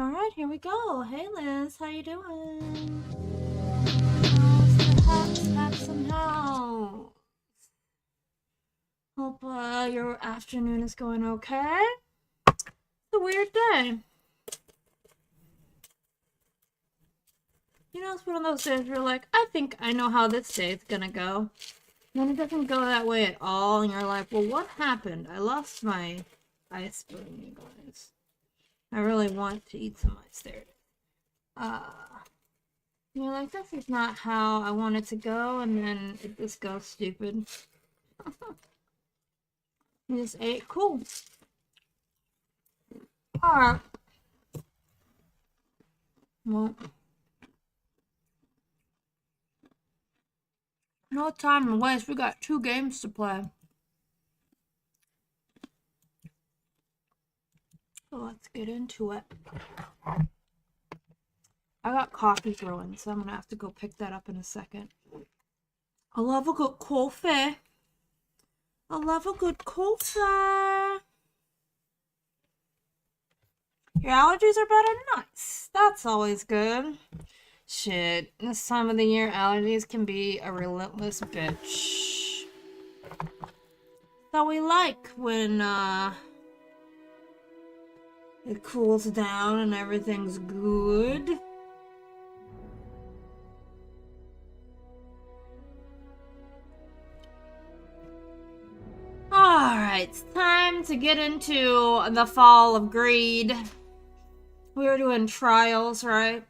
All right, here we go. Hey, Liz, how you doing? Perhaps have some help. Hope your afternoon is going okay. It's a weird day. You know, it's one of those days where you're like, I think I know how this day is gonna go. And then it doesn't go that way at all, and you're like, well, what happened? I lost my ice spoon, you guys. I really want to eat some ice there. You're like, this is not how I want it to go, and then it just goes stupid. You just ate. Cool. Alright. Well, no time to waste. We got 2 games to play. So let's get into it. I got coffee brewing, so I'm gonna have to go pick that up in a second. I love a good coffee. I love a good coffee. Your allergies are better? Nice. That's always good. Shit, this time of the year, allergies can be a relentless bitch. So we like when, it cools down and everything's good. Alright, it's time to get into the Fall of Greed. We were doing trials, right?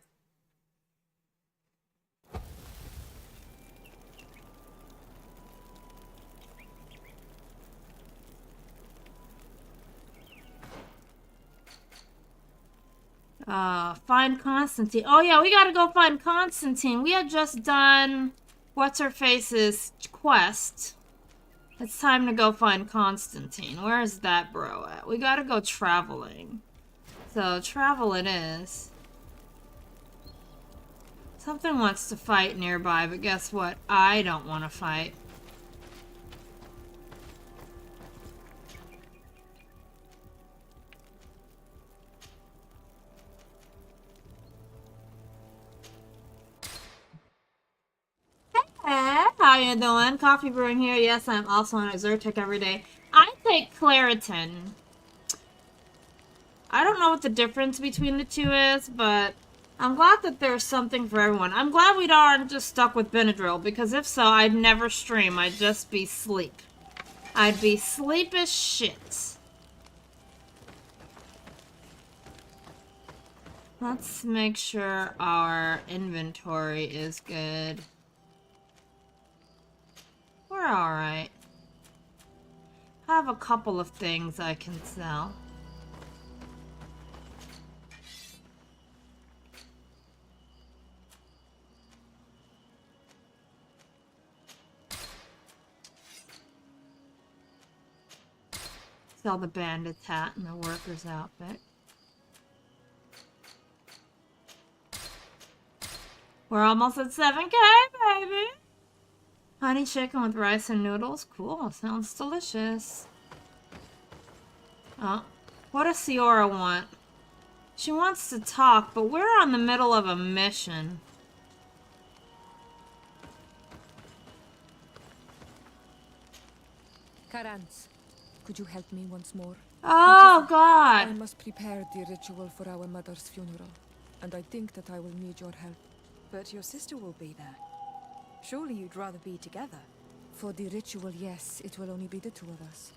Find Constantine. Oh yeah, we gotta go find Constantine. We had just done What's-Her-Face's quest. It's time to go find Constantine. Where is that bro at? We gotta go traveling. So, travel it is. Something wants to fight nearby, but guess what? I don't want to fight. Hey, how you doing? Coffee brewing here. Yes, I'm also on a Zyrtec every day. I take Claritin. I don't know what the difference between the two is, but I'm glad that there's something for everyone. I'm glad we aren't just stuck with Benadryl, because if so, I'd never stream. I'd just be sleep. I'd be sleep as shit. Let's make sure our inventory is good. We're alright. I have a couple of things I can sell. Sell the bandit's hat and the worker's outfit. We're almost at 7K, baby! Honey chicken with rice and noodles. Cool, sounds delicious. Oh, what does Siora want? She wants to talk, but we're on the middle of a mission. Karantz, could you help me once more? Oh, God! I must prepare the ritual for our mother's funeral, and I think that I will need your help. But your sister will be there. Surely you'd rather be together. For the ritual, yes, it will only be the 2 of us.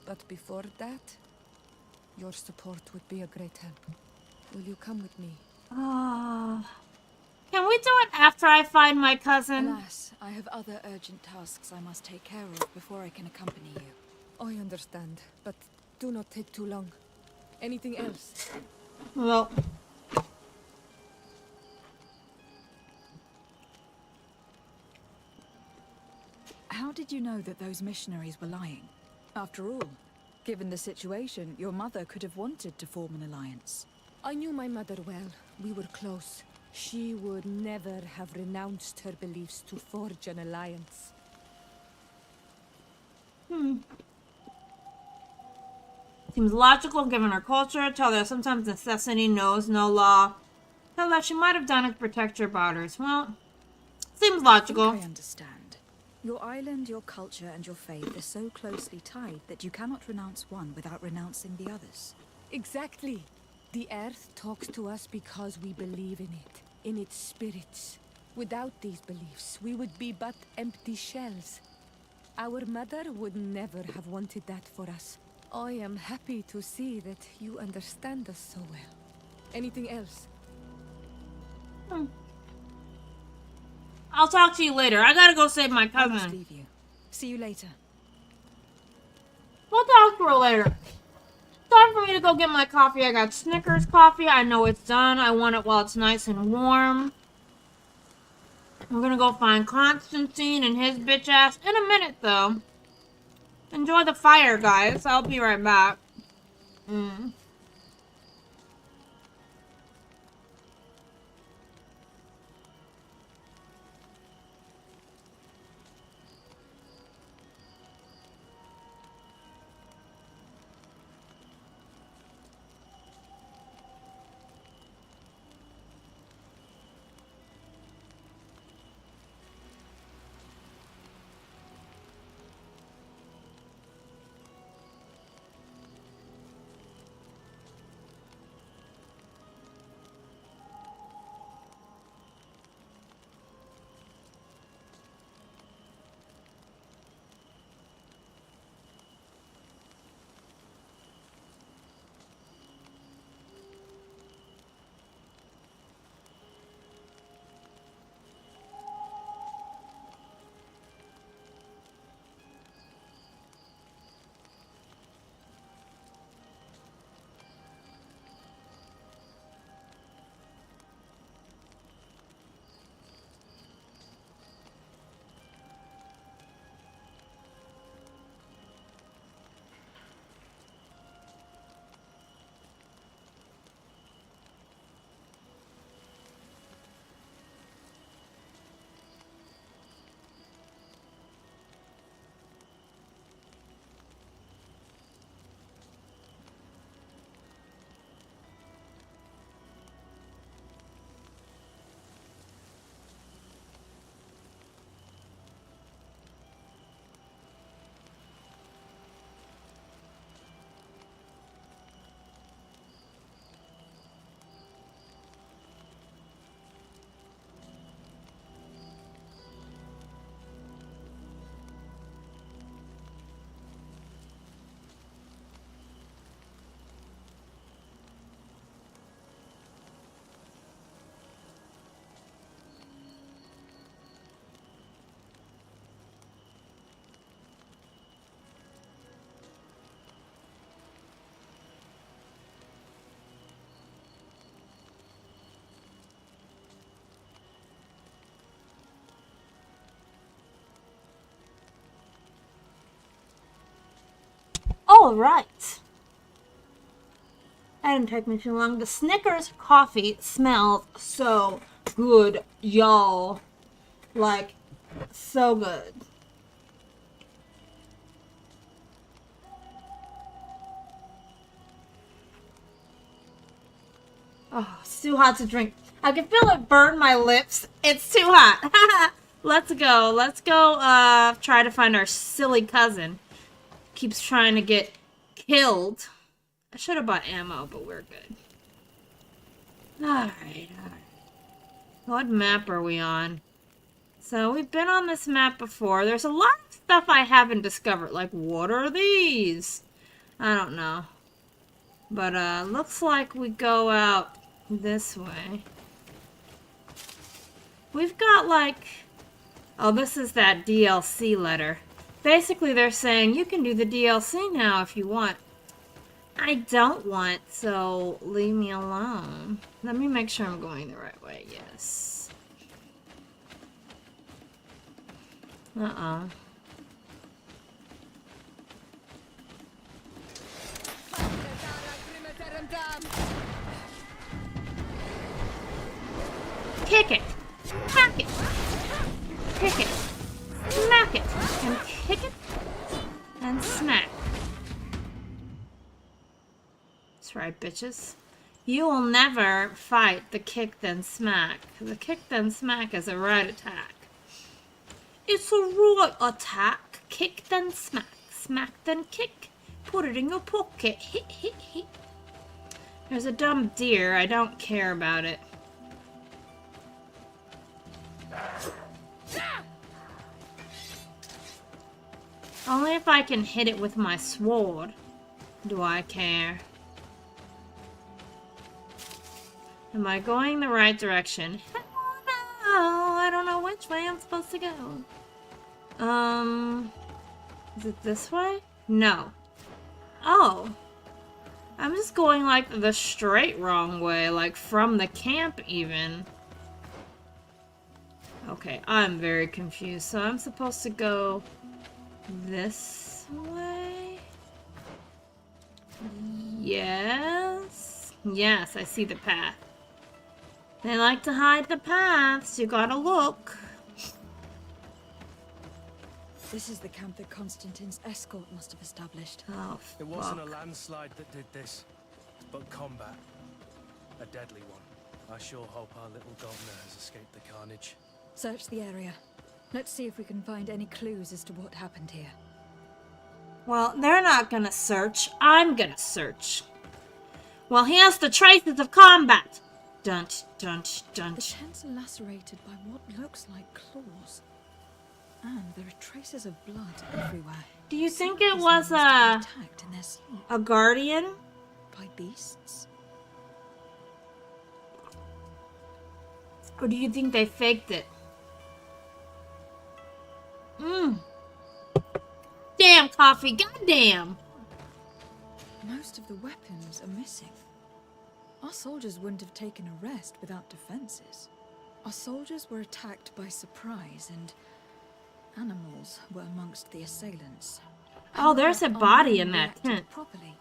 But before that, your support would be a great help. Will you come with me? Can we do it after I find my cousin? Alas, I have other urgent tasks I must take care of before I can accompany you. I understand, but do not take too long. Anything else? Well... How did you know that those missionaries were lying? After all, given the situation, your mother could have wanted to form an alliance. I knew my mother well. We were close. She would never have renounced her beliefs to forge an alliance. Seems logical given her culture. Tell her sometimes necessity knows no law. Tell that she might have done it to protect her borders. Well, seems logical. I understand. Your island, your culture, and your faith are so closely tied that you cannot renounce one without renouncing the others. Exactly. The earth talks to us because we believe in it, in its spirits. Without these beliefs, we would be but empty shells. Our mother would never have wanted that for us. I am happy to see that you understand us so well. Anything else? I'll talk to you later. I gotta go save my I must cousin. leave you. See you later. We'll talk to her later. Time for me to go get my coffee. I got Snickers coffee. I know it's done. I want it while it's nice and warm. I'm gonna go find Constantine and his bitch ass in a minute, though. Enjoy the fire, guys. I'll be right back. All right. That didn't take me too long. The Snickers coffee smells so good, y'all. Like, so good. Oh, it's too hot to drink. I can feel it burn my lips. It's too hot. Let's go. Let's go try to find our silly cousin. Keeps trying to get killed. I should have bought ammo, but we're good. Alright. What map are we on? So we've been on this map before. There's a lot of stuff I haven't discovered. Like, what are these? I don't know. But looks like we go out this way. We've got like... Oh, this is that DLC letter. Basically, they're saying you can do the DLC now if you want. I don't want, so leave me alone. Let me make sure I'm going the right way. Yes. Uh-oh. Kick it. Hack it. Kick it. Smack it. And kick it. And smack. That's right, bitches. You will never fight the kick then smack. The kick then smack is a right attack. It's a right attack. Kick then smack. Smack then kick. Put it in your pocket. Hit, hit, hit. There's a dumb deer. I don't care about it. Only if I can hit it with my sword do I care. Am I going the right direction? Hell no! I don't know which way I'm supposed to go. Is it this way? No. Oh. I'm just going like the straight wrong way, like from the camp even. Okay, I'm very confused. So I'm supposed to go this way? Yes. Yes, I see the path. They like to hide the paths. You gotta look. This is the camp that Constantine's escort must have established. Oh, It wasn't a fuck. landslide that did this, but combat. A deadly one. I sure hope our little governor has escaped the carnage. Search the area. Let's see if we can find any clues as to what happened here. Well, they're not gonna search. I'm gonna search. Well, here's the traces of combat. Dunt, dunt, The dunt. tents are lacerated by what looks like claws. And there are traces of blood everywhere. Do you Some think of it these was men must have been attacked in their sleep a guardian? by beasts? Or do you think they faked it? Damn, coffee. Goddamn. Most of the weapons are missing. Our soldiers wouldn't have taken a rest without defenses. Our soldiers were attacked by surprise, and animals were amongst the assailants. Oh, there's a However, body our in men that reacted tent. Properly.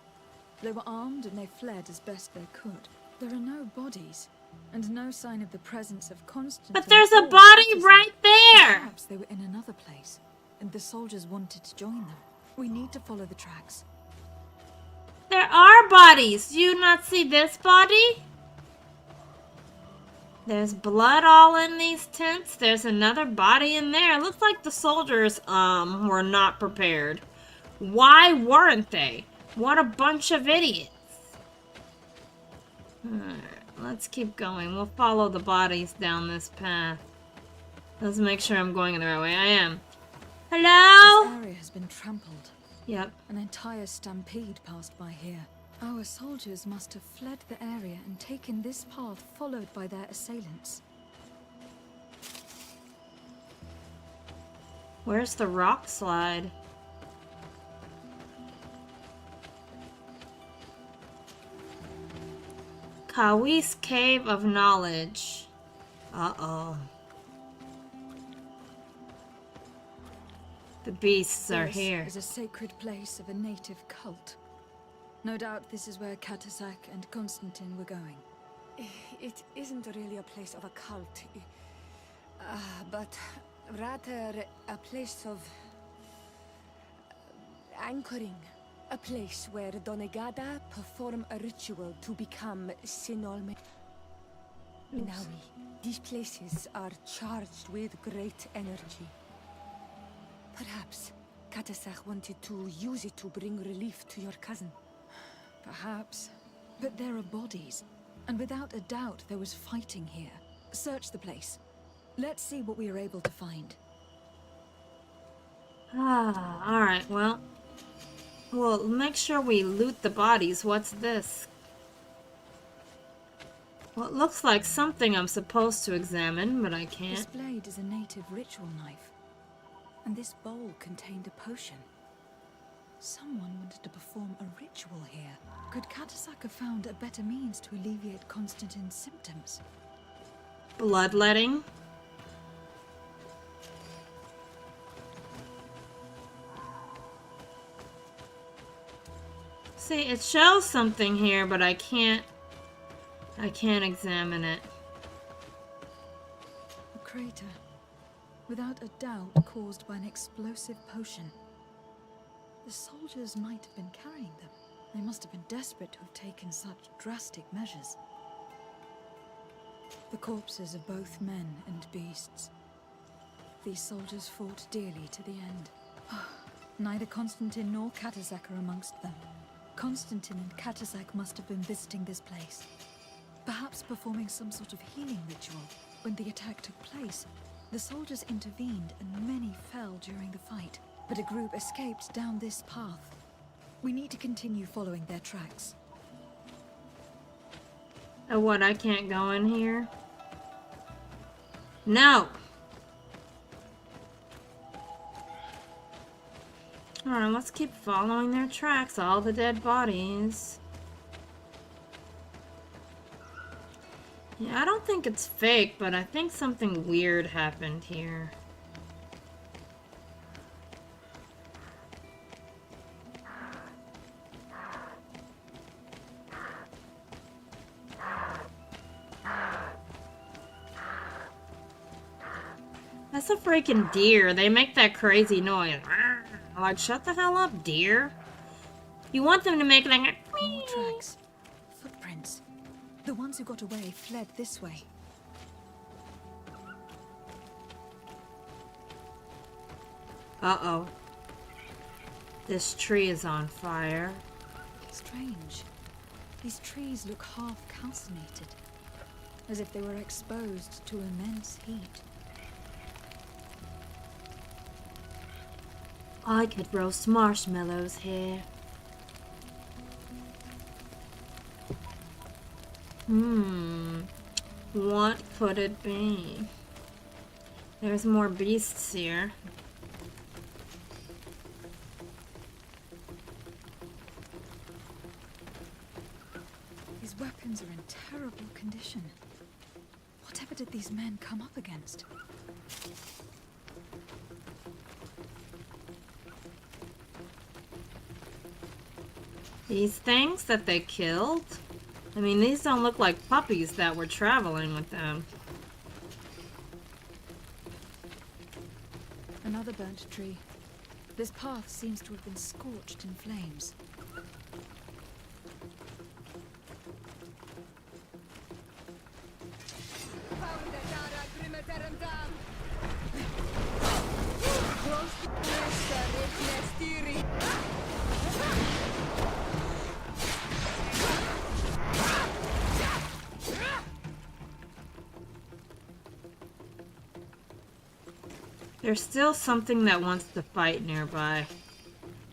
They were armed and they fled as best they could. There are no bodies, and no sign of the presence of Constantine. But there's a or body Catius. right there. Perhaps they were in another place, and the soldiers wanted to join them. We need to follow the tracks. There are bodies. Do you not see this body? There's blood all in these tents. There's another body in there. It looks like the soldiers, were not prepared. Why weren't they? What a bunch of idiots. Alright, let's keep going. We'll follow the bodies down this path. Let's make sure I'm going in the right way. I am. Hello? This area has been trampled. Yep. An entire stampede passed by here. Our soldiers must have fled the area and taken this path followed by their assailants. Where's the rock slide? Kawis Cave of Knowledge. Uh-oh. The beasts are This here. is a sacred place of a native cult. No doubt this is where Catisac and Constantine were going. It isn't really a place of a cult, but rather a place of anchoring. A place where Donegada perform a ritual to become Sinolme. Nawi, these places are charged with great energy. Perhaps Catisac wanted to use it to bring relief to your cousin. Perhaps. But there are bodies. And without a doubt there was fighting here. Search the place. Let's see what we are able to find. Ah, alright, well, make sure we loot the bodies. What's this? Well, it looks like something I'm supposed to examine, but I This can't. blade is a native ritual knife. And this bowl contained a potion. Someone wanted to perform a ritual here. Could Catisac have found a better means to alleviate Constantine's symptoms? Bloodletting? See, it shows something here, but I can't examine it. A crater. Without a doubt caused by an explosive potion. The soldiers might have been carrying them. They must have been desperate to have taken such drastic measures. The corpses of both men and beasts. These soldiers fought dearly to the end. Neither Constantine nor Catazak are amongst them. Constantine and Catazak must have been visiting this place. Perhaps performing some sort of healing ritual. When the attack took place, the soldiers intervened and many fell during the fight. But a group escaped down this path. We need to continue following their tracks. Oh, what? I can't go in here? No! Alright, let's keep following their tracks. All the dead bodies. Yeah, I don't think it's fake, but I think something weird happened here. That's a freaking deer. They make that crazy noise. Like, shut the hell up, deer. You want them to make like a... More tracks. Footprints. The ones who got away fled this way. Uh-oh. This tree is on fire. Strange. These trees look half calcinated, as if they were exposed to immense heat. I could roast marshmallows here. What could it be? There's more beasts here. These weapons are in terrible condition. Whatever did these men come up against? These things that they killed? I mean, these don't look like puppies that were traveling with them. Another burnt tree. This path seems to have been scorched in flames. There's still something that wants to fight nearby.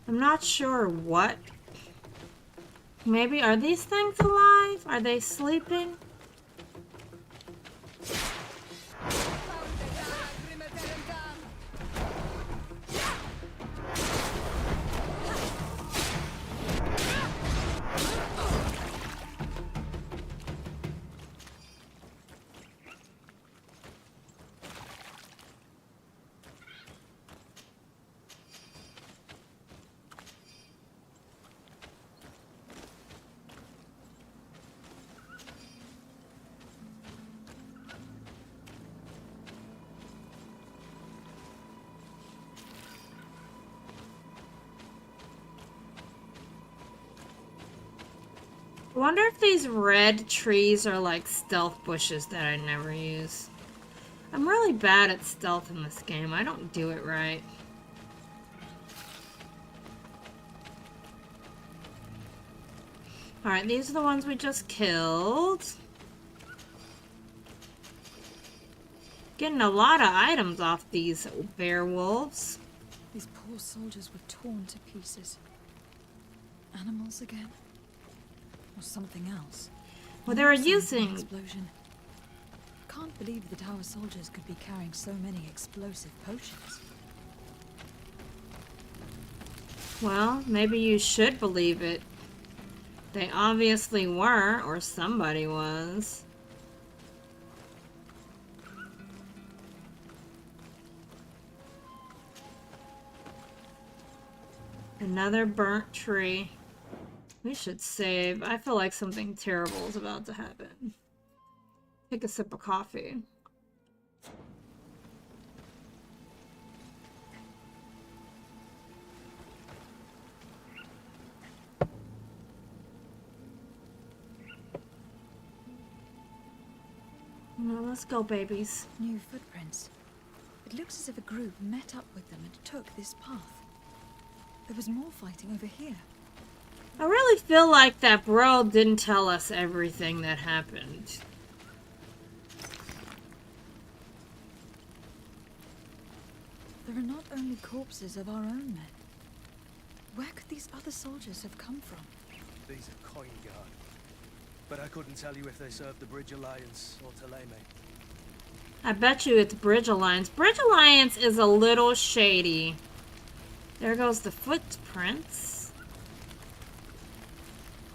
I'm not sure what. Maybe, are these things alive? Are they sleeping? I wonder if these red trees are like stealth bushes that I never use. I'm really bad at stealth in this game. I don't do it right. Alright, these are the ones we just killed. Getting a lot of items off these werewolves. These poor soldiers were torn to pieces. Animals again? Or something else? Well, they were Signs of an using... explosion. Can't believe that our soldiers could be carrying so many explosive potions. Well, maybe you should believe it. They obviously were, or somebody was. Another burnt tree. We should save. I feel like something terrible is about to happen. Take a sip of coffee. No, let's go, babies. New footprints. It looks as if a group met up with them and took this path. There was more fighting over here. I really feel like that bro didn't tell us everything that happened. There are not only corpses of our own men. Where could these other soldiers have come from? These are coin guard. But I couldn't tell you if they served the Bridge Alliance or Thélème. I bet you it's Bridge Alliance. Bridge Alliance is a little shady. There goes the footprints.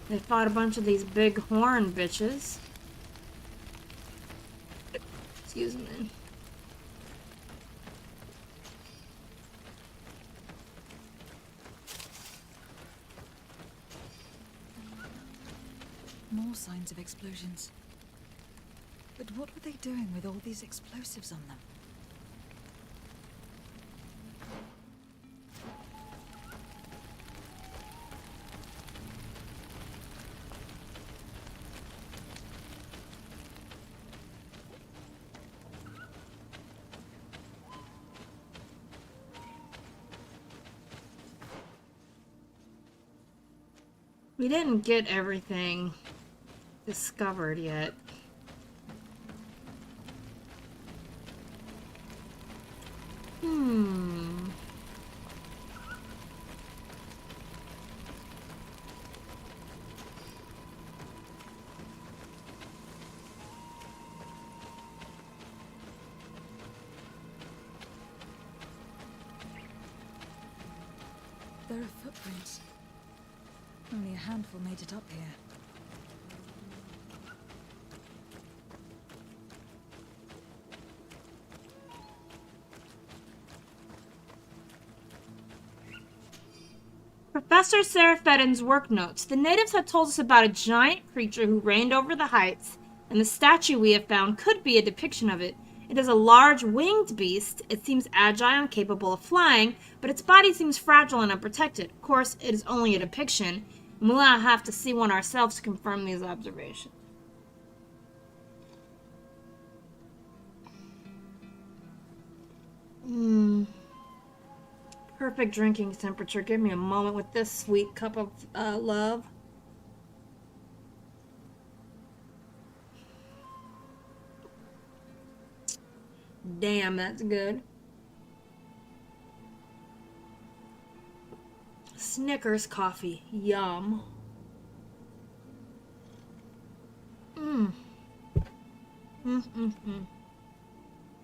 They fought a bunch of these big horn bitches. Excuse me. More signs of explosions. But what were they doing with all these explosives on them? We didn't get everything discovered yet. There are footprints. Only a handful made it up here. Professor Seraph-Fedon's work notes. The natives had told us about a giant creature who reigned over the heights, and the statue we have found could be a depiction of it. It is a large winged beast. It seems agile and capable of flying, but its body seems fragile and unprotected. Of course, it is only a depiction, and we'll have to see one ourselves to confirm these observations. Perfect drinking temperature. Give me a moment with this sweet cup of love. Damn, that's good. Snickers coffee. Yum.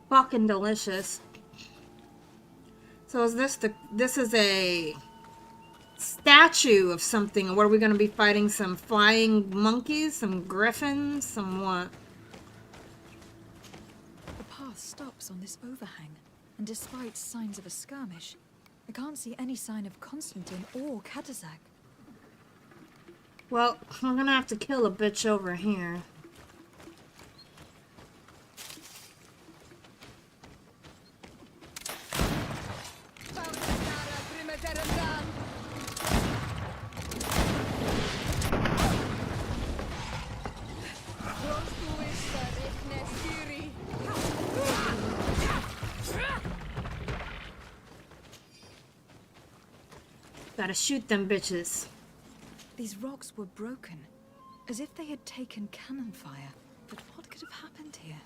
Fucking delicious. So is this is a statue of something. What are we going to be fighting? Some flying monkeys? Some griffins? Some what? The path stops on this overhang, and despite signs of a skirmish, I can't see any sign of Constantine or Katazak. Well, we're going to have to kill a bitch over here. Gotta shoot them bitches. These rocks were broken, as if they had taken cannon fire. But what could have happened here?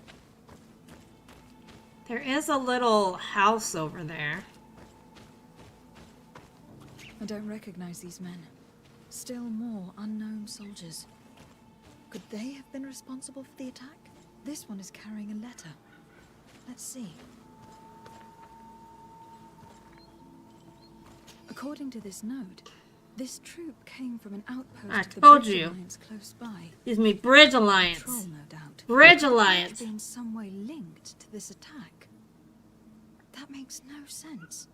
There is a little house over there. I don't recognize these men. Still more unknown soldiers. Could they have been responsible for the attack? This one is carrying a letter. Let's see. According to this note, this troop came from an outpost I of the told Bridge you. Alliance close by. Excuse me, Bridge Alliance. Troll, no doubt. Bridge Could Alliance. be in some way linked to this attack. That makes no sense.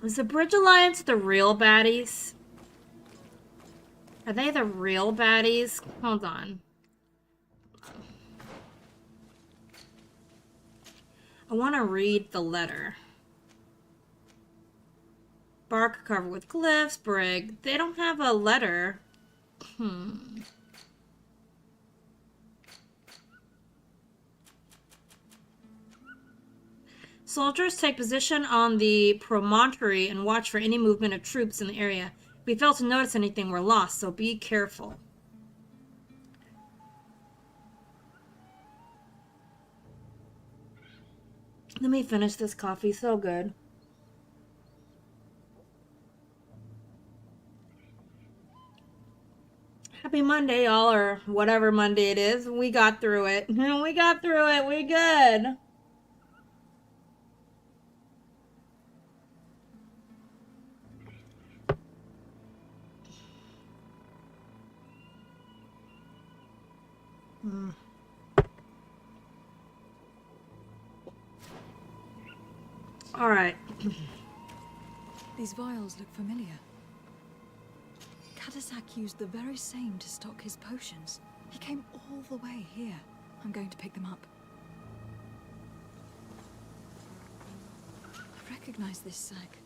Is the Bridge Alliance the real baddies? Are they the real baddies? Hold on. I want to read the letter. Bark covered with glyphs, brig. They don't have a letter. Soldiers take position on the promontory and watch for any movement of troops in the area. If we fail to notice anything, we're lost, so be careful. Let me finish this coffee. So good. Happy Monday, y'all, or whatever Monday it is. We got through it. We got through it. We good. All right. These vials look familiar. Katasak used the very same to stock his potions. He came all the way here. I'm going to pick them up. I recognize this sack.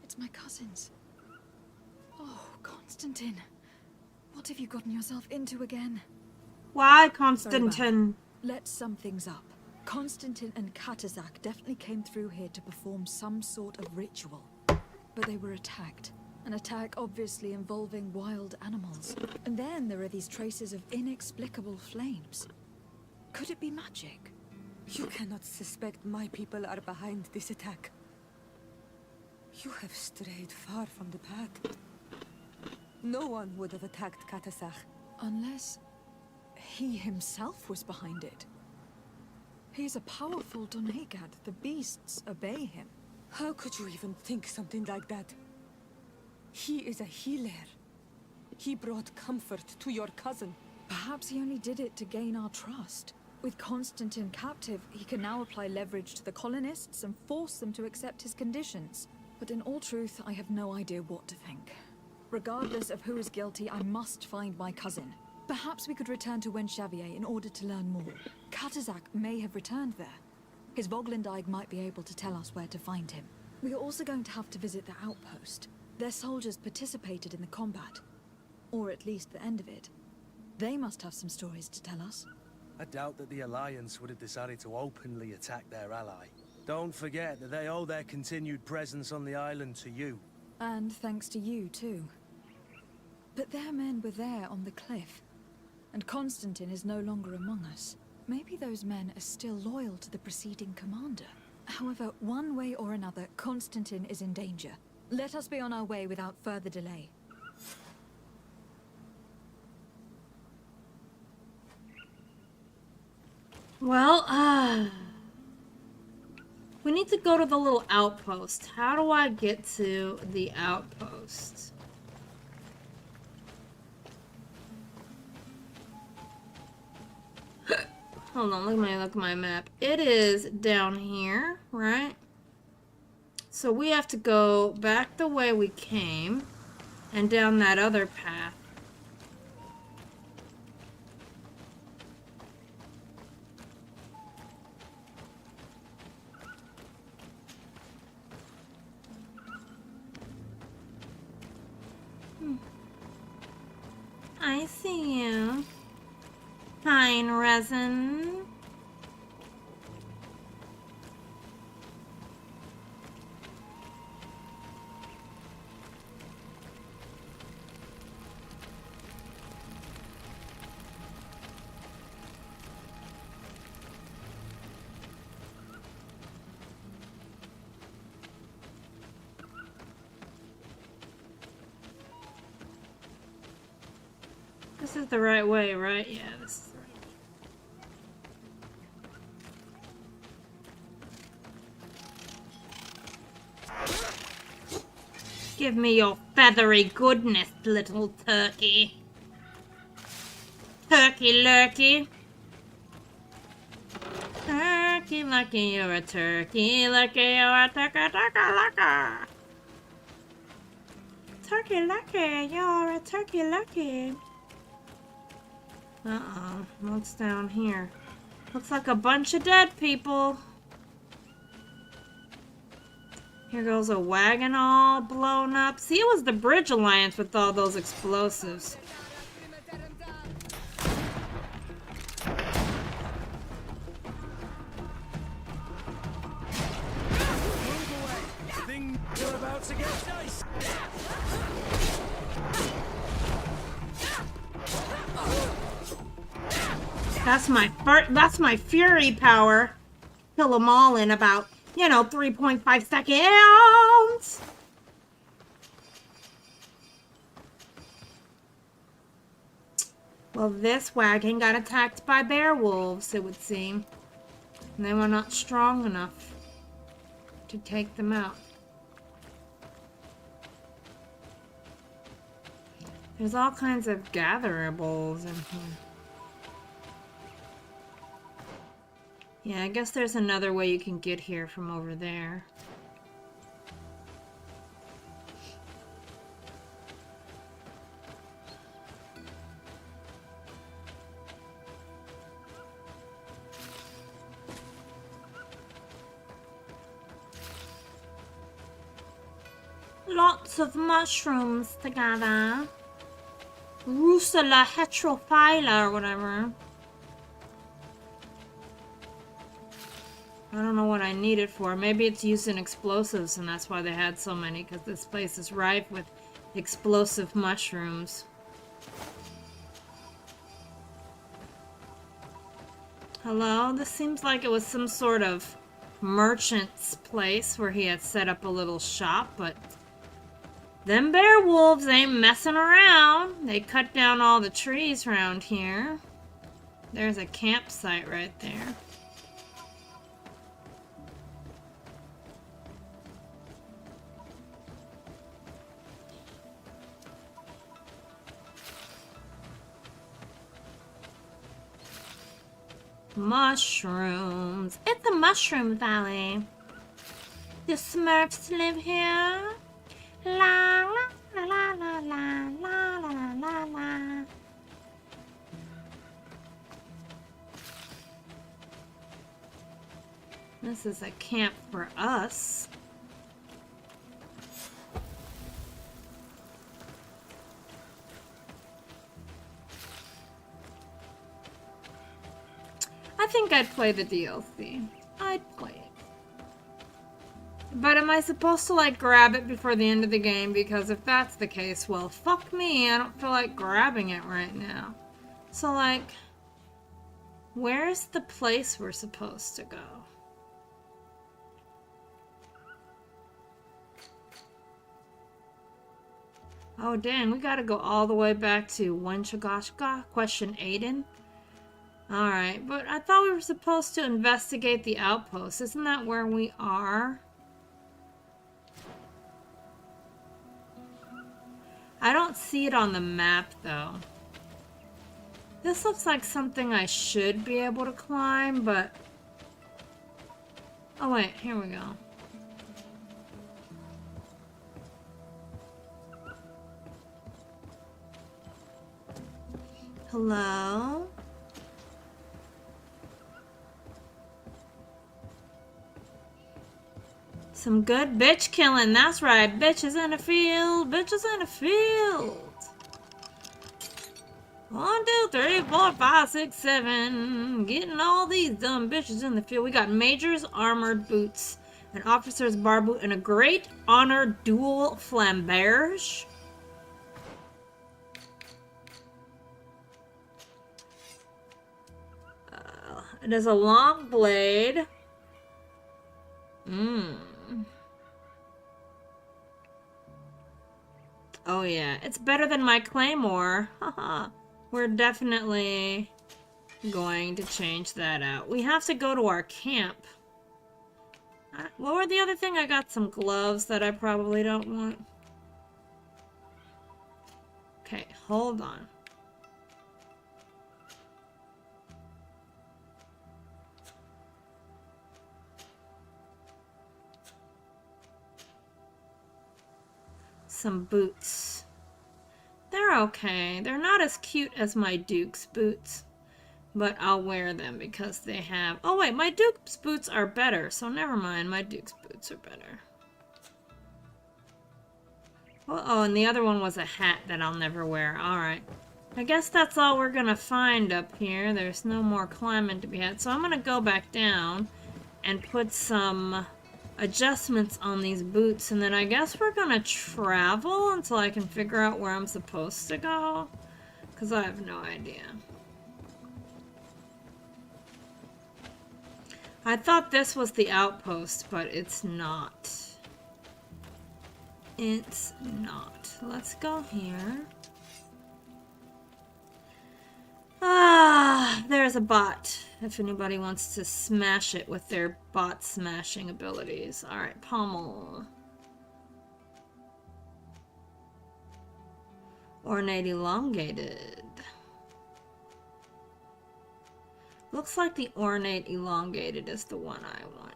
It's my cousin's. Oh, Constantine. What have you gotten yourself into again? Why, Constantine? Let's sum things up. Constantine and Katasak definitely came through here to perform some sort of ritual. But they were attacked. An attack obviously involving wild animals. And then there are these traces of inexplicable flames. Could it be magic? You cannot suspect my people are behind this attack. You have strayed far from the path. No one would have attacked Katasak. Unless he himself was behind it. He is a powerful Doneigad. The beasts obey him. How could you even think something like that? He is a healer. He brought comfort to your cousin. Perhaps he only did it to gain our trust. With Constantine captive, he can now apply leverage to the colonists and force them to accept his conditions. But in all truth, I have no idea what to think. Regardless of who is guilty, I must find my cousin. Perhaps we could return to Wenxavier in order to learn more. Katasak may have returned there. His Voglendaig might be able to tell us where to find him. We are also going to have to visit the outpost. Their soldiers participated in the combat. Or at least the end of it. They must have some stories to tell us. I doubt that the Alliance would have decided to openly attack their ally. Don't forget that they owe their continued presence on the island to you. And thanks to you, too. But their men were there on the cliff. And Constantine is no longer among us. Maybe those men are still loyal to the preceding commander. However, one way or another, Constantine is in danger. Let us be on our way without further delay. Well, we need to go to the little outpost. How do I get to the outpost? Hold on, look at my map. It is down here, right? So we have to go back the way we came and down that other path. I see you. Pine resin. This is the right way, right? Yeah, this is the right way. Give me your feathery goodness, little turkey. Turkey lurkey. Turkey lucky, you're a turkey lucky, you're a turkey. Turkey lucky, you're a turkey lucky. Uh-oh, what's down here? Looks like a bunch of dead people. Here goes a wagon all blown up. See, it was the Bridge Alliance with all those explosives. Thing you're about to get diced. That's my fury power. Kill them all in about, 3.5 seconds. Well, this wagon got attacked by bear wolves, it would seem. And they were not strong enough to take them out. There's all kinds of gatherables in here. Yeah, I guess there's another way you can get here from over there. Lots of mushrooms to gather. Rusula heterophylla or whatever. I don't know what I need it for. Maybe it's used in explosives and that's why they had so many, because this place is rife with explosive mushrooms. Hello? This seems like it was some sort of merchant's place where he had set up a little shop, but them bear wolves ain't messing around. They cut down all the trees around here. There's a campsite right there. Mushrooms. It's a mushroom valley. The Smurfs live here. La la la la la la la la la. This is a camp for us. I think I'd play the DLC. I'd play it. But am I supposed to, like, grab it before the end of the game? Because if that's the case, well, fuck me. I don't feel like grabbing it right now. So, like, where's the place we're supposed to go? Oh, dang. We gotta go all the way back to Wenchagashka? Question Aiden? Alright, but I thought we were supposed to investigate the outpost. Isn't that where we are? I don't see it on the map, though. This looks like something I should be able to climb, but... Oh, wait. Here we go. Hello? Some good bitch killing. That's right. Bitches in the field. Bitches in the field. 1, 2, 3, 4, 5, 6, 7. Getting all these dumb bitches in the field. We got Major's armored boots, an officer's bar boot, and a great honor dual flamberge. It is a long blade. Oh yeah, it's better than my claymore. Haha. We're definitely going to change that out. We have to go to our camp. What were the other thing? I got some gloves that I probably don't want. Okay, hold on. Some boots. They're okay. They're not as cute as my Duke's boots, but I'll wear them because they have... Oh wait, my Duke's boots are better, so never mind. My Duke's boots are better. Oh, and the other one was a hat that I'll never wear. Alright. I guess that's all we're gonna find up here. There's no more climbing to be had. So I'm gonna go back down and put some adjustments on these boots. And then I guess we're gonna travel until I can figure out where I'm supposed to go. Because I have no idea. I thought this was the outpost, but it's not. It's not. Let's go here. Ah, there's a bot. If anybody wants to smash it with their bot smashing abilities. Alright, pommel. Ornate elongated. Looks like the ornate elongated is the one I want.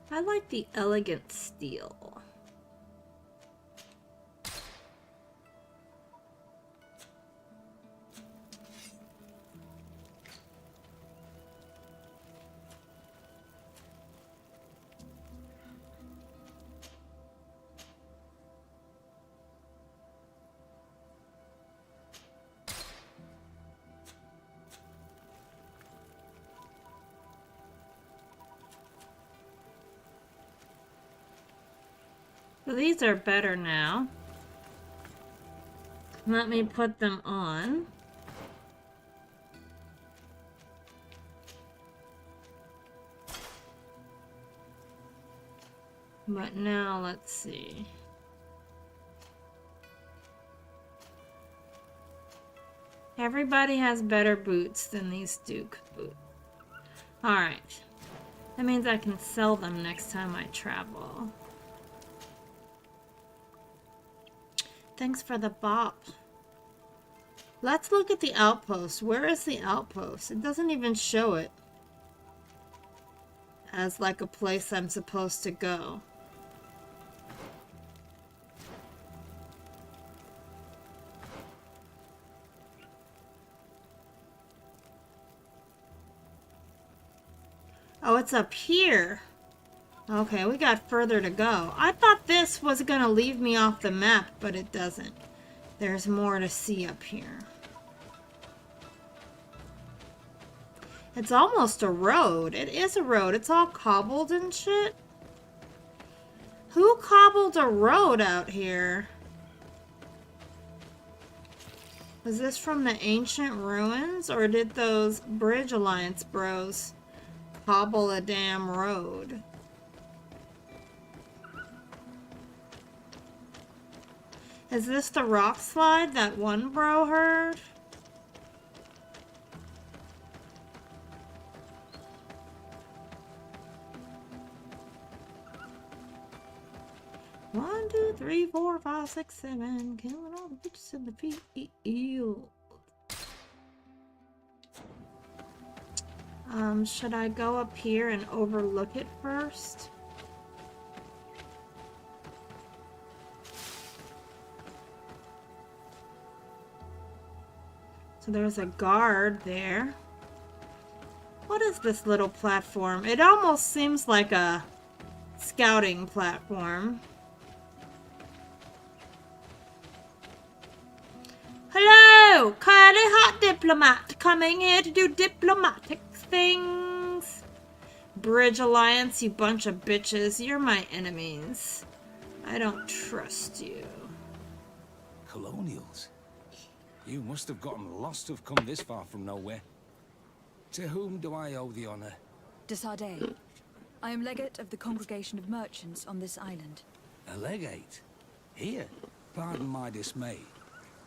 I like the elegant steel. So these are better now. Let me put them on. But now let's see. Everybody has better boots than these Duke boots. Alright. That means I can sell them next time I travel. Thanks for the bop. Let's look at the outpost. Where is the outpost? It doesn't even show it as like a place I'm supposed to go. Oh, it's up here. Okay, we got further to go. I thought this was gonna leave me off the map, but it doesn't. There's more to see up here. It's almost a road. It is a road. It's all cobbled and shit. Who cobbled a road out here? Was this from the ancient ruins, or did those Bridge Alliance bros cobble a damn road? Is this the rock slide that one bro heard? One, two, three, four, five, six, seven. Killing all the bitches in the field. Should I go up here and overlook it first? So there's a guard there. What is this little platform? It almost seems like a scouting platform. Hello! Curly hot diplomat coming here to do diplomatic things. Bridge Alliance, you bunch of bitches. You're my enemies. I don't trust you. Colonials? You must have gotten lost to have come this far from nowhere. To whom do I owe the honor? De Sardet. I am legate of the Congregation of Merchants on this island. A legate? Here? Pardon my dismay,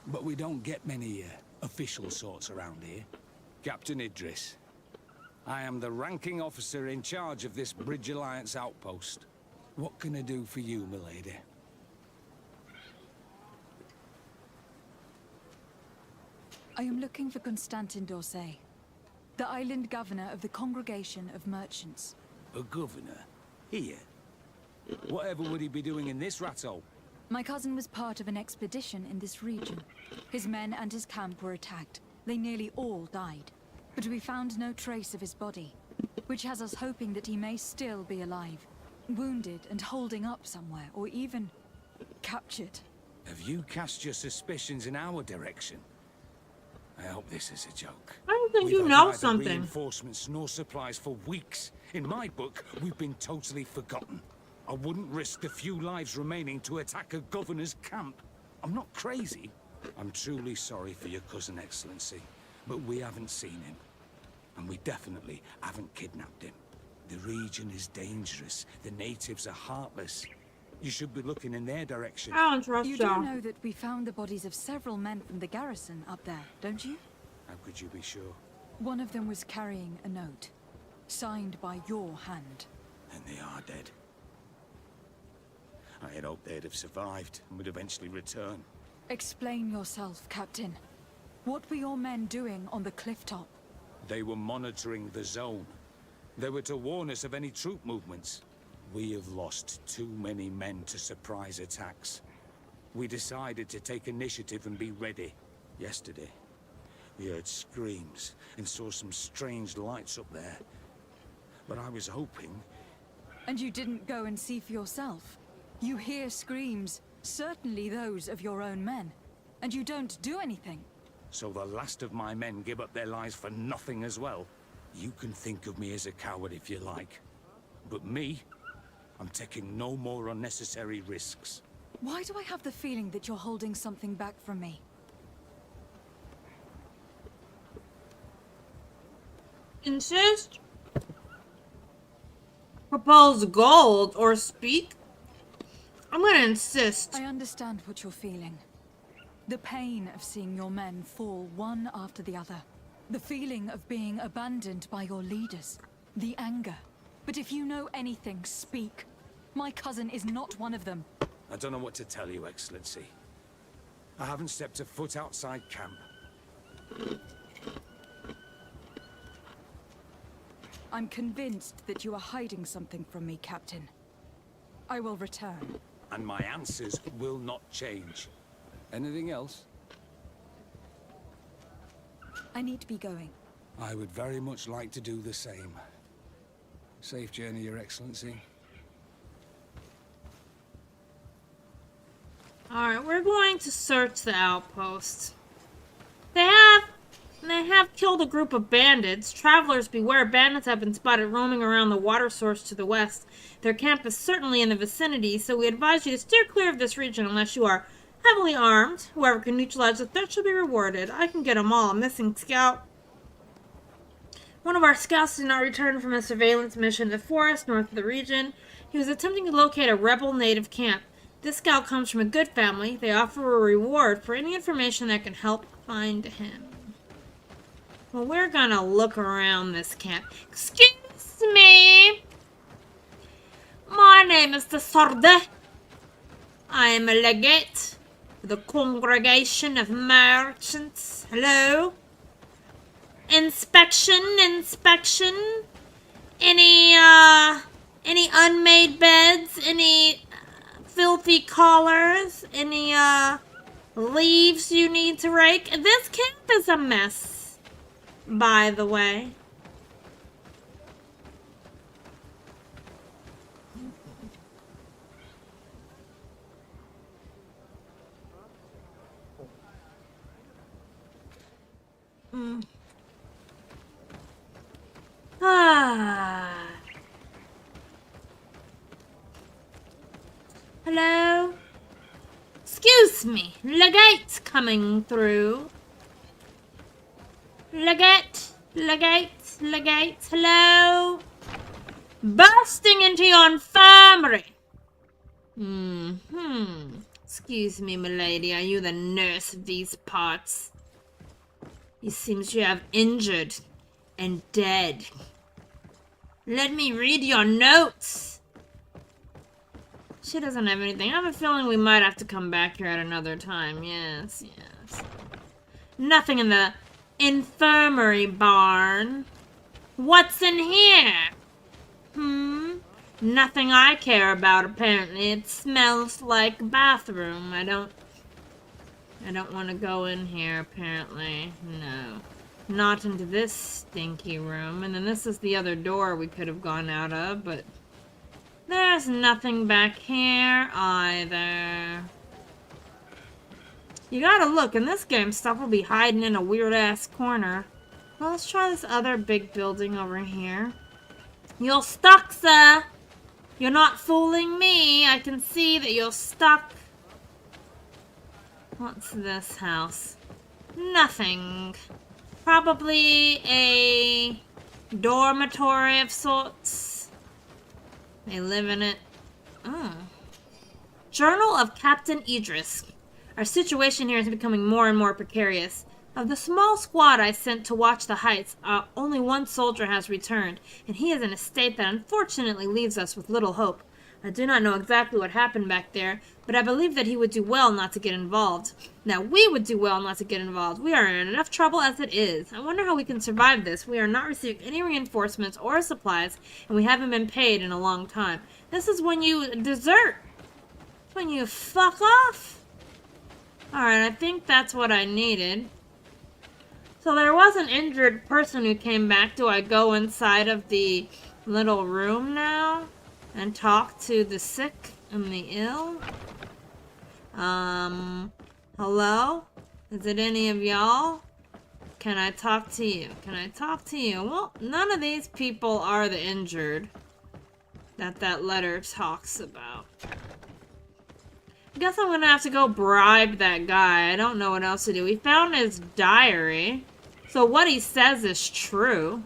but we don't get many official sorts around here. Captain Idris. I am the ranking officer in charge of this Bridge Alliance outpost. What can I do for you, milady? I am looking for Constantin d'Orsay, the island governor of the Congregation of Merchants. A governor? Here? Whatever would he be doing in this rat hole? My cousin was part of an expedition in this region. His men and his camp were attacked. They nearly all died. But we found no trace of his body, which has us hoping that he may still be alive, wounded and holding up somewhere, or even captured. Have you cast your suspicions in our direction? I hope this is a joke. I don't think We've you had know neither something. reinforcements nor supplies for weeks. In my book, we've been totally forgotten. I wouldn't risk the few lives remaining to attack a governor's camp. I'm not crazy. I'm truly sorry for your cousin, Excellency, but we haven't seen him. And we definitely haven't kidnapped him. The region is dangerous. The natives are heartless. You should be looking in their direction. I don't trust You do y'all. know that we found the bodies of several men from the garrison up there, don't you? How could you be sure? One of them was carrying a note, signed by your hand. And they are dead. I had hoped they'd have survived and would eventually return. Explain yourself, Captain. What were your men doing on the cliff top? They were monitoring the zone. They were to warn us of any troop movements. We have lost too many men to surprise attacks. We decided to take initiative and be ready. Yesterday, we heard screams and saw some strange lights up there. But I was hoping... And you didn't go and see for yourself? You hear screams, certainly those of your own men, and you don't do anything. So the last of my men give up their lives for nothing as well? You can think of me as a coward if you like. But me, I'm taking no more unnecessary risks. Why do I have the feeling that you're holding something back from me? Insist? Propose gold or speak? I'm gonna insist. I understand what you're feeling. The pain of seeing your men fall one after the other. The feeling of being abandoned by your leaders. The anger. But if you know anything, speak. My cousin is not one of them. I don't know what to tell you, Excellency. I haven't stepped a foot outside camp. I'm convinced that you are hiding something from me, Captain. I will return. And my answers will not change. Anything else? I need to be going. I would very much like to do the same. Safe journey, Your Excellency. Alright, we're going to search the outpost. They have killed a group of bandits. Travelers beware, bandits have been spotted roaming around the water source to the west. Their camp is certainly in the vicinity, so we advise you to steer clear of this region unless you are heavily armed. Whoever can neutralize the threat shall be rewarded. I can get them all. A missing scout. One of our scouts did not return from a surveillance mission in the forest north of the region. He was attempting to locate a rebel native camp. This scout comes from a good family. They offer a reward for any information that can help find him. Well, we're gonna look around this camp. Excuse me. My name is the Sorde. I am a legate for the Congregation of Merchants. Hello? Inspection. Any unmade beds? Any filthy collars? Any, leaves you need to rake? This camp is a mess, by the way. Hello? Excuse me, legate coming through. Legate, hello? Bursting into your infirmary. Excuse me, milady, are you the nurse of these parts? It seems you have injured and dead. Let me read your notes. She doesn't have anything. I have a feeling we might have to come back here at another time. Yes. Nothing in the infirmary barn. What's in here? nothing I care about, apparently. It smells like a bathroom. I don't want to go in here, apparently. No. Not into this stinky room. And then this is the other door we could have gone out of, but there's nothing back here either. You gotta look, in this game, stuff will be hiding in a weird-ass corner. Well, let's try this other big building over here. You're stuck, sir! You're not fooling me! I can see that you're stuck. What's this house? Nothing. Probably a dormitory of sorts. They live in it. Oh. Journal of Captain Idris. Our situation here is becoming more and more precarious. Of the small squad I sent to watch the heights, only one soldier has returned, and he is in a state that unfortunately leaves us with little hope. I do not know exactly what happened back there, but I believe that he would do well not to get involved. Now, we would do well not to get involved. We are in enough trouble as it is. I wonder how we can survive this. We are not receiving any reinforcements or supplies, and we haven't been paid in a long time. This is when you desert. When you fuck off. Alright, I think that's what I needed. So there was an injured person who came back. Do I go inside of the little room now and talk to the sick and the ill? Hello? Is it any of y'all? Can I talk to you? Can I talk to you? Well, none of these people are the injured that letter talks about. I guess I'm gonna have to go bribe that guy. I don't know what else to do. We found his diary. So what he says is true.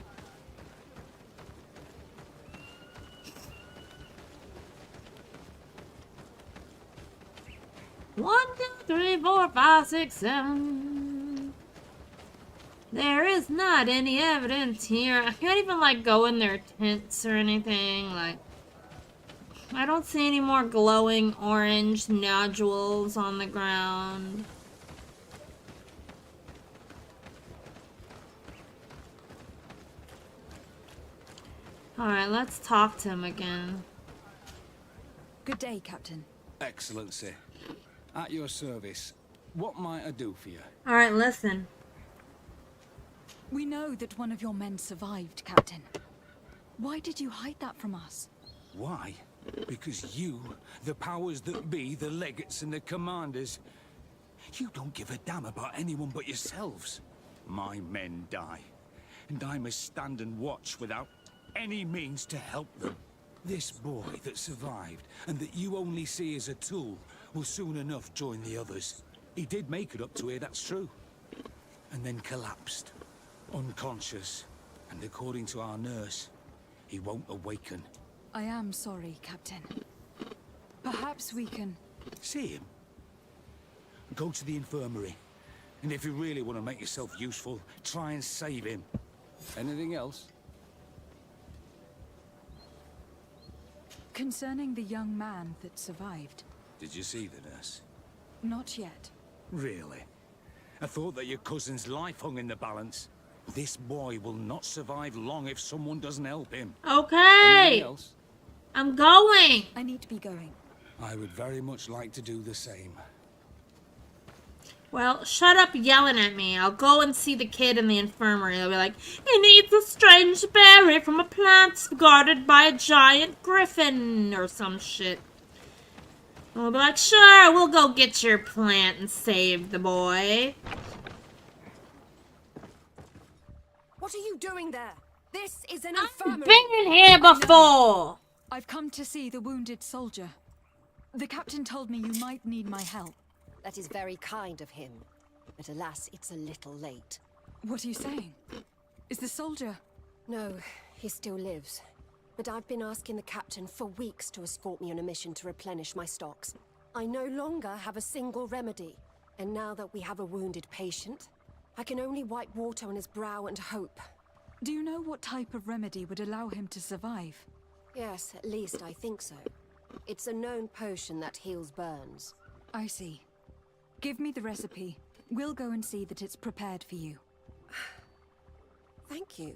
One, two, three, four, five, six, seven. There is not any evidence here. I can't even, like, go in their tents or anything. Like, I don't see any more glowing orange nodules on the ground. Alright, let's talk to him again. Good day, Captain. Excellency. At your service. What might I do for you? Alright, listen. We know that one of your men survived, Captain. Why did you hide that from us? Why? Because you, the powers that be, the legates and the commanders, you don't give a damn about anyone but yourselves. My men die, and I must stand and watch without any means to help them. This boy that survived, and that you only see as a tool, will soon enough join the others. He did make it up to here, that's true. And then collapsed, unconscious, and according to our nurse, he won't awaken. I am sorry, Captain. Perhaps we can... See him? Go to the infirmary. And if you really want to make yourself useful, try and save him. Anything else? Concerning the young man that survived. Did you see the nurse? Not yet. Really? I thought that your cousin's life hung in the balance. This boy will not survive long if someone doesn't help him. Okay! Anything else? I'm going! I need to be going. I would very much like to do the same. Well, shut up yelling at me. I'll go and see the kid in the infirmary. They'll be like, he needs a strange berry from a plant guarded by a giant griffin or some shit. And we'll be like, sure, we'll go get your plant and save the boy. What are you doing there? This is an I've infirmary. been here before. I've come to see the wounded soldier. The captain told me you might need my help. That is very kind of him. But alas, it's a little late. What are you saying? Is the soldier... No, he still lives. But I've been asking the captain for weeks to escort me on a mission to replenish my stocks. I no longer have a single remedy. And now that we have a wounded patient, I can only wipe water on his brow and hope. Do you know what type of remedy would allow him to survive? Yes, at least I think so. It's a known potion that heals burns. I see. Give me the recipe. We'll go and see that it's prepared for you. Thank you.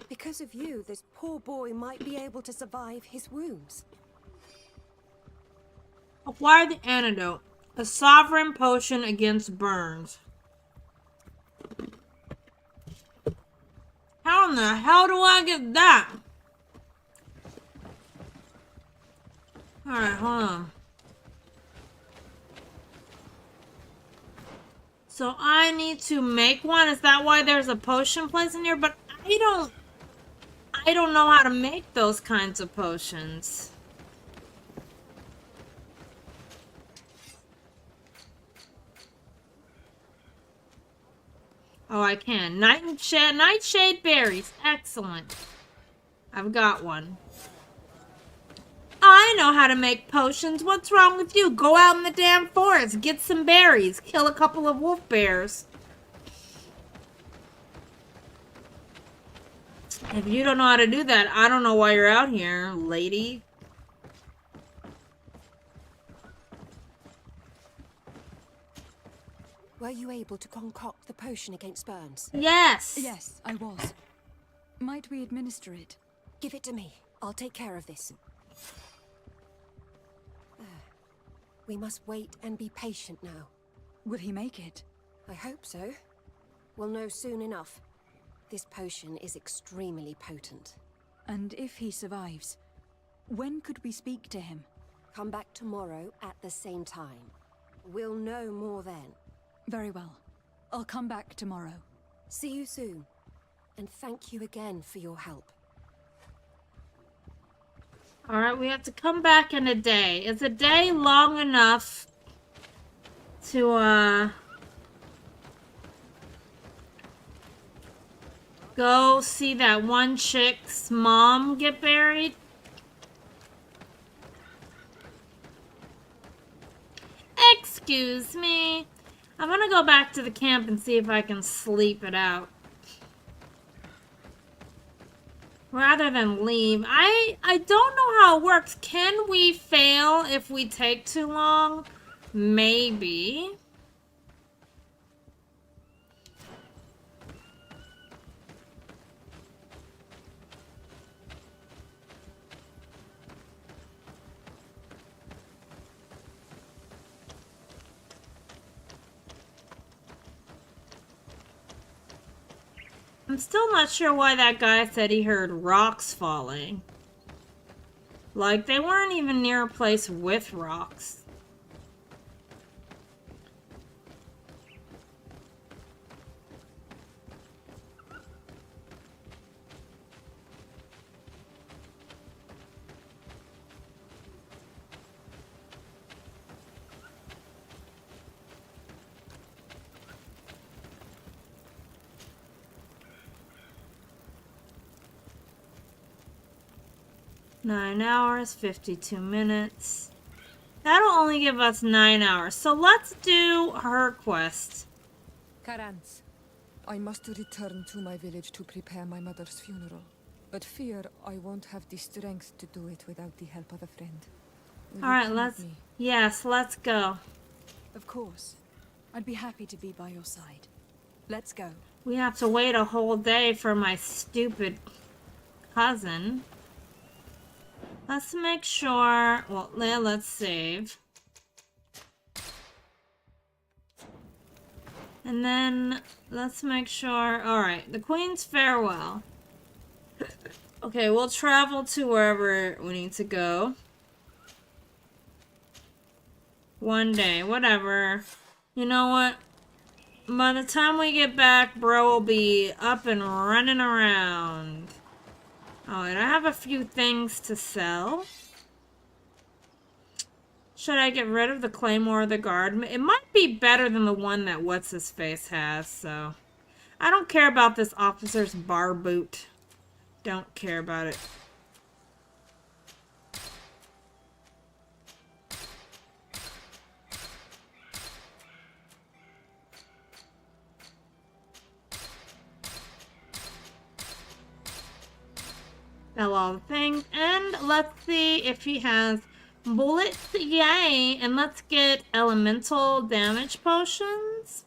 Because of you, this poor boy might be able to survive his wounds. Acquire the antidote. A sovereign potion against burns. How in the hell do I get that? Alright, hold on. So I need to make one? Is that why there's a potion place in here? But I don't know how to make those kinds of potions. Oh, I can. Nightshade berries. Excellent. I've got one. I know how to make potions. What's wrong with you? Go out in the damn forest. Get some berries. Kill a couple of wolf bears. If you don't know how to do that, I don't know why you're out here, lady. Were you able to concoct the potion against burns? Yes. Yes, I was. Might we administer it? Give it to me. I'll take care of this. We must wait and be patient now. Will he make it? I hope so. We'll know soon enough. This potion is extremely potent. And if he survives, when could we speak to him? Come back tomorrow at the same time. We'll know more then. Very well. I'll come back tomorrow. See you soon. And thank you again for your help. Alright, we have to come back in a day. Is a day long enough to, go see that one chick's mom get buried? Excuse me. I'm gonna go back to the camp and see if I can sleep it out. Rather than leave. I don't know how it works. Can we fail if we take too long? Maybe. I'm still not sure why that guy said he heard rocks falling. Like, they weren't even near a place with rocks. Nine hours, 52 minutes. That'll only give us 9 hours. So let's do her quest. Karans, I must return to my village to prepare my mother's funeral. But fear I won't have the strength to do it without the help of a friend. Will you Alright, come with let's... me? Yes, let's go. Of course. I'd be happy to be by your side. Let's go. We have to wait a whole day for my stupid cousin. Let's make sure... Well, let's save. And then, let's make sure... Alright, the Queen's Farewell. Okay, we'll travel to wherever we need to go. One day, whatever. You know what? By the time we get back, bro will be up and running around. Oh, and I have a few things to sell. Should I get rid of the Claymore or the Guard? It might be better than the one that What's-His-Face has, so... I don't care about this officer's bar boot. Don't care about it. Sell all the things, and let's see if he has bullets. Yay! And let's get elemental damage potions.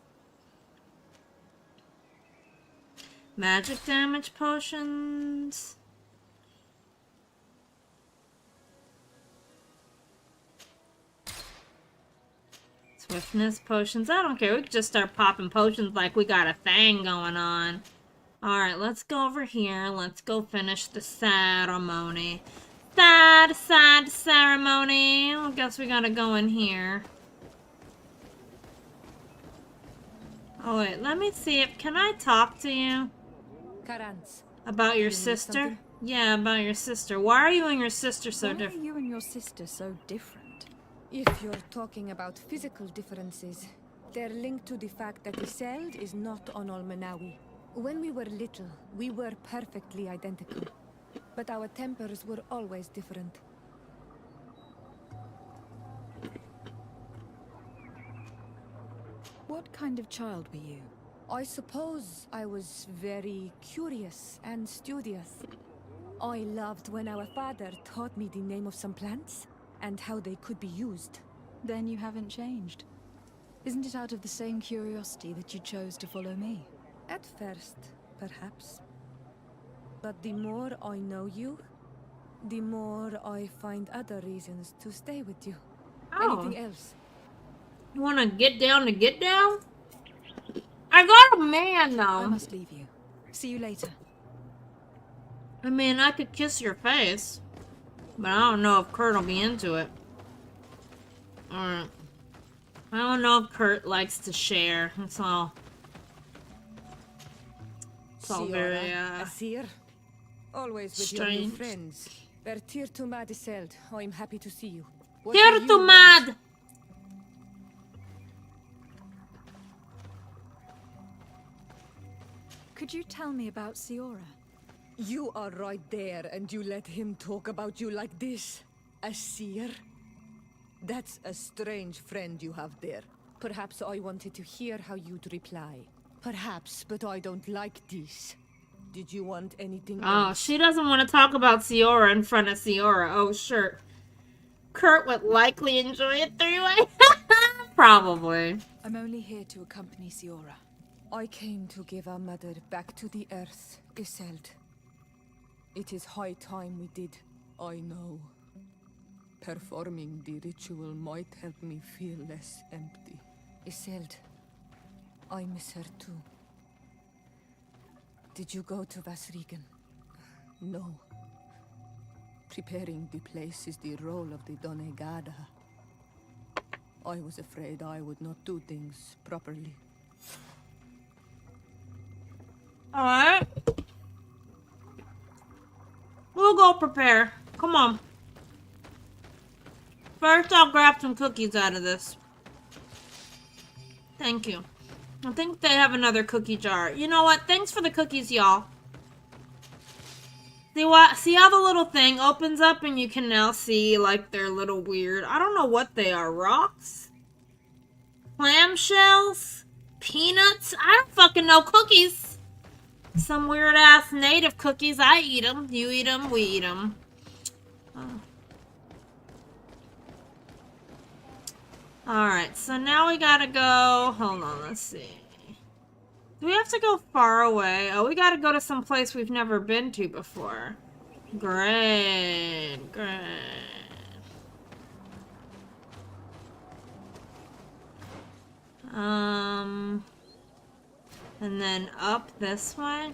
Magic damage potions. Swiftness potions. I don't care. We could just start popping potions like we got a thing going on. Alright, let's go over here. Let's go finish the ceremony. Sad ceremony. I guess we gotta go in here. Oh wait, let me see if... Can I talk to you? Karans. About your You need sister? something? Yeah, about your sister. Why are you and your sister so Why are different? you and your sister so different? If you're talking about physical differences, they're linked to the fact that Iseult is not on Olmenawi. When we were little, we were perfectly identical. But our tempers were always different. What kind of child were you? I suppose I was very curious and studious. I loved when our father taught me the name of some plants and how they could be used. Then you haven't changed. Isn't it out of the same curiosity that you chose to follow me? At first, perhaps. But the more I know you, the more I find other reasons to stay with you. Oh. Anything else? You wanna get down to get down? I got a man I though. must leave you. See you later. I mean, I could kiss your face. But I don't know if Kurt will be into it. Alright. I don't know if Kurt likes to share. That's all. It's all very, Asir. Always with your strange. new friends. Bertir to Mad Iseult. I'm happy to see you. What Here do to you want? mad! Could you tell me about Siora? You are right there, and you let him talk about you like this? Asir? That's a strange friend you have there. Perhaps I wanted to hear how you'd reply. Perhaps, but I don't like this. Did you want anything Oh, else? she doesn't want to talk about Siora in front of Siora. Oh, sure. Kurt would likely enjoy it three-way. Probably. I'm only here to accompany Siora. I came to give our mother back to the earth, Iseult. It is high time we did. I know. Performing the ritual might help me feel less empty. Iseult, I miss her too. Did you go to Vasrigan? No. Preparing the place is the role of the Donegada. I was afraid I would not do things properly. Alright. We'll go prepare. Come on. First, I'll grab some cookies out of this. Thank you. I think they have another cookie jar. You know what? Thanks for the cookies, y'all. See how the little thing opens up and you can now see, like, their little weird... I don't know what they are. Rocks? Clamshells? Peanuts? I don't fucking know. Cookies. Some weird-ass native cookies. I eat them. You eat them. We eat them. Oh. Alright, so now we gotta go... Hold on, let's see. Do we have to go far away? Oh, we gotta go to some place we've never been to before. Great, great. And then up this way.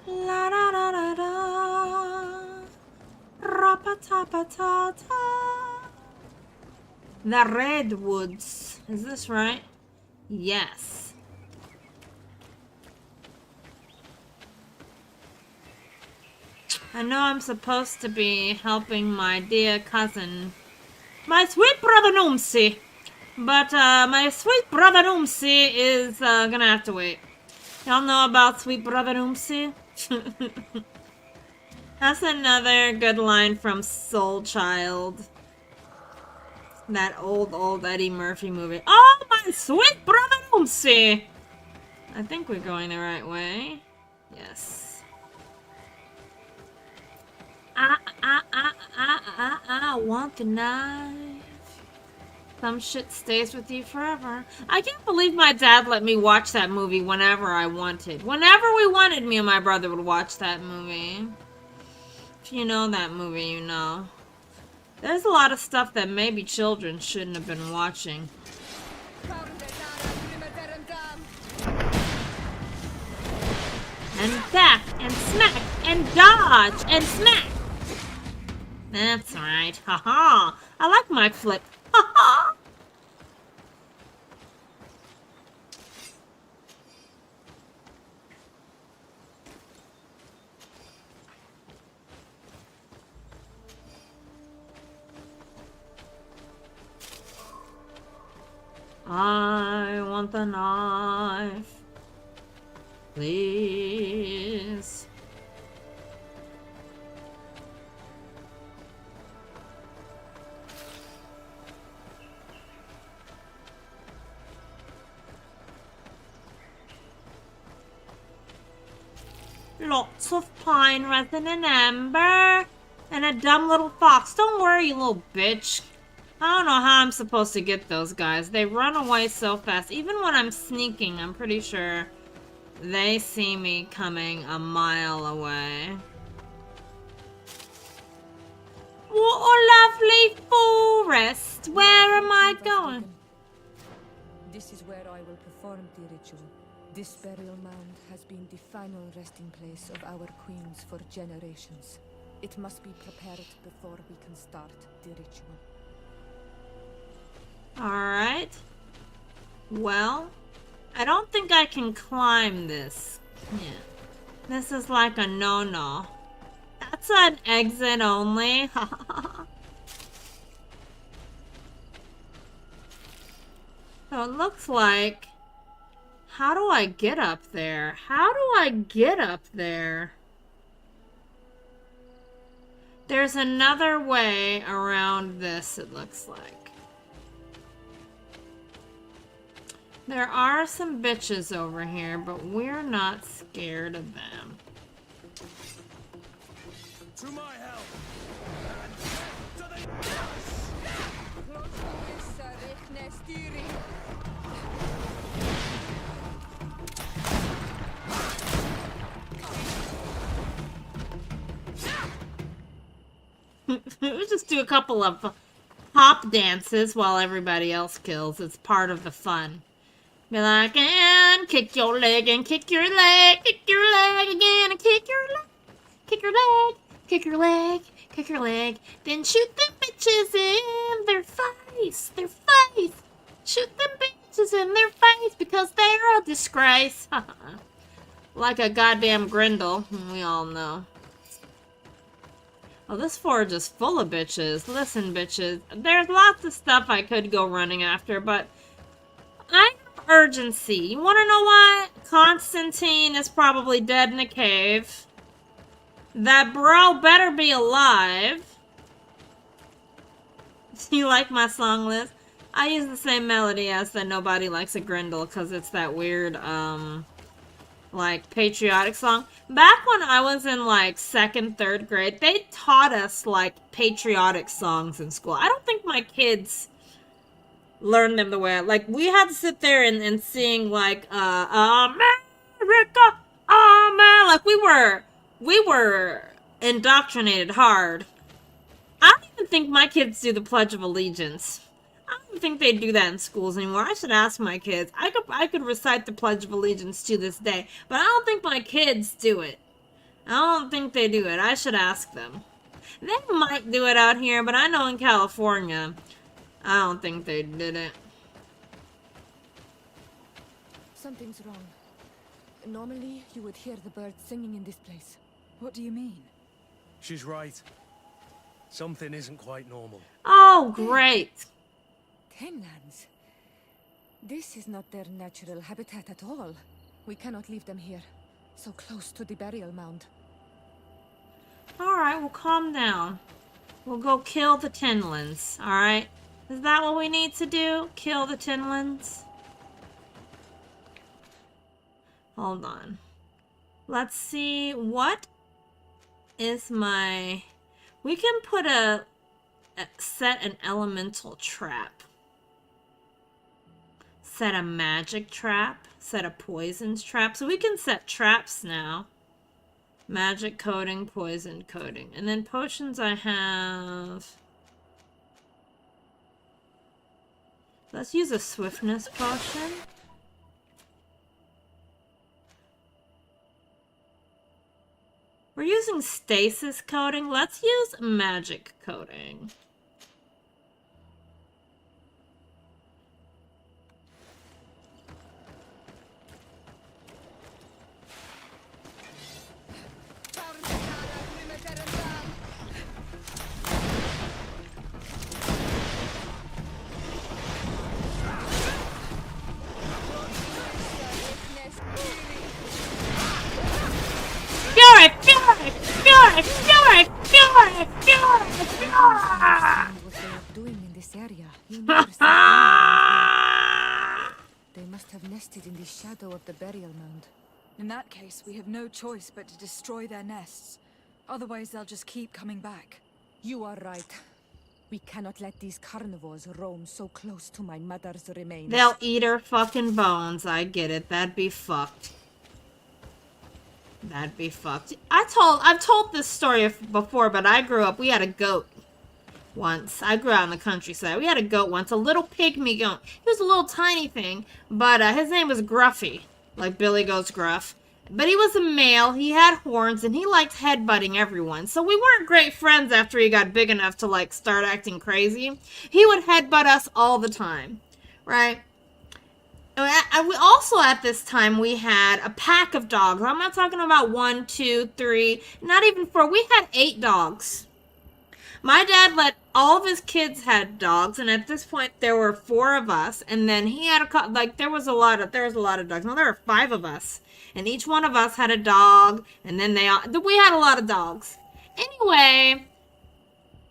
La da da da da. Rapa-ta-pa-ta-ta. The Redwoods. Is this right? Yes. I know I'm supposed to be helping my dear cousin, my sweet brother Noomsi. But my sweet brother Noomsi is gonna have to wait. Y'all know about sweet brother Noomsi? That's another good line from Soul Child. That old Eddie Murphy movie. Oh, my sweet brother Noomsi! I think we're going the right way. Yes. I want the knife. Some shit stays with you forever. I can't believe my dad let me watch that movie whenever I wanted. Whenever we wanted, me and my brother would watch that movie. If you know that movie, you know. There's a lot of stuff that maybe children shouldn't have been watching. And back, and smack, and dodge, and smack! That's right. Haha. I like my flip. Haha. I want the knife. Please. Lots of pine resin and amber. And a dumb little fox. Don't worry, you little bitch. I don't know how I'm supposed to get those guys. They run away so fast. Even when I'm sneaking, I'm pretty sure they see me coming a mile away. What a lovely forest. Where am I going? This is where I will perform the ritual. This burial mound has been the final resting place of our queens for generations. It must be prepared before we can start the ritual. Alright. Well, I don't think I can climb this. Yeah. This is like a no-no. That's an exit only. So it looks like... How do I get up there? How do I get up there? There's another way around this, it looks like. There are some bitches over here, but we're not scared of them. To my help! And to We'll just do a couple of hop dances while everybody else kills. It's part of the fun. Be like, and kick your leg, and kick your leg, kick your leg again, and kick your leg, kick your leg, kick your leg, kick your leg. Then shoot them bitches in their face, their face. Shoot them bitches in their face because they're a disgrace. Like a goddamn Grendel, we all know. Oh, this forge is full of bitches. Listen, bitches, there's lots of stuff I could go running after, but I have urgency. You want to know why? Constantine is probably dead in a cave. That bro better be alive. You like my song list? I use the same melody as the Nobody Likes a Grendel because it's that weird, like, patriotic song. Back when I was in, like, 2nd, 3rd grade, they taught us, like, patriotic songs in school. I don't think my kids learned them the way like, we had to sit there and sing, like, America, Amen. Like, we were indoctrinated hard. I don't even think my kids do the Pledge of Allegiance. I don't think they do that in schools anymore. I should ask my kids. I could recite the Pledge of Allegiance to this day, but I don't think my kids do it. I don't think they do it. I should ask them. They might do it out here, but I know in California, I don't think they did it. Something's wrong. Normally, you would hear the birds singing in this place. What do you mean? She's right. Something isn't quite normal. Oh, great. Tenlands. This is not their natural habitat at all. We cannot leave them here, so close to the burial mound. Alright, well, calm down. We'll go kill the Tinlins, alright? Is that what we need to do? Kill the Tinlins? Hold on. Let's see, what is my... We can put set an elemental trap. Set a magic trap. Set a poisons trap. So we can set traps now. Magic coating, poison coating. And then potions I have... Let's use a swiftness potion. We're using stasis coating. Let's use magic coating. Fury! Fury! Fury! Fury! Fury! Fury! Fury! What they are doing in this area. You never see them. They must have nested in the shadow of the burial mound. In that case, we have no choice but to destroy their nests. Otherwise, they'll just keep coming back. You are right. We cannot let these carnivores roam so close to my mother's remains. They'll eat her fucking bones. I get it. That'd be fucked. That'd be fucked. I've told this story before, but I grew up, we had a goat once. I grew out in the countryside. We had a goat once, a little pygmy goat. He was a little tiny thing, but his name was Gruffy, like Billy Goat's Gruff. But he was a male, he had horns, and he liked headbutting everyone. So we weren't great friends after he got big enough to, like, start acting crazy. He would headbutt us all the time, right? We also, at this time, we had a pack of dogs. I'm not talking about 1, 2, 3, not even 4. We had 8 dogs. My dad let all of his kids had dogs, and at this point, there were 4 of us. And then he had there was a lot of dogs. No, there were 5 of us, and each one of us had a dog. And then we had a lot of dogs. Anyway,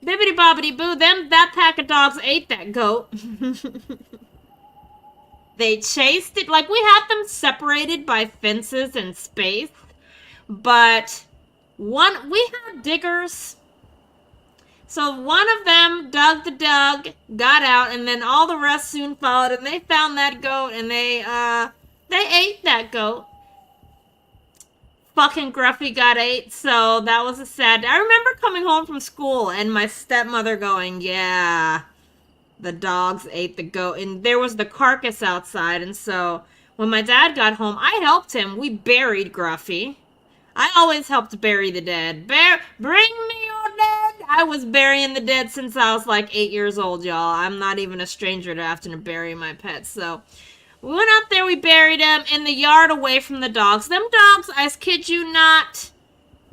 bibbidi bobbidi boo, that pack of dogs ate that goat. They chased it. Like, we had them separated by fences and space. But we had diggers. So one of them dug, got out, and then all the rest soon followed, and they found that goat, and they ate that goat. Fucking Gruffy got ate, so that was a sad day. I remember coming home from school, and my stepmother going, yeah... The dogs ate the goat, and there was the carcass outside, and so when my dad got home, I helped him. We buried Gruffy. I always helped bury the dead. Bring me your dead! I was burying the dead since I was like 8 years old, y'all. I'm not even a stranger to having to bury my pets, so... We went out there, we buried them in the yard away from the dogs. Them dogs, I kid you not...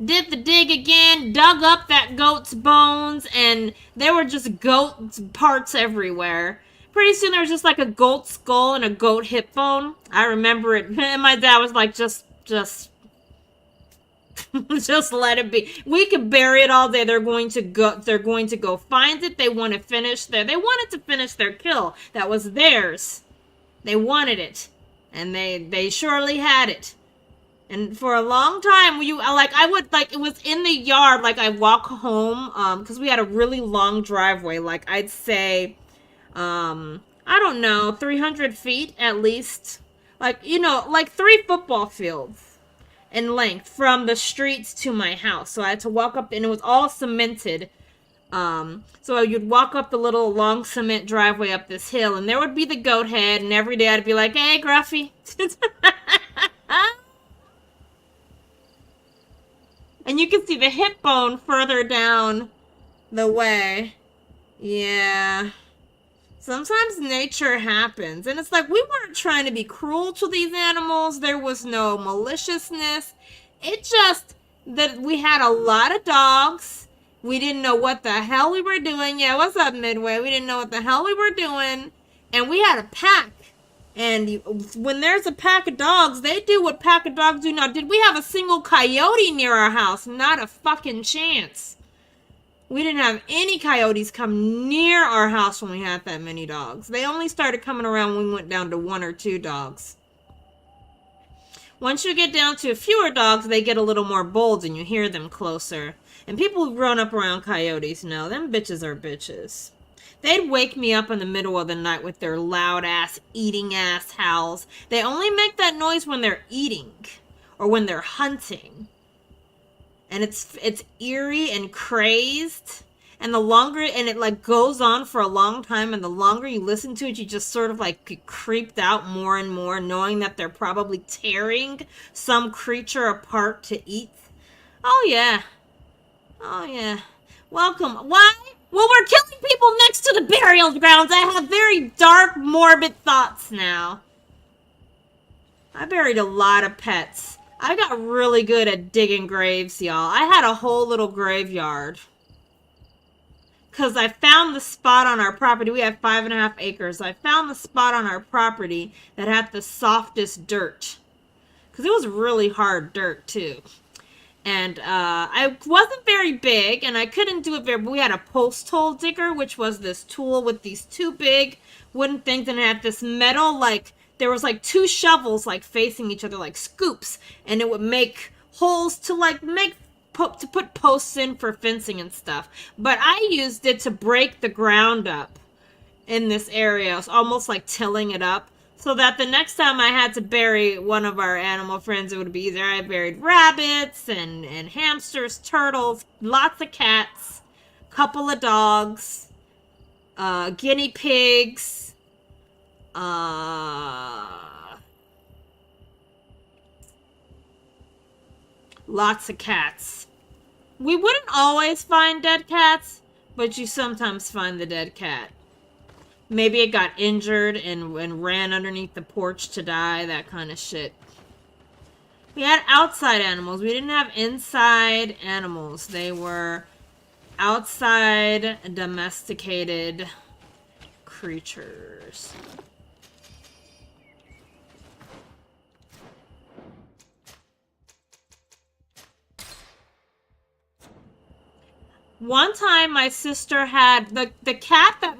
did the dig again, dug up that goat's bones, and there were just goat parts everywhere. Pretty soon there was just like a goat skull and a goat hip bone. I remember it, and my dad was like, just just let it be. We could bury it all day. They're going to go find it. They wanted to finish their kill. That was theirs. They wanted it. And they surely had it. And for a long time, it was in the yard, like, I walk home, because we had a really long driveway, like, I'd say, I don't know, 300 feet at least, like, 3 football fields in length from the streets to my house, so I had to walk up, and it was all cemented, so you'd walk up the little long cement driveway up this hill, and there would be the goat head, and every day I'd be like, hey, Gruffy. And you can see the hip bone further down the way. Yeah. Sometimes nature happens. And it's like, we weren't trying to be cruel to these animals. There was no maliciousness. It just that we had a lot of dogs. We didn't know what the hell we were doing. Yeah, what's up, Midway? We didn't know what the hell we were doing. And we had a pack. And when there's a pack of dogs, they do what pack of dogs do. Now, did we have a single coyote near our house? Not a fucking chance. We didn't have any coyotes come near our house when we had that many dogs. They only started coming around when we went down to 1 or 2 dogs. Once you get down to fewer dogs, they get a little more bold and you hear them closer. And people who've grown up around coyotes know them bitches are bitches. They'd wake me up in the middle of the night with their loud ass, eating ass howls. They only make that noise when they're eating or when they're hunting. And it's eerie and crazed. And the longer, and it like goes on for a long time, and the longer you listen to it, you just sort of like get creeped out more and more, knowing that they're probably tearing some creature apart to eat. Oh yeah. Oh yeah. Welcome. Why? Well, we're killing people next to the burial grounds. I have very dark, morbid thoughts now. I buried a lot of pets. I got really good at digging graves, y'all. I had a whole little graveyard. Because I found the spot on our property. We have 5.5 acres. I found the spot on our property that had the softest dirt. Because it was really hard dirt, too. And I wasn't very big, and I couldn't do it very... But we had a post hole digger, which was this tool with these two big wooden things. And it had this metal, like... There was, like, two shovels, like, facing each other, like scoops. And it would make holes to, like, to put posts in for fencing and stuff. But I used it to break the ground up in this area. It was almost like tilling it up, so that the next time I had to bury one of our animal friends, it would be easier. I buried rabbits and hamsters, turtles, lots of cats, couple of dogs, guinea pigs, lots of cats. We wouldn't always find dead cats, but you sometimes find the dead cat. Maybe it got injured and ran underneath the porch to die, that kind of shit. We had outside animals. We didn't have inside animals. They were outside domesticated creatures. One time my sister had the cat that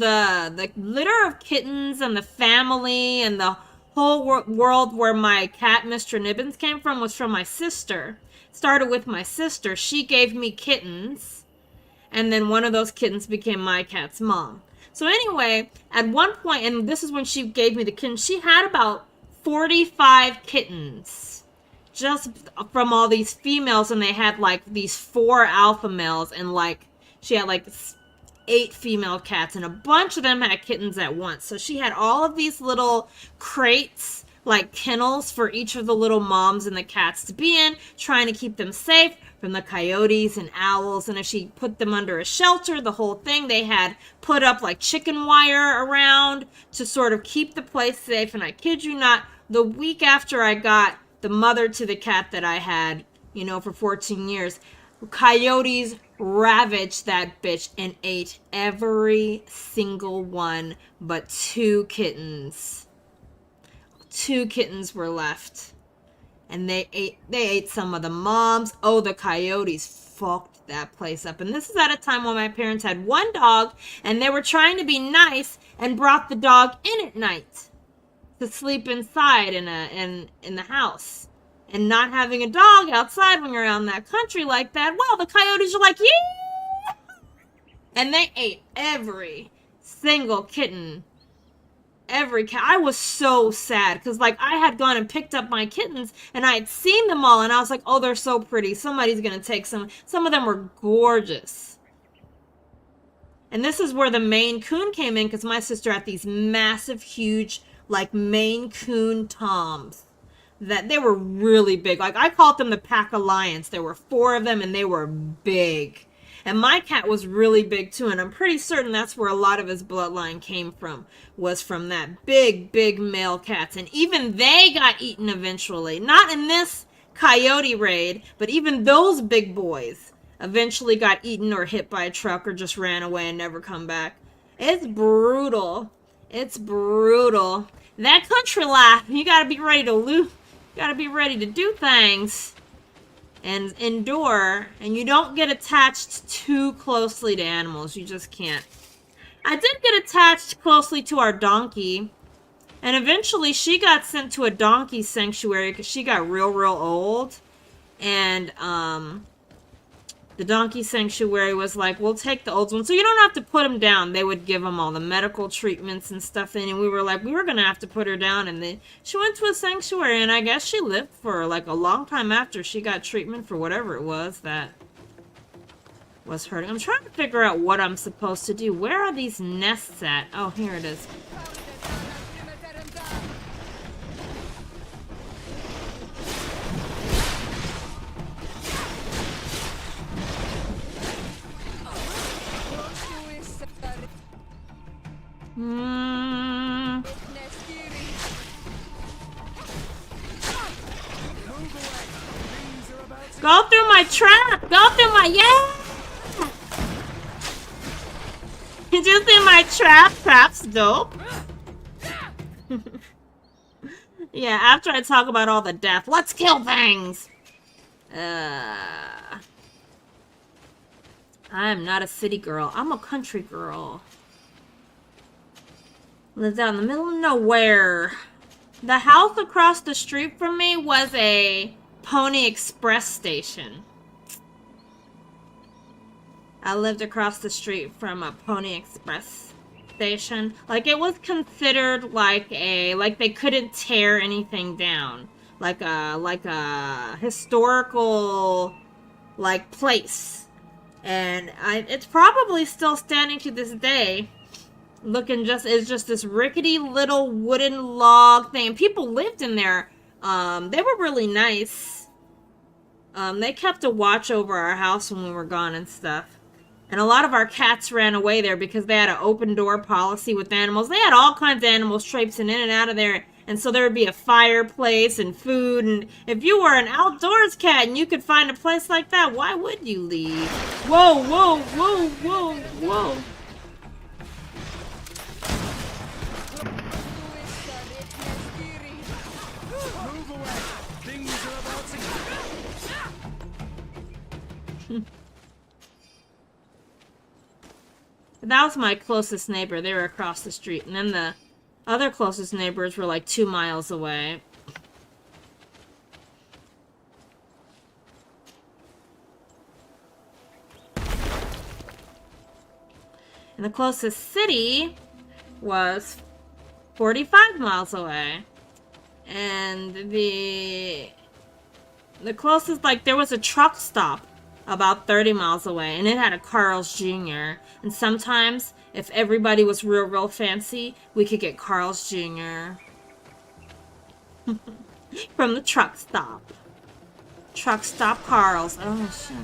the litter of kittens and the family and the whole world where my cat Mr. Nibbins came from was from my sister. Started with my sister. She gave me kittens, and then one of those kittens became my cat's mom. So anyway, at one point, and this is when she gave me the kittens, she had about 45 kittens. Just from all these females, and they had like these 4 alpha males, and like she had like 8 female cats, and a bunch of them had kittens at once. So she had all of these little crates, like kennels for each of the little moms and the cats to be in, trying to keep them safe from the coyotes and owls. And if she put them under a shelter, the whole thing, they had put up like chicken wire around to sort of keep the place safe. And I kid you not, the week after I got the mother to the cat that I had, you know, for 14 years, coyotes ravaged that bitch and ate every single one but 2 kittens. 2 kittens were left. And they ate some of the moms. Oh, the coyotes fucked that place up. And this is at a time when my parents had 1 dog, and they were trying to be nice and brought the dog in at night to sleep inside in the house. And not having a dog outside when you're out in that country like that, well, the coyotes are like, yeah! And they ate every single kitten. Every cat. I was so sad, because like I had gone and picked up my kittens, and I had seen them all, and I was like, oh, they're so pretty. Somebody's gonna take some. Some of them were gorgeous. And this is where the Maine Coon came in, because my sister had these massive, huge, like Maine Coon Toms. That they were really big. Like I called them the Pack Alliance. There were 4 of them, and they were big. And my cat was really big too, and I'm pretty certain that's where a lot of his bloodline came from, was from that big, big male cats. And even they got eaten eventually. Not in this coyote raid, but even those big boys eventually got eaten or hit by a truck or just ran away and never come back. It's brutal. It's brutal. That country life, you gotta be ready to lose. You gotta be ready to do things and endure, and you don't get attached too closely to animals. You just can't. I did get attached closely to our donkey, and eventually she got sent to a donkey sanctuary because she got real old, and the donkey sanctuary was like, we'll take the old ones. So you don't have to put them down. They would give them all the medical treatments and stuff. And we were like, we were going to have to put her down. And then she went to a sanctuary. And I guess she lived for like a long time after she got treatment for whatever it was that was hurting. I'm trying to figure out what I'm supposed to do. Where are these nests at? Oh, here it is. Go through my trap! Go through my... Yeah! Did you see my trap? Trap's dope. Yeah, after I talk about all the death, let's kill things! I am not a city girl. I'm a country girl. Lives out in the middle of nowhere. The house across the street from me was a Pony Express station. I lived across the street from a Pony Express station. Like, it was considered like they couldn't tear anything down. Like a historical, like, place. And it's probably still standing to this day. It's just this rickety little wooden log thing. People lived in there. They were really nice. They kept a watch over our house when we were gone and stuff. And a lot of our cats ran away there because they had an open door policy with animals. They had all kinds of animals traipsing in and out of there. And so there would be a fireplace and food. And if you were an outdoors cat and you could find a place like that, why would you leave? Whoa, whoa, whoa, whoa, whoa. That was my closest neighbor. They were across the street. And then the other closest neighbors were like 2 miles away. And the closest city was 45 miles away. And the closest, like, there was a truck stop about 30 miles away, and it had a Carl's Jr. And sometimes, if everybody was real fancy, we could get Carl's Jr. from the truck stop. Truck stop Carl's. Oh, shit.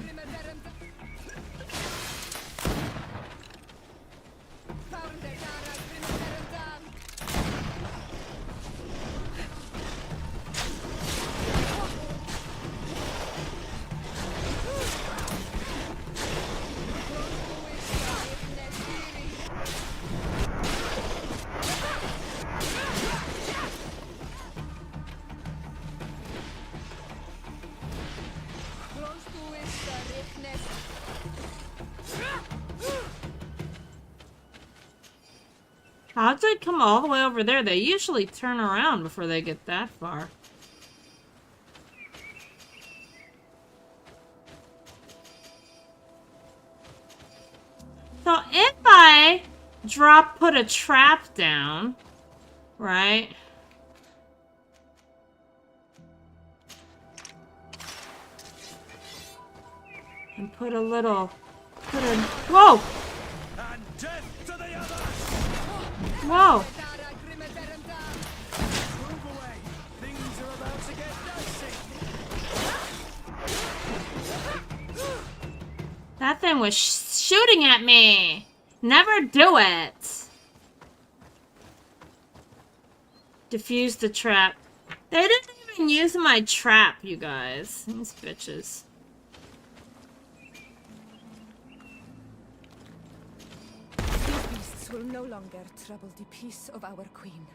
How'd they come all the way over there? They usually turn around before they get that far. So if I put a trap down, right? And whoa! And death to the others! Whoa! Move away! Things are about to get dicey! That thing was shooting at me! Never do it! Defuse the trap. They didn't even use my trap, you guys. These bitches. Will no longer trouble the peace of our queen.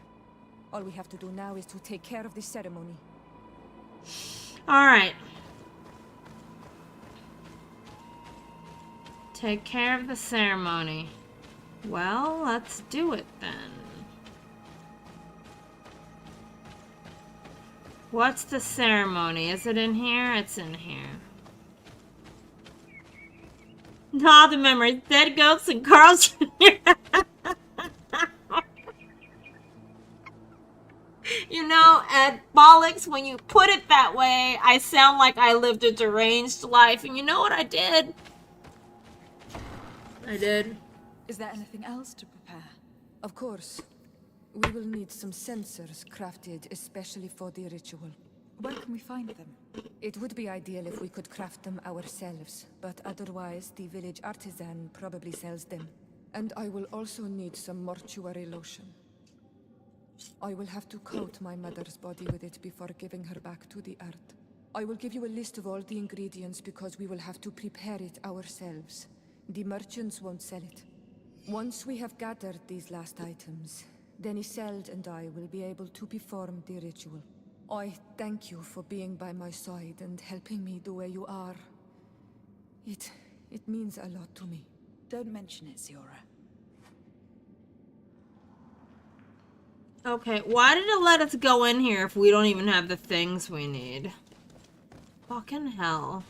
All we have to do now is to take care of the ceremony. Alright. Take care of the ceremony. Well, let's do it then. What's the ceremony? Is it in here? It's in here. Nah, the memories. Dead goats and Carl Jr. You know, Ed, bollocks, when you put it that way, I sound like I lived a deranged life. And you know what I did? I did. Is there anything else to prepare? Of course. We will need some sensors crafted especially for the ritual. Where can we find them? It would be ideal if we could craft them ourselves, but otherwise the village artisan probably sells them. And I will also need some mortuary lotion. I will have to coat my mother's body with it before giving her back to the earth. I will give you a list of all the ingredients because we will have to prepare it ourselves. The merchants won't sell it. Once we have gathered these last items, then Isolde and I will be able to perform the ritual. I thank you for being by my side and helping me the way you are. It means a lot to me. Don't mention it, Ziora. Okay, why did it let us go in here if we don't even have the things we need? Fucking hell.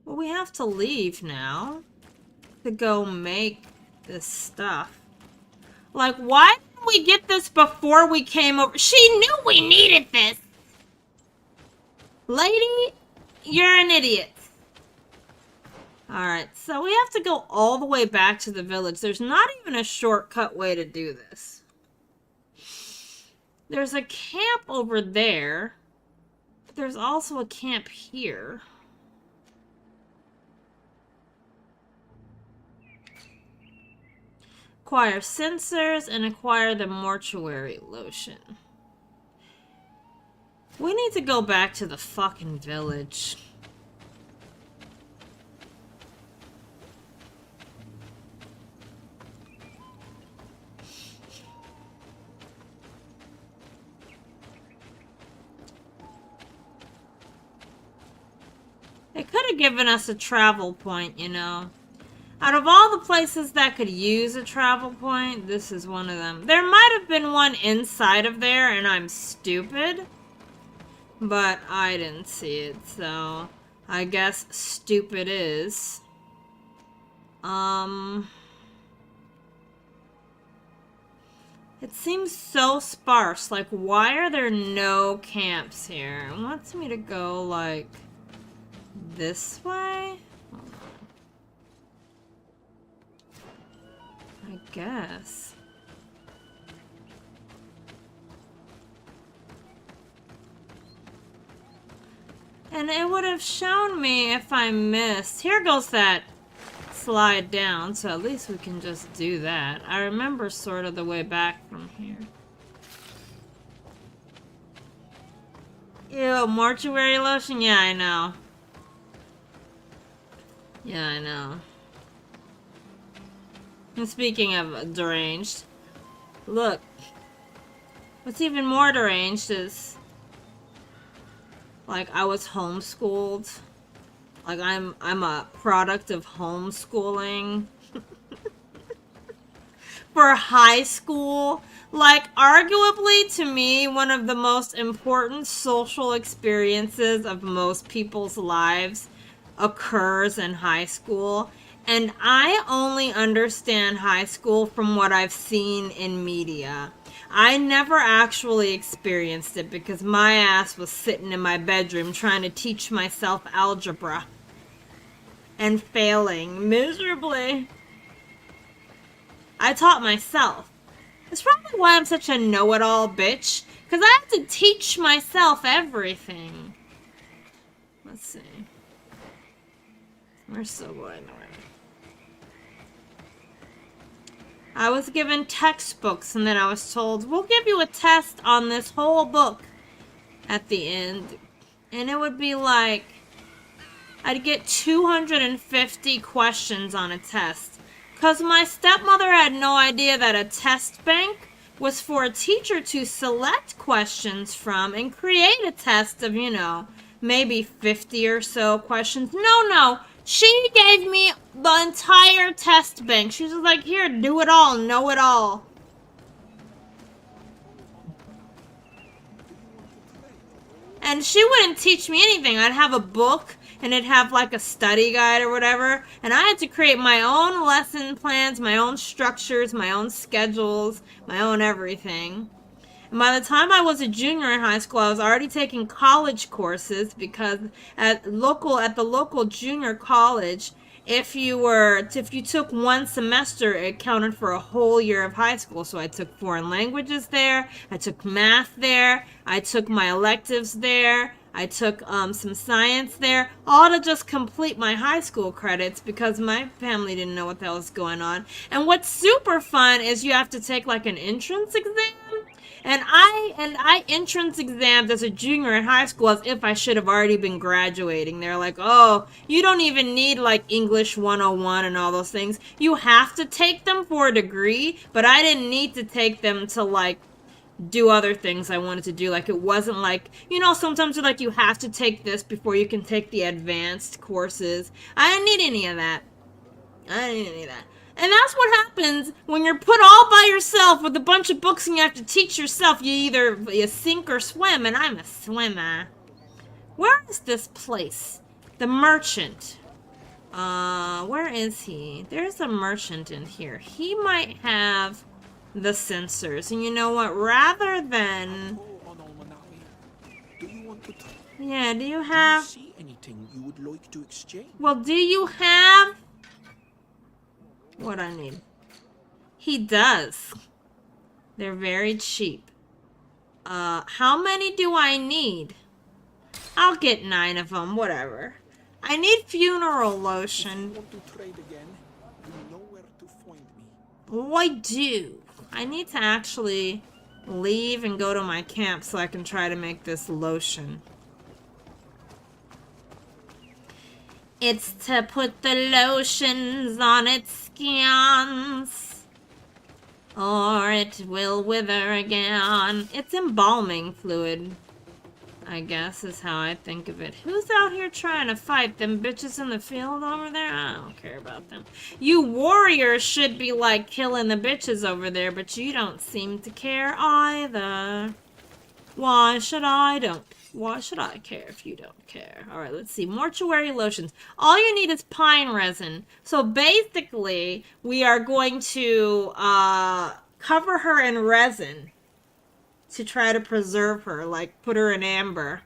Well, we have to leave now to go make this stuff. Like, why didn't we get this before we came over? She knew we needed this! Lady, you're an idiot. Alright, so we have to go all the way back to the village. There's not even a shortcut way to do this. There's a camp over there. But there's also a camp here. Acquire sensors and acquire the mortuary lotion. We need to go back to the fucking village. They could have given us a travel point, you know. Out of all the places that could use a travel point, this is one of them. There might have been one inside of there, and I'm stupid. But I didn't see it, so I guess stupid is. It seems so sparse. Like, why are there no camps here? It wants me to go, like, this way? Hold on. I guess. And it would have shown me if I missed. Here goes that slide down, so at least we can just do that. I remember sort of the way back from here. Ew, mortuary lotion? Yeah, I know. Yeah, I know. And speaking of deranged, look. What's even more deranged is, like, I was homeschooled. Like, I'm a product of homeschooling. For high school. Like, arguably, to me, one of the most important social experiences of most people's lives occurs in high school. And I only understand high school from what I've seen in media. I never actually experienced it because my ass was sitting in my bedroom trying to teach myself algebra. And failing miserably. I taught myself. That's probably why I'm such a know-it-all bitch. Because I have to teach myself everything. Let's see. We're still going nowhere. I was given textbooks and then I was told, we'll give you a test on this whole book at the end. And it would be like, I'd get 250 questions on a test. Because my stepmother had no idea that a test bank was for a teacher to select questions from and create a test of, you know, maybe 50 or so questions. No. She gave me the entire test bank. She was like, here, do it all, know it all. And she wouldn't teach me anything. I'd have a book, and it'd have like a study guide or whatever. And I had to create my own lesson plans, my own structures, my own schedules, my own everything. And by the time I was a junior in high school, I was already taking college courses because at the local junior college, if you took one semester, it counted for a whole year of high school. So I took foreign languages there, I took math there, I took my electives there, I took some science there, all to just complete my high school credits because my family didn't know what the hell was going on. And what's super fun is you have to take like an entrance exam. And I entrance examed as a junior in high school as if I should have already been graduating. They're like, oh, you don't even need like English 101 and all those things. You have to take them for a degree, but I didn't need to take them to like do other things I wanted to do. Like it wasn't like, you know, sometimes you're like, you have to take this before you can take the advanced courses. I didn't need any of that. And that's what happens when you're put all by yourself with a bunch of books and you have to teach yourself. You sink or swim, and I'm a swimmer. Where is this place? The merchant. Where is he? There's a merchant in here. He might have the sensors. And you know what? Rather than... Yeah, do you have... See anything you would like to exchange? Well, do you have... what I need? He does. They're very cheap. How many do I need? I'll get 9 of them, whatever. I need funeral lotion. Want to trade again? You know where to find me. Oh, I do. I need to actually leave and go to my camp so I can try to make this lotion. It's to put the lotions on its skins, or it will wither again. It's embalming fluid, I guess, is how I think of it. Who's out here trying to fight them bitches in the field over there? I don't care about them. You warriors should be, like, killing the bitches over there, but you don't seem to care either. Why should I care if you don't care? Alright, let's see. Mortuary lotions. All you need is pine resin. So basically, we are going to cover her in resin to try to preserve her, like put her in amber.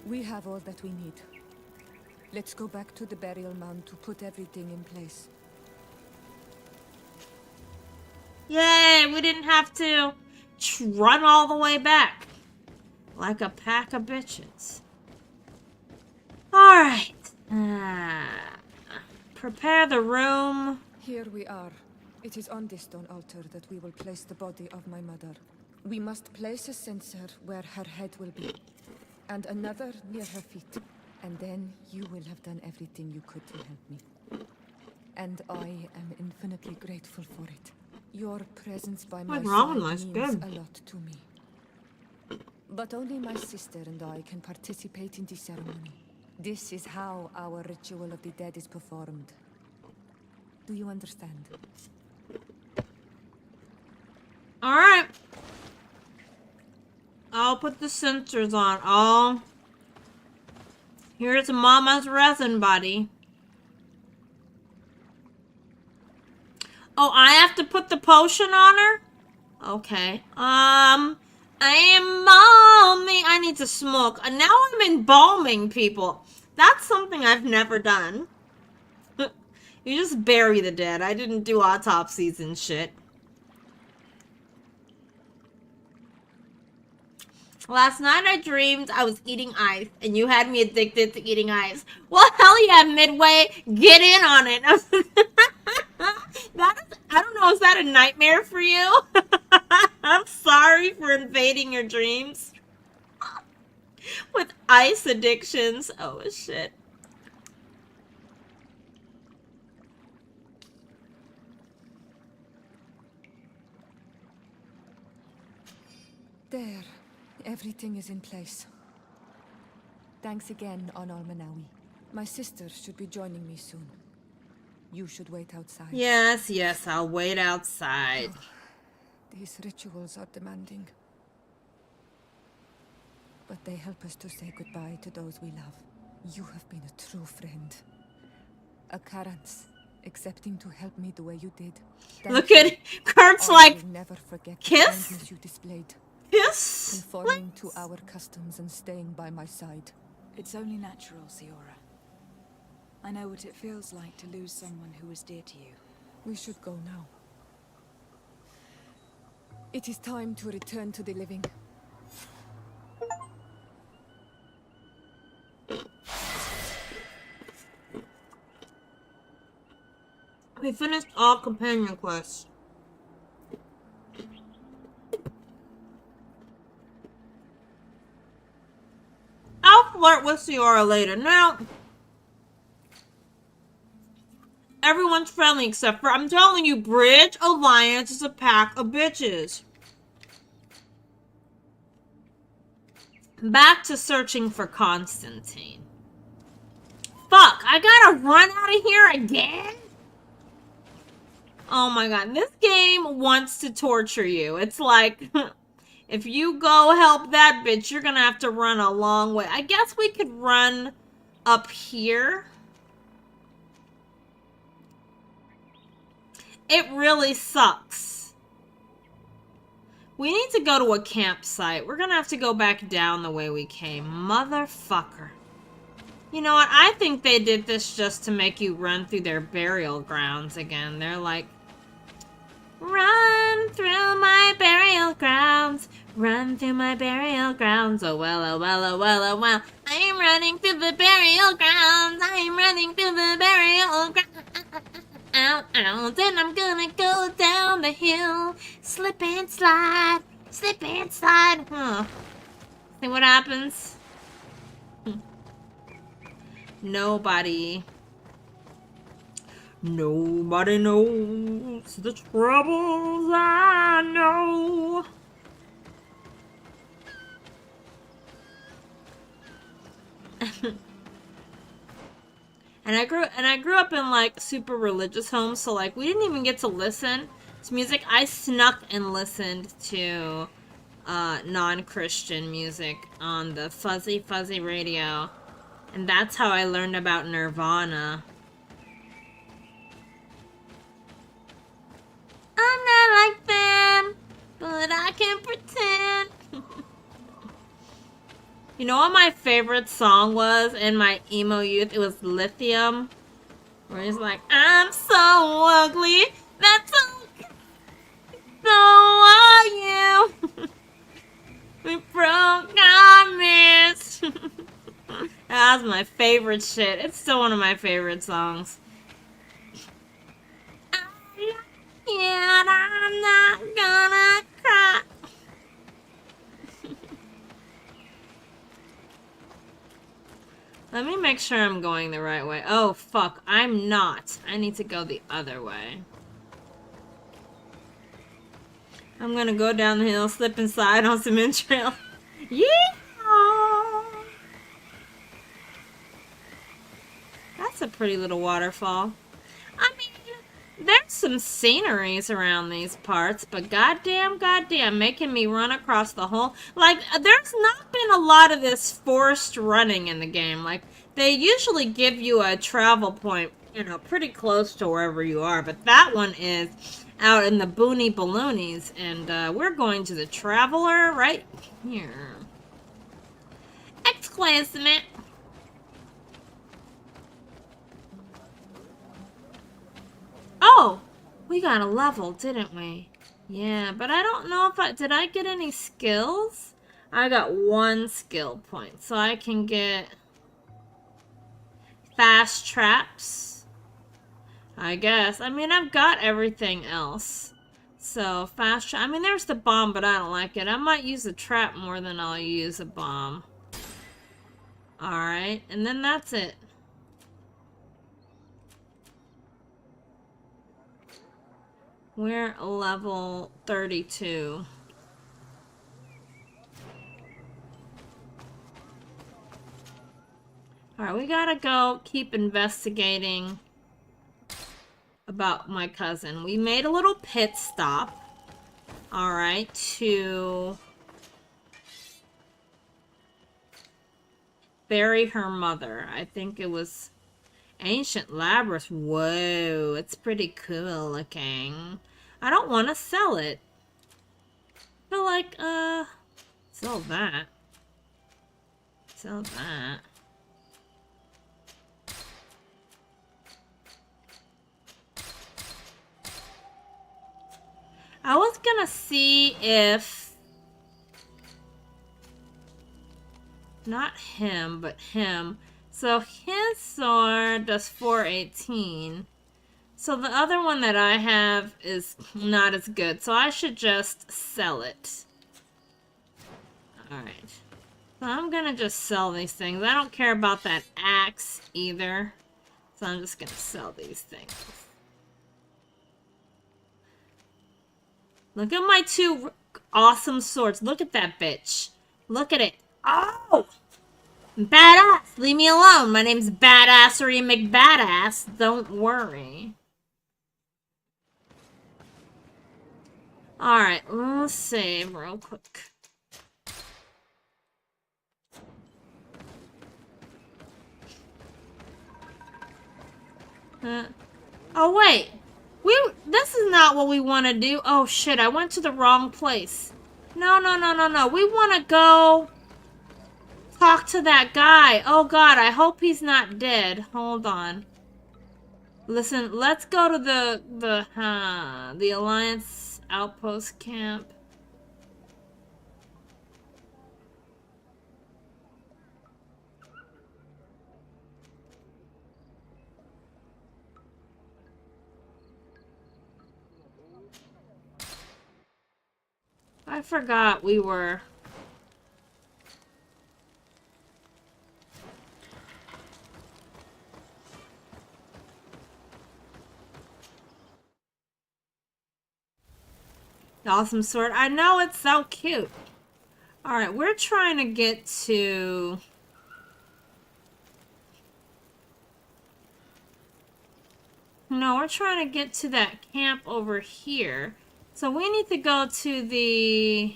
We have all that we need. Let's go back to the burial mound to put everything in place. Yay, we didn't have to run all the way back like a pack of bitches. Alright. Prepare the room. Here we are. It is on this stone altar that we will place the body of my mother. We must place a censer where her head will be, and another near her feet. And then you will have done everything you could to help me. And I am infinitely grateful for it. Your presence by my side means a lot to me. But only my sister and I can participate in the ceremony. This is how our ritual of the dead is performed. Do you understand? Alright. I'll put the sensors on. Oh. Here's Mama's resin body. Oh, I have to put the potion on her? Okay. I am embalming. I need to smoke. Now I'm embalming people. That's something I've never done. You just bury the dead. I didn't do autopsies and shit. Last night I dreamed I was eating ice, and you had me addicted to eating ice. Well, hell yeah, Midway. Get in on it. I don't know, is that a nightmare for you? I'm sorry for invading your dreams. With ice addictions. Oh, shit. There. Everything is in place. Thanks again, Honor Manawi. My sister should be joining me soon. You should wait outside. Yes, yes, I'll wait outside. These rituals are demanding. but they help us to say goodbye to those we love. You have been a true friend. A Karans, accepting to help me the way you did. Thank Look you. at Kurt's I like, will never forget the kiss? kindness you displayed, yes. conforming to our customs and staying by my side. It's only natural, Siora. I know what it feels like to lose someone who was dear to you. We should go now. It is time to return to the living. We finished all companion quests. I'll flirt with Siora later. Now, everyone's friendly except for, I'm telling you, Bridge Alliance is a pack of bitches. Back to searching for Constantine. Fuck, I gotta run out of here again? Oh my god, this game wants to torture you. It's like, if you go help that bitch, you're gonna have to run a long way. I guess we could run up here. It really sucks. We need to go to a campsite. We're gonna have to go back down the way we came. Motherfucker. You know what? I think they did this just to make you run through their burial grounds again. They're like, run through my burial grounds. Run through my burial grounds. Oh well, oh well, oh well, oh well. I am running through the burial grounds. I am running through the burial grounds. Out, out, and I'm gonna go down the hill. Slip and slide. Slip and slide. Huh. See what happens? Nobody knows the troubles I know. And I grew up in like super religious homes, so like we didn't even get to listen to music. I snuck and listened to non-Christian music on the fuzzy radio. And that's how I learned about Nirvana. I'm not like them, but I can pretend. You know what my favorite song was in my emo youth? It was Lithium. Where he's like, I'm so ugly, that's okay. So are you. We broke our mirrors. That was my favorite shit. It's still one of my favorite songs. Yeah, I'm not gonna cry. Let me make sure I'm going the right way. Oh, fuck. I'm not. I need to go the other way. I'm gonna go down the hill, slip and slide on some entrails. Yeah! That's a pretty little waterfall. I mean, there's some sceneries around these parts, but goddamn, making me run across the whole... Like, there's not been a lot of this forced running in the game. Like, they usually give you a travel point, you know, pretty close to wherever you are, but that one is out in the boony balloonies, and we're going to the Traveler right here. Exclamation. Oh, we got a level, didn't we? Yeah, but I don't know if did I get any skills? I got 1 skill point, so I can get fast traps, I guess. I mean, I've got everything else. So, fast trap. I mean, there's the bomb, but I don't like it. I might use a trap more than I'll use a bomb. Alright, and then that's it. We're level 32. Alright, we gotta go keep investigating about my cousin. We made a little pit stop. Alright, to bury her mother. I think it was Ancient Labyrinth. Whoa, it's pretty cool looking. I don't want to sell it. I feel like, sell that. Sell that. I was gonna see if... Not him, but him. So his sword does 418. So the other one that I have is not as good. So I should just sell it. Alright. So I'm gonna just sell these things. I don't care about that axe either. So I'm just gonna sell these things. Look at my two awesome swords. Look at that bitch. Look at it. Oh! Badass! Leave me alone. My name's Badassery McBadass. Don't worry. Alright, let's save real quick. Oh, wait. This is not what we want to do. Oh, shit. I went to the wrong place. No. We want to go talk to that guy. Oh, God. I hope he's not dead. Hold on. Listen, let's go to the Alliance Outpost Camp. I forgot we were... Awesome sword. I know, it's so cute. Alright, we're trying to get to... No, we're trying to get to that camp over here. So we need to go to the...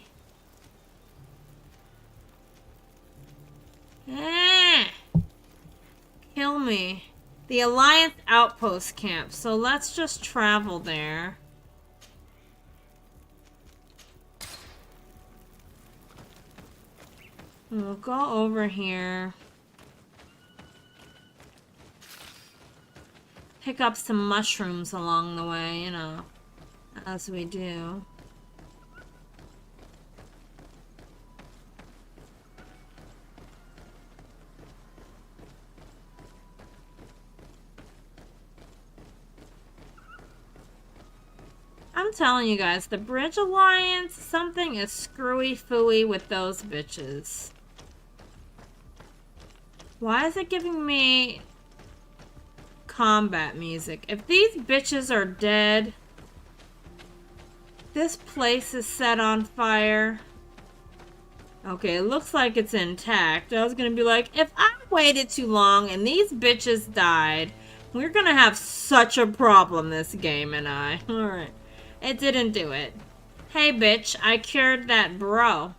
Kill me. The Alliance Outpost Camp. So let's just travel there. We'll go over here. Pick up some mushrooms along the way, you know, as we do. I'm telling you guys, the Bridge Alliance, something is screwy-fooey with those bitches. Why is it giving me combat music? If these bitches are dead, this place is set on fire. Okay, it looks like it's intact. I was gonna be like, if I waited too long and these bitches died, we're gonna have such a problem this game and I. Alright. It didn't do it. Hey bitch, I cured that bro.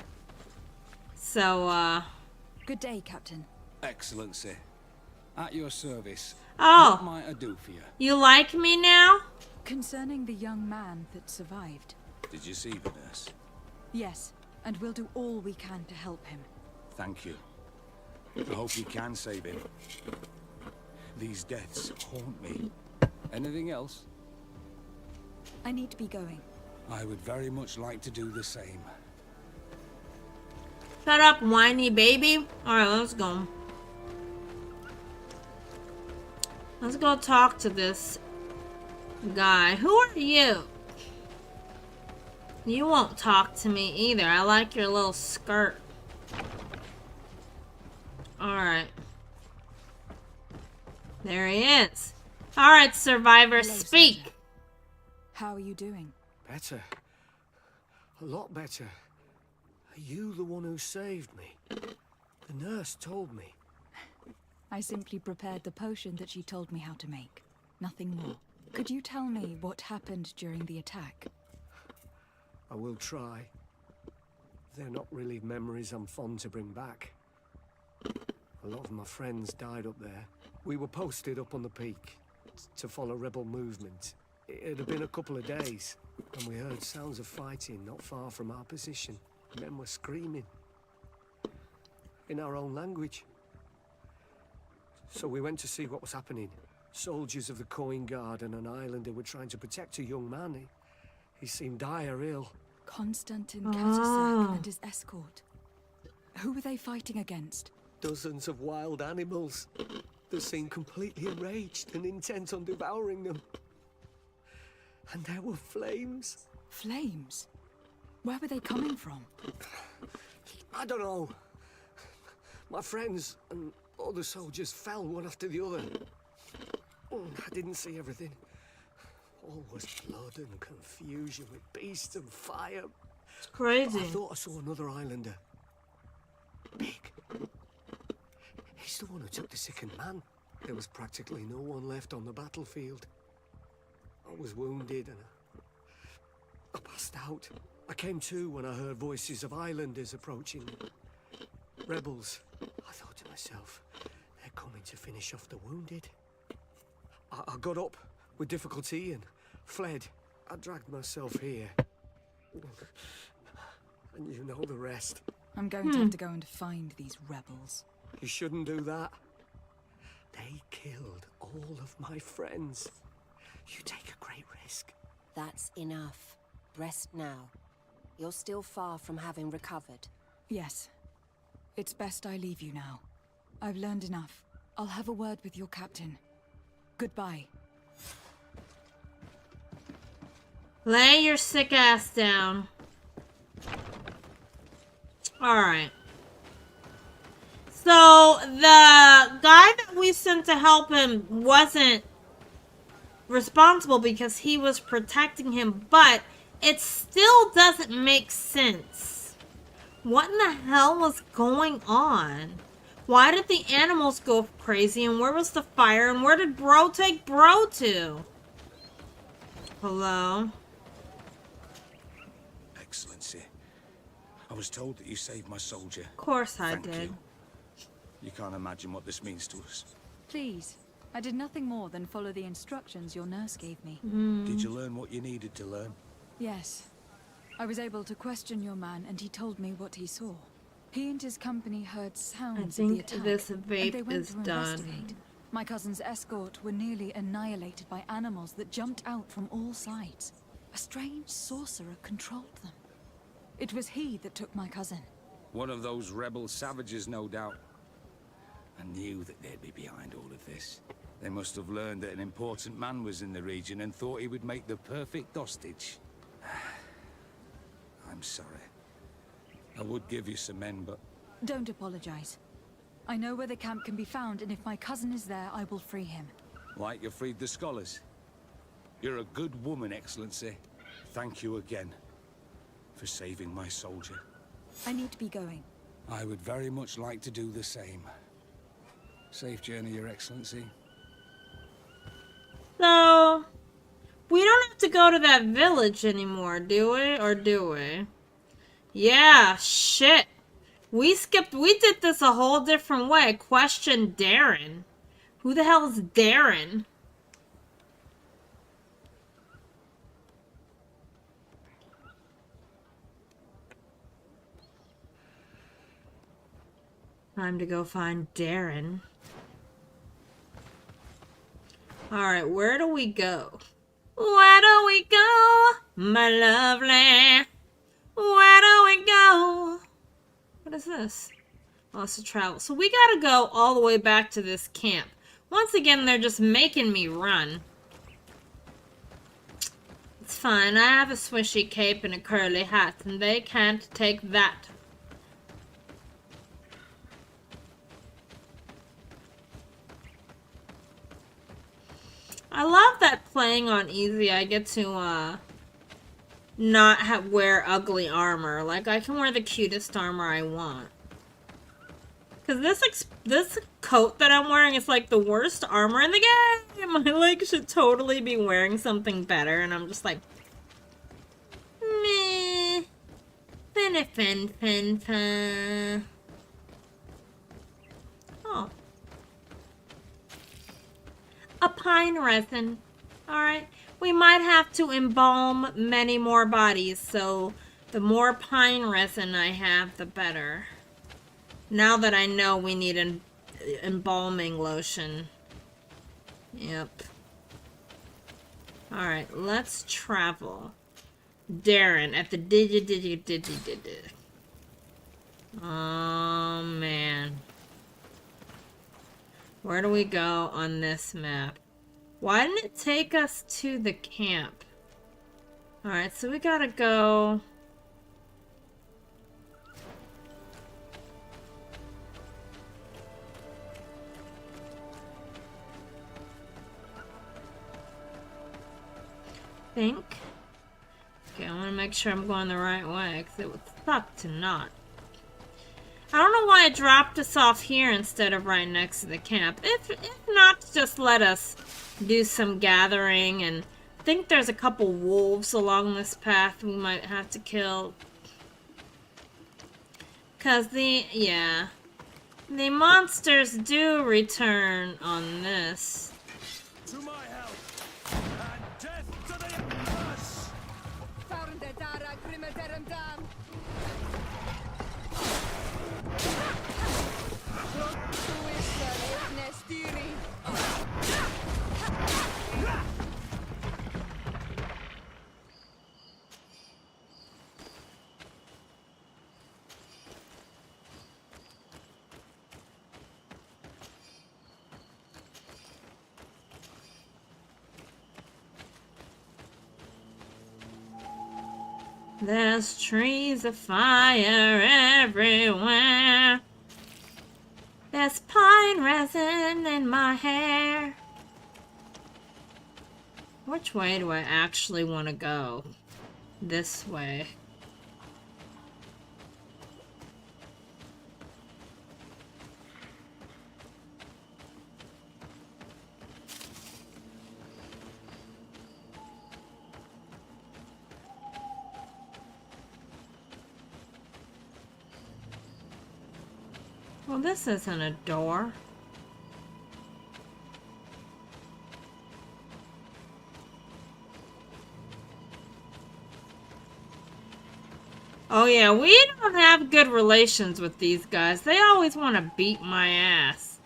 So, Good day, Captain. Excellency. At your service. Oh. What might I do for you? You like me now? Concerning the young man that survived. Did you see the nurse? Yes, and we'll do all we can to help him. Thank you. I hope you can save him. These deaths haunt me. Anything else? I need to be going. I would very much like to do the same. Shut up, whiny baby. Alright, let's go. Let's go talk to this guy. Who are you? You won't talk to me either. I like your little skirt. Alright. There he is. Alright, survivor, Hello, speak. soldier. How are you doing? Better. A lot better. Are you the one who saved me? The nurse told me. I simply prepared the potion that she told me how to make. Nothing more. Could you tell me what happened during the attack? I will try. They're not really memories I'm fond to bring back. A lot of my friends died up there. We were posted up on the peak to follow rebel movement. It had been a couple of days, and we heard sounds of fighting not far from our position. Men were screaming in our own language. So we went to see what was happening. Soldiers of the Coin Guard and an islander were trying to protect a young man. He seemed dire ill. Konstantin Kazisek and his escort. Who were they fighting against? Dozens of wild animals. They seemed completely enraged and intent on devouring them. And there were flames. Flames? Where were they coming from? I don't know. My friends and other soldiers fell one after the other. I didn't see everything. All was blood and confusion with beasts and fire. It's crazy. But I thought I saw another islander. Big. He's the one who took the sickened man. There was practically no one left on the battlefield. I was wounded and I passed out. I came to when I heard voices of islanders approaching. Rebels. I thought to myself, they're coming to finish off the wounded. I got up with difficulty and fled. I dragged myself here. And you know the rest. I'm going to have to go and find these rebels. You shouldn't do that. They killed all of my friends. You take a great risk. That's enough. Rest now. You're still far from having recovered. Yes. It's best I leave you now. I've learned enough. I'll have a word with your captain. Goodbye. Lay your sick ass down. Alright. So, the guy that we sent to help him wasn't responsible because he was protecting him, but it still doesn't make sense. What in the hell was going on? Why did the animals go crazy, and where was the fire, and where did Bro take Bro to? Hello? Excellency, I was told that you saved my soldier. Of course I Thank did. you. You can't imagine what this means to us. Please, I did nothing more than follow the instructions your nurse gave me. Did you learn what you needed to learn? Yes. I was able to question your man, and he told me what he saw. He and his company heard sounds of the think attack, this and vape they went is to done. investigate. My cousin's escort were nearly annihilated by animals that jumped out from all sides. A strange sorcerer controlled them. It was he that took my cousin. One of those rebel savages, no doubt. I knew that they'd be behind all of this. They must have learned that an important man was in the region and thought he would make the perfect hostage. I'm sorry. I would give you some men, but... Don't apologize. I know where the camp can be found, and if my cousin is there, I will free him. like you freed the scholars. You're a good woman, Excellency. Thank you again for saving my soldier. I need to be going. I would very much like to do the same. Safe journey, Your Excellency. So, we don't have to go to that village anymore, do we? Or do we? Yeah, shit. We did this a whole different way. Question Darren. Who the hell is Darren? Time to go find Darren. Alright, where do we go? Where do we go, my lovely? Where do we go? What is this? Lots of travel. So we gotta go all the way back to this camp. Once again, they're just making me run. It's fine. I have a swishy cape and a curly hat, and they can't take that. I love that playing on easy, I get to, not wear ugly armor. Like, I can wear the cutest armor I want. Because this coat that I'm wearing is, like, the worst armor in the game! I, like, should totally be wearing something better, and I'm just like... Meh. Fin. Oh. A pine resin. Alright. We might have to embalm many more bodies, so the more pine resin I have, the better. Now that I know we need an embalming lotion. Yep. Alright, let's travel. Darren at the digi. Oh, man. Where do we go on this map? Why didn't it take us to the camp? Alright, so we gotta go... think. Okay, I want to make sure I'm going the right way, because it would suck to not. I don't know why it dropped us off here instead of right next to the camp. If not, just let us do some gathering, and I think there's a couple wolves along this path we might have to kill. Because the monsters do return on this. To my help, and death to the Empress! There's trees of fire everywhere. There's pine resin in my hair. Which way do I actually want to go? This way. Well, this isn't a door. Oh yeah, we don't have good relations with these guys. They always want to beat my ass.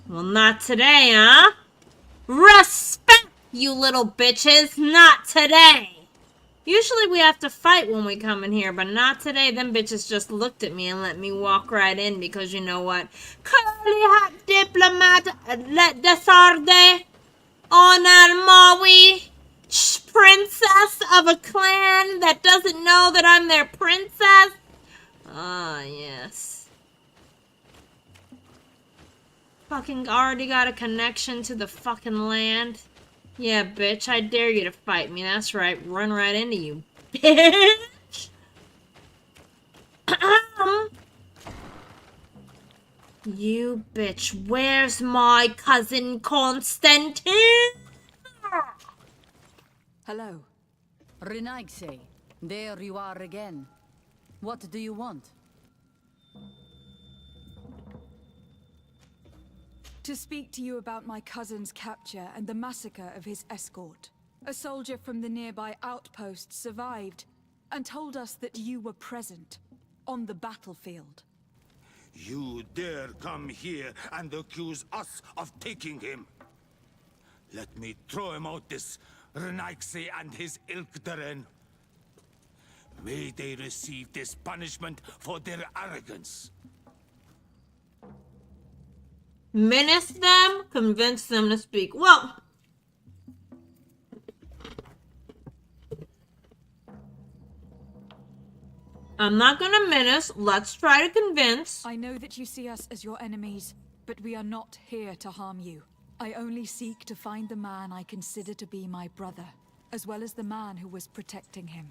Well, not today, huh? Respect, you little bitches. Not today. Usually we have to fight when we come in here, but not today. Them bitches just looked at me and let me walk right in because you know what? Curly hot diplomat, let desarde, honor Maui, princess of a clan that doesn't know that I'm their princess. Ah, yes. Fucking already got a connection to the fucking land. Yeah, bitch, I dare you to fight me. That's right, run right into you, bitch! You bitch, where's my cousin Constantine? Hello. Renaigse, there you are again. What do you want? To speak to you about my cousin's capture and the massacre of his escort. A soldier from the nearby outpost survived and told us that you were present on the battlefield. You dare come here and accuse us of taking him? Let me throw him out this Renaigse and his Ilkdaren. May they receive this punishment for their arrogance. Menace them, convince them to speak. Well, I'm not gonna menace. Let's try to convince. I know that you see us as your enemies, but we are not here to harm you. I only seek to find the man I consider to be my brother, as well as the man who was protecting him.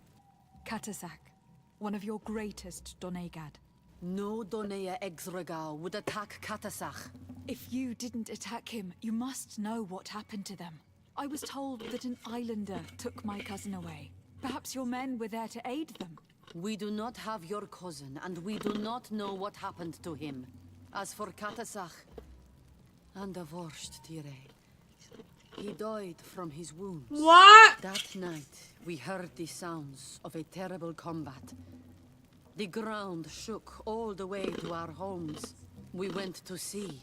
Katasak, one of your greatest Doneigad. No Donea Exregal would attack Katasach. If you didn't attack him, you must know what happened to them. I was told that an islander took my cousin away. Perhaps your men were there to aid them. We do not have your cousin, and we do not know what happened to him. As for Katasach, and the worst, Tire, he died from his wounds. What? That night, we heard the sounds of a terrible combat. The ground shook all the way to our homes. We went to see,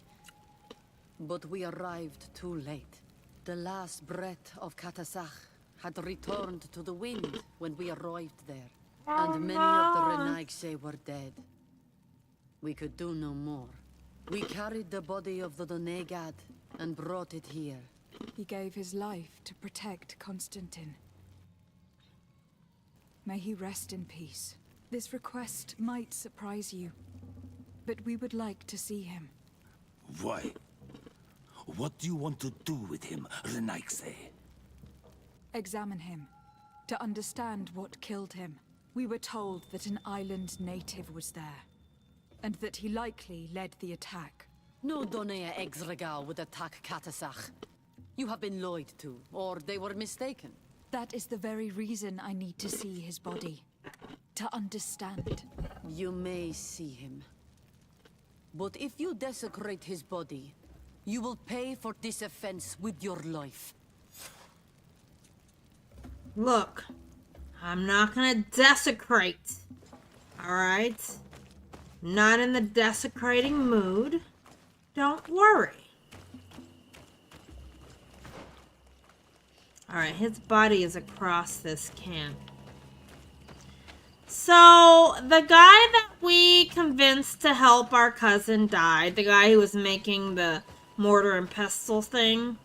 but we arrived too late. The last breath of Katasach had returned to the wind when we arrived there. And many of the Renaigse were dead. We could do no more. We carried the body of the Donegad and brought it here. He gave his life to protect Constantine. May he rest in peace. This request might surprise you, but we would like to see him. Why? What do you want to do with him, Renaigse? Examine him, to understand what killed him. We were told that an island native was there, and that he likely led the attack. No Donea Exregal would attack Katasach. You have been lied to, or they were mistaken. That is the very reason I need to see his body. To understand. You may see him. But if you desecrate his body, you will pay for this offense with your life. Look, I'm not gonna desecrate. Alright? Not in the desecrating mood. Don't worry. Alright, his body is across this camp. So, the guy that we convinced to help our cousin died. The guy who was making the mortar and pestle thing.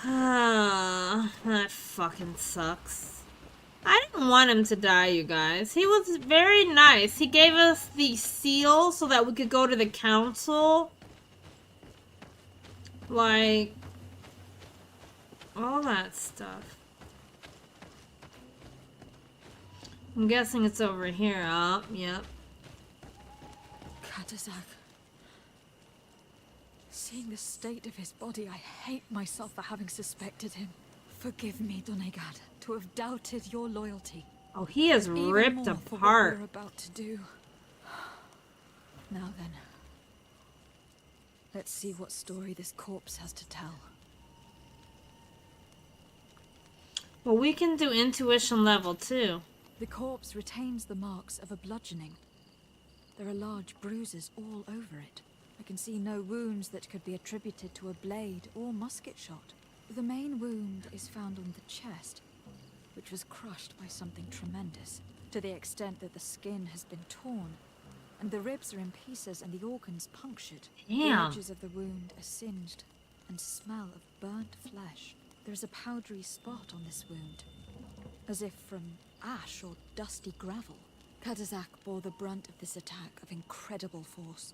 That fucking sucks. I didn't want him to die, you guys. He was very nice. He gave us the seal so that we could go to the council. Like, all that stuff. I'm guessing it's over here. Oh, yep. Katasach. Seeing the state of his body, I hate myself for having suspected him. Forgive me, Donegad, to have doubted your loyalty. Oh, he is Even ripped more for what apart. we're about to do. Now then, let's see what story this corpse has to tell. Well, we can do intuition level 2. The corpse retains the marks of a bludgeoning. There are large bruises all over it. I can see no wounds that could be attributed to a blade or musket shot. The main wound is found on the chest, which was crushed by something tremendous, to the extent that the skin has been torn, and the ribs are in pieces and the organs punctured. Damn. The edges of the wound are singed and smell of burnt flesh. There is a powdery spot on this wound, as if from ash or dusty gravel. Katasach bore the brunt of this attack of incredible force.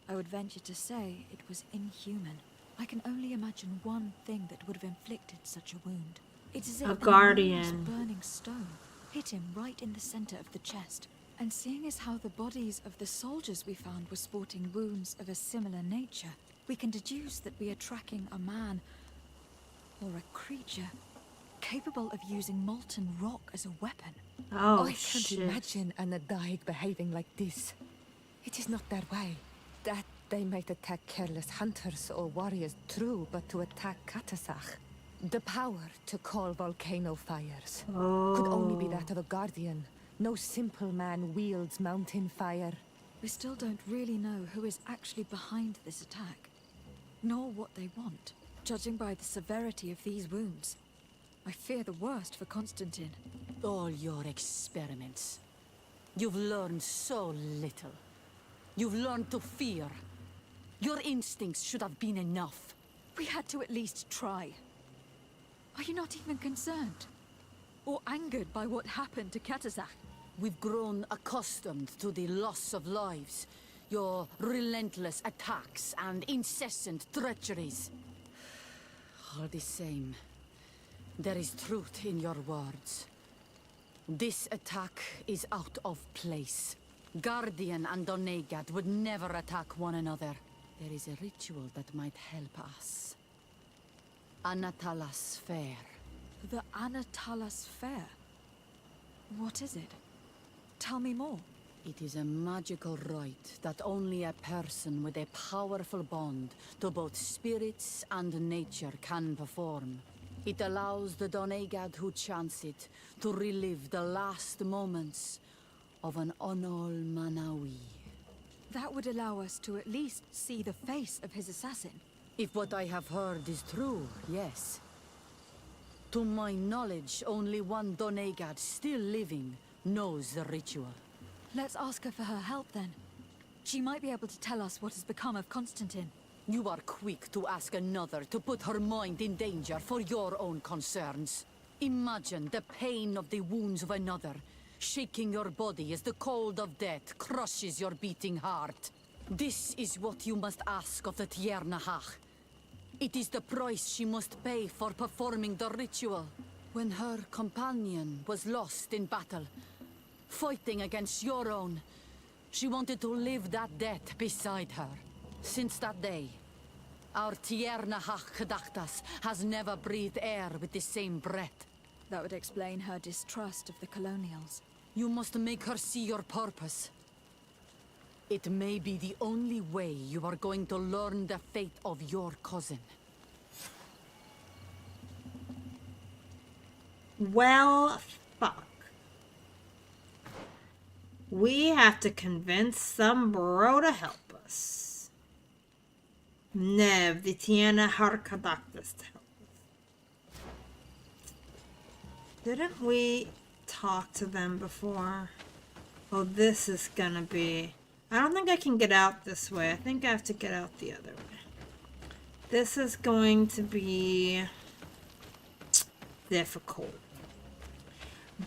I would venture to say it was inhuman. I can only imagine one thing that would have inflicted such a wound. It is as if A an guardian. enormous burning stone hit him right in the center of the chest. And seeing as how the bodies of the soldiers we found were sporting wounds of a similar nature, we can deduce that we are tracking a man or a creature capable of using molten rock as a weapon. Oh, I can't shit. imagine an Adaig behaving like this. It is not their way. That they might attack careless hunters or warriors, true, but to attack Katasach. The power to call volcano fires could only be that of a guardian. No simple man wields mountain fire. We still don't really know who is actually behind this attack, nor what they want. Judging by the severity of these wounds, I fear the worst for Constantine. All your experiments. You've learned so little. You've learned to fear. Your instincts should have been enough. We had to at least try. Are you not even concerned? Or angered by what happened to Katasach? We've grown accustomed to the loss of lives, your relentless attacks and incessant treacheries. All the same, there is truth in your words. This attack is out of place. Guardian and Donegad would never attack one another. There is a ritual that might help us. Anatalas Fair. The Anatalas Fair? What is it? Tell me more. It is a magical rite that only a person with a powerful bond to both spirits and nature can perform. It allows the Doneigad who chants it to relive the last moments of an Onol Manawi. That would allow us to at least see the face of his assassin. If what I have heard is true, yes. To my knowledge, only one Doneigad still living knows the ritual. Let's ask her for her help then. She might be able to tell us what has become of Constantine. You are quick to ask another to put her mind in danger for your own concerns. Imagine the pain of the wounds of another, shaking your body as the cold of death crushes your beating heart. This is what you must ask of the Tiernahach. It is the price she must pay for performing the ritual. When her companion was lost in battle, fighting against your own, she wanted to live that death beside her. Since that day, our Tiernahach Kadachtas has never breathed air with the same breath. That would explain her distrust of the colonials. You must make her see your purpose. It may be the only way you are going to learn the fate of your cousin. Well, fuck. We have to convince some bro to help us. Nev, the Tiana Harkadaktas to help us. Didn't we talk to them before? Oh, this is gonna be... I don't think I can get out this way. I think I have to get out the other way. This is going to be difficult.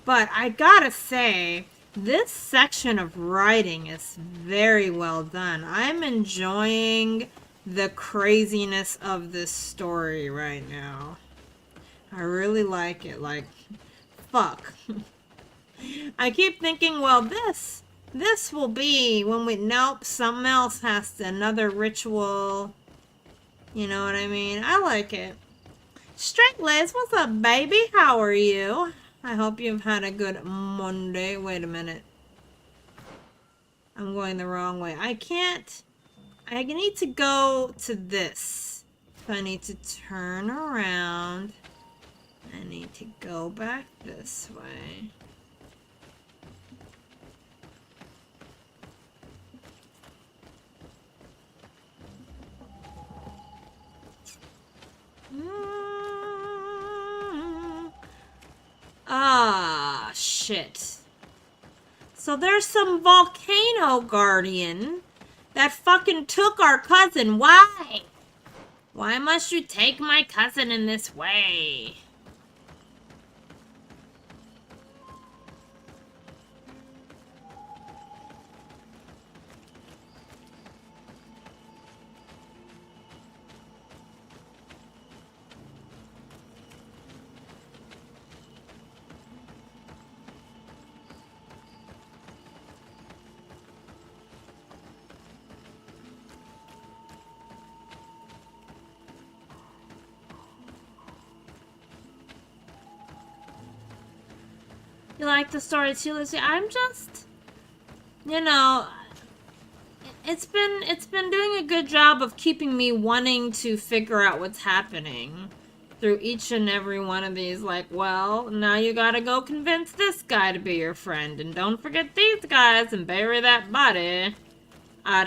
But I gotta say, this section of writing is very well done. I'm enjoying the craziness of this story right now. I really like it. Like, fuck. I keep thinking, well, this will be when we... Nope, something else has to... Another ritual. You know what I mean? I like it. Straight Liz, what's up, baby? How are you? I hope you've had a good Monday. Wait a minute. I'm going the wrong way. I can't... I need to go to this. So I need to turn around. I need to go back this way. Ah, shit. So there's some volcano guardian that fucking took our cousin. Why? Why must you take my cousin in this way? You like the story too, Lucy? I'm just, you know, it's been doing a good job of keeping me wanting to figure out what's happening through each and every one of these. Like, well, now you gotta go convince this guy to be your friend, and don't forget these guys and bury that body. Are.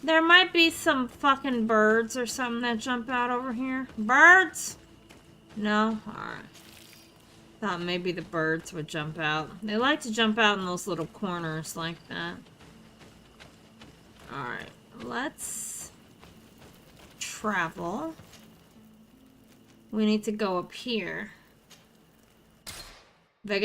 There might be some fucking birds or something that jump out over here. Birds? No? Alright. Thought maybe the birds would jump out. They like to jump out in those little corners like that. Alright, let's travel. We need to go up here. We're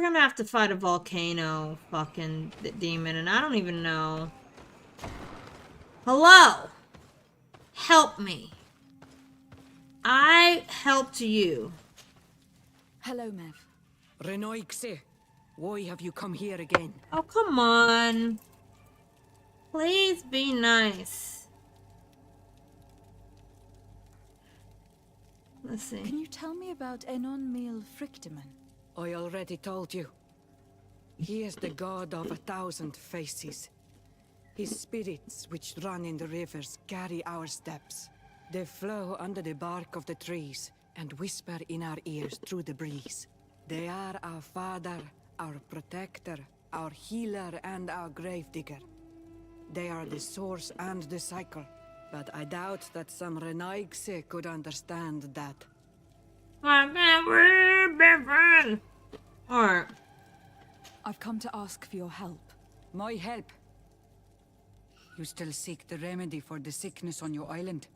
gonna have to fight a volcano fucking demon, and I don't even know. Hello! Help me. I helped you. Hello, Mev. Renoixe, why have you come here again? Oh, come on. Please be nice. Let's see. Can you tell me about Enon Mil Frictiman? I already told you. He is the god of 1,000 faces. His spirits, which run in the rivers, carry our steps. They flow under the bark of the trees and whisper in our ears through the breeze. They are our father, our protector, our healer, and our gravedigger. They are the source and the cycle, but I doubt that some Renaigse could understand that. Alright. I've come to ask for your help. My help? You still seek the remedy for the sickness on your island?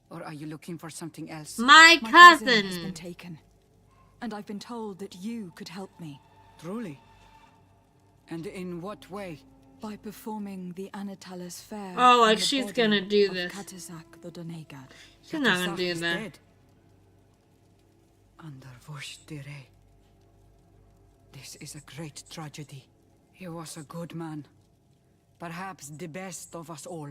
Or are you looking for something else? My My cousin has been cousin! taken, and I've been told that you could help me. Truly? And in what way? By performing the Anatalis Fair. Oh, like on the she's body gonna do of this. Katazak the Donegad. She's not gonna Katazak do is that. dead. Under Voshtire. This is a great tragedy. He was a good man. Perhaps the best of us all.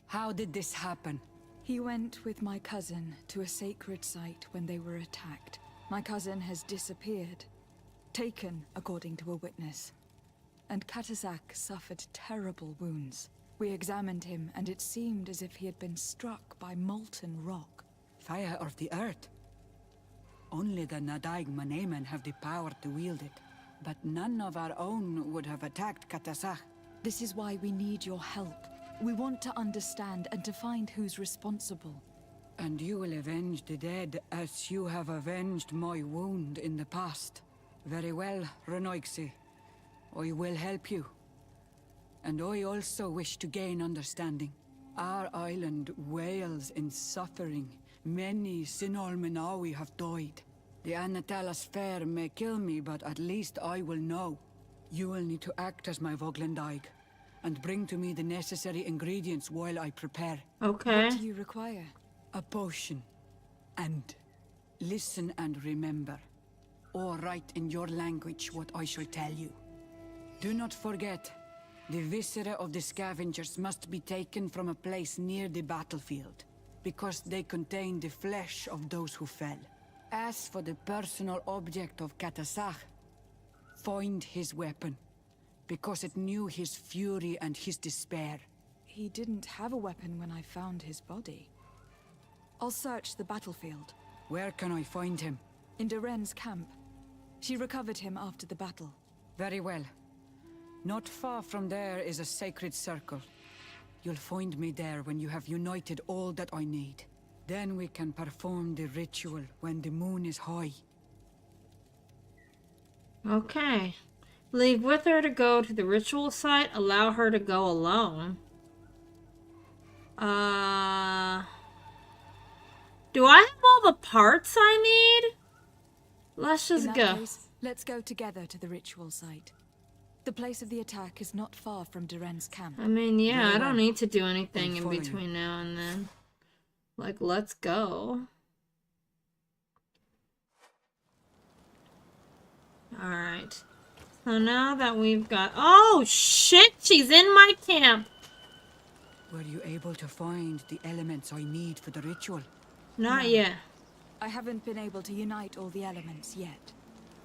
How did this happen? He went with my cousin to a sacred site when they were attacked. My cousin has disappeared. Taken, according to a witness. And Katazak suffered terrible wounds. We examined him, and it seemed as if he had been struck by molten rock. Fire of the earth. Only the Nadaig Manemen have the power to wield it. But none of our own would have attacked Katazak. This is why we need your help. We want to understand and to find who's responsible. And you will avenge the dead as you have avenged my wound in the past. Very well, Renoigse. I will help you. And I also wish to gain understanding. Our island wails in suffering. Many Sinol Menawi have died. The Anatalas Fair may kill me, but at least I will know. You will need to act as my Voglendaig, and bring to me the necessary ingredients while I prepare. Okay. What do you require? A potion. And listen and remember. Or write in your language what I shall tell you. Do not forget, the viscera of the scavengers must be taken from a place near the battlefield, because they contain the flesh of those who fell. As for the personal object of Katazak, find his weapon, because it knew his fury and his despair. He didn't have a weapon when I found his body. I'll search the battlefield. Where can I find him? In Doren's camp. She recovered him after the battle. Very well. Not far from there is a sacred circle. You'll find me there when you have united all that I need. Then we can perform the ritual when the moon is high. Okay. Leave with her to go to the ritual site. Allow her to go alone. Do I have all the parts I need? Let's In just that go. case, let's go together to the ritual site. The place of the attack is not far from Doren's camp. I mean, yeah, Very I don't well. need to do anything I'm in following between now and then. Like, let's go. Alright. So now that we've got... Oh, shit! She's in my camp! Were you able to find the elements I need for the ritual? Not No. yet. I haven't been able to unite all the elements yet.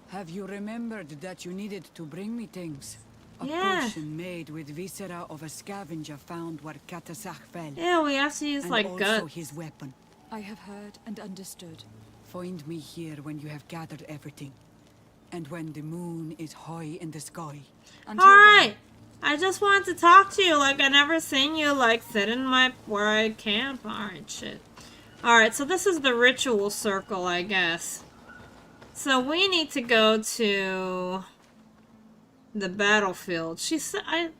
Have you remembered that you needed to bring me things? A Yeah. potion made with viscera of a scavenger found where Katazak fell. Yeah, we have to use, and like, also guts. his weapon. I have heard and understood. Find me here when you have gathered everything. And when the moon is high in the sky. Until Alright! I just wanted to talk to you. Like, I never seen you, like, sit in where I camp. Alright, shit. Alright, so this is the ritual circle, I guess. So we need to go to the battlefield. She said,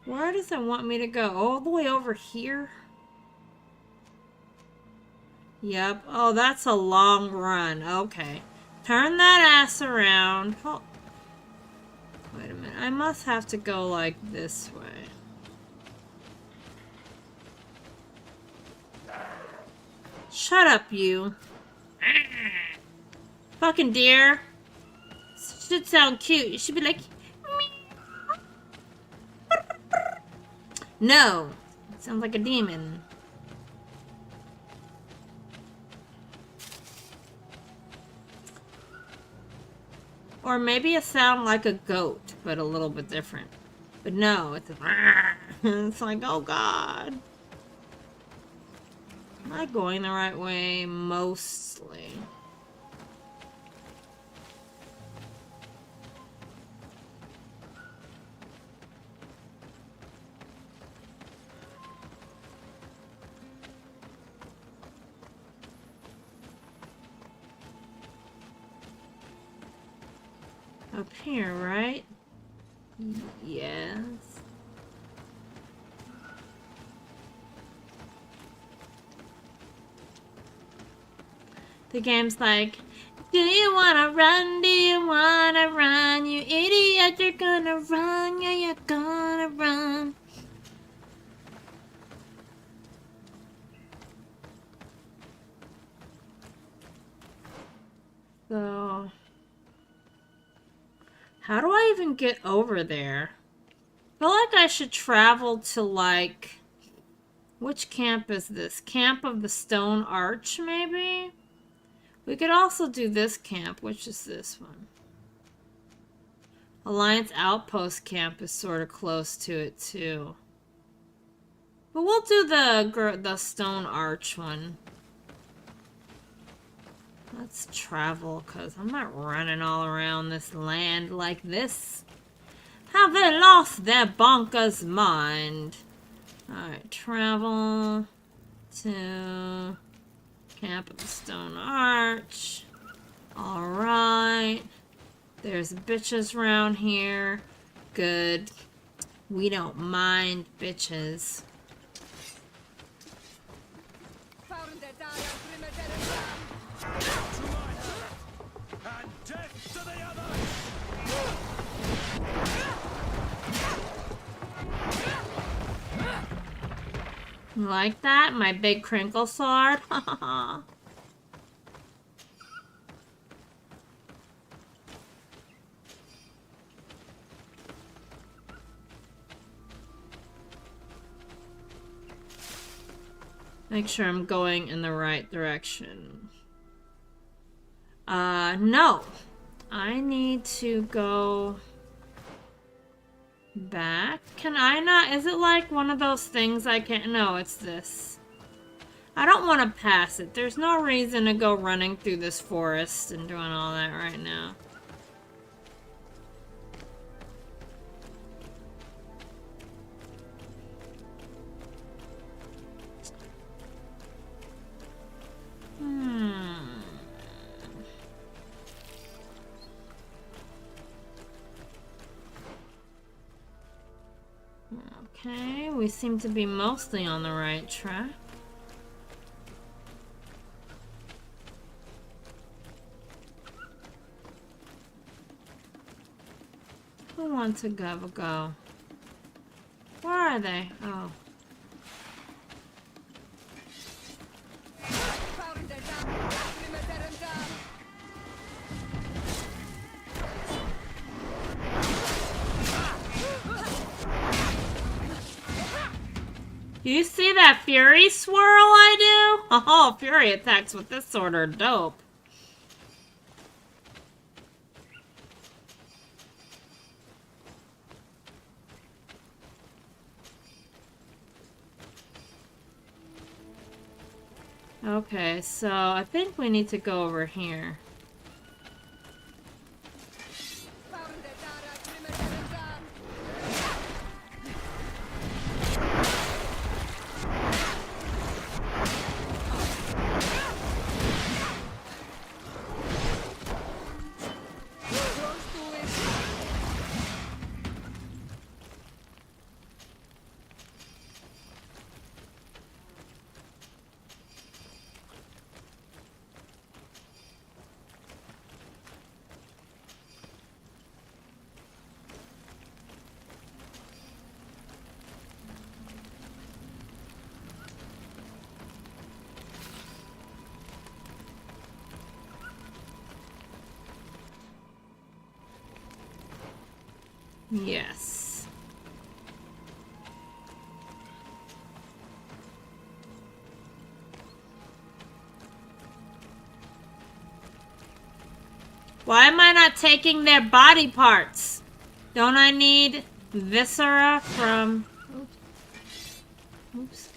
where does it want me to go? All the way over here? Yep. Oh, that's a long run. Okay. Turn that ass around. Oh. Wait a minute. I must have to go like this way. Shut up, you. Fucking deer. Should sound cute. You should be like, meow. No. It sounds like a demon. Or maybe a sound like a goat, but a little bit different. But no, it's it's like, oh god. Am I going the right way? Mostly. Up here, right? Yes. The game's like, do you wanna run? Do you wanna run? You idiot, you're gonna run. Yeah, you're gonna run. So, how do I even get over there? I feel like I should travel to, like, which camp is this? Camp of the Stone Arch, maybe? We could also do this camp. Which is this one? Alliance Outpost camp is sort of close to it too. But we'll do the Stone Arch one. Let's travel, because I'm not running all around this land like this. Have they lost their bonkers mind? Alright, travel to Camp of the Stone Arch. Alright. There's bitches around here. Good. We don't mind bitches. And death to the other! You like that? My big crinkle sword? Make sure I'm going in the right direction. No. I need to go back. Can I not? Is it like one of those things I can't? No, it's this. I don't want to pass it. There's no reason to go running through this forest and doing all that right now. Okay, we seem to be mostly on the right track. Who wants to go? Where are they? Oh. Do you see that fury swirl I do? Oh, fury attacks with this sword are dope. Okay, so I think we need to go over here. Yes. Why am I not taking their body parts? Don't I need viscera from... Oops.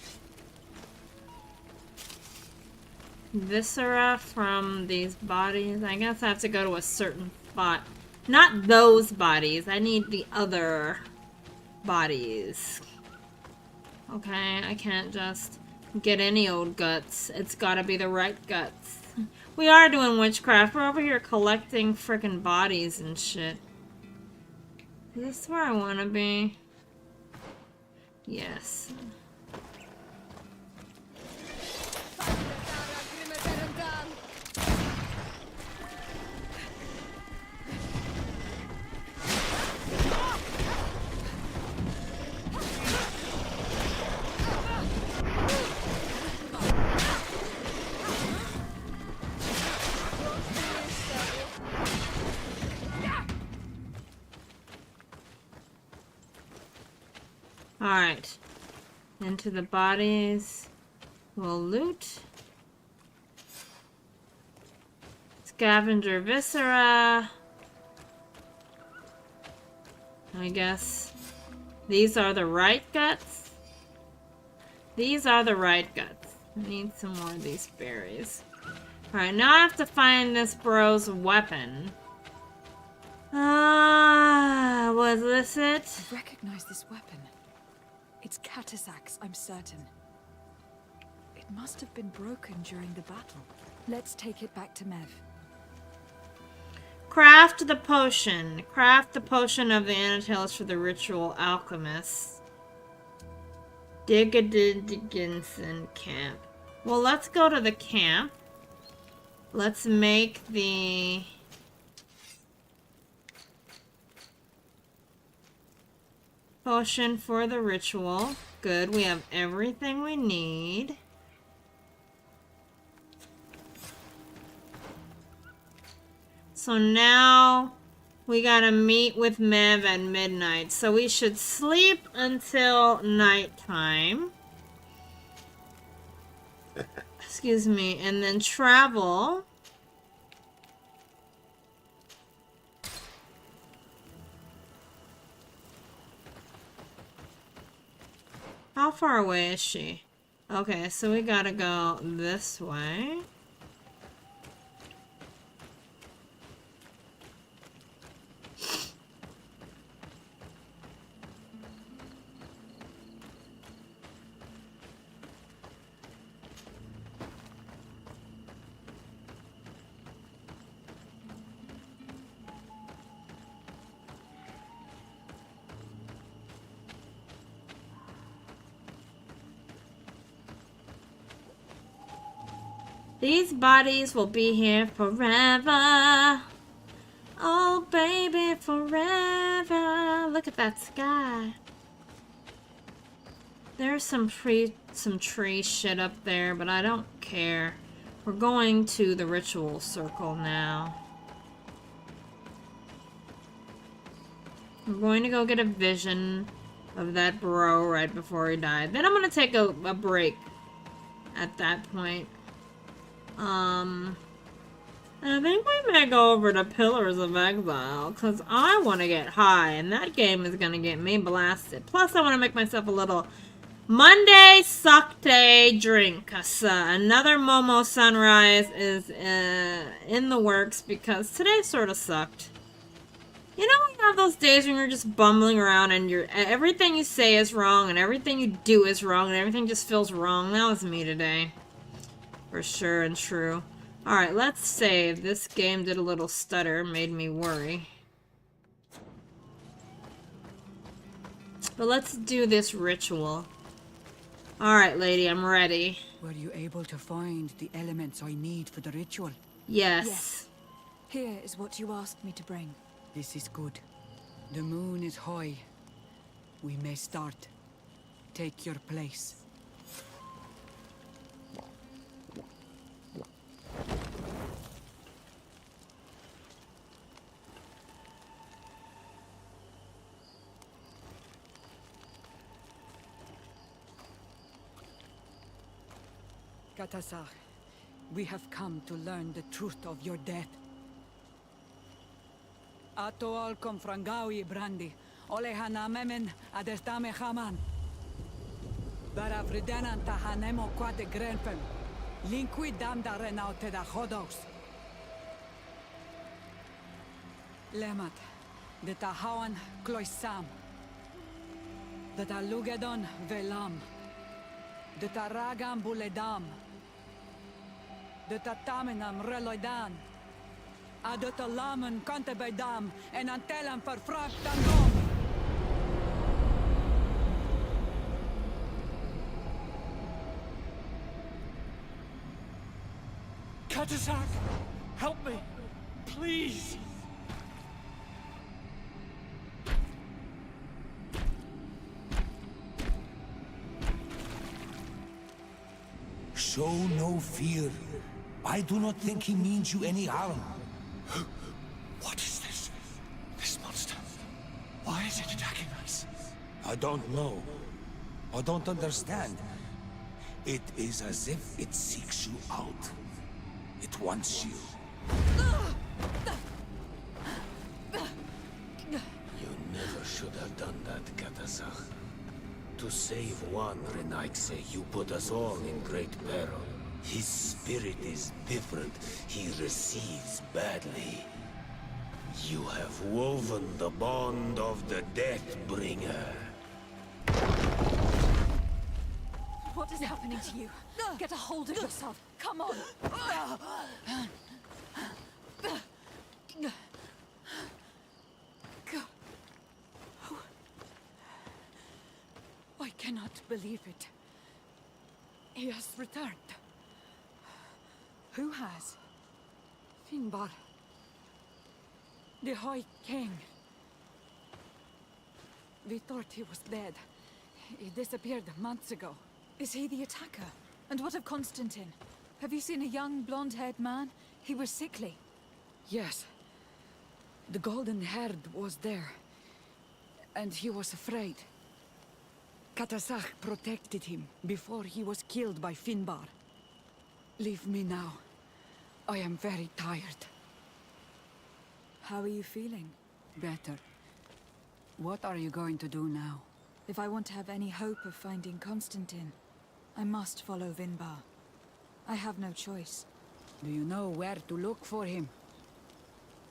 Viscera from these bodies? I guess I have to go to a certain spot. Not those bodies. I need the other bodies. Okay, I can't just get any old guts. It's gotta be the right guts. We are doing witchcraft. We're over here collecting frickin' bodies and shit. Is this where I want to be? Yes. Alright. Into the bodies. We'll loot. Scavenger viscera. I guess these are the right guts. These are the right guts. I need some more of these berries. Alright, now I have to find this bro's weapon. Was this it? I recognize this weapon. It's Catasax, I'm certain. It must have been broken during the battle. Let's take it back to Mev. Craft the potion. Craft the potion of the Anatales for the ritual alchemists. Dickinson camp. Well, let's go to the camp. Let's make the... potion for the ritual. Good, we have everything we need. So now we gotta meet with Mev at midnight. So we should sleep until nighttime. Excuse me, and then travel. How far away is she? Okay, so we gotta go this way. These bodies will be here forever. Oh, baby, forever. Look at that sky. There's some tree shit up there, but I don't care. We're going to the ritual circle now. We're going to go get a vision of that bro right before he died. Then I'm going to take a break at that point. I think we may go over to Pillars of Exile, because I want to get high, and that game is going to get me blasted. Plus, I want to make myself a little Monday suck day drink, because another Momo Sunrise is in the works, because today sort of sucked. You know when you have those days when you're just bumbling around and everything you say is wrong, and everything you do is wrong, and everything just feels wrong? That was me today. For sure and true. Alright, let's save. This game did a little stutter, made me worry. But let's do this ritual. Alright, lady, I'm ready. Were you able to find the elements I need for the ritual? Yes. Yes. Here is what you asked me to bring. This is good. The moon is high. We may start. Take your place. Katasar. We have come to learn the truth of your death. Ato al confrangawi brandi, ole hanamemen adestame haman. Bara fridenan tahanemo quate grenfem, linqui damda renaute da hodos. Lemat, de tahawan kloisam, de talugedon velam, de taragam buledam, de tatamenam reloidan, adotalamen kantebedam, en antelam verfractandom. Katasar, help me, please. Show no fear. I do not think he means you any harm. What is this? This monster? Why is it attacking us? I don't know. I don't understand. It is as if it seeks you out. It wants you. You never should have done that, Katasar. To save one, Renaigse, you put us all in great peril. His spirit is different. He receives badly. You have woven the bond of the Deathbringer. What is happening to you? Get a hold of yourself. Come on. I cannot believe it. He has returned. Who has? Finbar. The High King. We thought he was dead. He disappeared months ago. Is he the attacker? And what of Constantine? Have you seen a young, blonde-haired man? He was sickly. Yes. The golden-haired was there. And he was afraid. Katasar protected him before he was killed by Finbar. Leave me now. I am very tired. How are you feeling? Better. What are you going to do now? If I want to have any hope of finding Constantine, I must follow Vinbar. I have no choice. Do you know where to look for him?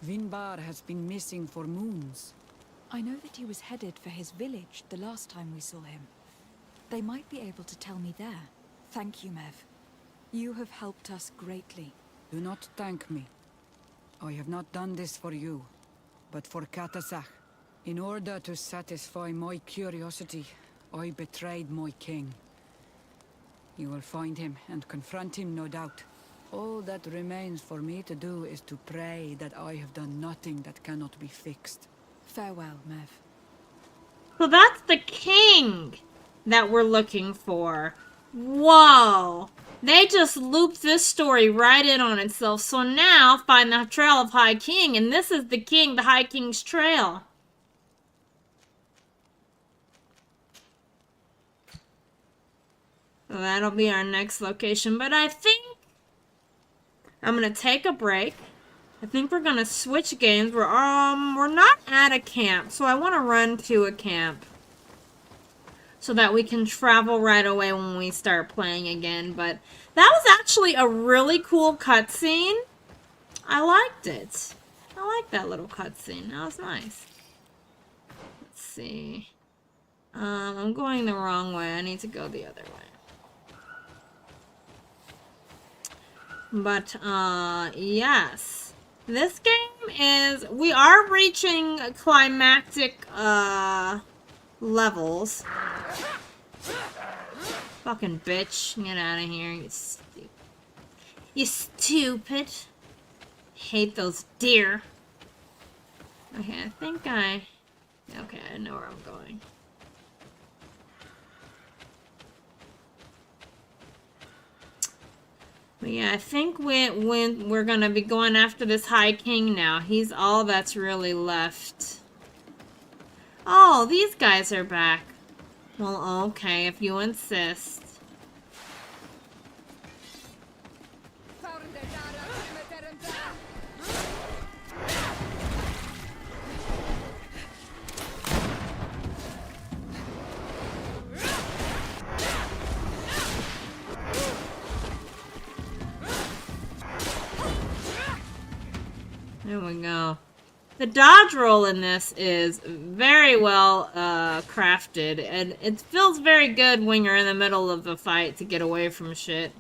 Vinbar has been missing for moons. I know that he was headed for his village the last time we saw him. They might be able to tell me there. Thank you, Mev. You have helped us greatly. Do not thank me. I have not done this for you, but for Katasar. In order to satisfy my curiosity, I betrayed my king. You will find him and confront him, no doubt. All that remains for me to do is to pray that I have done nothing that cannot be fixed. Farewell, Mev. So that's the king that we're looking for. Whoa. They just looped this story right in on itself. So now, find the trail of High King. And this is the king, the High King's trail. So that'll be our next location. But I think I'm going to take a break. I think we're going to switch games. We're not at a camp. So I want to run to a camp, so that we can travel right away when we start playing again. But that was actually a really cool cutscene. I liked it. I like that little cutscene. That was nice. Let's see. I'm going the wrong way. I need to go the other way. But, yes. This game is... We are reaching climactic, levels. Fucking bitch. Get out of here, you stupid. You stupid. Hate those deer. Okay, I think I... Okay, I know where I'm going. But yeah, I think we're gonna be going after this High King now. He's all that's really left. Oh, these guys are back. Well, okay, if you insist. There we go. The dodge roll in this is very well crafted, and it feels very good when you're in the middle of a fight to get away from shit.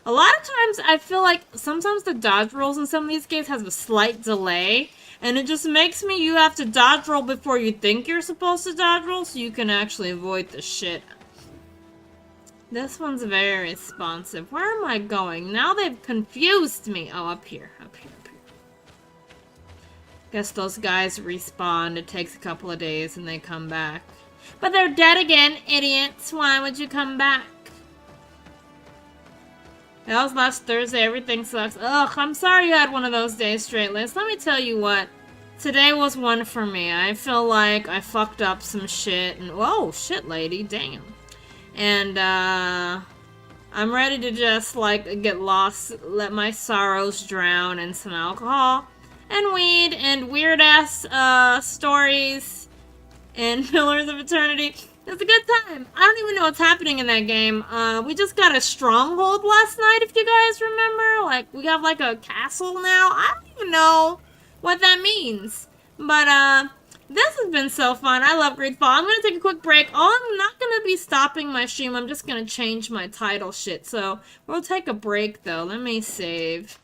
A lot of times, I feel like sometimes the dodge rolls in some of these games has a slight delay, and it just makes me you have to dodge roll before you think you're supposed to dodge roll, so you can actually avoid the shit. This one's very responsive. Where am I going? Now they've confused me. Oh, up here, up here. Guess those guys respawn. It takes a couple of days and they come back. But they're dead again, idiots. Why would you come back? That was last Thursday. Everything sucks. Ugh, I'm sorry you had one of those days straight, Liz. Let me tell you what. Today was one for me. I feel like I fucked up some shit. And whoa, shit, lady. Damn. And, I'm ready to just, like, get lost, let my sorrows drown in some alcohol. And weed, and weird-ass, stories, and Pillars of Eternity. It's a good time. I don't even know what's happening in that game. We just got a stronghold last night, if you guys remember. Like, we have, like, a castle now. I don't even know what that means. But, this has been so fun. I love Greedfall. I'm gonna take a quick break. Oh, I'm not gonna be stopping my stream. I'm just gonna change my title shit. So, we'll take a break, though. Let me save.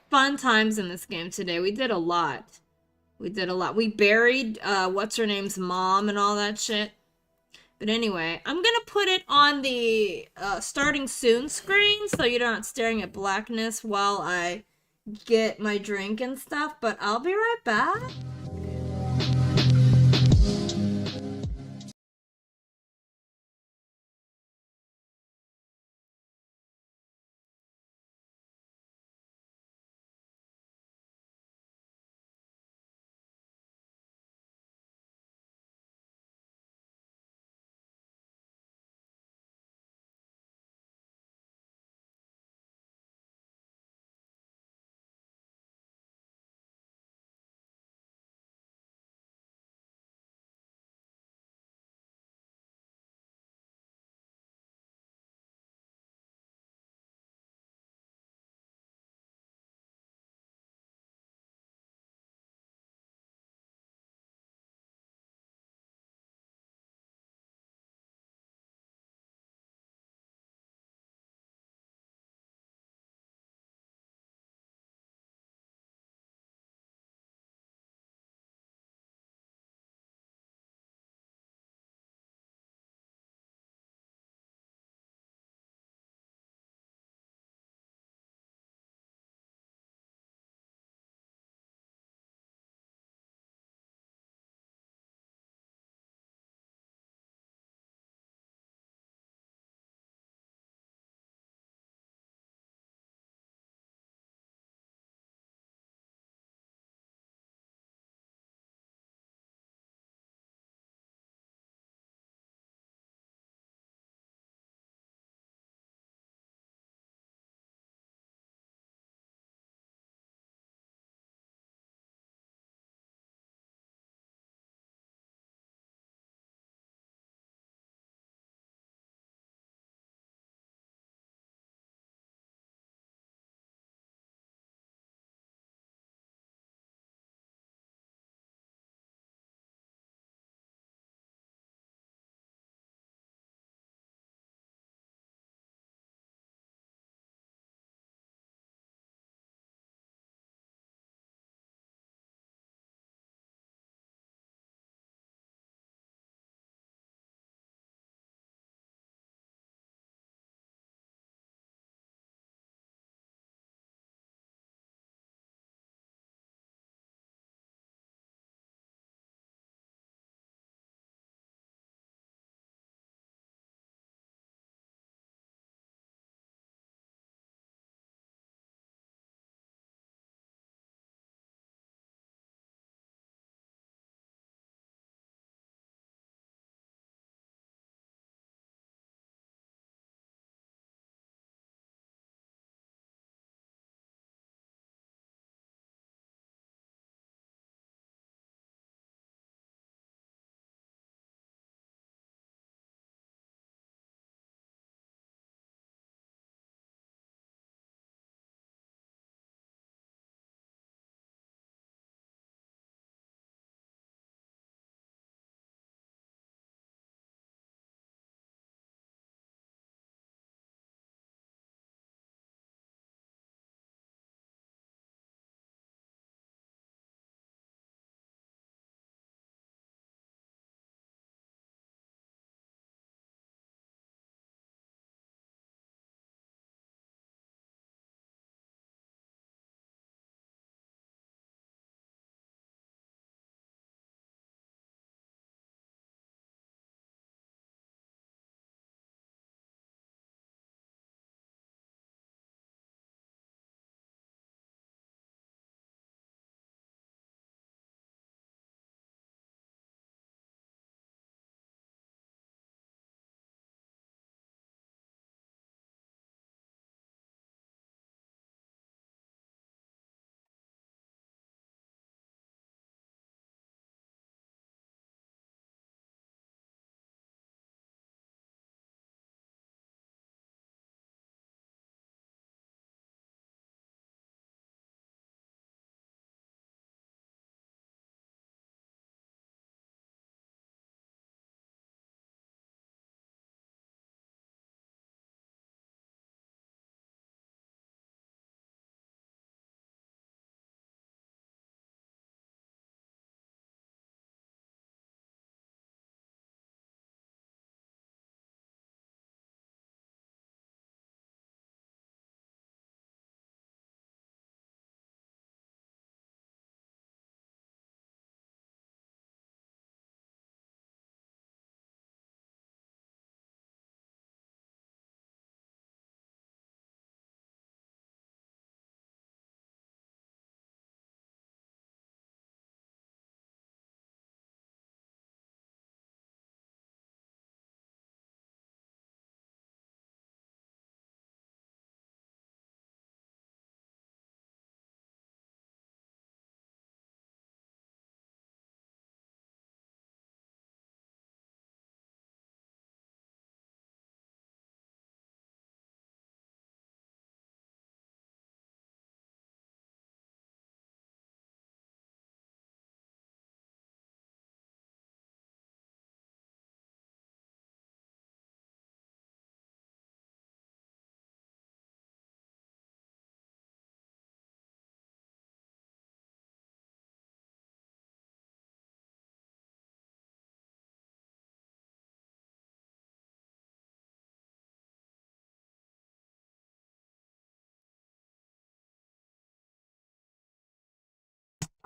Fun times in this game today. We did a lot. We did a lot. We buried, what's-her-name's mom and all that shit. But anyway, I'm gonna put it on the, starting soon screen so you're not staring at blackness while I get my drink and stuff. But I'll be right back.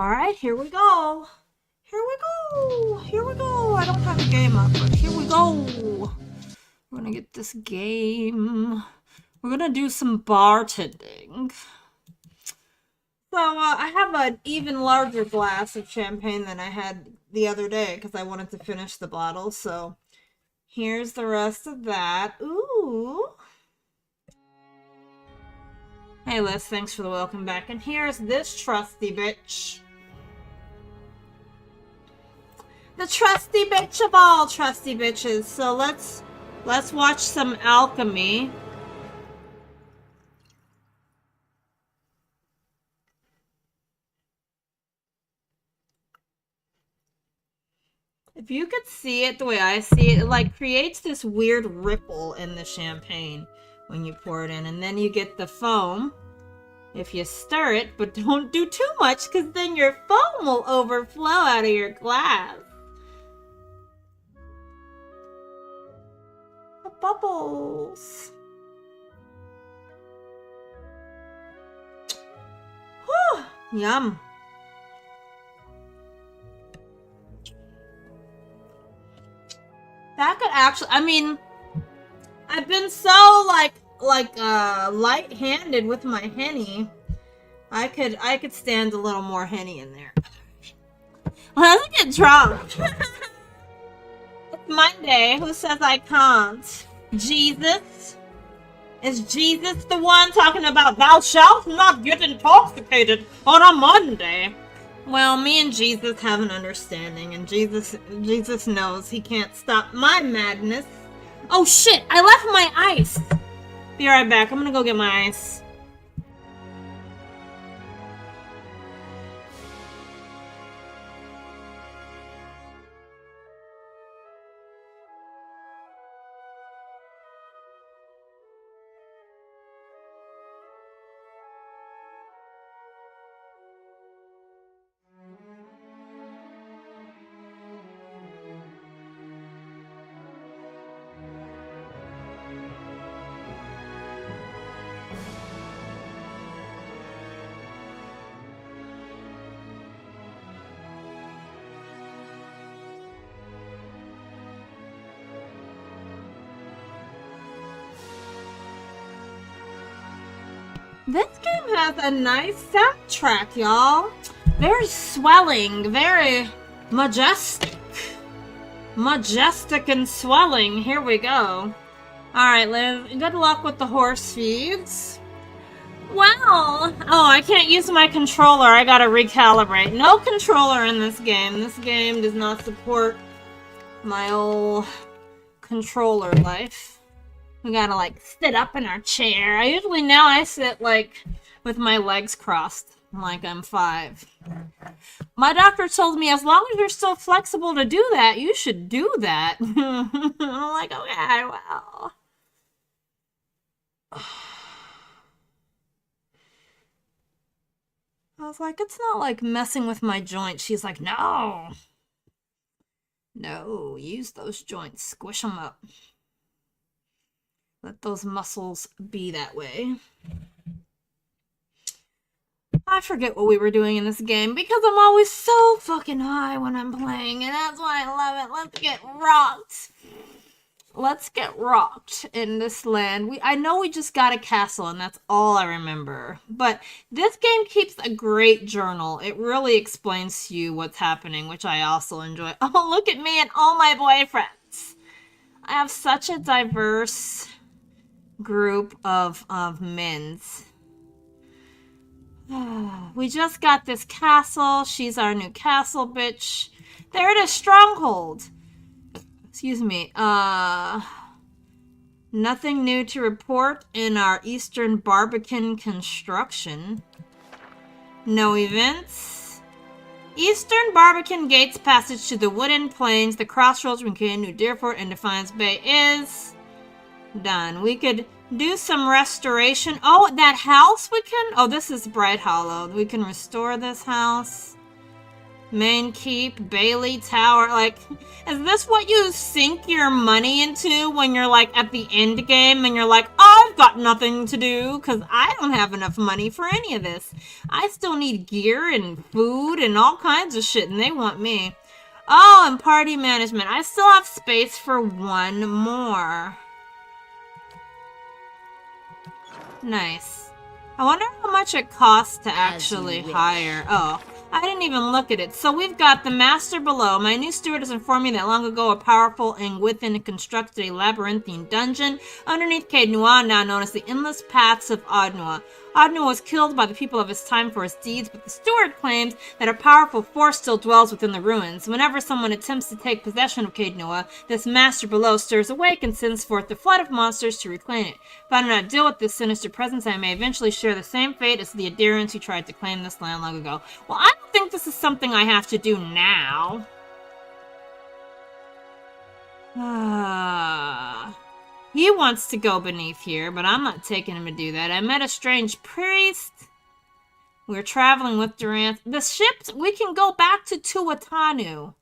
Alright, here we go. Here we go. Here we go. I don't have a game up, but here we go. We're gonna get this game. We're gonna do some bartending. So, I have an even larger glass of champagne than I had the other day because I wanted to finish the bottle. So, here's the rest of that. Ooh. Hey Liz, thanks for the welcome back. And here's this trusty bitch. The trusty bitch of all trusty bitches. So let's watch some alchemy. If you could see it the way I see it, it like creates this weird ripple in the champagne when you pour it in, and then you get the foam if you stir it, but don't do too much because then your foam will overflow out of your glass. The bubbles. Whew, yum. That could actually, I mean, I've been so light-handed with my Henny. I could stand a little more Henny in there. Let's get drunk. It's Monday. Who says I can't? Jesus? Is Jesus the one talking about thou shalt not get intoxicated on a Monday? Well, me and Jesus have an understanding, and Jesus knows he can't stop my madness. Oh shit, I left my ice! Be right back, I'm gonna go get my ice. This game has a nice soundtrack, y'all. Very swelling, very majestic. Majestic and swelling. Here we go. Alright, Liv, good luck with the horse feeds. Well, oh, I can't use my controller. I gotta recalibrate. No controller in this game. This game does not support my old controller life. We gotta, like, sit up in our chair. Now I sit, like, with my legs crossed, like I'm 5. My doctor told me as long as you're still flexible to do that, you should do that. I'm like, okay, well. I was like, it's not like messing with my joints. She's like, no. No, use those joints. Squish them up. Let those muscles be that way. I forget what we were doing in this game because I'm always so fucking high when I'm playing, and that's why I love it. Let's get rocked. Let's get rocked in this land. I know we just got a castle, and that's all I remember. But this game keeps a great journal. It really explains to you what's happening, which I also enjoy. Oh, look at me and all my boyfriends. I have such a diverse group of men's. We just got this castle. She's our new castle bitch. They're at a stronghold. Excuse me. Nothing new to report in our Eastern Barbican construction. No events. Eastern Barbican Gates passage to the Wooden Plains. The crossroads between New Deerford and Defiance Bay is done. We could do some restoration. Oh, that house we can... Oh, this is Bright Hollow. We can restore this house. Main Keep, Bailey Tower. Like, is this what you sink your money into when you're, like, at the end game and you're like, I've got nothing to do because I don't have enough money for any of this. I still need gear and food and all kinds of shit, and they want me. Oh, and party management. I still have space for one more. Nice. I wonder how much it costs to actually hire. Oh, I didn't even look at it. So we've got the master below. My new steward has informed me that long ago a powerful Ingwithin constructed a labyrinthine dungeon underneath Caed Nua, now known as the Endless Paths of Ardnua. Ardnua was killed by the people of his time for his deeds, but the steward claims that a powerful force still dwells within the ruins. Whenever someone attempts to take possession of Caed Nua, this master below stirs awake and sends forth a flood of monsters to reclaim it. If I do not deal with this sinister presence, I may eventually share the same fate as the Adirians who tried to claim this land long ago. Well, I don't think this is something I have to do now. He wants to go beneath here, but I'm not taking him to do that. I met a strange priest. We're traveling with Durant. The ship, we can go back to Tuatanu.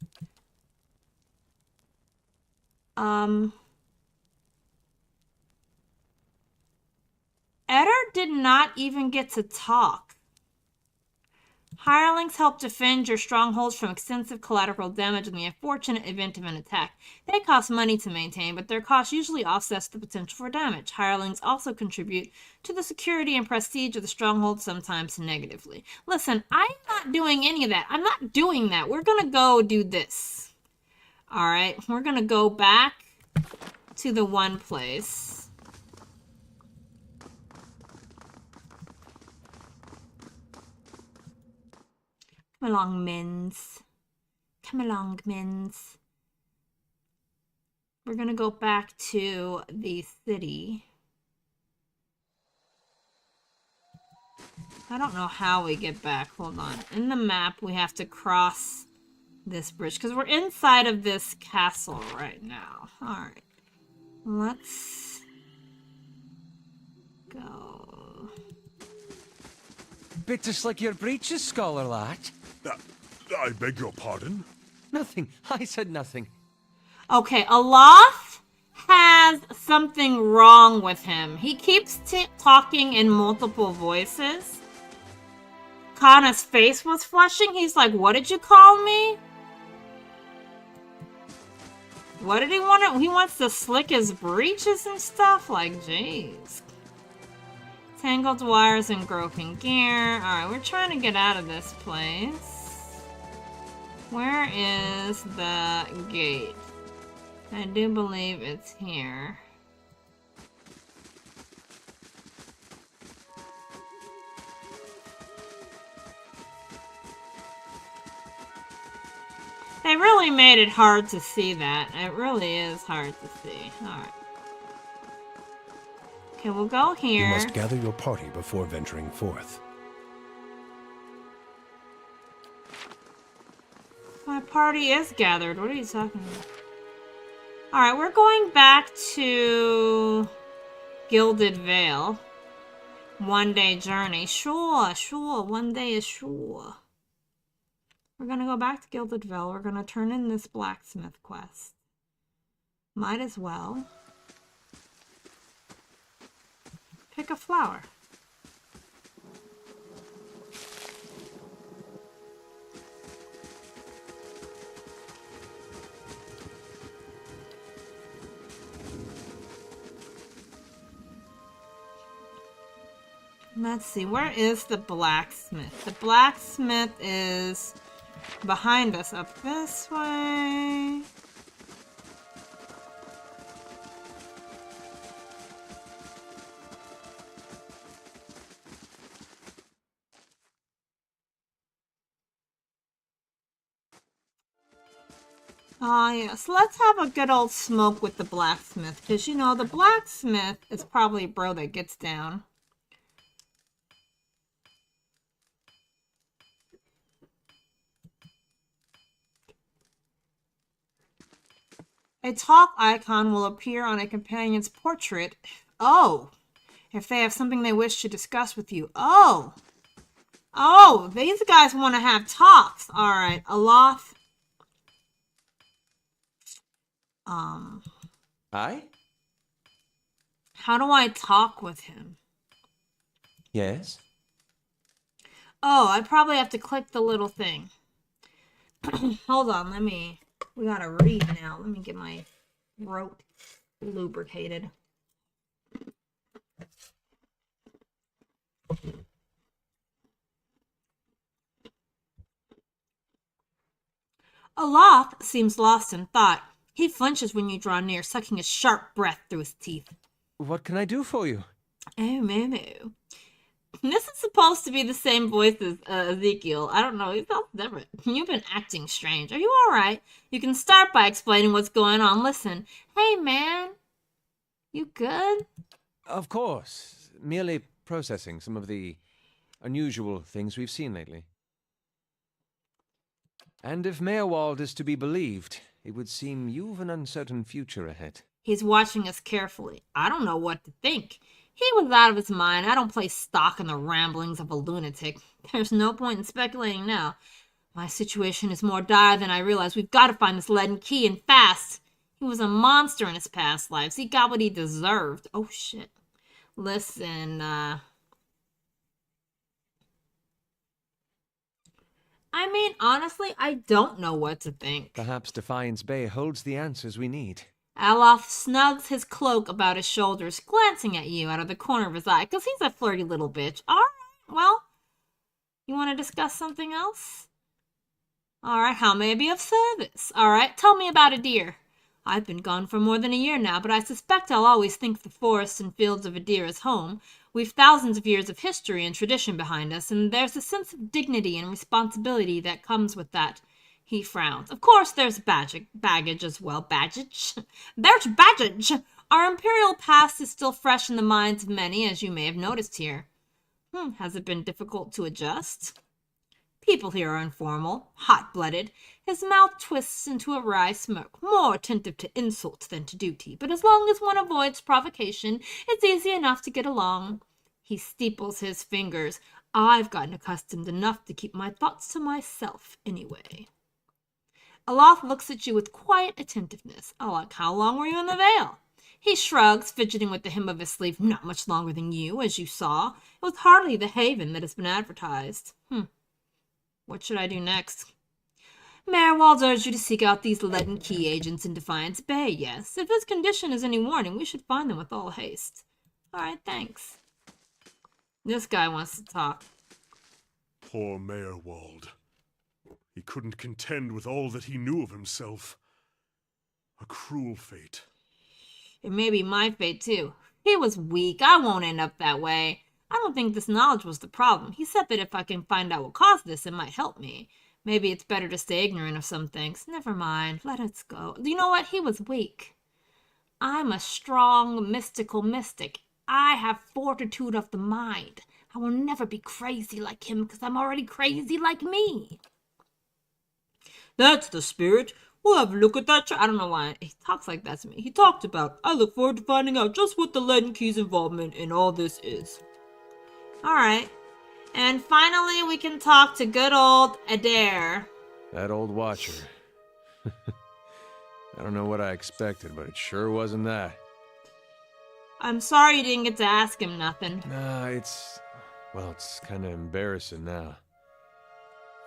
Eddard did not even get to talk. Hirelings help defend your strongholds from extensive collateral damage in the unfortunate event of an attack. They cost money to maintain, but their cost usually offsets the potential for damage. Hirelings also contribute to the security and prestige of the stronghold, sometimes negatively. Listen, I'm not doing any of that. I'm not doing that. We're going to go do this. Alright, we're going to go back to the one place. Come along, Mins. Come along, Mins. We're gonna go back to the city. I don't know how we get back. Hold on. In the map, we have to cross this bridge because we're inside of this castle right now. Alright. Let's go. Bit to slick your breeches, scholar lad. I beg your pardon? Nothing. I said nothing. Okay, Aloth has something wrong with him. He keeps talking in multiple voices. Kana's face was flushing. He's like, what did you call me? What did he want? He wants to slick his breeches and stuff? Like, jeez. Tangled wires and broken gear. Alright, we're trying to get out of this place. Where is the gate? I do believe it's here. They really made it hard to see that. It really is hard to see. Alright. Okay, we'll go here. You must gather your party before venturing forth. My party is gathered. What are you talking about? Alright, we're going back to Gilded Vale. 1 day journey. Sure, sure. 1 day is sure. We're gonna go back to Gilded Vale. We're gonna turn in this blacksmith quest. Might as well. Pick a flower. Let's see, where is the blacksmith? The blacksmith is behind us, up this way. Ah, yes. Let's have a good old smoke with the blacksmith, because, you know, the blacksmith is probably a bro that gets down. A talk icon will appear on a companion's portrait. Oh, if they have something they wish to discuss with you. Oh, these guys want to have talks. All right, Aloth. Aye? How do I talk with him? Yes? Oh, I probably have to click the little thing. Hold on, we gotta read now. Let me get my throat lubricated. Aloth seems lost in thought. He flinches when you draw near, sucking a sharp breath through his teeth. What can I do for you? Oh, Momo. This is supposed to be the same voice as Ezekiel. I don't know, he sounds different. You've been acting strange. Are you alright? You can start by explaining what's going on. Listen. Hey, man. You good? Of course. Merely processing some of the unusual things we've seen lately. And if Meerwald is to be believed, it would seem you've an uncertain future ahead. He's watching us carefully. I don't know what to think. He was out of his mind. I don't place stock in the ramblings of a lunatic. There's no point in speculating now. My situation is more dire than I realize. We've got to find this leaden key, and fast. He was a monster in his past lives. He got what he deserved. Oh, shit. Listen, I mean, honestly, I don't know what to think. Perhaps Defiance Bay holds the answers we need. Aloth snugs his cloak about his shoulders, glancing at you out of the corner of his eye, because he's a flirty little bitch. All right, well, you want to discuss something else? All right, how may I be of service? All right, tell me about Adir. I've been gone for more than a year now, but I suspect I'll always think the forests and fields of Adir is home. We've thousands of years of history and tradition behind us, and there's a sense of dignity and responsibility that comes with that. He frowns. Of course, there's baggage as well. Baggage? There's baggage! Our imperial past is still fresh in the minds of many, as you may have noticed here. Has it been difficult to adjust? People here are informal, hot-blooded. His mouth twists into a wry smirk, more attentive to insult than to duty. But as long as one avoids provocation, it's easy enough to get along. He steeples his fingers. I've gotten accustomed enough to keep my thoughts to myself, anyway. Aloth looks at you with quiet attentiveness. Like, how long were you in the Vale? He shrugs, fidgeting with the hem of his sleeve. Not much longer than you, as you saw. It was hardly the haven that has been advertised. What should I do next? Meerwald urged you to seek out these leaden key agents in Defiance Bay, yes. If his condition is any warning, we should find them with all haste. All right, thanks. This guy wants to talk. Poor Meerwald. He couldn't contend with all that he knew of himself. A cruel fate. It may be my fate, too. He was weak. I won't end up that way. I don't think this knowledge was the problem. He said that if I can find out what caused this, it might help me. Maybe it's better to stay ignorant of some things. Never mind. Let us go. You know what? He was weak. I'm a strong, mystical mystic. I have fortitude of the mind. I will never be crazy like him because I'm already crazy like me. That's the spirit. We'll have a look at that. I don't know why he talks like that to me. He talked about, I look forward to finding out just what the leaden key's involvement in all this is. Alright. And finally, we can talk to good old Adair. That old watcher. I don't know what I expected, but it sure wasn't that. I'm sorry you didn't get to ask him nothing. Nah, it's kind of embarrassing now.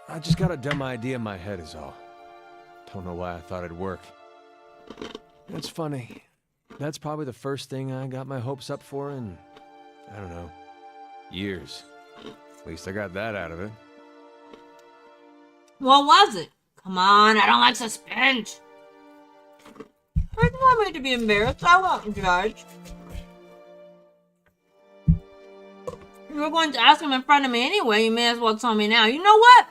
I just got a dumb idea in my head is all. Don't know why I thought it'd work. It's funny. That's probably the first thing I got my hopes up for in, I don't know, years. At least I got that out of it. What was it? Come on, I don't like suspense. I don't want me to be embarrassed. I won't judge. You're going to ask him in front of me anyway. You may as well tell me now. You know what?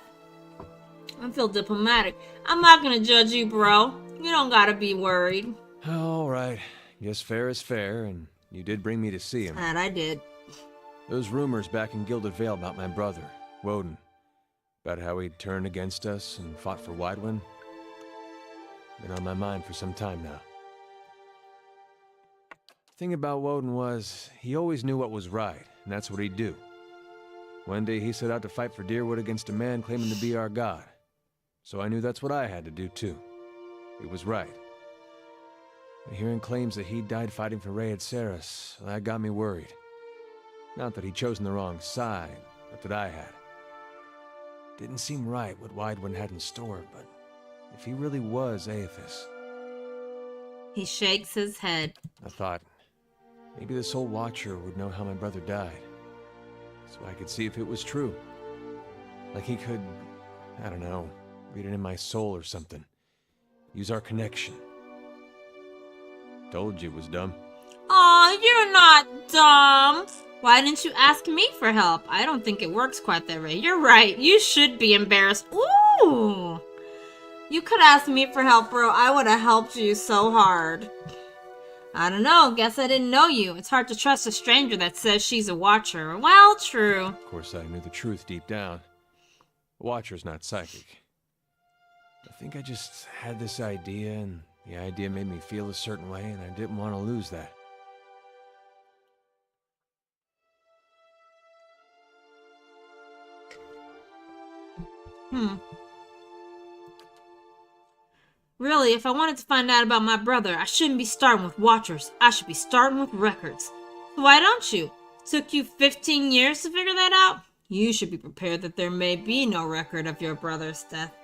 I feel diplomatic. I'm not gonna judge you, bro. You don't gotta be worried. All right. Guess fair is fair, and you did bring me to see him. That I did. Those rumors back in Gilded Vale about my brother, Woden, about how he'd turned against us and fought for Widewind, been on my mind for some time now. The thing about Woden was, he always knew what was right, and that's what he'd do. One day he set out to fight for Dyrwood against a man claiming to be our god. So I knew that's what I had to do too. It was right. Hearing claims that he died fighting for Rey at Ceres, that got me worried. Not that he'd chosen the wrong side, but that I had. Didn't seem right what Wydwin had in store, but if he really was Aethys... He shakes his head. I thought, maybe this old Watcher would know how my brother died, so I could see if it was true. Like he could, I don't know, read it in my soul or something. Use our connection. Told you it was dumb. Aw, you're not dumb. Why didn't you ask me for help? I don't think it works quite that way. You're right. You should be embarrassed. Ooh. You could ask me for help, bro. I would have helped you so hard. I don't know. Guess I didn't know you. It's hard to trust a stranger that says she's a Watcher. Well, true. Of course, I knew the truth deep down. A Watcher's not psychic. I think I just had this idea, and the idea made me feel a certain way, and I didn't want to lose that. Really, if I wanted to find out about my brother, I shouldn't be starting with Watchers. I should be starting with records. So why don't you? Took you 15 years to figure that out? You should be prepared that there may be no record of your brother's death.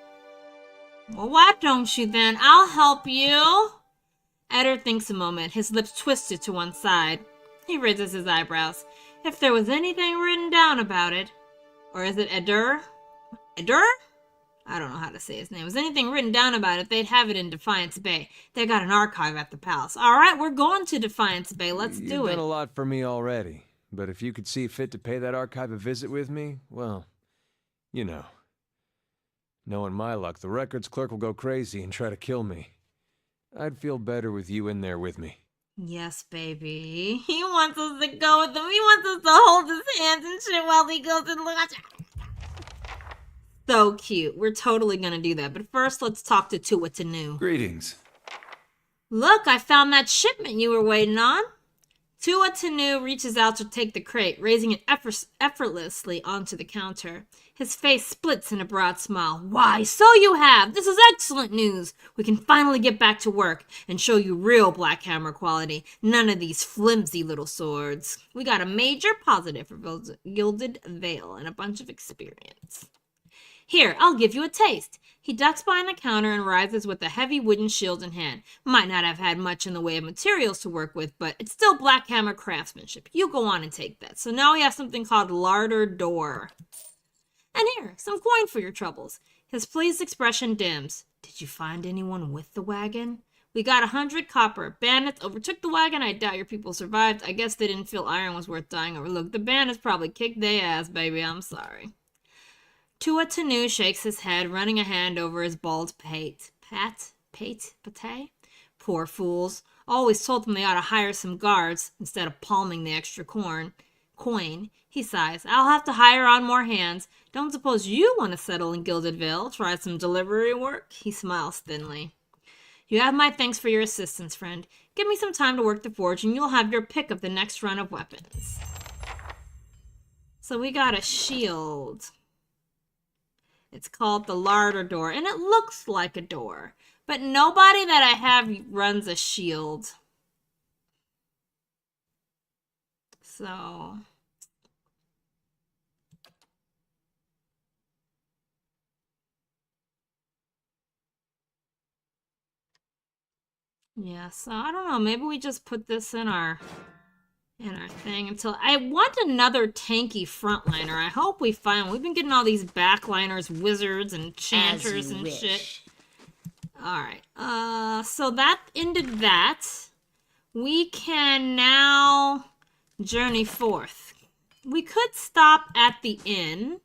Well, why don't you then? I'll help you. Eder thinks a moment, his lips twisted to one side. He raises his eyebrows. If there was anything written down about it, or is it Eder? Eder? I don't know how to say his name. Was anything written down about it, they'd have it in Defiance Bay. They got an archive at the palace. All right, we're going to Defiance Bay. Let's do it. You've done a lot for me already, but if you could see fit to pay that archive a visit with me, well, you know. Knowing my luck, the records clerk will go crazy and try to kill me. I'd feel better with you in there with me. Yes, baby. He wants us to go with him. He wants us to hold his hands and shit while he goes and looks. So cute. We're totally gonna do that. But first, let's talk to Tuatanu. Greetings. Look, I found that shipment you were waiting on. Tuatanu reaches out to take the crate, raising it effortlessly onto the counter. His face splits in a broad smile. Why, so you have! This is excellent news! We can finally get back to work and show you real Black Hammer quality. None of these flimsy little swords. We got a major positive for Gilded Veil and a bunch of experience. Here, I'll give you a taste. He ducks behind the counter and rises with a heavy wooden shield in hand. Might not have had much in the way of materials to work with, but it's still Black Hammer craftsmanship. You go on and take that. So now we have something called Larder Door. And here, some coin for your troubles. His pleased expression dims. Did you find anyone with the wagon? We got 100 copper. Bandits overtook the wagon. I doubt your people survived. I guess they didn't feel iron was worth dying over. Look, the bandits probably kicked their ass, baby. I'm sorry. Tuatanu shakes his head, running a hand over his bald pate. Pate? Poor fools. Always told them they ought to hire some guards instead of palming the extra coin. He sighs. I'll have to hire on more hands. Don't suppose you want to settle in Gilded Veil? Try some delivery work? He smiles thinly. You have my thanks for your assistance, friend. Give me some time to work the forge, and you'll have your pick of the next run of weapons. So we got a shield. It's called the Larder Door, and it looks like a door. But nobody that I have runs a shield. So... yeah, so I don't know. Maybe we just put this in our thing until I want another tanky frontliner. I hope we find. We've been getting all these backliners, wizards, and enchanters and shit. All right. So that ended that. We can now journey forth. We could stop at the inn,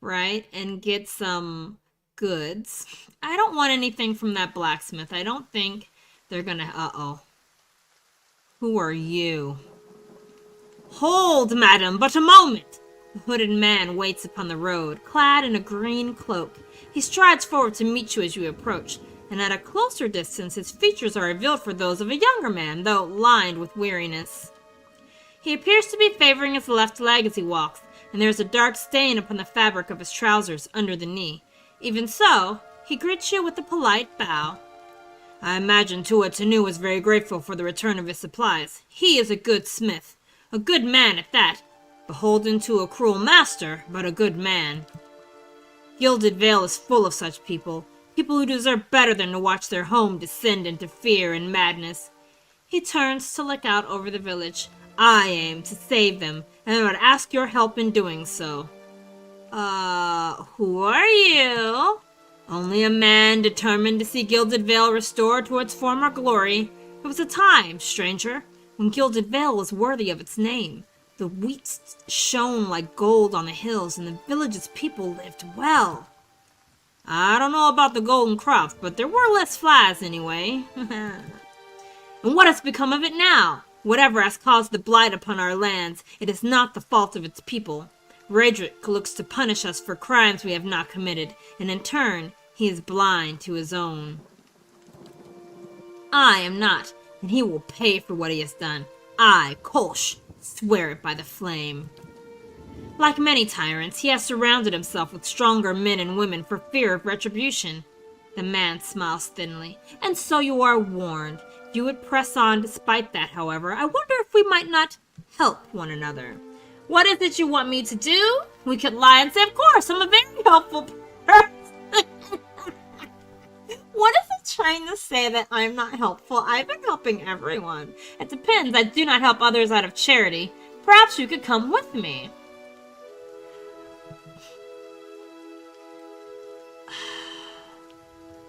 right, and get some goods. I don't want anything from that blacksmith. I don't think they're gonna. Uh-oh. Who are you? Hold, madam, but a moment! The hooded man waits upon the road, clad in a green cloak. He strides forward to meet you as you approach, and at a closer distance his features are revealed for those of a younger man, though lined with weariness. He appears to be favoring his left leg as he walks, and there is a dark stain upon the fabric of his trousers under the knee. Even so, he greets you with a polite bow. I imagine Tua Tanu was very grateful for the return of his supplies. He is a good smith, a good man at that, beholden to a cruel master, but a good man. Gilded Vale is full of such people, people who deserve better than to watch their home descend into fear and madness. He turns to look out over the village. I aim to save them, and I would ask your help in doing so. Who are you? Only a man determined to see Gilded Vale restored to its former glory. There was a time, stranger, when Gilded Vale was worthy of its name. The wheat shone like gold on the hills, and the village's people lived well. I don't know about the golden crops, but there were less flies anyway. And what has become of it now? Whatever has caused the blight upon our lands, it is not the fault of its people. Raedric looks to punish us for crimes we have not committed, and in turn, he is blind to his own. I am not, and he will pay for what he has done. I, Kolsch, swear it by the flame. Like many tyrants, he has surrounded himself with stronger men and women for fear of retribution. The man smiles thinly. And so you are warned. You would press on despite that, however. I wonder if we might not help one another. What is it you want me to do? We could lie and say, of course, I'm a very helpful person. What is it trying to say that I'm not helpful? I've been helping everyone. It depends. I do not help others out of charity. Perhaps you could come with me.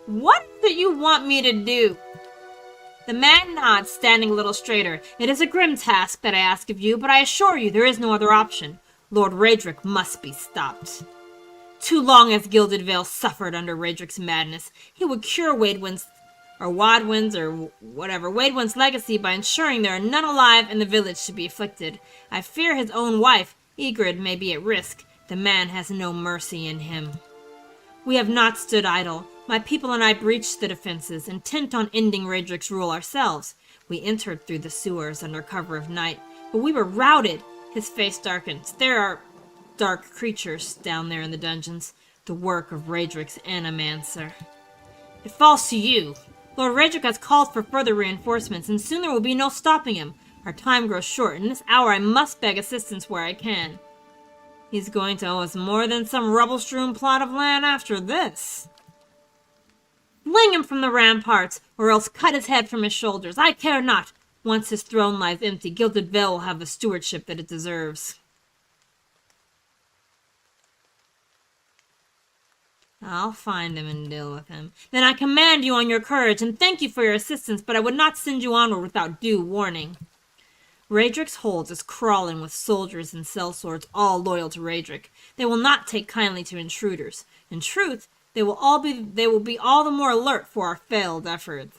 What is it you want me to do? The man nods, standing a little straighter. It is a grim task that I ask of you, but I assure you there is no other option. Lord Raedric must be stopped. Too long has Gilded Vale suffered under Raedric's madness. He would cure Waidwen's legacy by ensuring there are none alive in the village to be afflicted. I fear his own wife, Ygritte, may be at risk. The man has no mercy in him. We have not stood idle. My people and I breached the defenses, intent on ending Raedric's rule ourselves. We entered through the sewers under cover of night, but we were routed. His face darkens. There are dark creatures down there in the dungeons, the work of Raedric's Animancer. It falls to you. Lord Raedric has called for further reinforcements, and soon there will be no stopping him. Our time grows short. In this hour I must beg assistance where I can. He's going to owe us more than some rubble-strewn plot of land after this. Fling him from the ramparts, or else cut his head from his shoulders. I care not. Once his throne lies empty, Gilded Vale will have the stewardship that it deserves. I'll find him and deal with him. Then I command you on your courage, and thank you for your assistance, but I would not send you onward without due warning. Raedric's hold is crawling with soldiers and sellswords, all loyal to Raedric. They will not take kindly to intruders. In truth, they will be all the more alert for our failed efforts.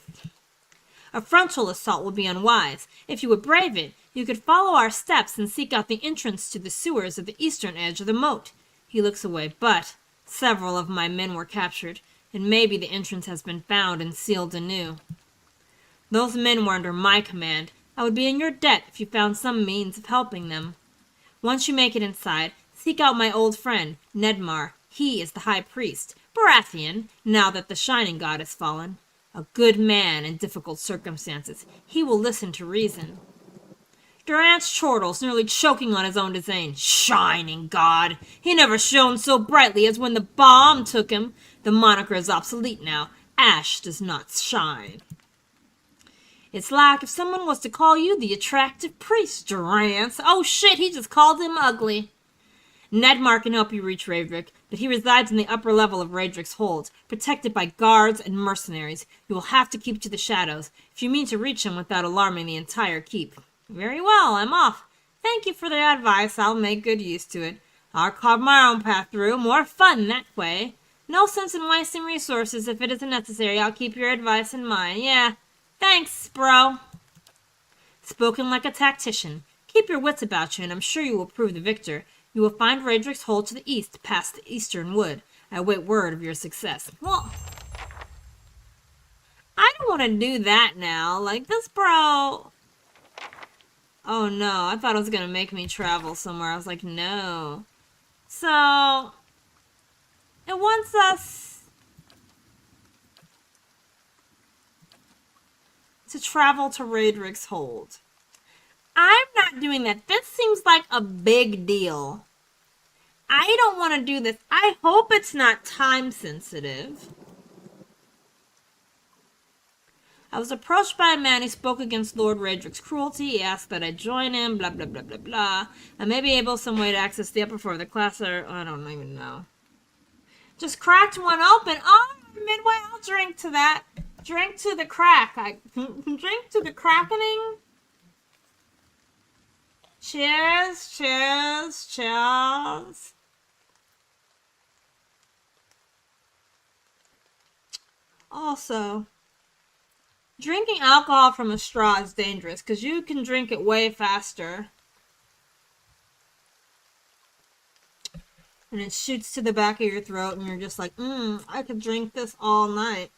A frontal assault will be unwise. If you would brave it, you could follow our steps and seek out the entrance to the sewers at the eastern edge of the moat. He looks away, but several of my men were captured, and maybe the entrance has been found and sealed anew. Those men were under my command. I would be in your debt if you found some means of helping them. Once you make it inside, seek out my old friend, Nedmar. He is the high priest, Baratheon, now that the Shining God has fallen. A good man in difficult circumstances. He will listen to reason. Durance chortles, nearly choking on his own disdain. Shining God! He never shone so brightly as when the bomb took him. The moniker is obsolete now. Ash does not shine. It's like if someone was to call you the attractive priest, Durance. Oh shit, he just called him ugly. Nedmar can help you reach Raedric, but he resides in the upper level of Raedric's hold, protected by guards and mercenaries. You will have to keep to the shadows if you mean to reach him without alarming the entire keep. Very well, I'm off. Thank you for the advice. I'll make good use to it. I'll carve my own path through. More fun that way. No sense in wasting resources if it isn't necessary. I'll keep your advice in mind. Yeah, thanks, bro. Spoken like a tactician. Keep your wits about you, and I'm sure you will prove the victor. You will find Raedric's hold to the east, past the eastern wood. I await word of your success. Well, I don't want to do that now. Like, this bro... Oh no, I thought it was going to make me travel somewhere. I was like, no. So, it wants us... to travel to Raedric's Hold. I'm not doing that. This seems like a big deal. I don't want to do this. I hope it's not time sensitive. I was approached by a man who spoke against Lord Raedric's cruelty. He asked that I join him, blah, blah, blah, blah, blah. I may be able some way to access the upper floor of the class, or I don't even know. Just cracked one open. Oh, midway, I'll drink to that. Drink to the crack. Drink to the crackening. Cheers, cheers, cheers. Also, drinking alcohol from a straw is dangerous because you can drink it way faster. And it shoots to the back of your throat and you're just like, I could drink this all night.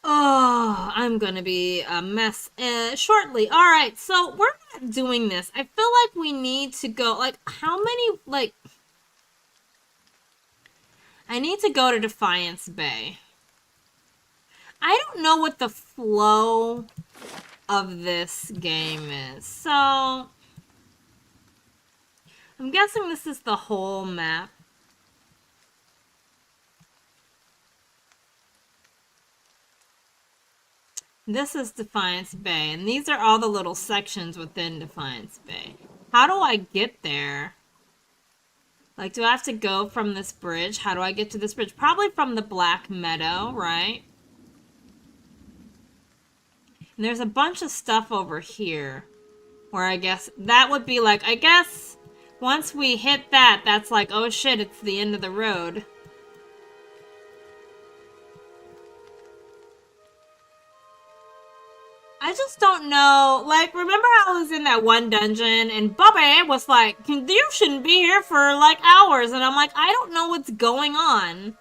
Oh, I'm gonna be a mess shortly. Alright, so we're not doing this. I feel like we need to go, like, how many, like... I need to go to Defiance Bay. I don't know what the flow of this game is, so... I'm guessing this is the whole map. This is Defiance Bay, and these are all the little sections within Defiance Bay. How do I get there? Like, do I have to go from this bridge? How do I get to this bridge? Probably from the Black Meadow, right? And there's a bunch of stuff over here. Where I guess that would be like, I guess once we hit that, that's like, oh shit, it's the end of the road. I just don't know. Like, remember how I was in that one dungeon and Bobby was like, you shouldn't be here for like hours. And I'm like, I don't know what's going on.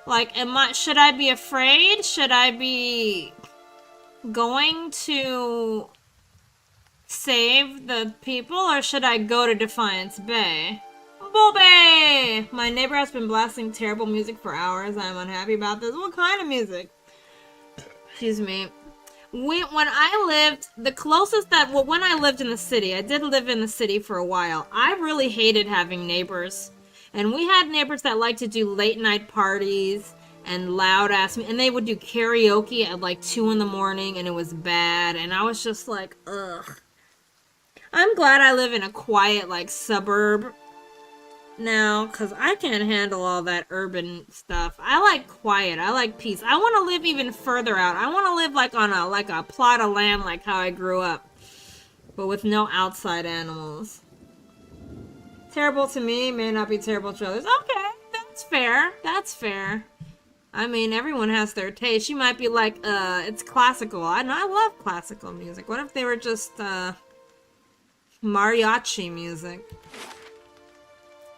Like, should I be afraid? Should I be going to save the people, or should I go to Defiance Bay? Bobby! My neighbor has been blasting terrible music for hours. I'm unhappy about this. What kind of music? Excuse me. When I lived, the closest that, well, when I lived in the city, I did live in the city for a while, I really hated having neighbors. And we had neighbors that liked to do late night parties and loud ass, and they would do karaoke at like 2 in the morning, and it was bad. And I was just like, ugh. I'm glad I live in a quiet, like, suburb now, because I can't handle all that urban stuff. I like quiet. I like peace. I want to live even further out. I want to live like on a plot of land like how I grew up, but with no outside animals. Terrible to me may not be terrible to others. Okay, that's fair. That's fair. I mean, everyone has their taste. You might be like, it's classical. I love classical music. What if they were just, mariachi music?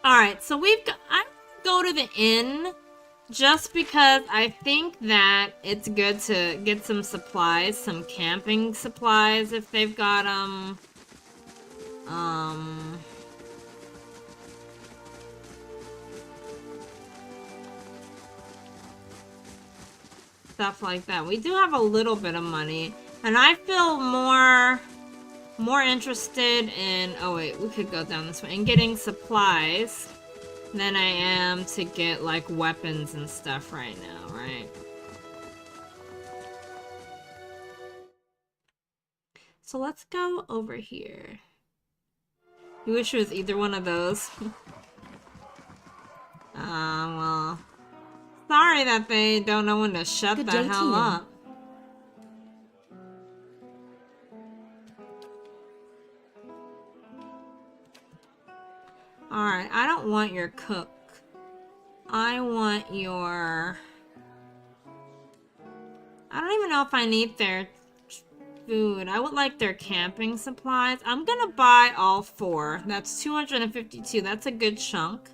Alright, so I'm gonna go to the inn just because I think that it's good to get some supplies, some camping supplies if they've got, stuff like that. We do have a little bit of money, and I feel more interested in, oh wait, we could go down this way, in getting supplies than I am to get like weapons and stuff right now, right? So let's go over here. You wish it was either one of those. Well, sorry that they don't know when to shut the hell up. Alright, I don't want your cook. I want your... I don't even know if I need their food. I would like their camping supplies. I'm gonna buy all 4. That's 252. That's a good chunk.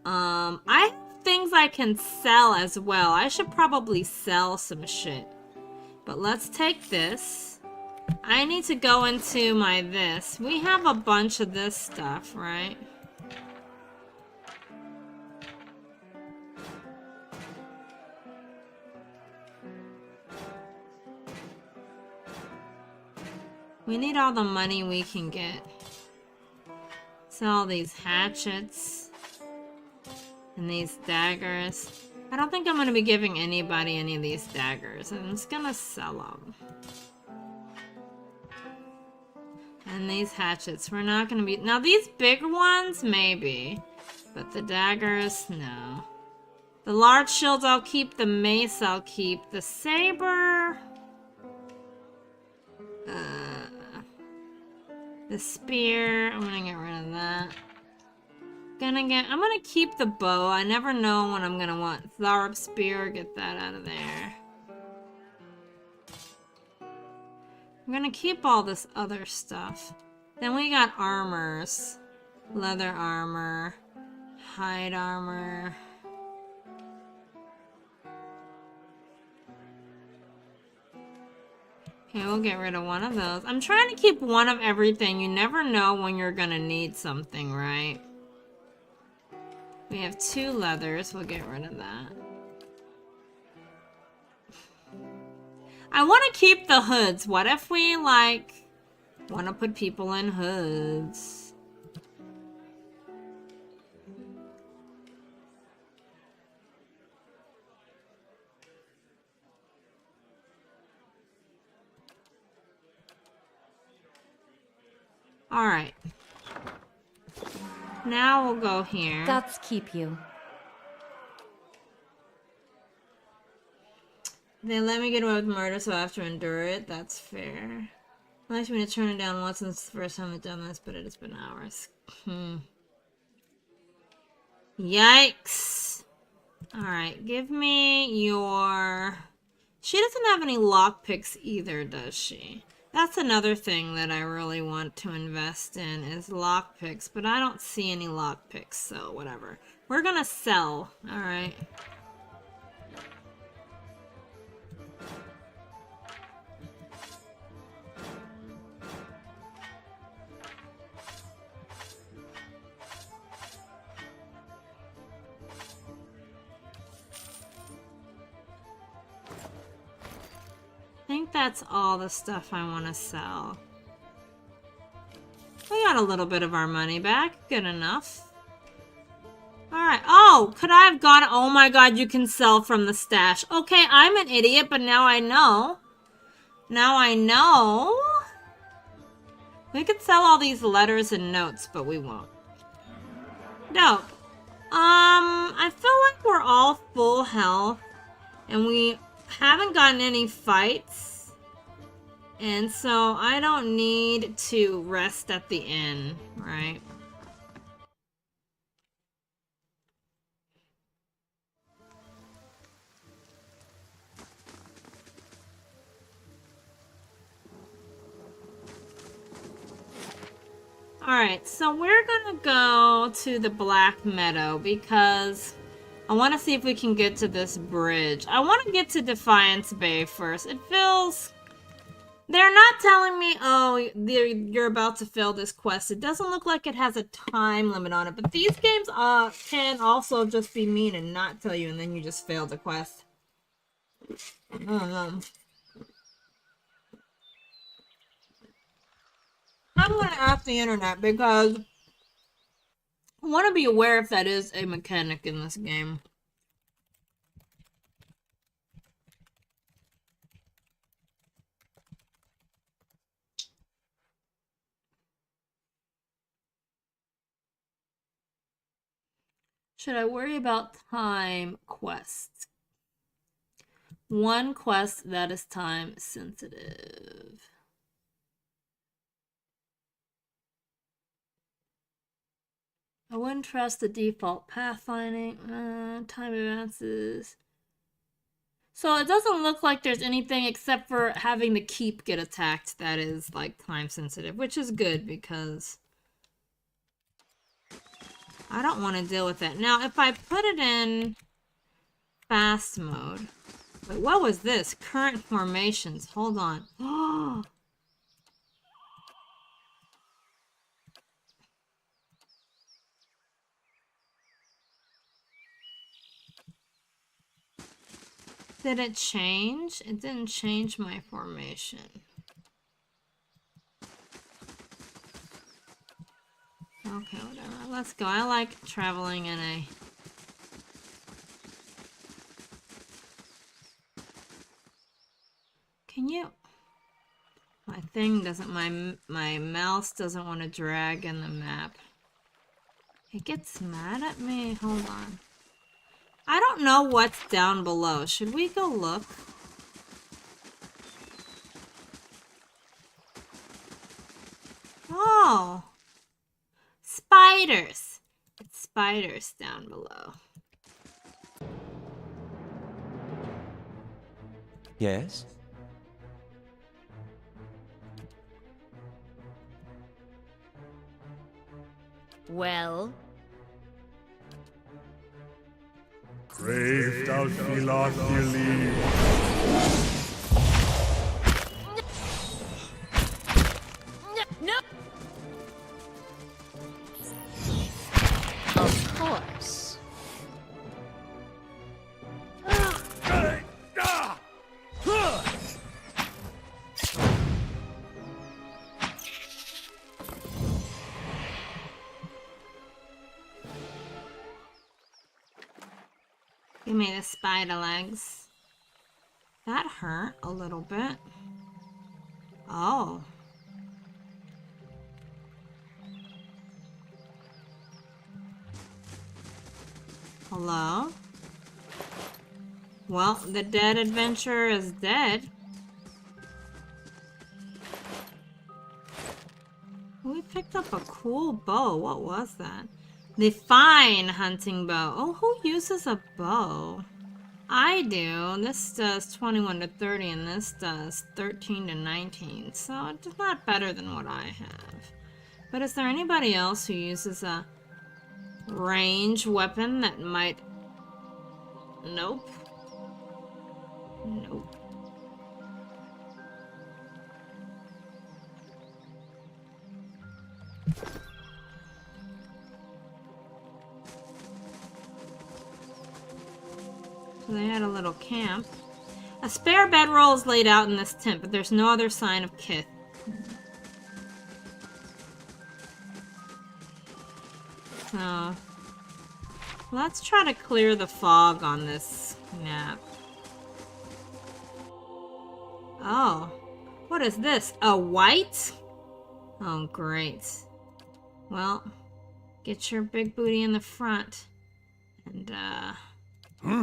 I have things I can sell as well. I should probably sell some shit. But let's take this. I need to go into my this. We have a bunch of this stuff, right? We need all the money we can get. Sell these hatchets. And these daggers. I don't think I'm going to be giving anybody any of these daggers. I'm just going to sell them. And these hatchets, we're not going to be... Now, these big ones, maybe. But the daggers, no. The large shields I'll keep. The mace I'll keep. The saber... the spear, I'm going to get rid of that. I'm going to keep the bow. I never know when I'm going to want Tharp spear. Get that out of there. I'm gonna keep all this other stuff. Then we got armors. Leather armor. Hide armor. Okay, we'll get rid of one of those. I'm trying to keep one of everything. You never know when you're gonna need something, right? We have 2 leathers. We'll get rid of that. I want to keep the hoods. What if we, like, want to put people in hoods? Alright. Now we'll go here. Gods keep you. They let me get away with murder, so I have to endure it. That's fair. I like me to turn it down once since the first time I've done this, but it has been hours. Yikes. Alright, give me your... She doesn't have any lockpicks either, does she? That's another thing that I really want to invest in is lockpicks, but I don't see any lockpicks, so whatever. We're gonna sell. Alright. I think that's all the stuff I want to sell. We got a little bit of our money back. Good enough. Alright. Oh, could I have gone... Oh my god, you can sell from the stash. Okay, I'm an idiot, but now I know. Now I know. We could sell all these letters and notes, but we won't. Dope. I feel like we're all full health. And we... haven't gotten any fights, and so I don't need to rest at the inn, right? Alright, so we're gonna go to the Black Meadow because I want to see if we can get to this bridge. I want to get to Defiance Bay first. It feels... They're not telling me, oh, you're about to fail this quest. It doesn't look like it has a time limit on it. But these games can also just be mean and not tell you, and then you just fail the quest. I don't know. I'm going to ask the internet because... I want to be aware if that is a mechanic in this game. Should I worry about time quests? One quest that is time sensitive. I wouldn't trust the default pathfinding. Time advances. So it doesn't look like there's anything except for having the keep get attacked that is like time sensitive, which is good because I don't want to deal with that. Now, if I put it in fast mode. Wait, what was this? Current formations. Hold on. Oh. Did it change? It didn't change my formation. Okay, whatever. Let's go. I like traveling in a... Can you... My thing doesn't... My mouse doesn't want to drag in the map. It gets mad at me. Hold on. I don't know what's down below. Should we go look? Oh. Spiders. It's spiders down below. Yes? Well? Brave thou Philothili. No! Of course. Give me the spider legs. That hurt a little bit. Oh. Hello? Well, the dead adventurer is dead. We picked up a cool bow. What was that? The fine hunting bow. Oh, who uses a bow? I do. This does 21 to 30 and this does 13 to 19. So it's not better than what I have. But is there anybody else who uses a range weapon that might... Nope. Nope. So they had a little camp. A spare bedroll is laid out in this tent, but there's no other sign of Kith. So, let's try to clear the fog on this map. Oh, what is this? A white? Oh, great. Well, get your big booty in the front. And,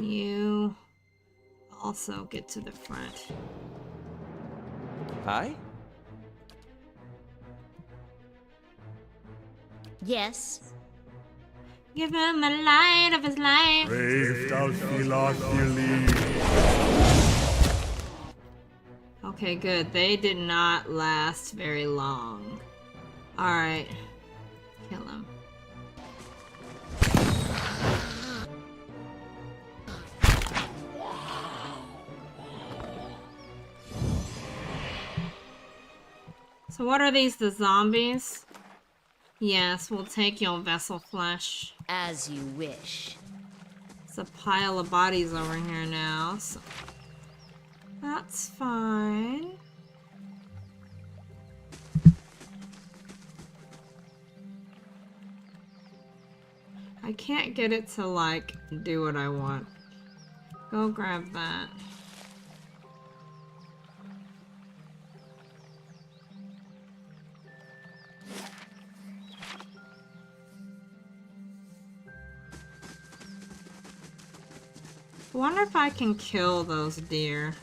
you also get to the front. Hi? Yes. Give him the light of his life. Brave thou Philothili. Okay, good. They did not last very long. Alright. Kill him. So what are these, the zombies? Yes, we'll take your vessel flesh. As you wish. It's a pile of bodies over here now, so... That's fine. I can't get it to, like, do what I want. Go grab that. I wonder if I can kill those deer.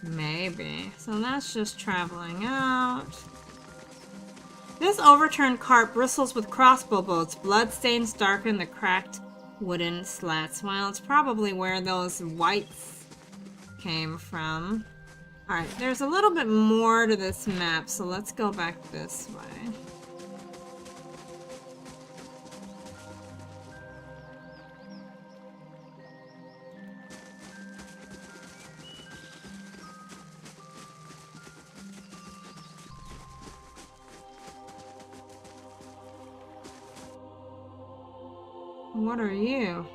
Maybe. So that's just traveling out. This overturned cart bristles with crossbow bolts. Bloodstains darken the cracked wooden slats. Well, it's probably where those whites came from. Alright, there's a little bit more to this map, so let's go back this way. What are you?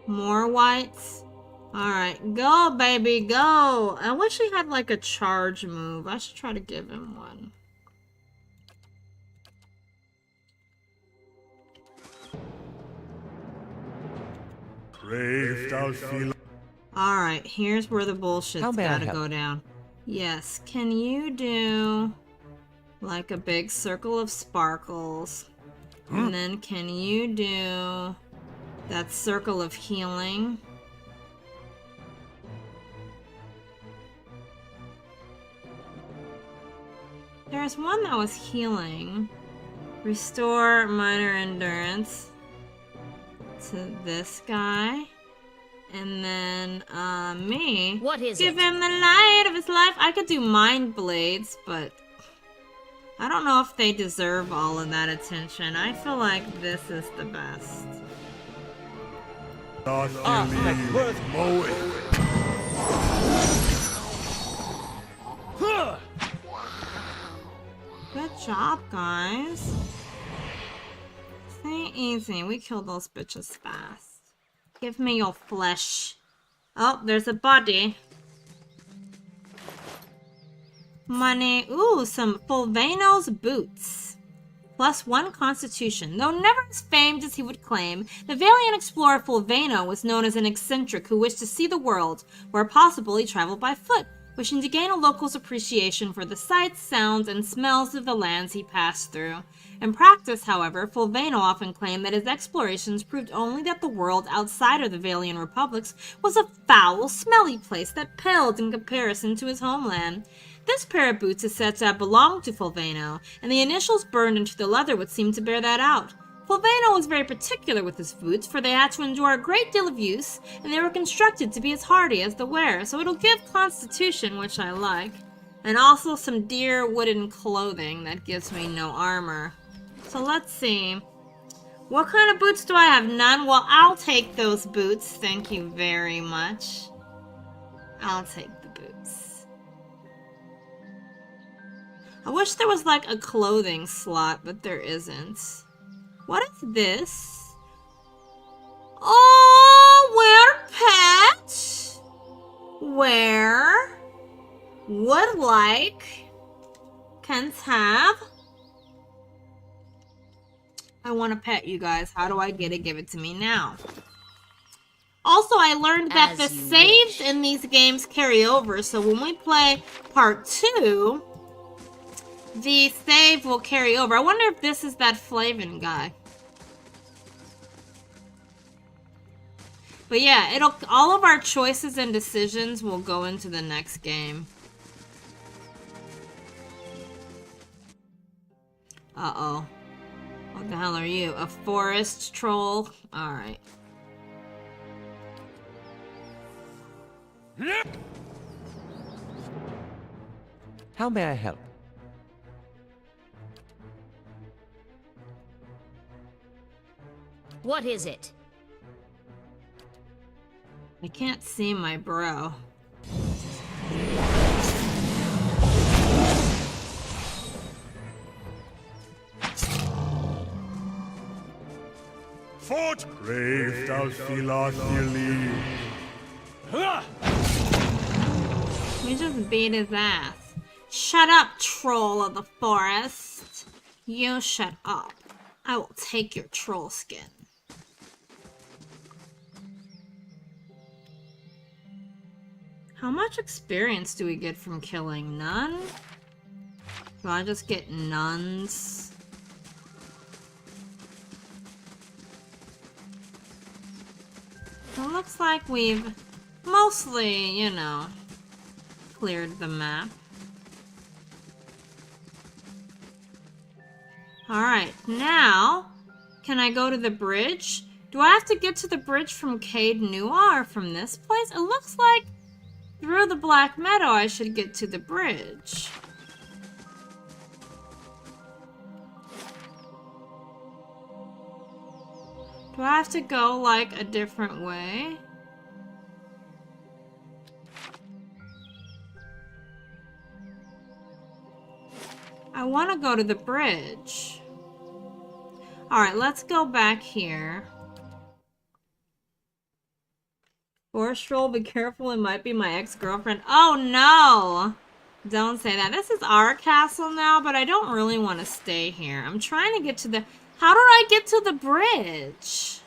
More whites? Alright, go baby, go! I wish he had like a charge move. I should try to give him one. Brave thou feel. Alright, here's where the bullshit's How may I gotta help? go down. Yes, can you do like a big circle of sparkles? And then can you do that circle of healing? There's one that was healing. Restore minor endurance to this guy. And then, me. What is Give it? him the light of his life. I could do mind blades, but I don't know if they deserve all of that attention. I feel like this is the best. Good job, guys. This ain't easy. We killed those bitches fast. Give me your flesh. Oh, there's a body. Money. Ooh, some Fulvano's boots. +1 constitution. Though never as famed as he would claim, the valiant explorer Fulvano was known as an eccentric who wished to see the world. Where possible, he traveled by foot, wishing to gain a local's appreciation for the sights, sounds, and smells of the lands he passed through. In practice, however, Fulvano often claimed that his explorations proved only that the world outside of the Valian republics was a foul, smelly place that paled in comparison to his homeland. This pair of boots is said to have belonged to Fulvano, and the initials burned into the leather would seem to bear that out. Fulvano was very particular with his boots, for they had to endure a great deal of use, and they were constructed to be as hardy as the wearer, so it'll give constitution, which I like. And also some deer wooden clothing that gives me no armor. So let's see. What kind of boots do I have? None? Well, I'll take those boots. Thank you very much. I'll take the boots. I wish there was like a clothing slot, but there isn't. What is this? Oh, wear pet. Where? Would like. Can't have. I want to pet you guys. How do I get it? Give it to me now. Also, I learned that the saves in these games carry over, so when we play part 2, the save will carry over. I wonder if this is that Flavin guy. But yeah, all of our choices and decisions will go into the next game. Uh-oh. What the hell are you? A forest troll? Alright. How may I help? What is it? I can't see my bro. Fort! Brave thou Philothili. We just beat his ass. Shut up, troll of the forest. You shut up. I will take your troll skin. How much experience do we get from killing? None? Do I just get nuns? It looks like we've mostly, you know, cleared the map. Alright, now, can I go to the bridge? Do I have to get to the bridge from Caed Nua or from this place? It looks like through the Black Meadow I should get to the bridge. Do I have to go, like, a different way? I want to go to the bridge. Alright, let's go back here. Forest roll, be careful, it might be my ex-girlfriend. Oh no! Don't say that. This is our castle now, but I don't really want to stay here. I'm trying to get to the... How do I get to the bridge?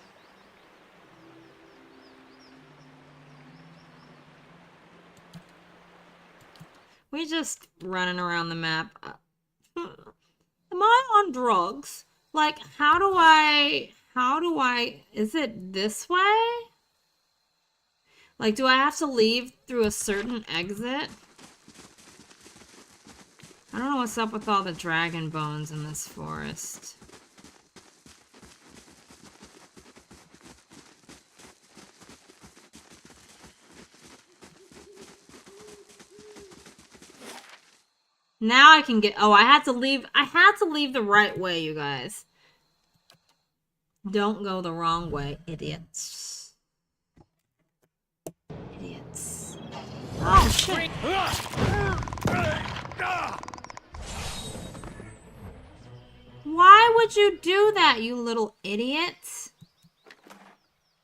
We just running around the map. Am I on drugs? Like, how do I, is it this way? Like, do I have to leave through a certain exit? I don't know what's up with all the dragon bones in this forest. Now I can get, oh, I had to leave the right way, you guys. Don't go the wrong way, idiots. Idiots. Oh, shit. Why would you do that, you little idiot?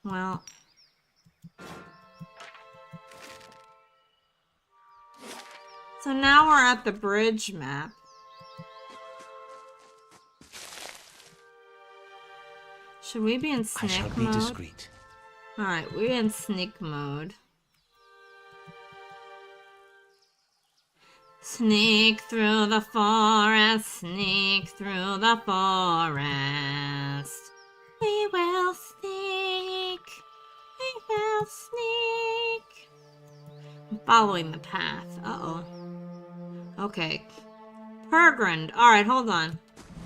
Well. So now we're at the bridge map. Should we be in sneak mode? Discreet. Alright, we're in sneak mode. Sneak through the forest, sneak through the forest. We will sneak. We will sneak. I'm following the path. Uh-oh. Okay. Pergrind. Alright, hold on.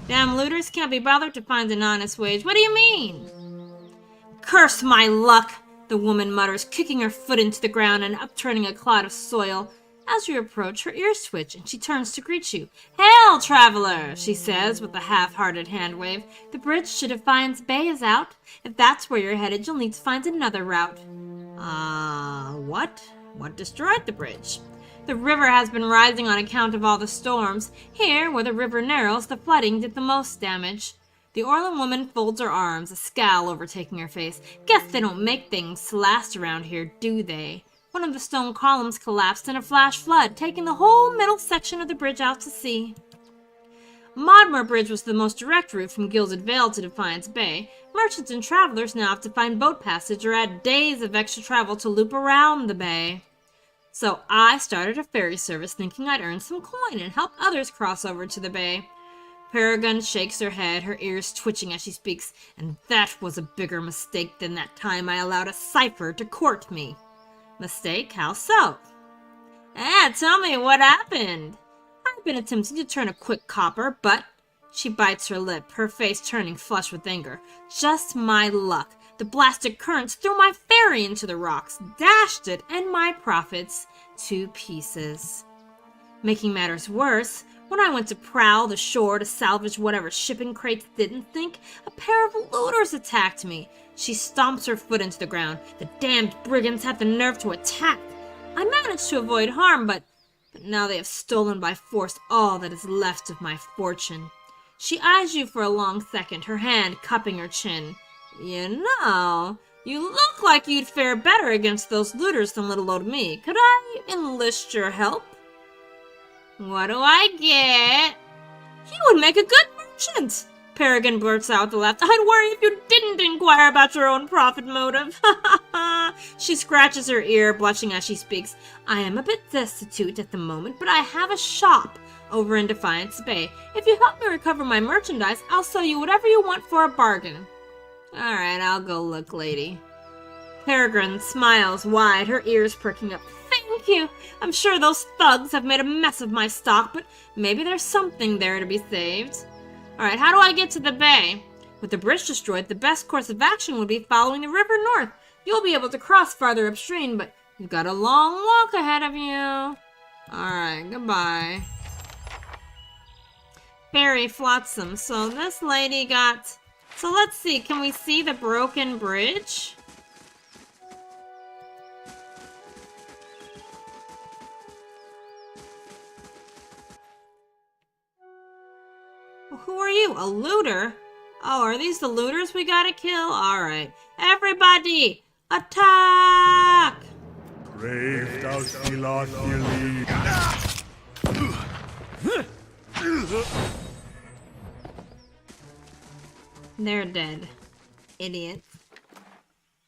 Damn looters can't be bothered to find an honest wage. What do you mean? Curse my luck, the woman mutters, kicking her foot into the ground and upturning a clod of soil. As you approach, her ears twitch, and she turns to greet you. Hail, traveler, she says with a half-hearted hand wave. The bridge to Defiance Bay is out. If that's where you're headed, you'll need to find another route. What? What destroyed the bridge? The river has been rising on account of all the storms. Here, where the river narrows, the flooding did the most damage. The Orlan woman folds her arms, a scowl overtaking her face. Guess they don't make things to last around here, do they? One of the stone columns collapsed in a flash flood, taking the whole middle section of the bridge out to sea. Modmer Bridge was the most direct route from Gilded Vale to Defiance Bay. Merchants and travelers now have to find boat passage or add days of extra travel to loop around the bay. So I started a ferry service thinking I'd earn some coin and help others cross over to the bay. Peregrine shakes her head, her ears twitching as she speaks, and that was a bigger mistake than that time I allowed a cipher to court me. Mistake? How so? Tell me what happened. I've been attempting to turn a quick copper, but... She bites her lip, her face turning flush with anger. Just my luck. The blasted currents threw my ferry into the rocks, dashed it and my profits to pieces. Making matters worse, when I went to prowl the shore to salvage whatever shipping crates didn't sink, a pair of looters attacked me. She stomps her foot into the ground. The damned brigands had the nerve to attack. I managed to avoid harm, but now they have stolen by force all that is left of my fortune. She eyes you for a long second, her hand cupping her chin. You know, you look like you'd fare better against those looters than little old me. Could I enlist your help? What do I get? You would make a good merchant, Peregrine blurts out with a laugh. I'd worry if you didn't inquire about your own profit motive. She scratches her ear, blushing as she speaks. I am a bit destitute at the moment, but I have a shop over in Defiance Bay. If you help me recover my merchandise, I'll sell you whatever you want for a bargain. Alright, I'll go look, lady. Peregrine smiles wide, her ears perking up. Thank you. I'm sure those thugs have made a mess of my stock, but maybe there's something there to be saved. Alright, how do I get to the bay? With the bridge destroyed, the best course of action would be following the river north. You'll be able to cross farther upstream, but you've got a long walk ahead of you. Alright, goodbye. Fairy Flotsam. So this lady got... So let's see, can we see the broken bridge? Who are you? A looter? Oh, are these the looters we gotta kill? Alright. Everybody, attack! Brave thou Philothili. They're dead. Idiots.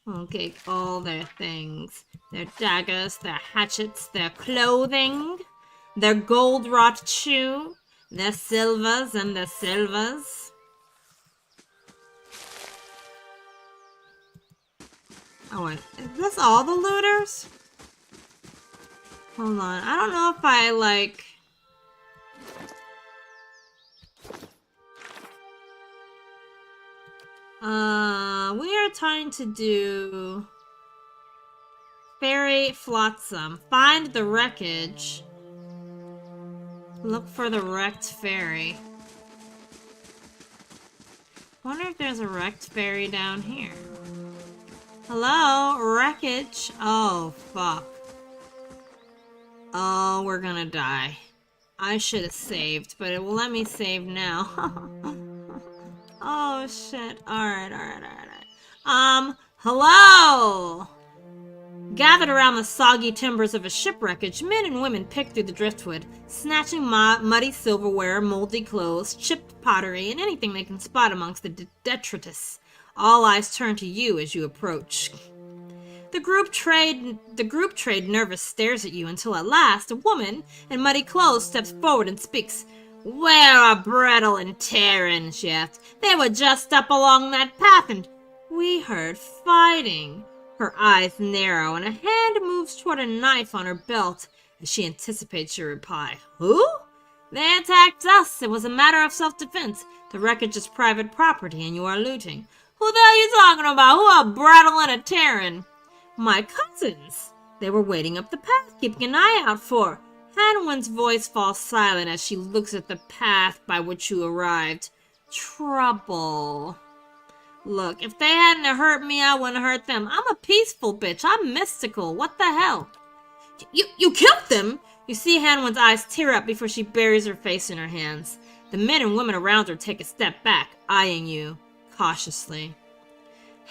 Okay, all their things. Their daggers, their hatchets, their clothing. Their gold-wrought shoe, their silvers and their silvers. Oh wait, is this all the looters? Hold on, I don't know if I like... we are trying to do... Ferry Flotsam. Find the wreckage. Look for the wrecked ferry. Wonder if there's a wrecked ferry down here. Hello? Wreckage? Oh, fuck. Oh, we're gonna die. I should have saved, but it will let me save now. Oh, shit. Alright. Hello! Gathered around the soggy timbers of a shipwreckage, men and women pick through the driftwood, snatching muddy silverware, moldy clothes, chipped pottery, and anything they can spot amongst the detritus. All eyes turn to you as you approach. The group trade nervous stares at you until at last a woman in muddy clothes steps forward and speaks. "Where are Brettel and Terran?" she asked. "They were just up along that path and we heard fighting." Her eyes narrow, and a hand moves toward a knife on her belt as she anticipates your reply. "Who?" "They attacked us. It was a matter of self-defense. The wreckage is private property, and you are looting." "Who the hell are you talking about? Who are Brettel and a Terran?" "My cousins. They were waiting up the path, keeping an eye out for..." Hanwen's voice falls silent as she looks at the path by which you arrived. "Trouble. Look, if they hadn't hurt me, I wouldn't hurt them. I'm a peaceful bitch. I'm mystical. What the hell?" You killed them?" You see Hanwen's eyes tear up before she buries her face in her hands. The men and women around her take a step back, eyeing you cautiously.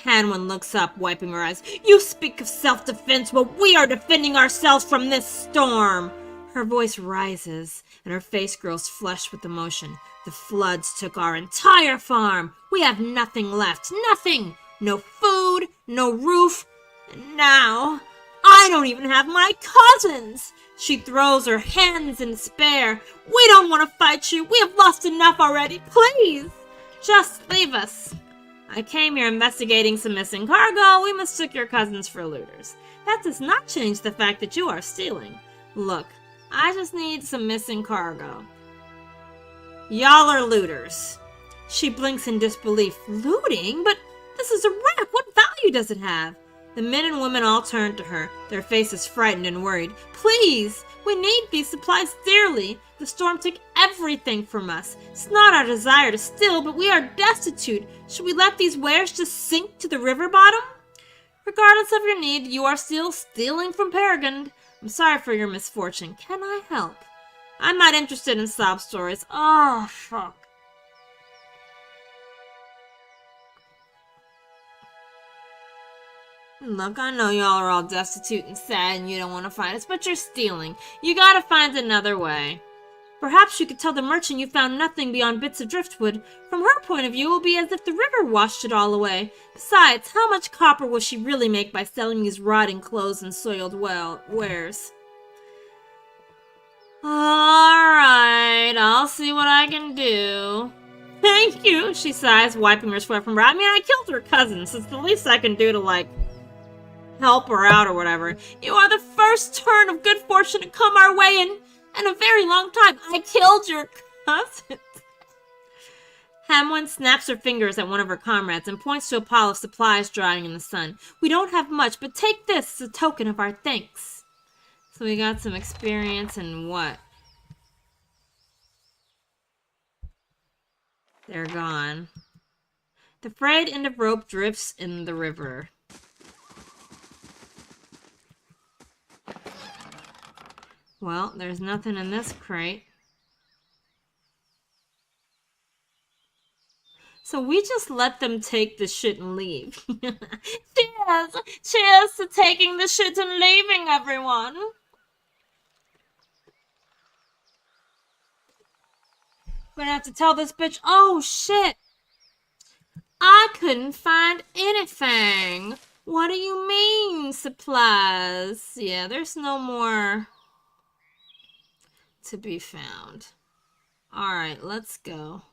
Hanwen looks up, wiping her eyes. "You speak of self-defense, well, we are defending ourselves from this storm." Her voice rises, and her face grows flushed with emotion. "The floods took our entire farm. We have nothing left. Nothing! No food, no roof. And now, I don't even have my cousins!" She throws her hands in despair. "We don't want to fight you. We have lost enough already. Please, just leave us. I came here investigating some missing cargo. We mistook your cousins for looters. That does not change the fact that you are stealing. Look, I just need some missing cargo. Y'all are looters." She blinks in disbelief. "Looting? But this is a wreck. What value does it have?" The men and women all turn to her, their faces frightened and worried. "Please, we need these supplies dearly. The storm took everything from us. It's not our desire to steal, but we are destitute. Should we let these wares just sink to the river bottom? Regardless of your need, you are still stealing from Peregrine. I'm sorry for your misfortune. Can I help? I'm not interested in sob stories." Oh, fuck. Look, I know y'all are all destitute and sad and you don't want to fight us, but you're stealing. You gotta find another way. Perhaps you could tell the merchant you found nothing beyond bits of driftwood. From her point of view, it will be as if the river washed it all away. Besides, how much copper will she really make by selling these rotting clothes and soiled wares? Alright, I'll see what I can do. "Thank you," she sighs, wiping her sweat from her. I mean, I killed her cousins. It's the least I can do to, like, help her out or whatever. "You are the first turn of good fortune to come our way in a very long time. I killed your cousins." Hanwen snaps her fingers at one of her comrades and points to a pile of supplies drying in the sun. "We don't have much, but take this as a token of our thanks." So we got some experience and what? They're gone. The frayed end of rope drifts in the river. Well, there's nothing in this crate. So we just let them take the shit and leave. Cheers! Cheers to taking the shit and leaving, everyone! Gonna have to tell this bitch, "Oh shit! I couldn't find anything! What do you mean, supplies?" Yeah, there's no more to be found. Alright, let's go.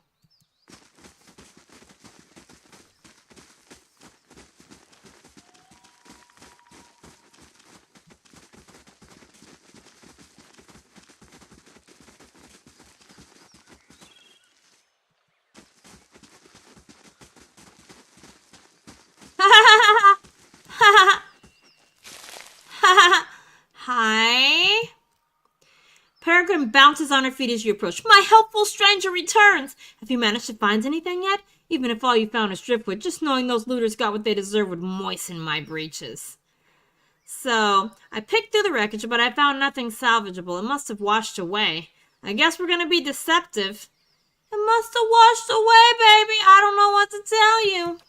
Hi. Peregrine bounces on her feet as you approach. My helpful stranger returns. Have you managed to find anything yet? Even if all you found is driftwood, just knowing those looters got what they deserve would moisten my breeches. So, I picked through the wreckage, but I found nothing salvageable. It must have washed away. I guess we're gonna be deceptive. It must have washed away, baby. I don't know what to tell you.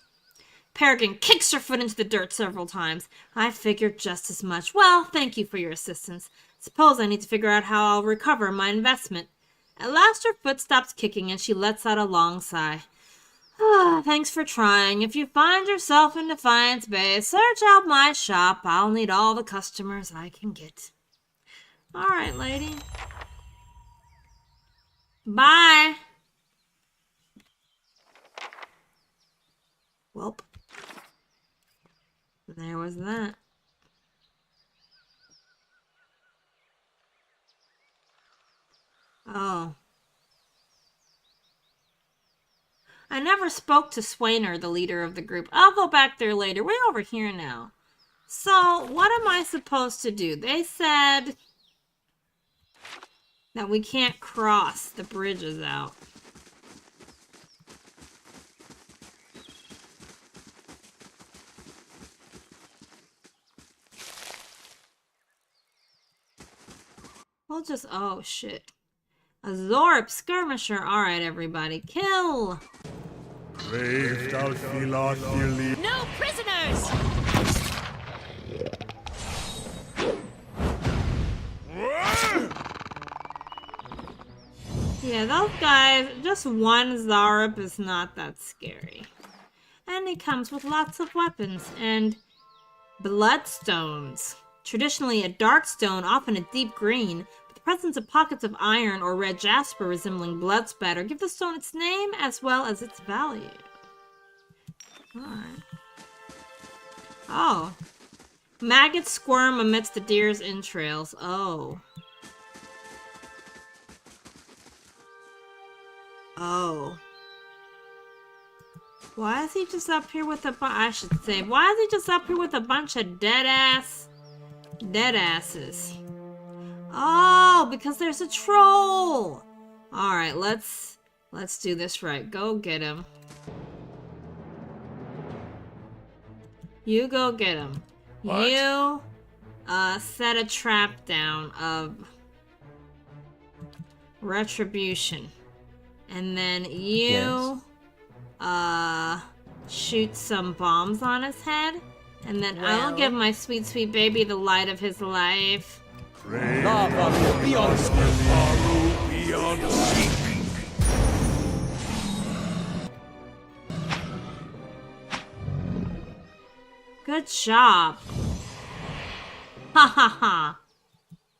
Peregrine kicks her foot into the dirt several times. I figured just as much. Well, thank you for your assistance. Suppose I need to figure out how I'll recover my investment. At last her foot stops kicking and she lets out a long sigh. Thanks for trying. If you find yourself in Defiance Bay, search out my shop. I'll need all the customers I can get. Alright, lady. Bye. Welp. There was that. Oh. I never spoke to Swainer, the leader of the group. I'll go back there later. We're over here now. So, what am I supposed to do? They said that we can't cross. The bridge is out. We'll just... Oh, shit. A Zorp skirmisher. Alright, everybody. Kill! No prisoners! Yeah, those guys, just one Zarup is not that scary. And he comes with lots of weapons and bloodstones. Traditionally a dark stone, often a deep green, but the presence of pockets of iron or red jasper resembling blood spatter give the stone its name as well as its value. Alright. Oh. Maggots squirm amidst the deer's entrails. Oh. Oh. Why is he just up here with a bunch? I should say, why is he just up here with a bunch of dead asses? Oh, because there's a troll. All right, let's do this right. Go get him. You go get him. What? You set a trap down of retribution. And then you shoot some bombs on his head. And then I'll give my sweet, sweet baby the light of his life. Good job. Ha ha ha.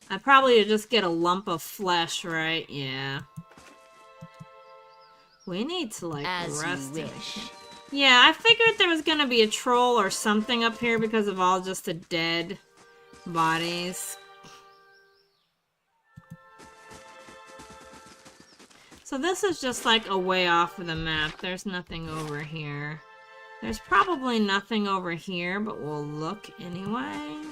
I probably just get a lump of flesh, right? Yeah. We need to, like, rest it. Yeah, I figured there was gonna be a troll or something up here because of all just the dead bodies. So this is just like a way off of the map. There's nothing over here. There's probably nothing over here, but we'll look anyway.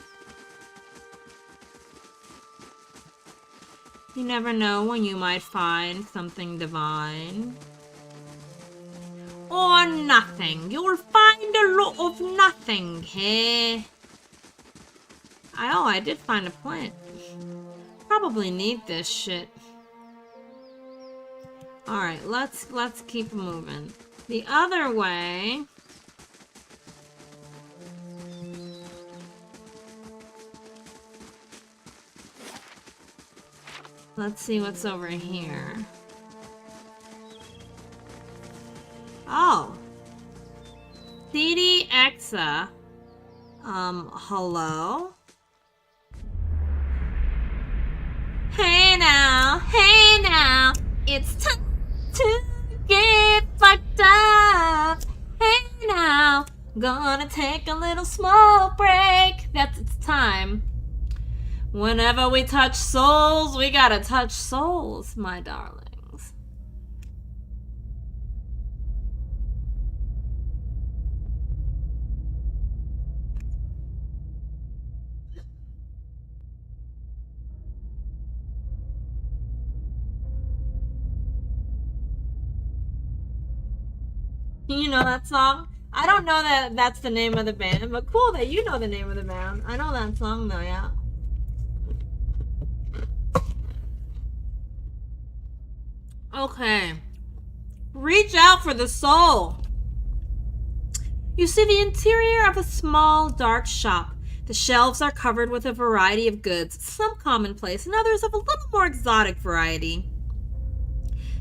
You never know when you might find something divine. Or nothing. You'll find a lot of nothing here. Oh, I did find a plant. Probably need this shit. Alright, let's keep moving. The other way. Let's see what's over here. Oh. CD Exa. Hello? Hey now. It's time to get fucked up. Hey now, gonna take a little smoke break. That's its time. Whenever we touch souls, we gotta touch souls, my darlings. You know that song? I don't know that that's the name of the band, but cool that you know the name of the band. I know that song though, yeah. Okay. Reach out for the soul. You see the interior of a small, dark shop. The shelves are covered with a variety of goods, some commonplace and others of a little more exotic variety.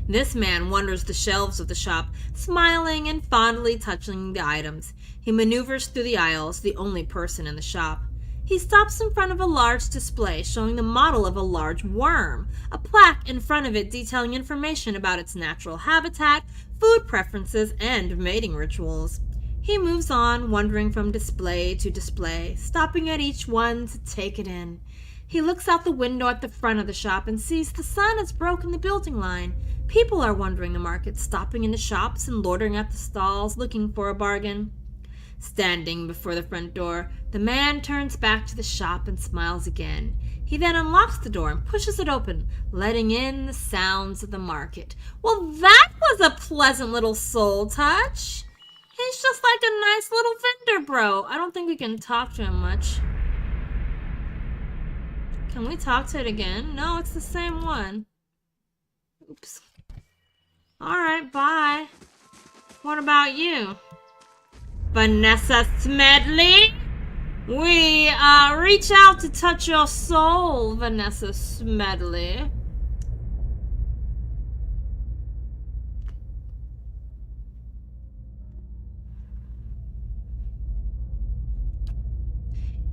This man wanders the shelves of the shop, smiling and fondly touching the items. He maneuvers through the aisles, the only person in the shop. He stops in front of a large display showing the model of a large worm, a plaque in front of it detailing information about its natural habitat, food preferences, and mating rituals. He moves on, wandering from display to display, stopping at each one to take it in. He looks out the window at the front of the shop and sees the sun has broken the building line. People are wandering the market, stopping in the shops and loitering at the stalls, looking for a bargain. Standing before the front door, the man turns back to the shop and smiles again. He then unlocks the door and pushes it open, letting in the sounds of the market. Well, that was a pleasant little soul touch. He's just like a nice little vendor bro. I don't think we can talk to him much. Can we talk to it again? No, it's the same one. Oops. Alright, bye. What about you? Vanessa Smedley? We reach out to touch your soul, Vanessa Smedley.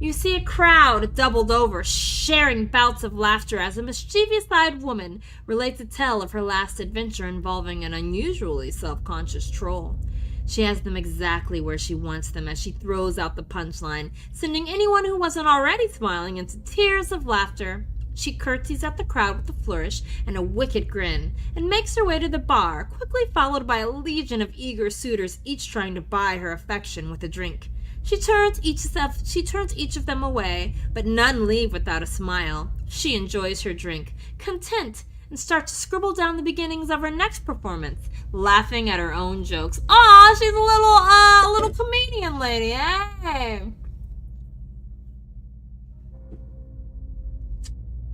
You see a crowd doubled over, sharing bouts of laughter as a mischievous-eyed woman relates a tale of her last adventure involving an unusually self-conscious troll. She has them exactly where she wants them as she throws out the punchline, sending anyone who wasn't already smiling into tears of laughter. She curtsies at the crowd with a flourish and a wicked grin, and makes her way to the bar, quickly followed by a legion of eager suitors, each trying to buy her affection with a drink. She turns each of them away, but none leave without a smile. She enjoys her drink, content, and starts to scribble down the beginnings of her next performance, laughing at her own jokes. Aw, she's a little comedian lady, hey!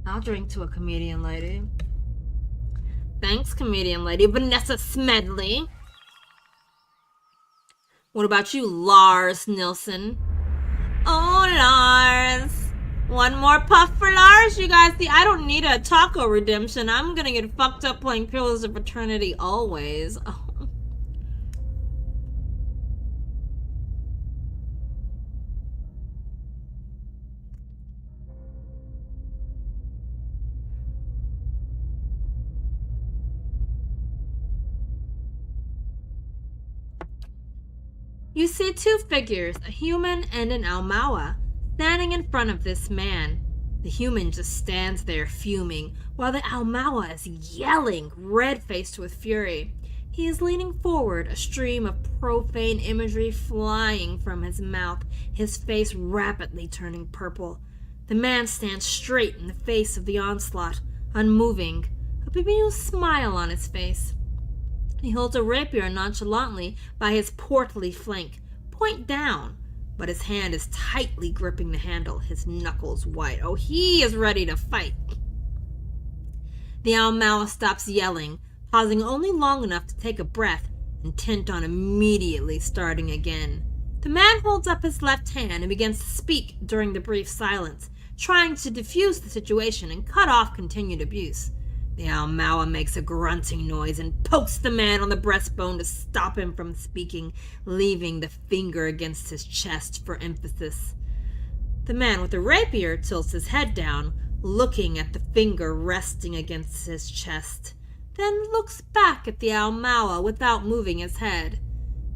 I'll drink to a comedian lady. Thanks, comedian lady. Vanessa Smedley. What about you, Lars Nilsson? Oh, Lars. One more puff for Lars? You guys see, I don't need a taco redemption. I'm gonna get fucked up playing Pillars of Eternity always. Oh. You see two figures, a human and an Almawa, standing in front of this man. The human just stands there fuming, while the Almawa is yelling, red-faced with fury. He is leaning forward, a stream of profane imagery flying from his mouth, his face rapidly turning purple. The man stands straight in the face of the onslaught, unmoving, a bemused smile on his face. He holds a rapier nonchalantly by his portly flank, point down, but his hand is tightly gripping the handle, his knuckles white. Oh, he is ready to fight. The Almawa stops yelling, pausing only long enough to take a breath, intent on immediately starting again. The man holds up his left hand and begins to speak during the brief silence, trying to defuse the situation and cut off continued abuse. The Almawa makes a grunting noise and pokes the man on the breastbone to stop him from speaking, leaving the finger against his chest for emphasis. The man with the rapier tilts his head down, looking at the finger resting against his chest. then looks back at the Almawa without moving his head.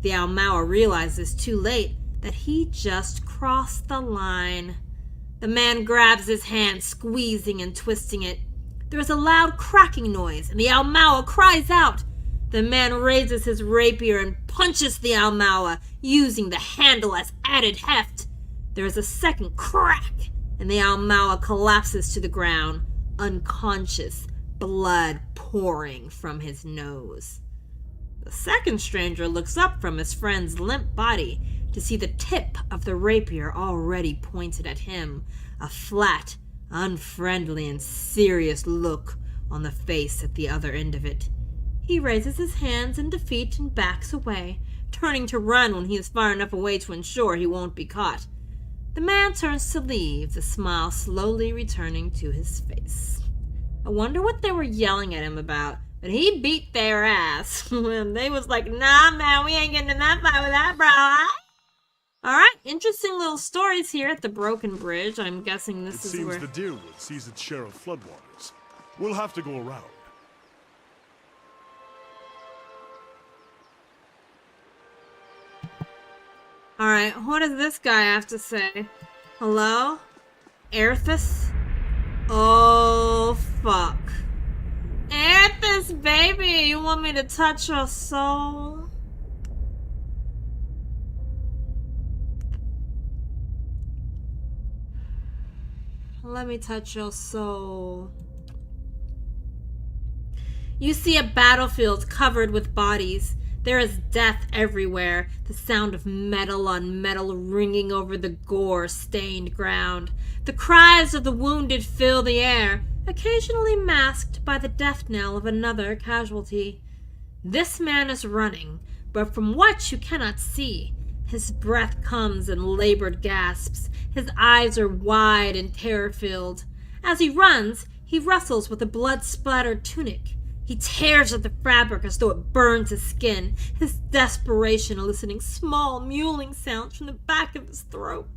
The Almawa realizes too late that he just crossed the line. The man grabs his hand, squeezing and twisting it. There is a loud cracking noise, and the Almawa cries out. The man raises his rapier and punches the Almawa, using the handle as added heft. There is a second crack, and the Almawa collapses to the ground, unconscious, blood pouring from his nose. The second stranger looks up from his friend's limp body to see the tip of the rapier already pointed at him, a flat, unfriendly, and serious look on the face at the other end of it. He raises his hands in defeat and backs away, turning to run when he is far enough away to ensure he won't be caught. The man turns to leave, the smile slowly returning to his face. I wonder what they were yelling at him about, but he beat their ass. They was like, nah, man, we ain't getting in that fight with that, bro. Alright, interesting little stories here at the Broken Bridge. I'm guessing this is where... It seems the Deerwood sees its share of floodwaters. We'll have to go around. Alright, what does this guy have to say? Hello? Aerthus? Oh, fuck. Aerthus, baby! You want me to touch your soul? Let me touch your soul. You see a battlefield covered with bodies. There is death everywhere, the sound of metal on metal ringing over the gore-stained ground. The cries of the wounded fill the air, occasionally masked by the death knell of another casualty. This man is running, but from what you cannot see, his breath comes in labored gasps. His eyes are wide and terror-filled. As he runs, he wrestles with a blood-splattered tunic. He tears at the fabric as though it burns his skin, his desperation eliciting small mewling sounds from the back of his throat.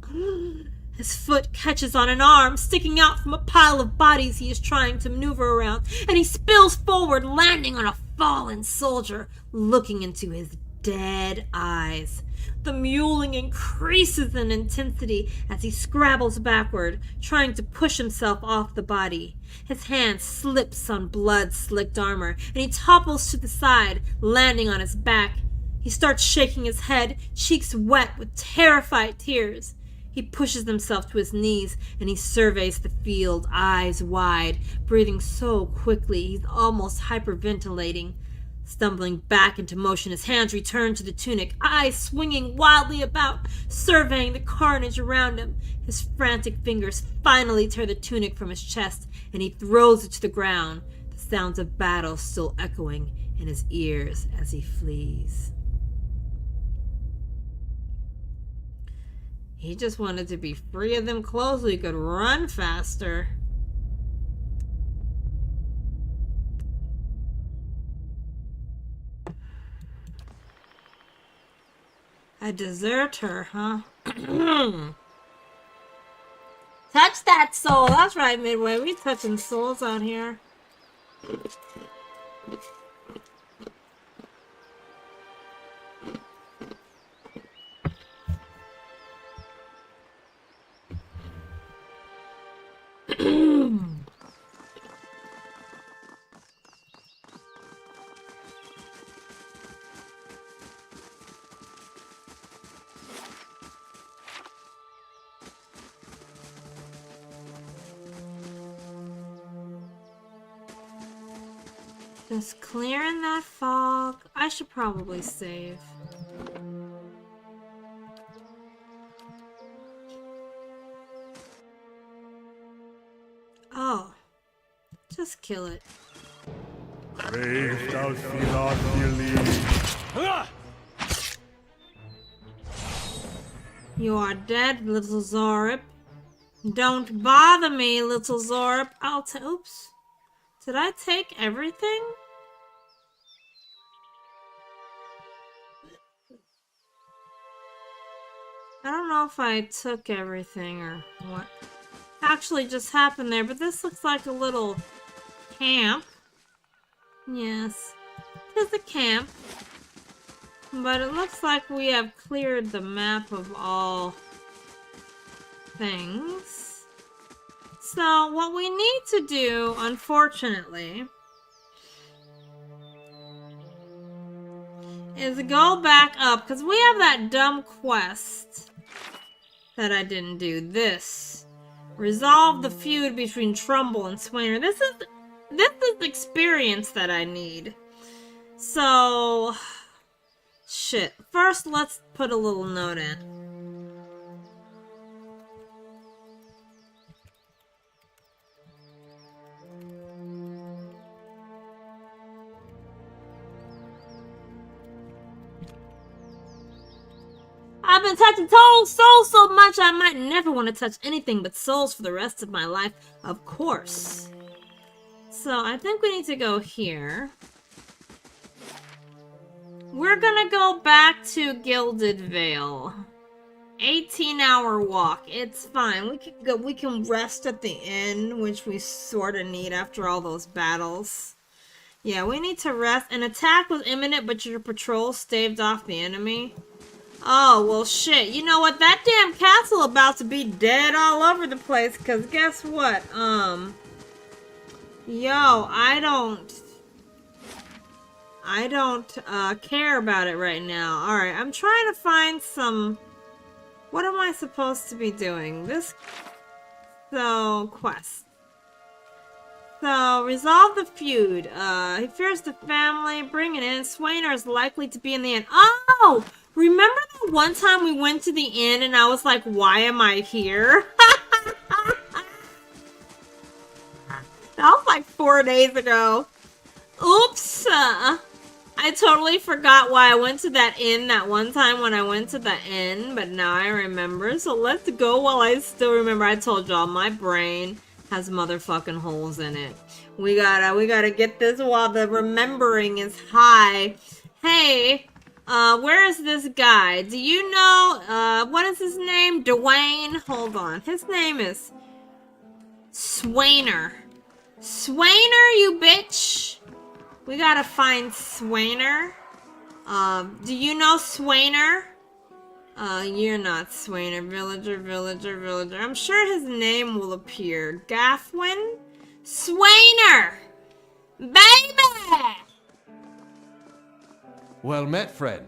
His foot catches on an arm sticking out from a pile of bodies he is trying to maneuver around, and he spills forward, landing on a fallen soldier, looking into his dead eyes. The mewling increases in intensity as he scrabbles backward, trying to push himself off the body. His hand slips on blood-slicked armor, and he topples to the side, landing on his back. He starts shaking his head, cheeks wet with terrified tears. He pushes himself to his knees, and he surveys the field, eyes wide, breathing so quickly he's almost hyperventilating. Stumbling back into motion, his hands return to the tunic, eyes swinging wildly about, surveying the carnage around him. His frantic fingers finally tear the tunic from his chest, and he throws it to the ground, the sounds of battle still echoing in his ears as he flees. He just wanted to be free of them clothes so he could run faster. A deserter, huh? Touch that soul. That's right, Midway. We touching souls out here. Just clearing that fog. I should probably save. Oh. Just kill it. You are dead, little Zorip. Don't bother me, little Zorip. Oops. Did I take everything? I don't know if I took everything or what actually just happened there, but this looks like a little camp. Yes. It's a camp. But it looks like we have cleared the map of all things. So what we need to do, unfortunately, is go back up, because we have that dumb quest that I didn't do. This. Resolve the feud between Trumbull and Swainer. This is experience that I need. So, shit. First, let's put a little note in. I've been touching souls so much I might never want to touch anything but souls for the rest of my life, of course. So I think we need to go here. We're gonna go back to Gilded Vale. 18-hour walk. It's fine. We can rest at the inn, which we sort of need after all those battles. Yeah, we need to rest. An attack was imminent, but your patrol staved off the enemy. Oh, well, shit. You know what? That damn castle about to be dead all over the place, because guess what? Yo, I don't care about it right now. Alright, I'm trying to find some... What am I supposed to be doing? Quest. So, resolve the feud. He fears the family. Bring it in. Swainer is likely to be in the inn. Oh! Remember the one time we went to the inn and I was like, why am I here? That was like 4 days ago. Oops! I totally forgot why I went to that inn that one time when I went to the inn, but now I remember. So let's go while I still remember. I told y'all, my brain has motherfucking holes in it. We gotta get this while the remembering is high. Hey, where is this guy? Do you know, what is his name? Dwayne? Hold on. His name is Swainer. Swainer, you bitch! We gotta find Swainer. Do you know Swainer? You're not Swainer. Villager. I'm sure his name will appear. Gathwin? Swainer! Baby! Well met, friend.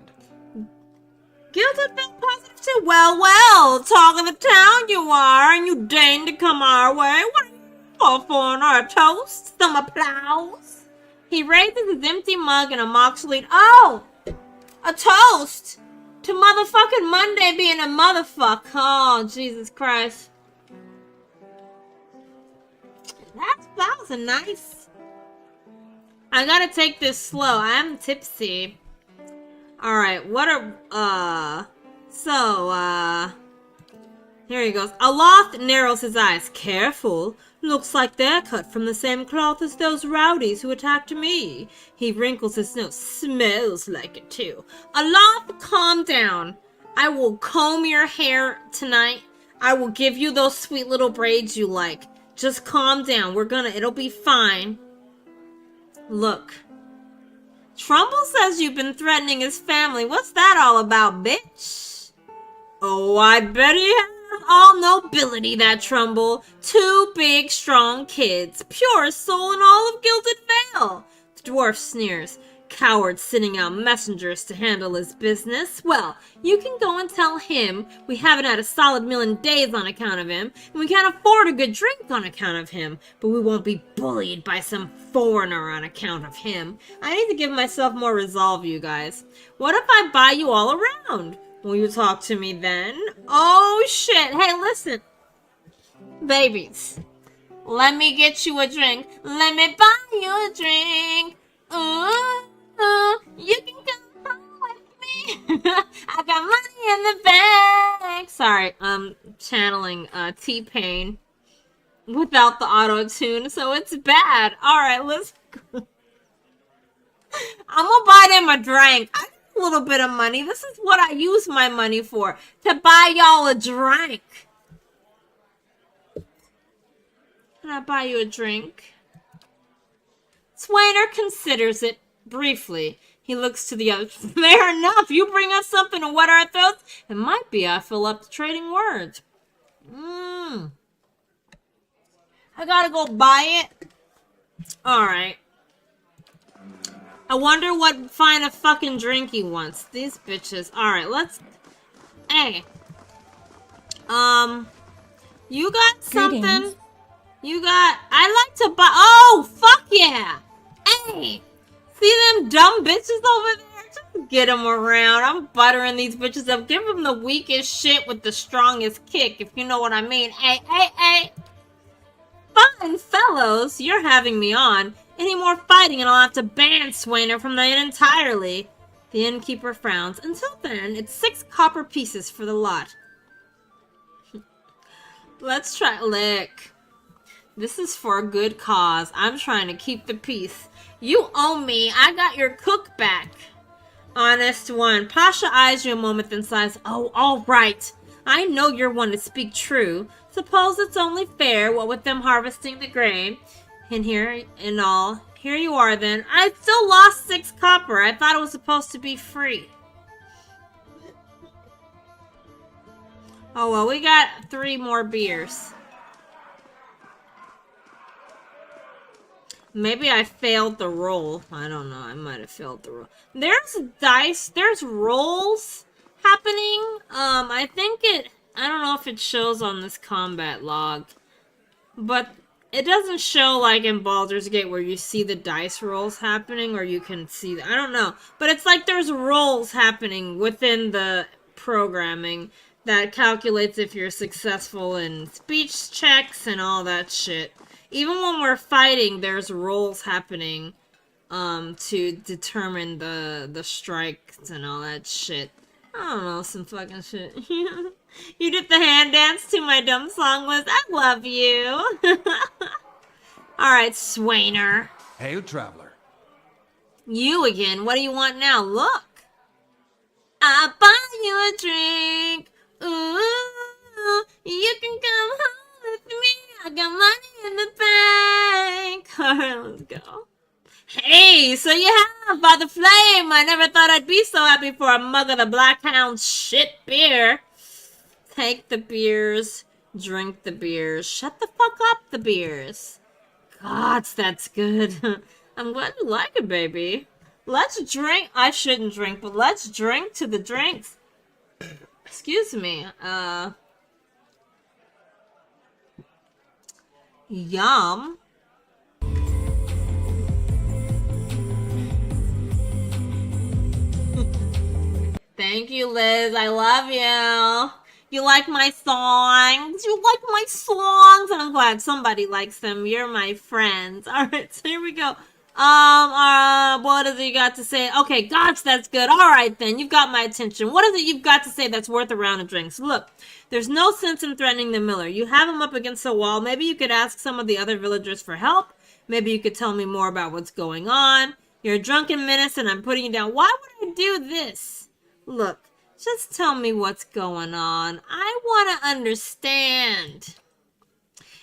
Gilded Vale positive too. Well, talk of the town you are, and you deign to come our way. What are you for? A toast? Some applause? He raises his empty mug in a mock salute. Oh! A toast! To motherfucking Monday being a motherfuck. Oh, Jesus Christ. That was a nice... I gotta take this slow. I am tipsy. Alright, what are... Here he goes. Aloth narrows his eyes. Careful. Looks like they're cut from the same cloth as those rowdies who attacked me. He wrinkles his nose. Smells like it too. Aloth, calm down. I will comb your hair tonight. I will give you those sweet little braids you like. Just calm down. It'll be fine. Look. Trumbull says you've been threatening his family. What's that all about, bitch? Oh, I bet he has all nobility, that Trumbull. 2 big, strong kids. Purest soul in all of Gilded Vale. The dwarf sneers. Coward sending out messengers to handle his business. Well, you can go and tell him we haven't had a solid meal in days on account of him, and we can't afford a good drink on account of him, but we won't be bullied by some foreigner on account of him. I need to give myself more resolve, you guys. What if I buy you all around? Will you talk to me then? Oh, shit. Hey, listen. Babies, let me get you a drink. Let me buy you a drink. You can come home with me. I got money in the bank. Sorry, channeling T-Pain without the auto-tune, so it's bad. Alright, let's go. I'm gonna buy them a drink. I got a little bit of money. This is what I use my money for. To buy y'all a drink. Can I buy you a drink? Swainer considers it briefly. He looks to the others. Fair enough. You bring us something to wet our throats. It might be I fill up the trading words. I gotta go buy it. Alright. I wonder what kind of fucking drink he wants. These bitches. Alright, let's... Hey. You got something? Greetings. You got... I like to buy... Oh, fuck yeah! Hey! See them dumb bitches over there? Just get them around. I'm buttering these bitches up. Give them the weakest shit with the strongest kick, if you know what I mean. Hey. Fine fellows, you're having me on. Any more fighting and I'll have to ban Swainer from the inn entirely. The innkeeper frowns. Until then, it's 6 copper pieces for the lot. Let's try... Lick. This is for a good cause. I'm trying to keep the peace. You owe me. I got your cook back. Honest one. Pasha eyes you a moment then sighs. Oh, all right. I know you're one to speak true. Suppose it's only fair, what with them harvesting the grain. And here you are then. I still lost 6 copper. I thought it was supposed to be free. Oh well, we got 3 more beers. Maybe I failed the roll. I don't know. I might have failed the roll. There's dice. There's rolls happening. I think it... I don't know if it shows on this combat log. But it doesn't show like in Baldur's Gate where you see the dice rolls happening or you can see... I don't know. But it's like there's rolls happening within the programming that calculates if you're successful in speech checks and all that shit. Even when we're fighting, there's rolls happening to determine the strikes and all that shit. I don't know, some fucking shit. You did the hand dance to my dumb song list. I love you. Alright, Swainer. Hail, traveler. You again. What do you want now? Look. I'll buy you a drink. Ooh, you can come home with me. I got money in the bank. Alright, let's go. Hey, so you have by the flame. I never thought I'd be so happy for a mug of the Blackhound shit beer. Take the beers. Drink the beers. Shut the fuck up, the beers. Gods, that's good. I'm glad you like it, baby. Let's drink. I shouldn't drink, but let's drink to the drinks. Excuse me. Yum. Thank you, Liz. I love you. You like my songs? You like my songs? And I'm glad somebody likes them. You're my friends. Alright, so here we go. What is it you got to say? Okay, gosh, that's good. Alright then, you've got my attention. What is it you've got to say that's worth a round of drinks? Look, there's no sense in threatening the miller. You have him up against the wall. Maybe you could ask some of the other villagers for help. Maybe you could tell me more about what's going on. You're a drunken menace and I'm putting you down. Why would I do this? Look, just tell me what's going on. I want to understand.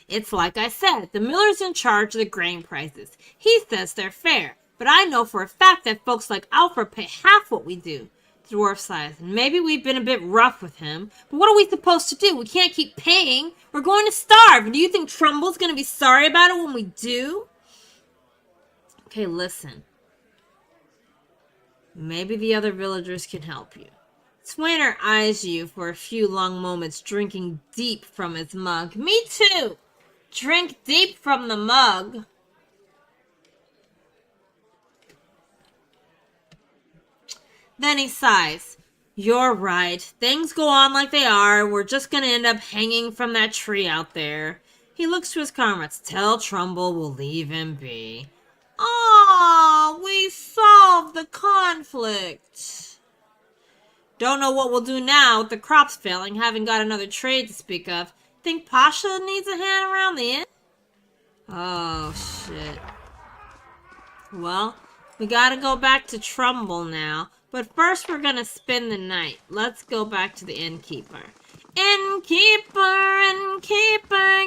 It's like I said, the miller's in charge of the grain prices. He says they're fair, but I know for a fact that folks like Alfred pay half what we do. The dwarf sighs. Maybe we've been a bit rough with him, but what are we supposed to do? We can't keep paying. We're going to starve. Do you think Trumble's going to be sorry about it when we do? Okay, listen. Maybe the other villagers can help you. Swainer eyes you for a few long moments, drinking deep from his mug. Me too! Drink deep from the mug. Then he sighs. You're right. Things go on like they are. We're just gonna end up hanging from that tree out there. He looks to his comrades. Tell Trumbull we'll leave him be. Oh, we solved the conflict. Don't know what we'll do now with the crops failing, haven't got another trade to speak of. Think Pasha needs a hand around the inn? Oh, shit. Well, we gotta go back to Trumbull now. But first we're gonna spend the night. Let's go back to the innkeeper. Innkeeper,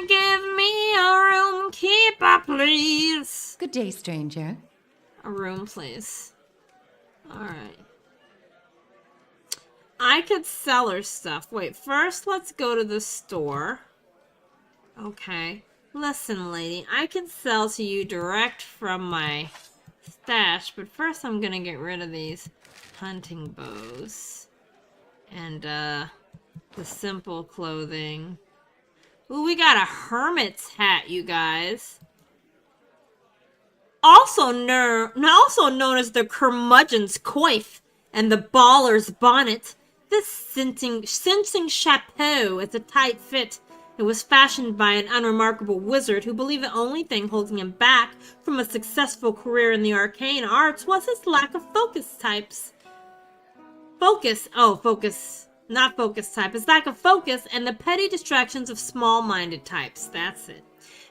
give me a room. Keeper, please. Good day, stranger. A room, please. Alright. I could sell her stuff. Wait, first let's go to the store. Okay. Listen, lady, I can sell to you direct from my stash, but first I'm gonna get rid of these hunting bows. And, the simple clothing. Ooh, we got a hermit's hat, you guys. Also known as the curmudgeon's coif and the baller's bonnet. This cinching chapeau is a tight fit. It was fashioned by an unremarkable wizard who believed the only thing holding him back from a successful career in the arcane arts was his lack of focus types. Not focus type. His lack of focus and the petty distractions of small-minded types. That's it.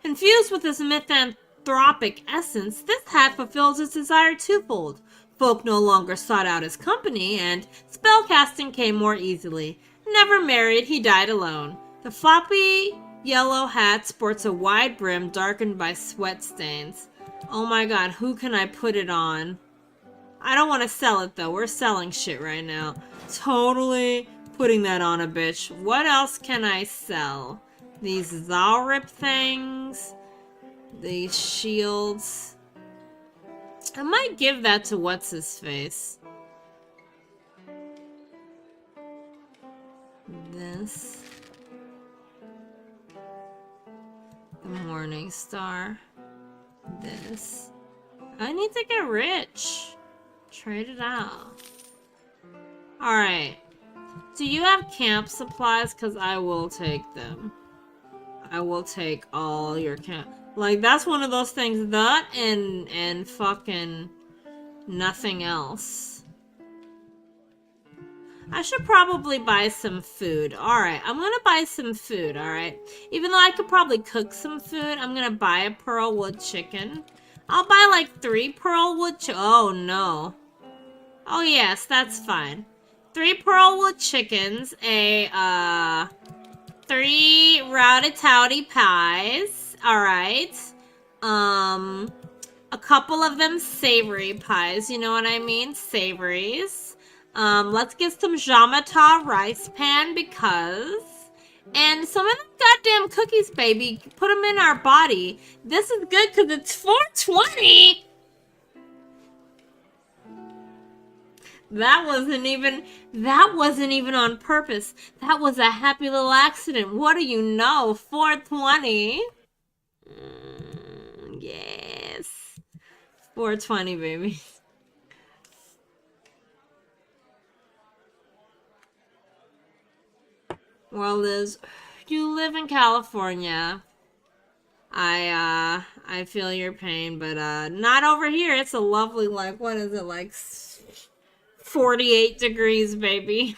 Infused with his misanthropic essence, this hat fulfills his desire twofold. Folk no longer sought out his company, and spellcasting came more easily. Never married, he died alone. The floppy yellow hat sports a wide brim darkened by sweat stains. Oh my god, who can I put it on? I don't want to sell it though. We're selling shit right now. Totally putting that on a bitch. What else can I sell? These Zalrip things. These shields. I might give that to what's-his-face. This. The Morning Star. This. I need to get rich. Trade it out. Alright. Do you have camp supplies? Because I will take them. I will take all your camp. Like, that's one of those things. That and fucking nothing else. I should probably buy some food. Alright, I'm gonna buy some food, alright? Even though I could probably cook some food, I'm gonna buy a pearlwood chicken. I'll buy like 3 pearlwood oh no. Oh yes, that's fine. 3 pearlwood chickens, 3 rowdy-towdy pies, alright. A couple of them savory pies, you know what I mean? Savories. Let's get some Jamata rice pan because... And some of them goddamn cookies, baby. Put them in our body. This is good because it's 420! That wasn't even on purpose. That was a happy little accident. What do you know? 420. Yes. 420, baby. Well, Liz, you live in California. I feel your pain, but not over here. It's a lovely, like, what is it, like 48 degrees, baby.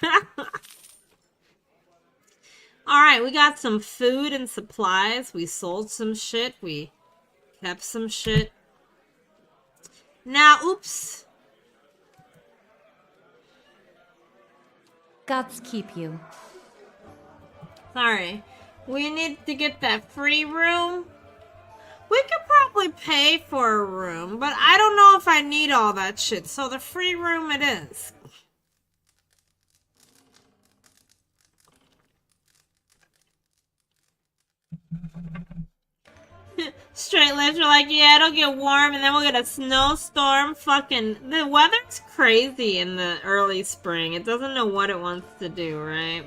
Alright, we got some food and supplies. We sold some shit. We kept some shit. Now, oops. Gods keep you. Sorry. We need to get that free room. We could probably pay for a room, but I don't know if I need all that shit, so the free room it is. Straight lips are like, yeah, it'll get warm and then we'll get a snowstorm. Fucking, the weather's crazy in the early spring. It doesn't know what it wants to do, right?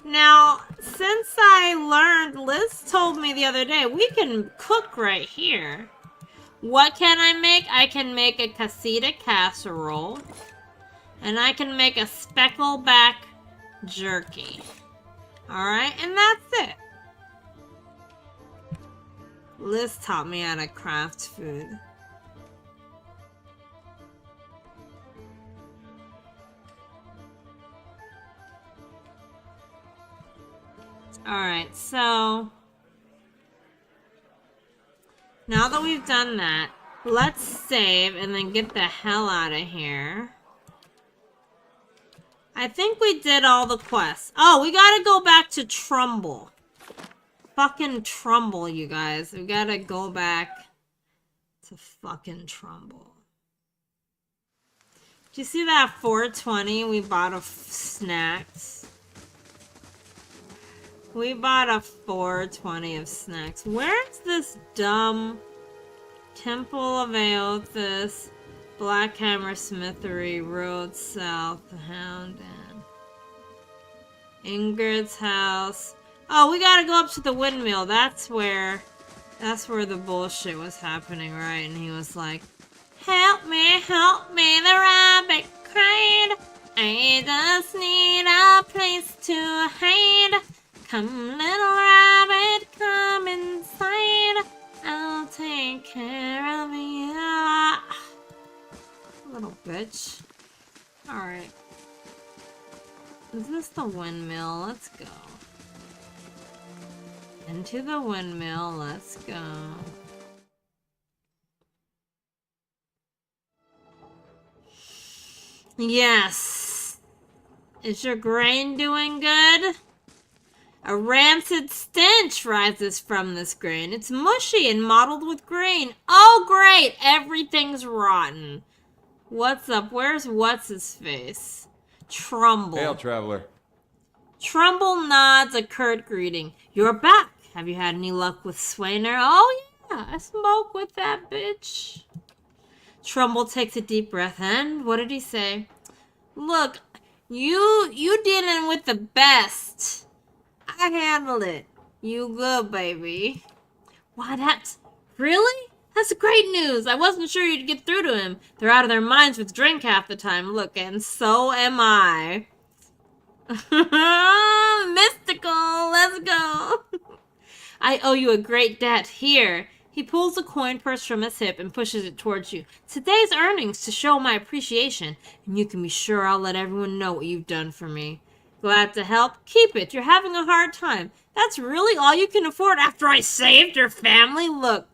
Now, since I learned, Liz told me the other day, we can cook right here. What can I make? I can make a casita casserole. And I can make a speckleback jerky. Alright, and that's it. Liz taught me how to craft food. Alright, so now that we've done that, let's save and then get the hell out of here. I think we did all the quests. Oh, we gotta go back to Trumbull. Fucking Trumbull, you guys. We gotta go back to fucking Trumbull. Did you see that 420 we bought of snacks? We bought a 420 of snacks. Where's this dumb Temple of Aothas, Blackhammer Smithery, Road South, Hound Inn, Ingrid's house. Oh, we gotta go up to the windmill. That's where the bullshit was happening, right? And he was like, help me, the rabbit cried. I just need a place to hide. Come, little rabbit, come inside. I'll take care of you. Little bitch. Alright. Is this the windmill? Let's go. Into the windmill, let's go. Yes. Is your grain doing good? A rancid stench rises from this grain. It's mushy and mottled with grain. Oh, great! Everything's rotten. What's up? Where's what's-his-face? Trumbull. Hail, traveler. Trumbull nods a curt greeting. You're back. Have you had any luck with Swainer? Oh, yeah. I smoke with that bitch. Trumbull takes a deep breath. And what did he say? Look, you dealing with the best. I handled it. You good, baby. Why, that's... Really? That's great news. I wasn't sure you'd get through to him. They're out of their minds with drink half the time. Look, and so am I. Mystical. Let's go. I owe you a great debt. Here. He pulls a coin purse from his hip and pushes it towards you. Today's earnings to show my appreciation, and you can be sure I'll let everyone know what you've done for me. Glad to help. Keep it. You're having a hard time. That's really all you can afford after I saved your family? Look,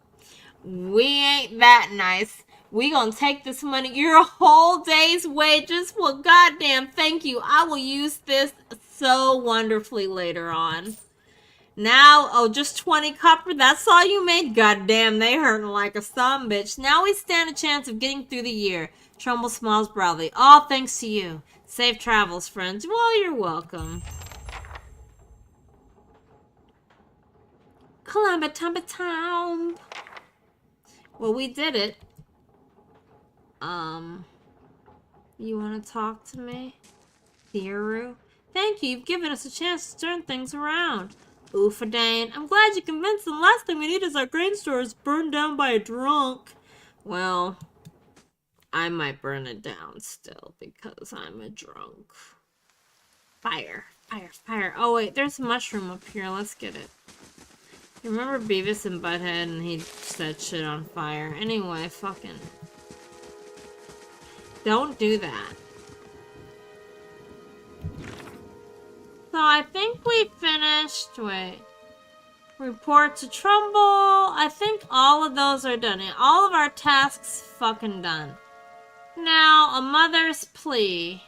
we ain't that nice. We gonna take this money, your whole day's wages. Well, goddamn, thank you. I will use this so wonderfully later on. Now, oh, just 20 copper? That's all you made? Goddamn, they hurting like a sumbitch. Now we stand a chance of getting through the year. Trumbull smiles proudly. All thanks to you. Safe travels, friends. Well, you're welcome. Town. Well, we did it. You want to talk to me? Theoru? Thank you. You've given us a chance to turn things around. Oofadane. I'm glad you convinced them. Last thing we need is our grain stores burned down by a drunk. Well, I might burn it down still because I'm a drunk. Fire. Fire. Fire. Oh, wait. There's a mushroom up here. Let's get it. You remember Beavis and Butthead and he set shit on fire? Anyway, fucking... Don't do that. So I think we finished... Wait. Report to Trumbull. I think all of those are done. All of our tasks fucking done. Now, a mother's plea.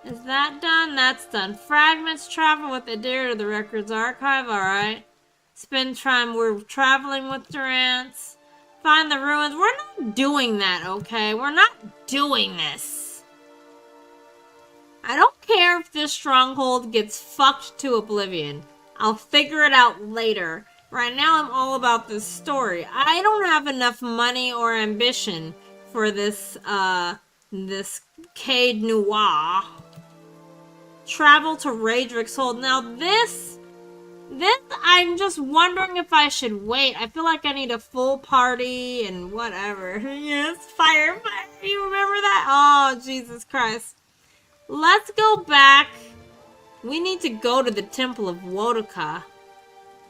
Is that done? That's done. Fragments travel with Adair to the Records Archive. Alright. Spend time. We're traveling with Durance. Find the ruins. We're not doing that, okay? We're not doing this. I don't care if this stronghold gets fucked to oblivion. I'll figure it out later. Right now, I'm all about this story. I don't have enough money or ambition for this, this Cade Noir. Travel to Raedric's Hold. Now, this, I'm just wondering if I should wait. I feel like I need a full party and whatever. Yes, fire, fire. You remember that? Oh, Jesus Christ. Let's go back. We need to go to the Temple of Wodoka.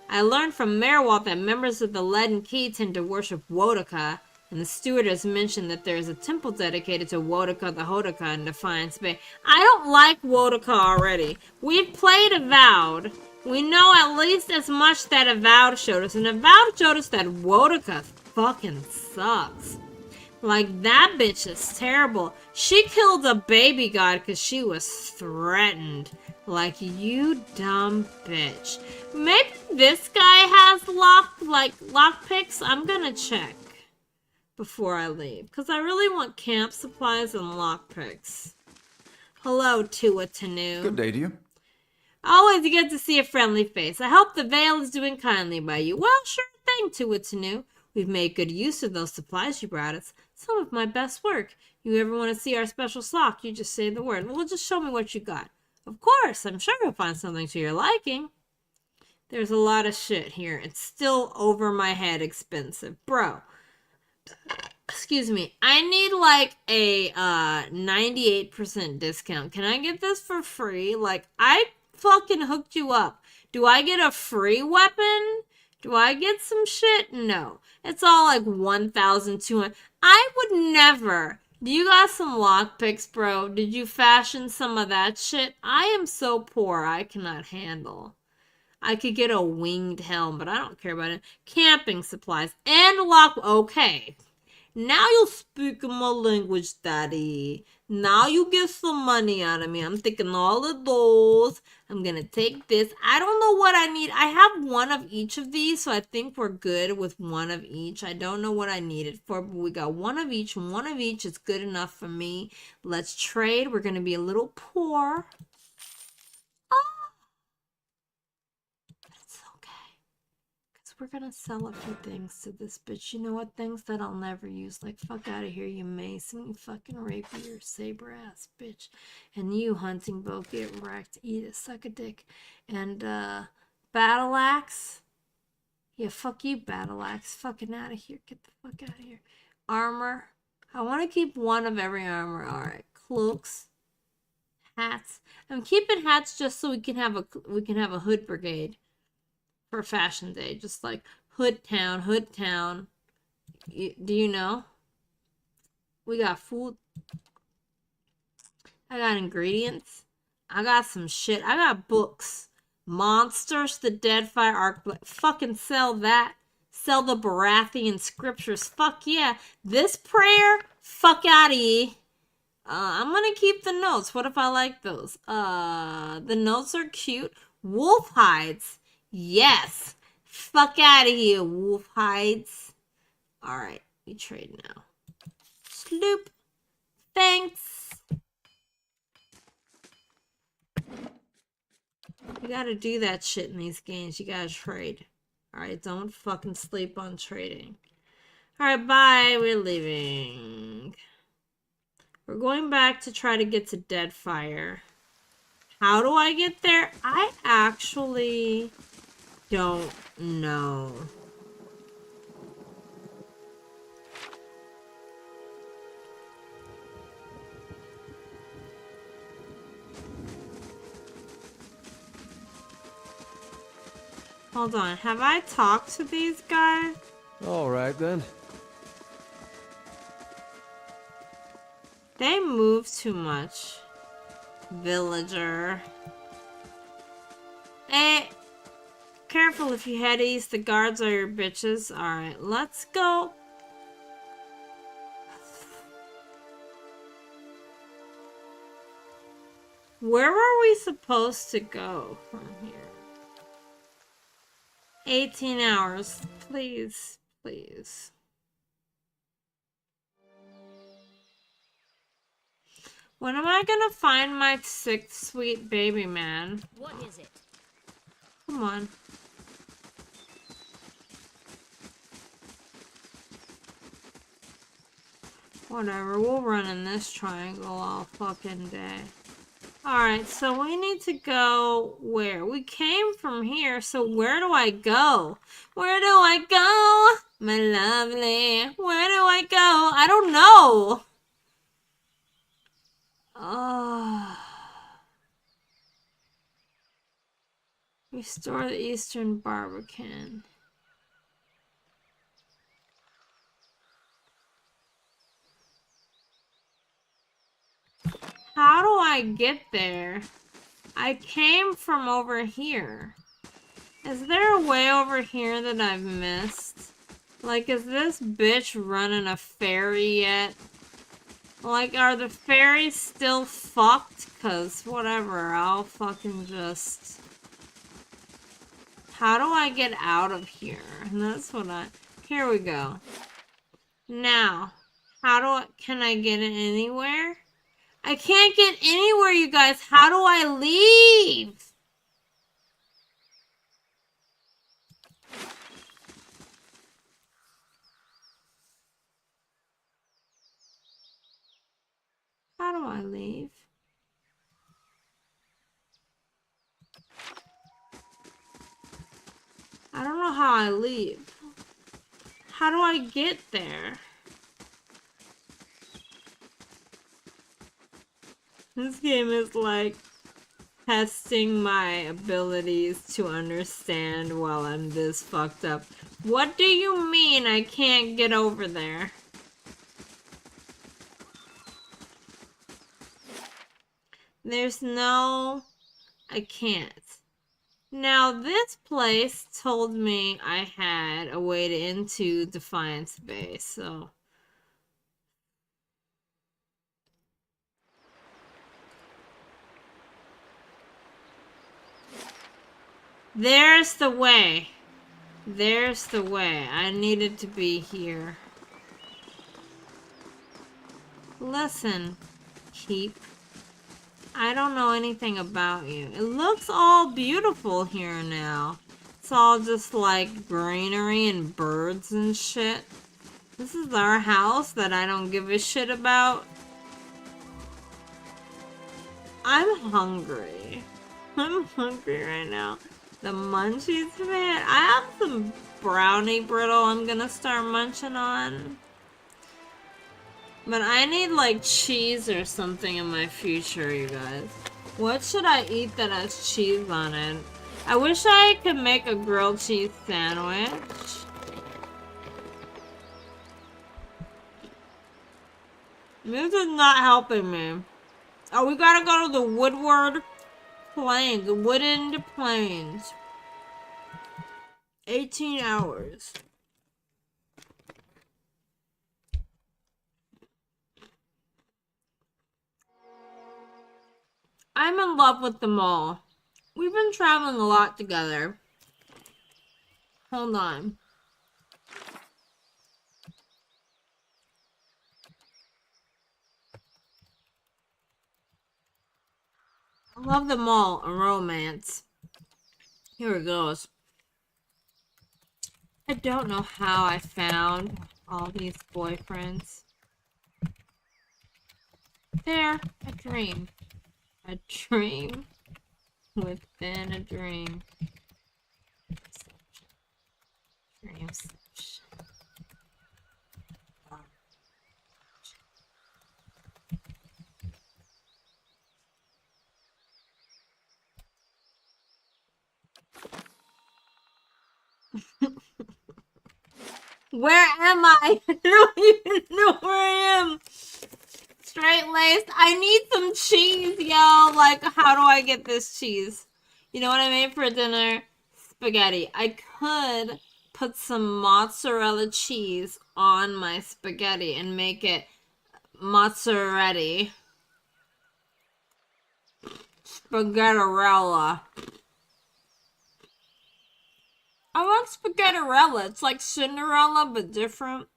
I learned from Merwalt that members of the Leaden Key tend to worship Wodoka, and the steward has mentioned that there is a temple dedicated to Wodoka the Hodoka in Defiance Bay. I don't like Wodoka already. We've played Avowed. We know at least as much that Avowed showed us, and Avowed showed us that Wodoka fucking sucks. Like, that bitch is terrible. She killed a baby god because she was threatened. Like, you dumb bitch. Maybe this guy has lockpicks. I'm gonna check before I leave. Because I really want camp supplies and lockpicks. Hello, Tuatanu. Good day to you. Always you get to see a friendly face. I hope the Vale is doing kindly by you. Well, sure thing, Tuatanu. We've made good use of those supplies you brought us. Some of my best work. You ever want to see our special sock, you just say the word. Well, just show me what you got. Of course, I'm sure you'll find something to your liking. There's a lot of shit here. It's still over my head expensive. Bro, excuse me. I need like a 98% discount. Can I get this for free? Like, I fucking hooked you up. Do I get a free weapon? Do I get some shit? No. It's all like 1,200. I would never. Do you got some lockpicks, bro? Did you fashion some of that shit? I am so poor, I cannot handle. I could get a winged helm, but I don't care about it. Camping supplies and lock. Okay. Now you speak my language, daddy. Now you get some money out of me. I'm taking all of those. I'm gonna take this. I don't know what I need. I have one of each of these, so I think we're good with one of each. I don't know what I need it for, but we got one of each, and one of each is good enough for me. Let's trade. We're gonna be a little poor. We're gonna sell a few things to this bitch. You know what? Things that I'll never use. Like, fuck out of here, you mason. You fucking rapier, saber ass bitch. And you, hunting bow, get wrecked. Eat it, suck a dick. And, battle axe. Yeah, fuck you, battle axe. Fucking out of here. Get the fuck out of here. Armor. I want to keep one of every armor. Alright. Cloaks. Hats. I'm keeping hats just so we can have a hood brigade. For Fashion Day, just like Hood Town. Do you know? We got food. I got ingredients. I got some shit. I got books. Monsters, the Deadfire Arc. Fucking sell that. Sell the Baratheon scriptures. Fuck yeah. This prayer, fuck out of here. I'm gonna keep the notes. What if I like those? The notes are cute. Wolf hides. Yes. Fuck out of here, wolf hides. Alright, we trade now. Sloop. Thanks. You gotta do that shit in these games. You gotta trade. Alright, don't fucking sleep on trading. Alright, bye. We're leaving. We're going back to try to get to Deadfire. How do I get there? I actually don't know. Hold on, have I talked to these guys? All right then. They move too much. Villager. Hey, careful if you head east, the guards are your bitches. Alright, let's go. Where were we supposed to go from here? 18 hours. Please, please. When am I gonna find my sick, sweet baby man? What is it? Come on. Whatever, we'll run in this triangle all fucking day. Alright, so we need to go where? We came from here, so where do I go? Where do I go? My lovely. Where do I go? I don't know. Restore the Eastern Barbican. How do I get there? I came from over here. Is there a way over here that I've missed? Like, is this bitch running a ferry yet? Like, are the ferries still fucked? Cause whatever, I'll fucking just... How do I get out of here? And that's what here we go. Now, can I get it anywhere? I can't get anywhere, you guys. How do I leave? How do I leave? I don't know how I leave. How do I get there? This game is like testing my abilities to understand while I'm this fucked up. What do you mean I can't get over there? There's no... I can't. Now, this place told me I had a way to into Defiance Base, so... There's the way. There's the way. I needed to be here. Listen, Keep. I don't know anything about you. It looks all beautiful here now. It's all just like greenery and birds and shit. This is our house that I don't give a shit about. I'm hungry. I'm hungry right now. The munchies, man. I have some brownie brittle I'm gonna start munching on. But I need like cheese or something in my future, you guys. What should I eat that has cheese on it? I wish I could make a grilled cheese sandwich. This is not helping me. Oh, we gotta go to the Woodward Plains, the Woodend Plains. 18 hours. I'm in love with them all. We've been traveling a lot together. Hold on. I love them all. A romance. Here it goes. I don't know how I found all these boyfriends. They're a dream. A dream within a dream. Dreamception. Where am I? I don't even know where I am. Straight laced. I need some cheese, yo. Like, how do I get this cheese? You know what I made for dinner? Spaghetti. I could put some mozzarella cheese on my spaghetti and make it mozzarella. Spaghettirella. I like spaghettirella. It's like Cinderella, but different.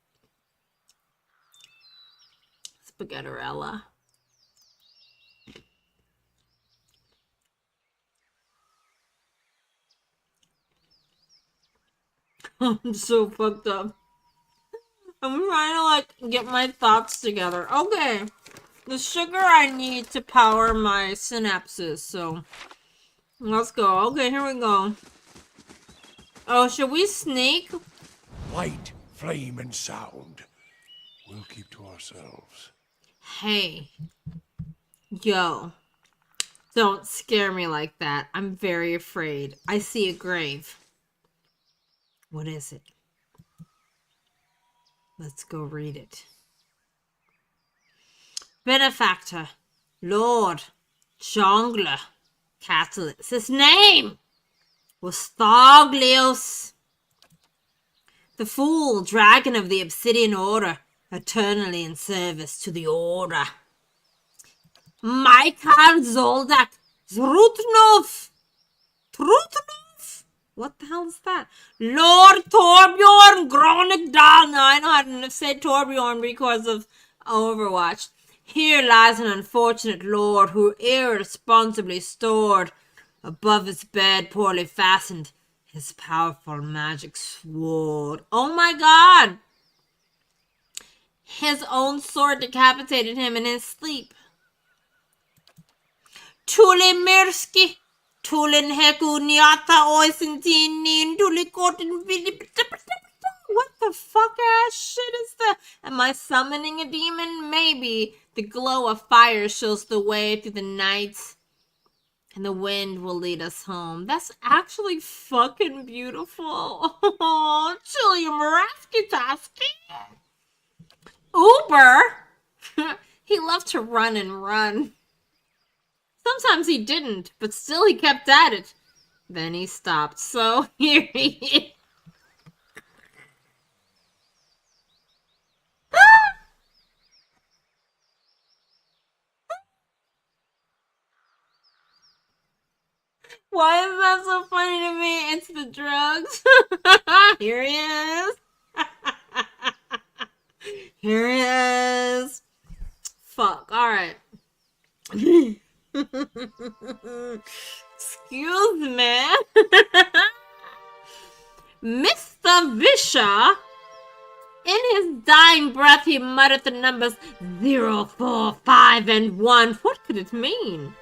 Spaghettirella. I'm so fucked up. I'm trying to like get my thoughts together. Okay. The sugar I need to power my synapses, so let's go. Okay, here we go. Oh, should we sneak? Light, flame, and sound. We'll keep to ourselves. Hey. Yo. Don't scare me like that. I'm very afraid. I see a grave. What is it? Let's go read it. Benefactor, Lord, Jongler, Catalyst. His name was Tharglios. the fool dragon of the Obsidian Order, eternally in service to the Order. Maikar Zoldak Zrutnov. Trutnov? What the hell is that? Lord Torbjorn Gronigdal. No, I know how to say Torbjorn because of Overwatch. Here lies an unfortunate lord who irresponsibly stored above his bed, poorly fastened, his powerful magic sword. Oh my god! His own sword decapitated him in his sleep. Tulimirski, Tulin Heku Nyata Oisentinin, Tulikotin Vidi. What the fuck ass shit is that? Am I summoning a demon? Maybe. The glow of fire shows the way through the night, and the wind will lead us home. That's actually fucking beautiful. Oh, Julia Maraski-Toski. Uber? He loved to run and run. Sometimes he didn't, but still he kept at it. Then he stopped, so here he is. Why is that so funny to me? It's the drugs. Here he is. Here he is. Fuck. Alright. Excuse me. Mr. Visha, in his dying breath, he muttered the numbers 0, 4, 5, and 1. What could it mean?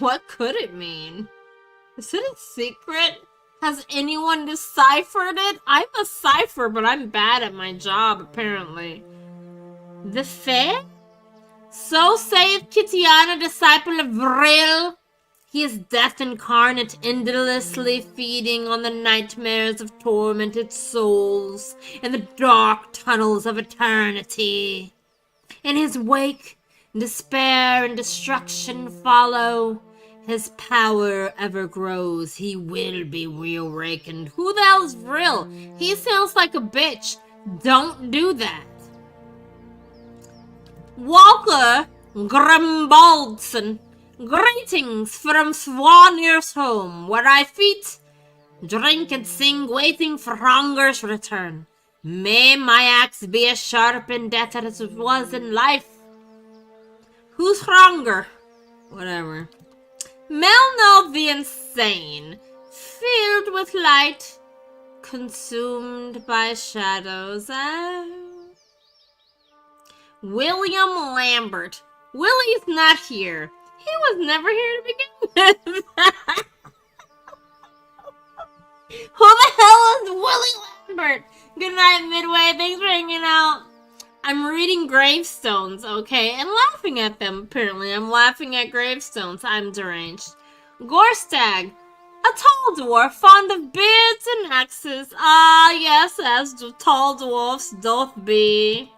What could it mean? Is it a secret? Has anyone deciphered it? I'm a cipher, but I'm bad at my job, apparently. The Fae? So saith Kitiana, disciple of Vril. He is death incarnate, endlessly feeding on the nightmares of tormented souls in the dark tunnels of eternity. In his wake, despair and destruction follow. His power ever grows. He will be reawakened. Who the hell is Vril? He sounds like a bitch. Don't do that. Walker Grimbaldson. Greetings from Swanier's home, where I feed, drink and sing, waiting for hunger's return. May my axe be as sharp in death as it was in life. Who's Hronger? Whatever. Melnov the Insane, filled with light, consumed by shadows. William Lambert. Willie's not here. He was never here to begin with. Who the hell is Willie Lambert? Good night, Midway. Thanks for hanging out. I'm reading gravestones, okay, and laughing at them, apparently. I'm laughing at gravestones. I'm deranged. Gorstag. A tall dwarf fond of beards and axes. Ah, yes, as do tall dwarfs doth be.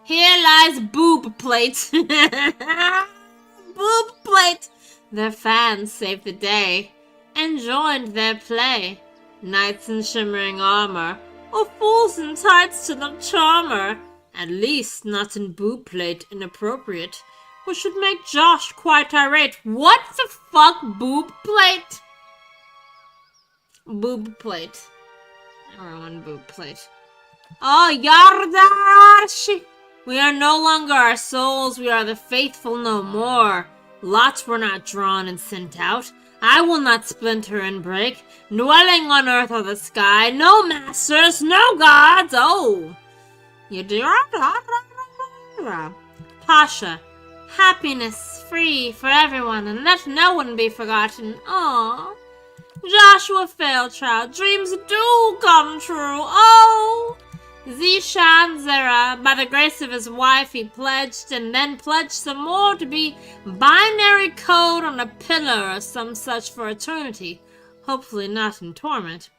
Here lies Boob Plate. Boob Plate. Their fans saved the day and joined their play. Knights in shimmering armor, or fools in tights to the charmer. At least not in Boob Plate inappropriate, which would make Josh quite irate. What the fuck, Boob Plate? Boob Plate. Everyone Boob Plate. Oh, Yardarshi! We are no longer our souls, we are the faithful no more. Lots were not drawn and sent out. I will not splinter and break, dwelling on earth or the sky. No masters, no gods, oh! Pasha, happiness free for everyone, and let no one be forgotten. Aww. Joshua Fairchild, dreams do come true. Oh! Zishan Zera, by the grace of his wife, he pledged, and then pledged some more to be binary code on a pillar or some such for eternity. Hopefully not in torment.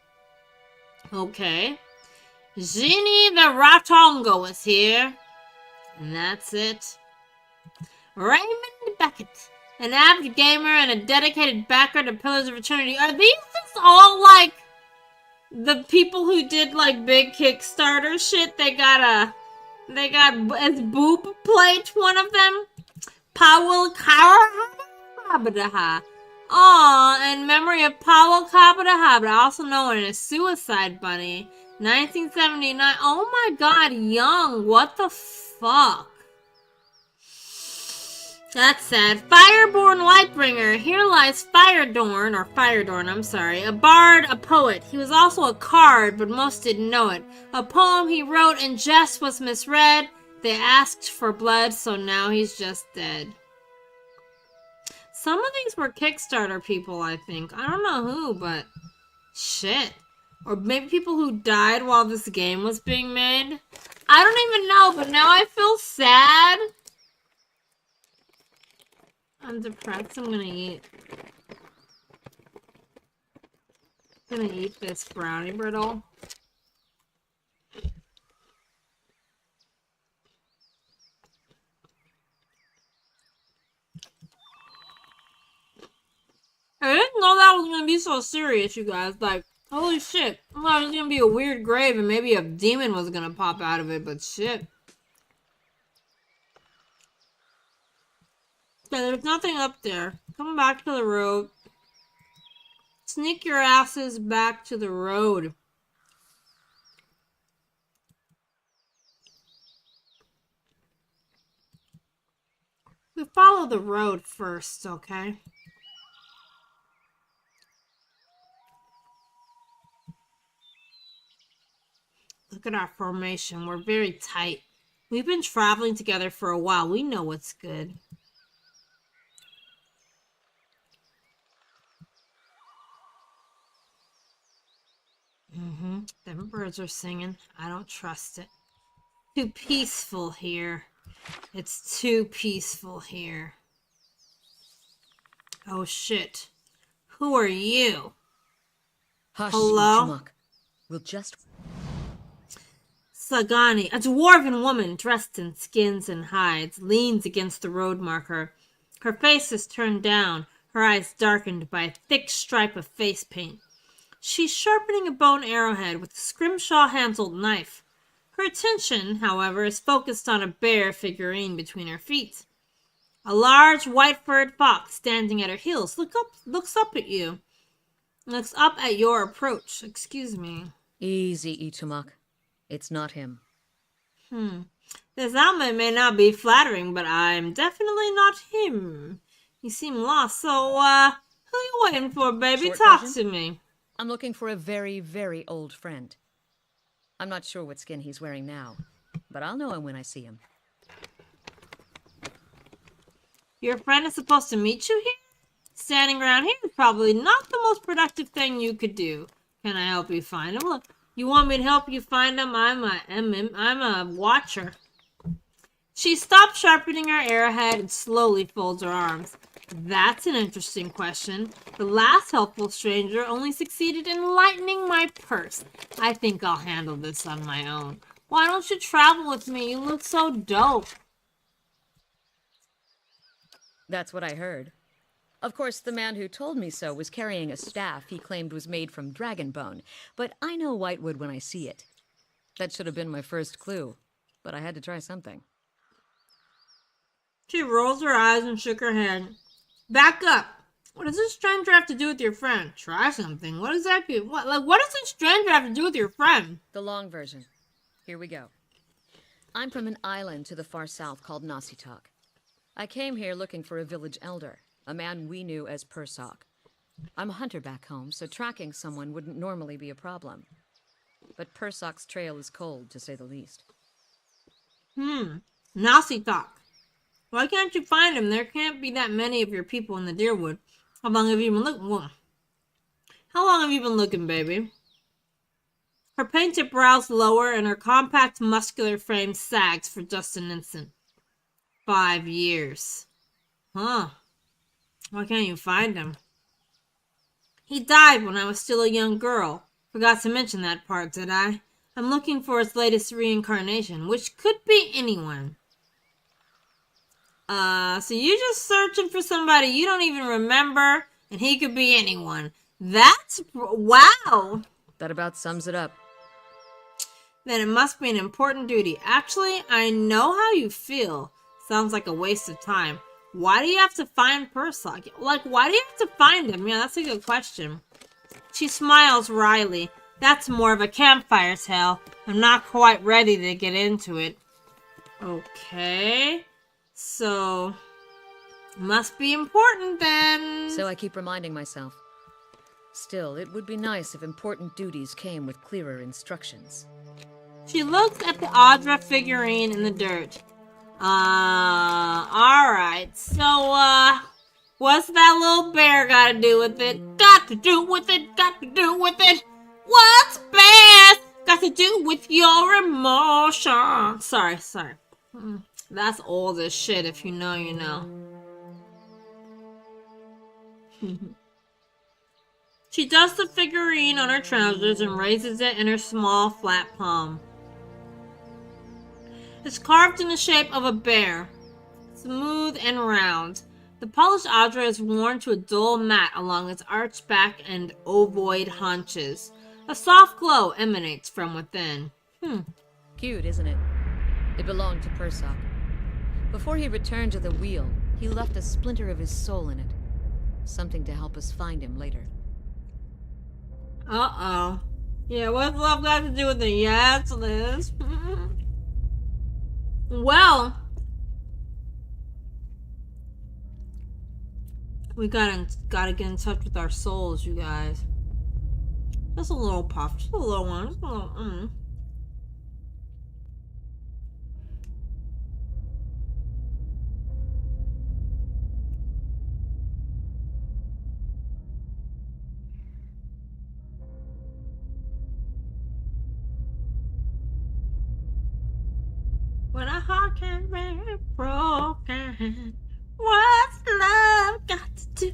Okay. Genie the Ratongo is here. And that's it. Raymond Beckett, an avid gamer and a dedicated backer to Pillars of Eternity. Are these just all, like, the people who did, like, big Kickstarter shit? They got as boob plate, one of them. Powell Kabadaha. Aw, in memory of Powell Kabadaha, also known as Suicide Bunny. 1979. Oh my god, young. What the fuck? That's sad. Fireborn Lightbringer. Here lies Firedorn, I'm sorry. A bard, a poet. He was also a card, but most didn't know it. A poem he wrote in jest was misread. They asked for blood, so now he's just dead. Some of these were Kickstarter people, I think. I don't know who, but shit. Or maybe people who died while this game was being made. I don't even know, but now I feel sad. I'm depressed. I'm gonna eat. I'm gonna eat this brownie brittle. I didn't know that was gonna be so serious, you guys. Like, holy shit. I thought it was gonna be a weird grave and maybe a demon was gonna pop out of it, but shit. Yeah, there's nothing up there. Come back to the road. Sneak your asses back to the road. We follow the road first, okay? Look at our formation. We're very tight. We've been traveling together for a while. We know what's good. Them birds are singing. I don't trust it. Too peaceful here. It's too peaceful here. Oh shit. Who are you? Hush, hello? Ichimoku. We'll just... Sagani, a dwarven woman dressed in skins and hides, leans against the road marker. Her face is turned down, her eyes darkened by a thick stripe of face paint. She's sharpening a bone arrowhead with a scrimshaw-handled knife. Her attention, however, is focused on a bear figurine between her feet. A large white-furred fox standing at her heels looks up at you. Looks up at your approach. Excuse me. Easy, Ichimoku. It's not him. This outfit may not be flattering, but I'm definitely not him. You seem lost, so, who you waiting for, baby? Short Talk version? to me. I'm looking for a very, very old friend. I'm not sure what skin he's wearing now, but I'll know him when I see him. Your friend is supposed to meet you here? Standing around here is probably not the most productive thing you could do. Can I help you find him? Look, you want me to help you find him? I'm a watcher. She stops sharpening her arrowhead and slowly folds her arms. That's an interesting question. The last helpful stranger only succeeded in lightening my purse. I think I'll handle this on my own. Why don't you travel with me? You look so dope. That's what I heard. Of course, the man who told me so was carrying a staff he claimed was made from dragon bone, but I know Whitewood when I see it. That should have been my first clue, but I had to try something. She rolls her eyes and shook her head. Back up. What does this stranger have to do with your friend? Try something. What exactly? What does this stranger have to do with your friend? The long version. Here we go. I'm from an island to the far south called Nasitok. I came here looking for a village elder, a man we knew as Persok. I'm a hunter back home, so tracking someone wouldn't normally be a problem. But Persok's trail is cold, to say the least. Nasitok. Why can't you find him? There can't be that many of your people in the Deerwood. How long have you been looking? How long have you been looking, baby? Her painted brows lower and her compact, muscular frame sags for just an instant. 5 years. Huh. Why can't you find him? He died when I was still a young girl. Forgot to mention that part, did I? I'm looking for his latest reincarnation, which could be anyone. So you just searching for somebody you don't even remember, and he could be anyone. That's wow. That about sums it up. Then it must be an important duty. Actually, I know how you feel. Sounds like a waste of time. Why do you have to find Persok? Like, why do you have to find him? Yeah, that's a good question. She smiles wryly. That's more of a campfire tale. I'm not quite ready to get into it. Okay. So, must be important then. So I keep reminding myself. Still, it would be nice if important duties came with clearer instructions. She looks at the Audra figurine in the dirt. Alright. So, what's that little bear got to do with it? Got to do with it, got to do with it. What's best got to do with your emotion? Sorry. That's old as shit. If you know, you know. She dusts the figurine on her trousers and raises it in her small, flat palm. It's carved in the shape of a bear, smooth and round. The polished Audra is worn to a dull mat along its arched back and ovoid haunches. A soft glow emanates from within. Cute, isn't it? It belonged to Persok. Before he returned to the wheel, he left a splinter of his soul in it. Something to help us find him later. Uh-oh. Yeah, what's love got to do with it? Yes, Liz. Well, we gotta get in touch with our souls, you guys. Just a little puff, just a little one, just a little. When a heart can be broken, what's love got to do?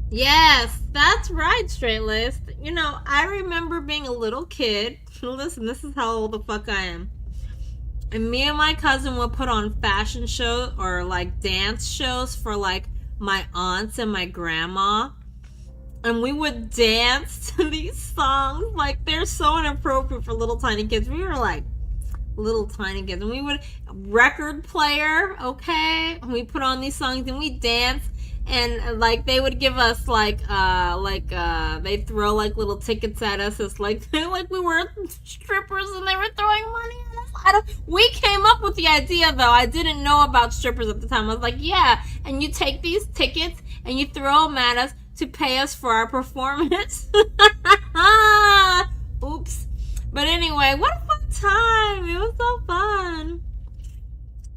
Yes, that's right, Straight List. You know, I remember being a little kid. Listen, this is how old the fuck I am. And me and my cousin would put on fashion shows or like dance shows for like my aunts and my grandma. And we would dance to these songs. Like, they're so inappropriate for little tiny kids. We were like little tiny kids. And we would, record player, okay? And we put on these songs and we dance. And like, they would give us they'd throw like little tickets at us. It's like we were strippers and they were throwing money at us. We came up with the idea though. I didn't know about strippers at the time. I was like, yeah. And you take these tickets and you throw them at us to pay us for our performance. Oops. But anyway, what a fun time. It was so fun.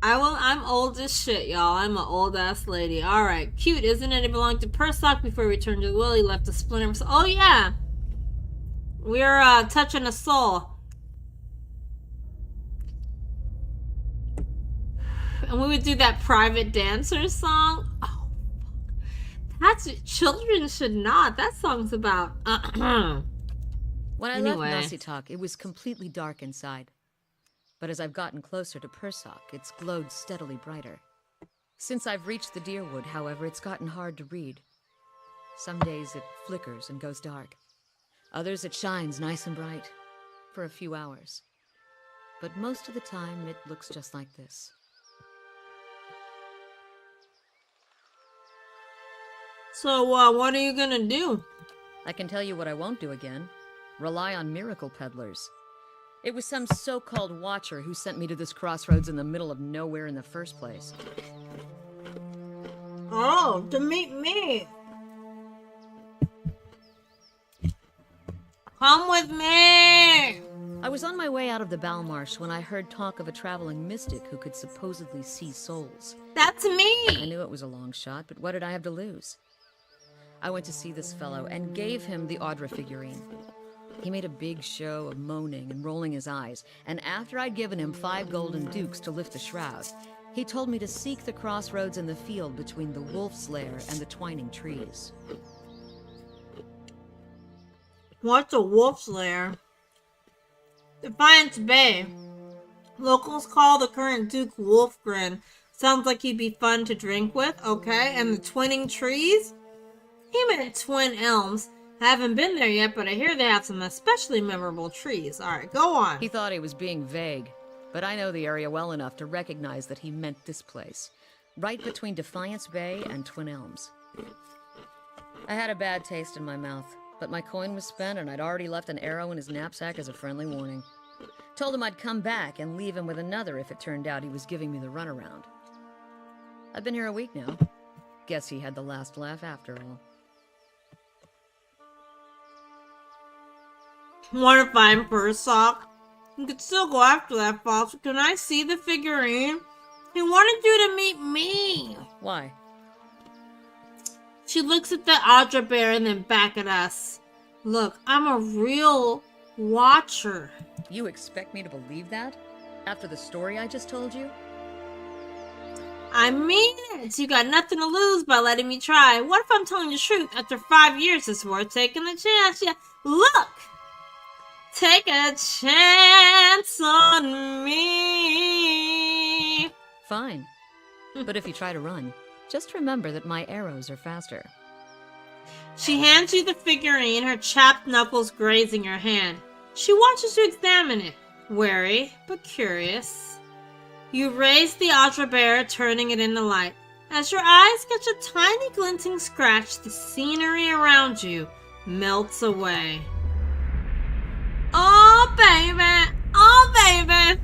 I'm old as shit, y'all. I'm an old ass lady. Alright, cute, isn't it? It belonged to Persok before he returned to the will. He left a splinter. Oh yeah. We're touching a soul. And we would do that private dancer song. Oh, that's children should not. That song's about. When I left Nasitok, it was completely dark inside. But as I've gotten closer to Persok, it's glowed steadily brighter. Since I've reached the Deerwood, however, it's gotten hard to read. Some days it flickers and goes dark. Others it shines nice and bright for a few hours. But most of the time it looks just like this. So, what are you gonna do? I can tell you what I won't do again. Rely on miracle peddlers. It was some so-called watcher who sent me to this crossroads in the middle of nowhere in the first place. Oh, to meet me. Come with me. I was on my way out of the Balmarsh when I heard talk of a traveling mystic who could supposedly see souls. That's me. I knew it was a long shot, but what did I have to lose? I went to see this fellow and gave him the Audra figurine. He made a big show of moaning and rolling his eyes, and after I'd given him 5 golden dukes to lift the shroud, he told me to seek the crossroads in the field between the Wolf's Lair and the twining trees. What's a Wolf's Lair? Defiance Bay. Locals call the current Duke Wolfgren. Sounds like he'd be fun to drink with. Okay, and the twinning trees? He meant twin elms. I haven't been there yet, but I hear they have some especially memorable trees. Alright, go on. He thought he was being vague, but I know the area well enough to recognize that he meant this place. Right between Defiance Bay and Twin Elms. I had a bad taste in my mouth, but my coin was spent and I'd already left an arrow in his knapsack as a friendly warning. Told him I'd come back and leave him with another if it turned out he was giving me the runaround. I've been here a week now. Guess he had the last laugh after all. Want to find Persock? You could still go after that fox. Can I see the figurine? He wanted you to meet me. Why? She looks at the Audra bear and then back at us. Look, I'm a real watcher. You expect me to believe that? After the story I just told you? I mean it. You got nothing to lose by letting me try. What if I'm telling the truth? After 5 years, it's worth taking the chance. Yeah, look! Take a chance on me. Fine. But if you try to run, just remember that my arrows are faster. She hands you the figurine, her chapped knuckles grazing your hand. She watches you examine it, wary but curious. You raise the Audra bear, turning it in the light. As your eyes catch a tiny glinting scratch, the scenery around you melts away. Oh, baby! Oh, baby!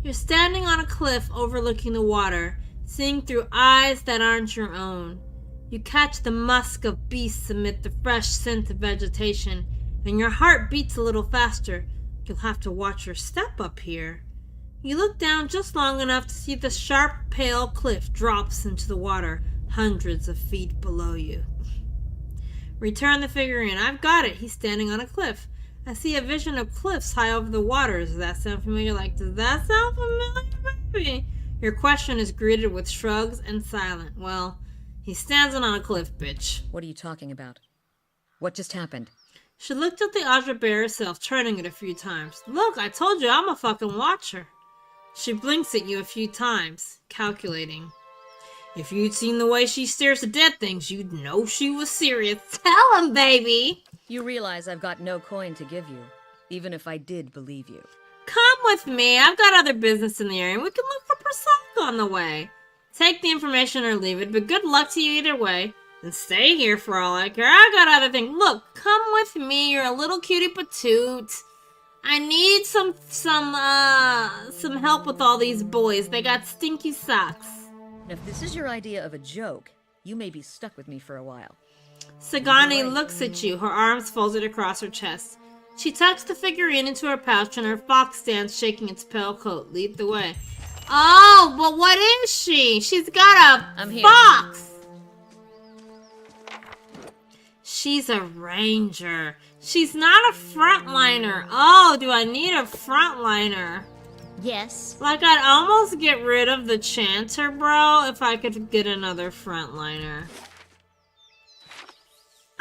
You're standing on a cliff overlooking the water, seeing through eyes that aren't your own. You catch the musk of beasts amid the fresh scent of vegetation, and your heart beats a little faster. You'll have to watch your step up here. You look down just long enough to see the sharp, pale cliff drops into the water, hundreds of feet below you. Return the figurine. I've got it. He's standing on a cliff. I see a vision of cliffs high over the water. Does that sound familiar? Does that sound familiar? Maybe. Your question is greeted with shrugs and silent. Well, he's standing on a cliff, bitch. What are you talking about? What just happened? She looked at the Audra bear herself, turning it a few times. Look, I told you I'm a fucking watcher. She blinks at you a few times, calculating. If you'd seen the way she stares at dead things, you'd know she was serious. Tell him, baby! You realize I've got no coin to give you, even if I did believe you. Come with me. I've got other business in the area. We can look for Persock on the way. Take the information or leave it, but good luck to you either way. And stay here for all I care. I got other things. Look, come with me. You're a little cutie patoot. I need some help with all these boys. They got stinky socks. And if this is your idea of a joke, you may be stuck with me for a while. Sagani looks at you, her arms folded across her chest. She tucks the figurine into her pouch and her fox stands shaking its pale coat. Lead the way. Oh, but what is she? She's got a fox! She's a ranger. She's not a frontliner. Oh, do I need a frontliner? Yes. I'd almost get rid of the chanter, bro, if I could get another frontliner.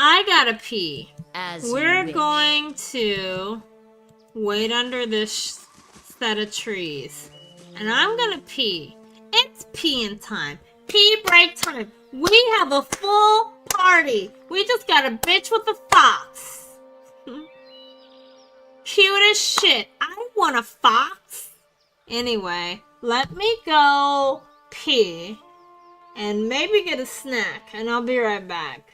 I gotta pee. We're going to wait under this set of trees. And I'm gonna pee. It's peeing time. Pee break time. We have a full party. We just got a bitch with a fox. Cute as shit. I want a fox. Anyway, let me go pee and maybe get a snack, and I'll be right back.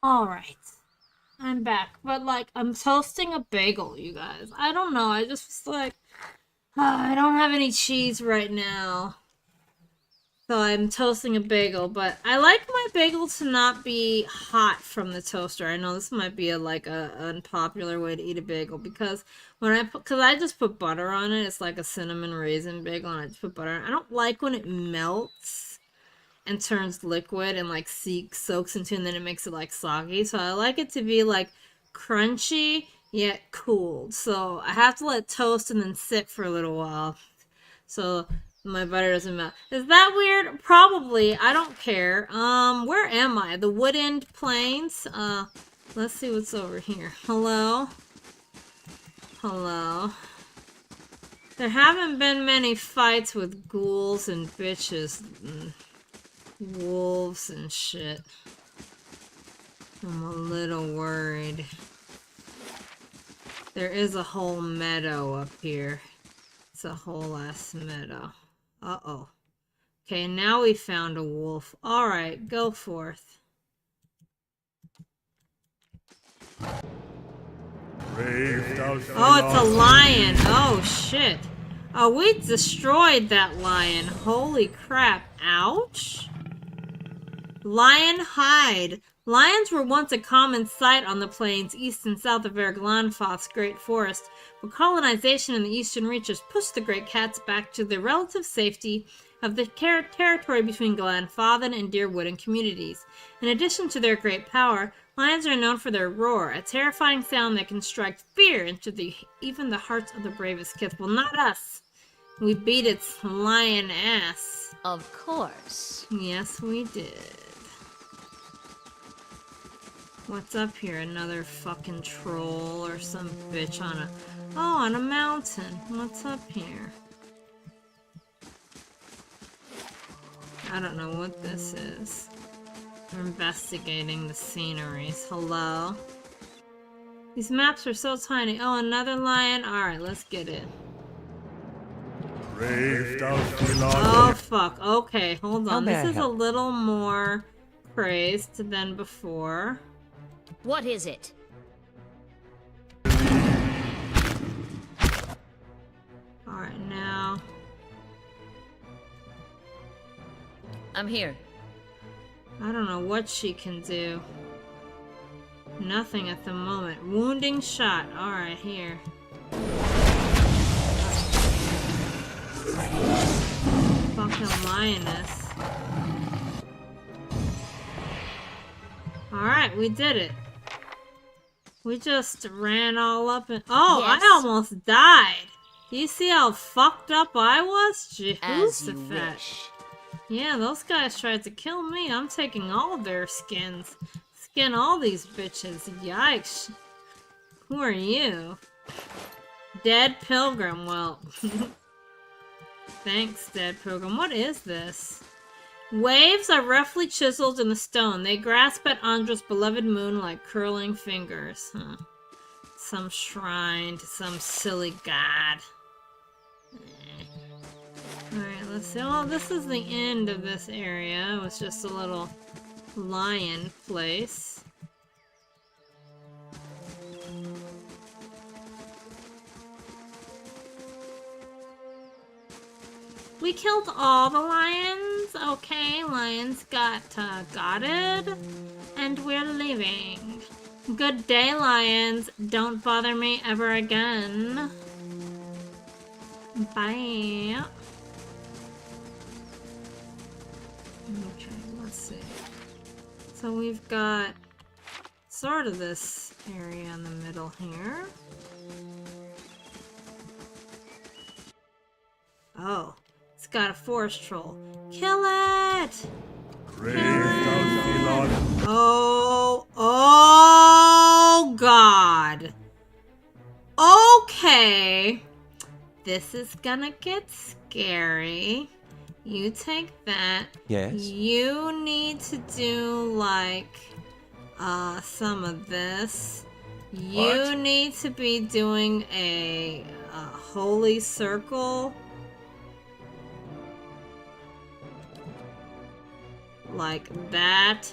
Alright. I'm back. But, like, I'm toasting a bagel, you guys. I don't know. I just was like, I don't have any cheese right now. So I'm toasting a bagel, but I like my bagel to not be hot from the toaster. I know this might be a unpopular way to eat a bagel because because I just put butter on it. It's like a cinnamon raisin bagel and I just put butter on it. I don't like when it melts and turns liquid and like soaks into and then it makes it like soggy. So I like it to be like crunchy yet cooled. So I have to let it toast and then sit for a little while. So my butter doesn't melt. Is that weird? Probably. I don't care. Where am I? The Woodend Plains? Let's see what's over here. Hello? Hello? There haven't been many fights with ghouls and bitches and wolves and shit. I'm a little worried. There is a whole meadow up here. It's a whole ass meadow. Uh-oh. Okay, now we found a wolf. Alright, go forth. Oh, it's a lion. Oh, shit. Oh, we destroyed that lion. Holy crap. Ouch. Lion hide. Lions were once a common sight on the plains east and south of Erglanfoth's Great Forest, but colonization in the eastern reaches pushed the great cats back to the relative safety of the territory between Glanfothin and Deerwood communities. In addition to their great power, lions are known for their roar, a terrifying sound that can strike fear into even the hearts of the bravest kith. Well, not us. We beat its lion ass. Of course. Yes, we did. What's up here? Another fucking troll or some bitch on a mountain. What's up here? I don't know what this is. We're investigating the sceneries. Hello? These maps are so tiny. Oh, another lion? Alright, let's get it. Oh, fuck. Okay, hold on. This is a little more crazed than before. What is it? Alright, now. I'm here. I don't know what she can do. Nothing at the moment. Wounding shot. Alright, here. Fucking lioness. Alright, we did it. We just ran all up and... Oh, yes. I almost died. Do you see how fucked up I was? Jehoshaphat. Yeah, those guys tried to kill me. I'm taking all of their skins. Skin all these bitches. Yikes. Who are you? Dead Pilgrim. Well, thanks, Dead Pilgrim. What is this? Waves are roughly chiseled in the stone. They grasp at Andra's beloved moon like curling fingers. Huh. Some shrine to some silly god. Alright, let's see. Oh, this is the end of this area. It was just a little lion place. We killed all the lions. Okay, lions got gotted. And we're leaving. Good day, lions. Don't bother me ever again. Bye. Okay, let's see. So we've got sort of this area in the middle here. Oh. It's got a forest troll. Kill it! Kill it! Oh God. Okay. This is gonna get scary. You take that. Yes. You need to do like some of this. You need to be doing a holy circle. Like that.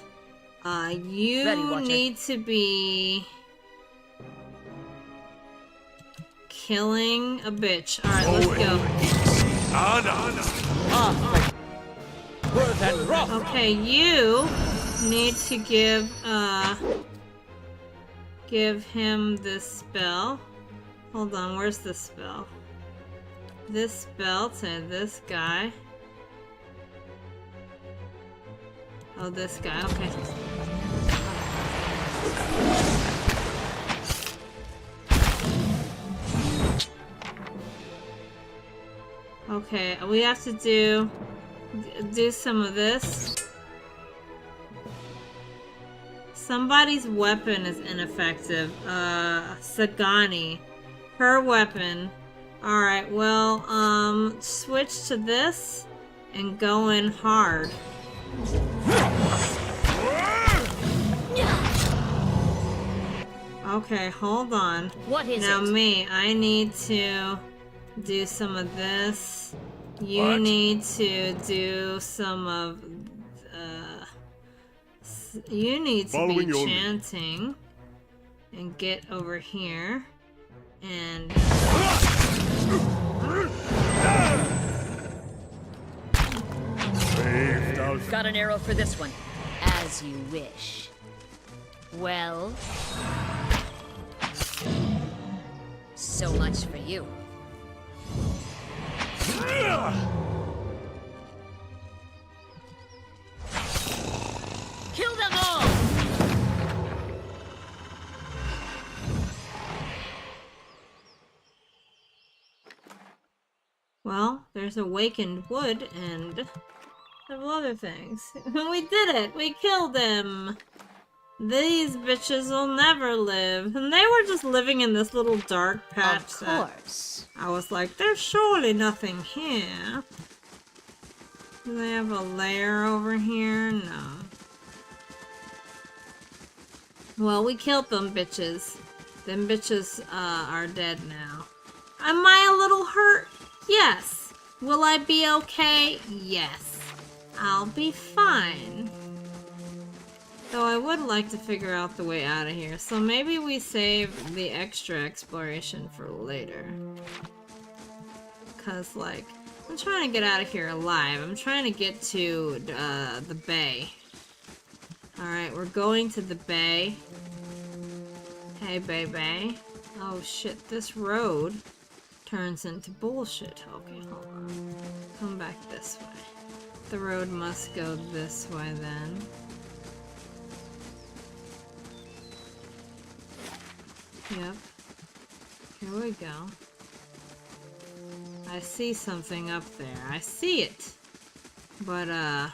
You Ready, Watcher. need to be killing a bitch. Alright, let's go. Okay, you need to give him this spell. Hold on, where's the spell? This spell to this guy. Oh, this guy, okay. Okay, we have to do some of this. Somebody's weapon is ineffective. Sagani. Her weapon. Alright, well, switch to this and go in hard. Okay, hold on. What is now it? me, I need to do some of this. You need to do some of you need to Following be your lead. chanting and get over here and Got an arrow for this one. As you wish. Well, so much for you. Kill them all! well, there's awakened wood and several other things. We did it! We killed him! These bitches will never live. And they were just living in this little dark patch. Of course. I was like, there's surely nothing here. Do they have a lair over here? No. Well, we killed them bitches. Them bitches are dead now. Am I a little hurt? Yes. Will I be okay? Yes. I'll be fine. Though I would like to figure out the way out of here. So maybe we save the extra exploration for later. Because, like, I'm trying to get out of here alive. I'm trying to get to the bay. Alright, we're going to the bay. Hey, baby. Oh, shit. This road turns into bullshit. Okay, hold on. Come back this way. The road must go this way, then. Yep. Here we go. I see something up there. I see it. But, I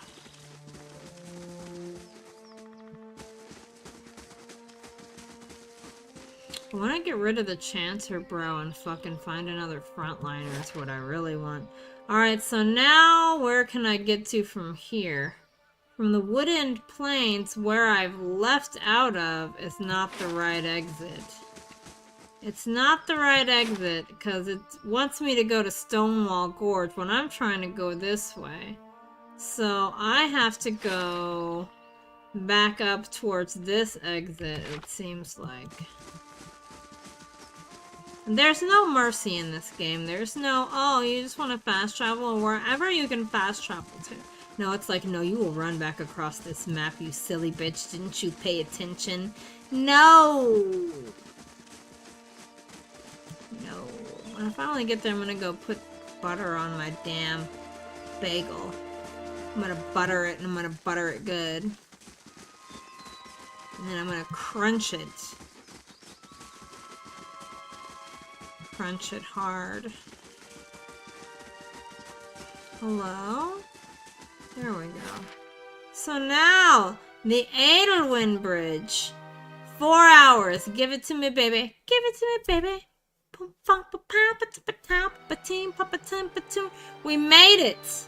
want to get rid of the Chanter bro and fucking find another frontliner is what I really want. Alright, so now where can I get to from here? From the Woodend Plains, where I've left out of is not the right exit. It's not the right exit because it wants me to go to Stonewall Gorge when I'm trying to go this way. So I have to go back up towards this exit, it seems like. There's no mercy in this game. There's no, oh, you just want to fast travel wherever you can fast travel to. No, it's like, no, you will run back across this map, you silly bitch. Didn't you pay attention? No! No. When I finally get there, I'm gonna go put butter on my damn bagel. I'm gonna butter it, and I'm gonna butter it good. And then I'm gonna crunch it. Crunch it hard. Hello? There we go. So now, the Edelwyn Bridge. 4 hours. Give it to me, baby. Give it to me, baby. We made it!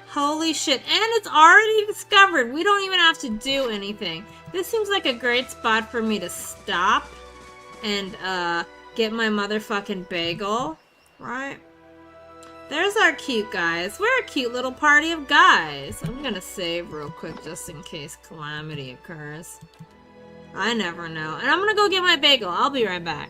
Holy shit. And it's already discovered. We don't even have to do anything. This seems like a great spot for me to stop and get my motherfucking bagel. Right? There's our cute guys. We're a cute little party of guys. I'm gonna save real quick just in case calamity occurs. I never know. And I'm gonna go get my bagel. I'll be right back.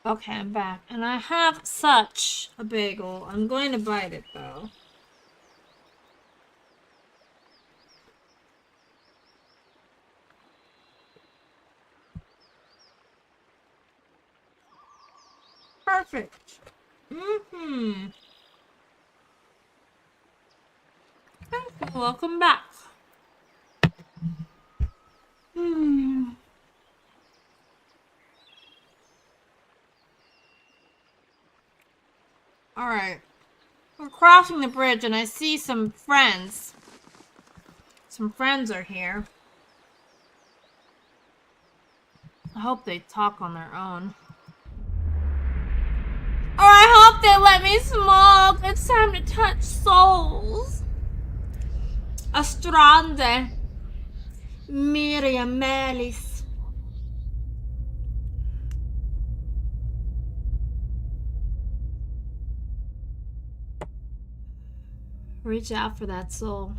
Okay, I'm back. And I have such a bagel. I'm going to bite it, though. Perfect. Mm-hmm. Welcome back. Hmm. Alright. We're crossing the bridge and I see some friends. Some friends are here. I hope they talk on their own. Or I hope they let me smoke. It's time to touch souls. Astrande. Miriam Melis. Reach out for that soul.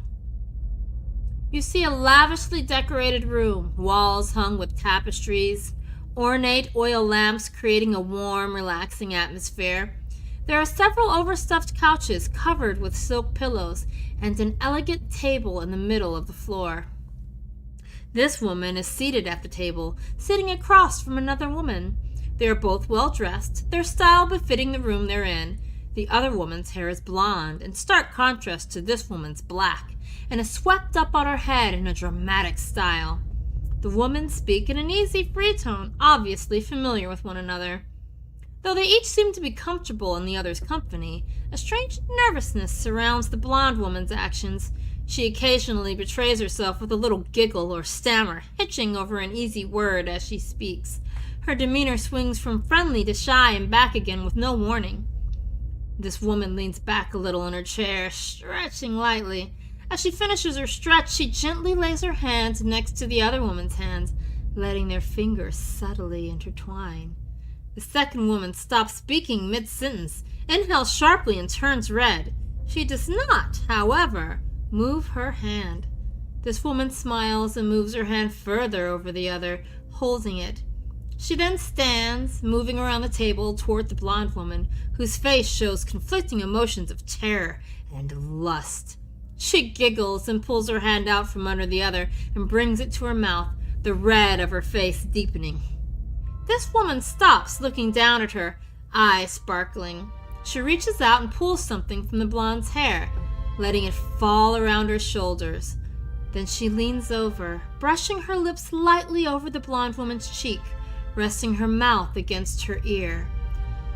You see a lavishly decorated room, walls hung with tapestries, ornate oil lamps creating a warm, relaxing atmosphere. There are several overstuffed couches covered with silk pillows and an elegant table in the middle of the floor. This woman is seated at the table, sitting across from another woman. They are both well dressed, their style befitting the room they're in. The other woman's hair is blonde, in stark contrast to this woman's black, and is swept up on her head in a dramatic style. The women speak in an easy, free tone, obviously familiar with one another. Though they each seem to be comfortable in the other's company, a strange nervousness surrounds the blonde woman's actions. She occasionally betrays herself with a little giggle or stammer, hitching over an easy word as she speaks. Her demeanor swings from friendly to shy and back again with no warning. This woman leans back a little in her chair, stretching lightly. As she finishes her stretch, she gently lays her hand next to the other woman's hand, letting their fingers subtly intertwine. The second woman stops speaking mid-sentence, inhales sharply and turns red. She does not, however, move her hand. This woman smiles and moves her hand further over the other, holding it. She then stands, moving around the table toward the blonde woman, whose face shows conflicting emotions of terror and lust. She giggles and pulls her hand out from under the other and brings it to her mouth, the red of her face deepening. This woman stops, looking down at her, eyes sparkling. She reaches out and pulls something from the blonde's hair, letting it fall around her shoulders. Then she leans over, brushing her lips lightly over the blonde woman's cheek, resting her mouth against her ear.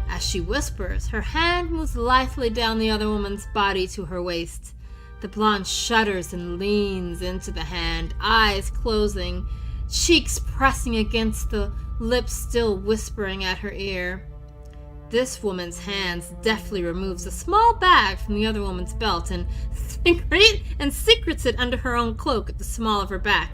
As she whispers, her hand moves lithely down the other woman's body to her waist. The blonde shudders and leans into the hand, eyes closing, cheeks pressing against the lips still whispering at her ear. This woman's hands deftly removes a small bag from the other woman's belt and secrets it under her own cloak at the small of her back.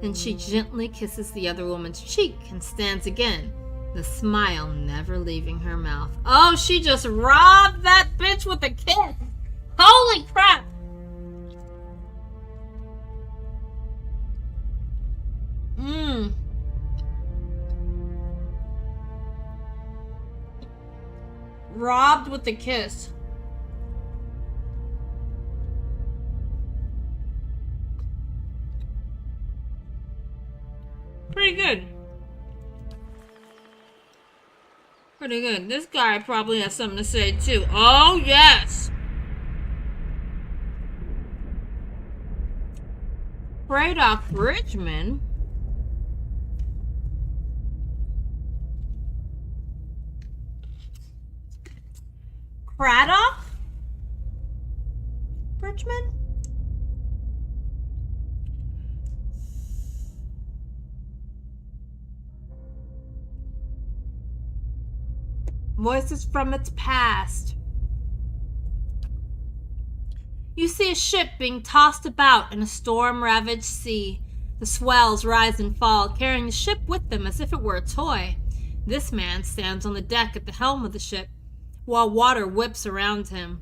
Then she gently kisses the other woman's cheek and stands again, the smile never leaving her mouth. Oh, she just robbed that bitch with a kiss! Holy crap! Robbed with a kiss. Pretty good. Pretty good. This guy probably has something to say too. Oh, yes! Braddock Bridgman? Braddock? Bridgman? Voices from its past. You see a ship being tossed about in a storm-ravaged sea. The swells rise and fall, carrying the ship with them as if it were a toy. This man stands on the deck at the helm of the ship, while water whips around him.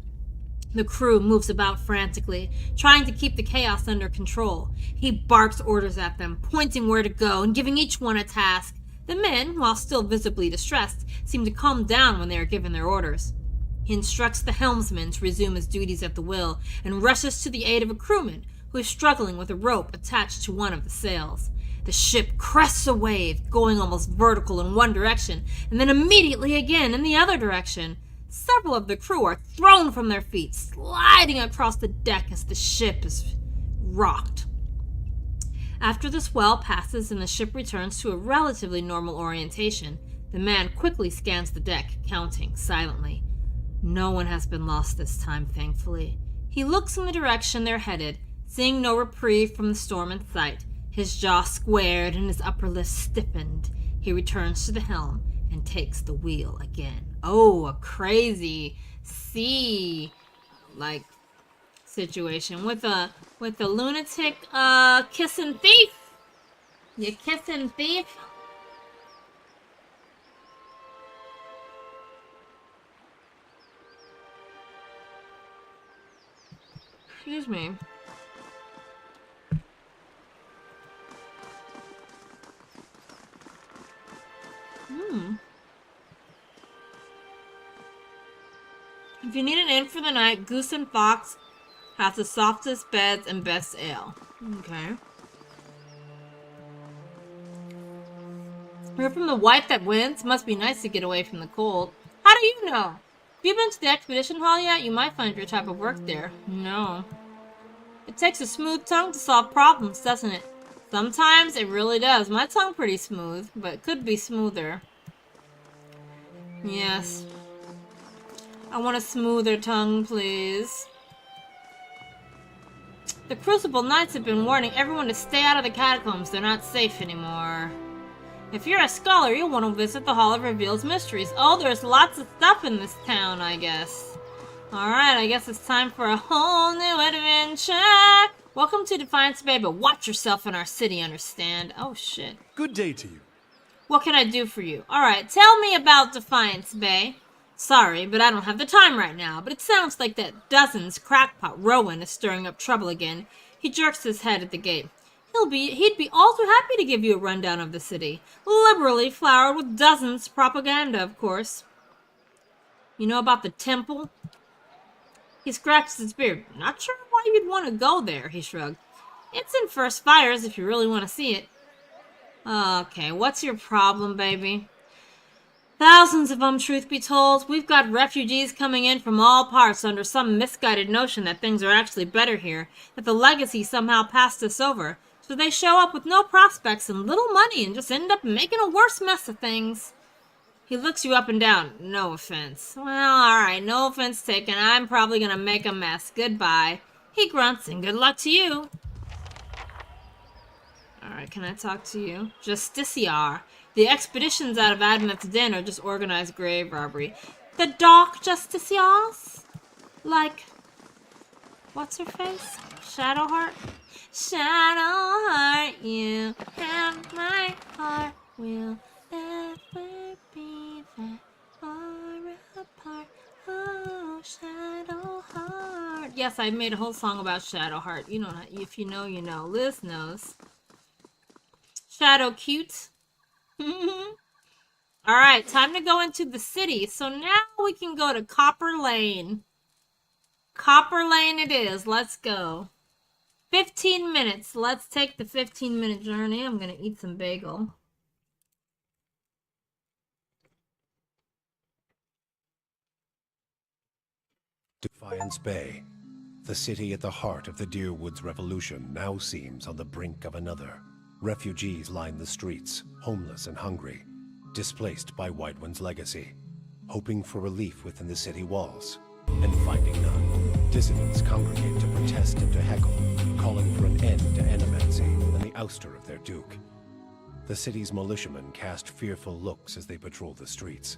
The crew moves about frantically, trying to keep the chaos under control. He barks orders at them, pointing where to go and giving each one a task. The men, while still visibly distressed, seem to calm down when they are given their orders. He instructs the helmsman to resume his duties at the wheel and rushes to the aid of a crewman who is struggling with a rope attached to one of the sails. The ship crests a wave, going almost vertical in one direction, and then immediately again in the other direction. Several of the crew are thrown from their feet, sliding across the deck as the ship is rocked. After the swell passes and the ship returns to a relatively normal orientation, the man quickly scans the deck, counting silently. No one has been lost this time, thankfully. He looks in the direction they're headed, seeing no reprieve from the storm in sight. His jaw squared and his upper lip stiffened. He returns to the helm and takes the wheel again. Oh, a crazy sea situation with a lunatic kissing thief. You kissing thief? Excuse me. If you need an inn for the night, Goose and Fox has the softest beds and best ale. Okay. Heard from the wife that wins. Must be nice to get away from the cold. How do you know? Have you been to the expedition hall yet? You might find your type of work there. No. It takes a smooth tongue to solve problems, doesn't it? Sometimes it really does. My tongue pretty smooth, but it could be smoother. Yes. I want a smoother tongue, please. The Crucible Knights have been warning everyone to stay out of the catacombs. They're not safe anymore. If you're a scholar, you'll want to visit the Hall of Revealed Mysteries. Oh, there's lots of stuff in this town, I guess. Alright, I guess it's time for a whole new adventure. Welcome to Defiance Bay, but watch yourself in our city, understand? Oh, shit. Good day to you. What can I do for you? Alright, tell me about Defiance Bay. Sorry, but I don't have the time right now, but it sounds like that Dozens crackpot Rowan is stirring up trouble again. He jerks his head at the gate. He'd be all too happy to give you a rundown of the city. Liberally flowered with Dozens propaganda, of course. You know about the temple? He scratches his beard. Not sure why you'd want to go there, he shrugged. It's in First Fires if you really want to see it. Okay, what's your problem, baby? Thousands of them, truth be told. We've got refugees coming in from all parts under some misguided notion that things are actually better here, that the legacy somehow passed us over. So they show up with no prospects and little money and just end up making a worse mess of things. He looks you up and down. No offense. Well, alright, no offense taken. I'm probably gonna make a mess. Goodbye. He grunts, and good luck to you. Alright, can I talk to you? Justiciar. The expeditions out of Adamant's Den are just organized grave robbery. The Dark Justiciars? Like, what's her face? Shadowheart? Shadowheart, you have my heart. We'll never be that far apart. Oh, Shadowheart. Yes, I made a whole song about Shadowheart. You know, if you know, you know. Liz knows. Shadow cute. Alright, time to go into the city. So now we can go to Copper Lane. Copper Lane it is. Let's go. 15 minutes. Let's take the 15-minute journey. I'm gonna eat some bagel. Defiance Bay. The city at the heart of the Deerwoods Revolution now seems on the brink of another. Refugees line the streets, homeless and hungry, displaced by Whiterun's legacy, hoping for relief within the city walls, and finding none. Dissidents congregate to protest and to heckle, calling for an end to enigmancy and the ouster of their duke. The city's militiamen cast fearful looks as they patrol the streets,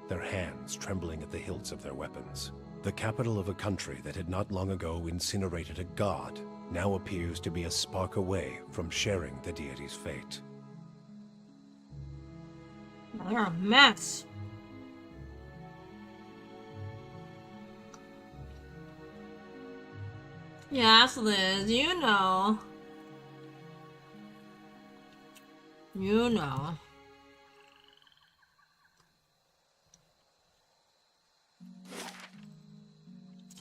their hands trembling at the hilts of their weapons. The capital of a country that had not long ago incinerated a god now appears to be a spark away from sharing the deity's fate. They're a mess. Yes, Liz, you know. You know.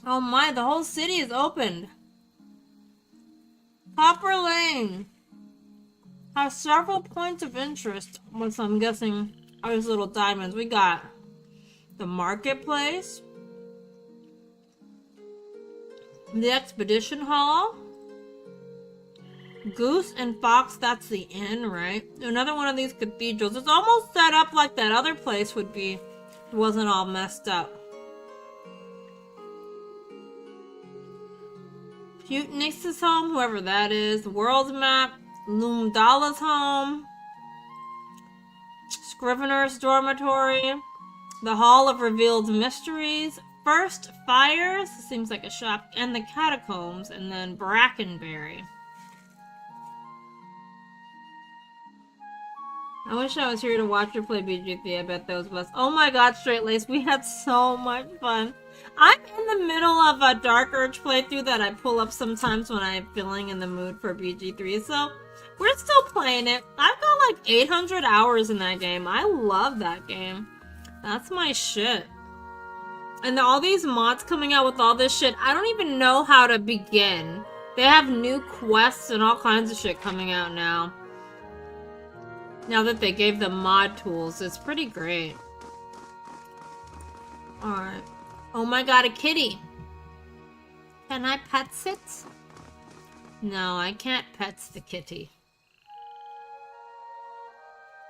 Oh my, the whole city is opened. Copper Lane has several points of interest, which I'm guessing are these little diamonds. We got the marketplace, the expedition hall, Goose and Fox, that's the inn, right? Another one of these cathedrals. It's almost set up like that other place would be if it wasn't all messed up. Putenix's home, whoever that is. The world's map. Lumdala's home. Scrivener's dormitory. The Hall of Revealed Mysteries. First Fires, seems like a shop. And the Catacombs. And then Brackenberry. I wish I was here to watch her play BG3. I bet that was best. Oh my god, Straight Lace, we had so much fun. I'm in the middle of a Dark Urge playthrough that I pull up sometimes when I'm feeling in the mood for BG3, so we're still playing it. I've got like 800 hours in that game. I love that game. That's my shit. And all these mods coming out with all this shit, I don't even know how to begin. They have new quests and all kinds of shit coming out now. Now that they gave them mod tools, it's pretty great. Alright. Oh my god, a kitty. Can I pets it? No, I can't pets the kitty.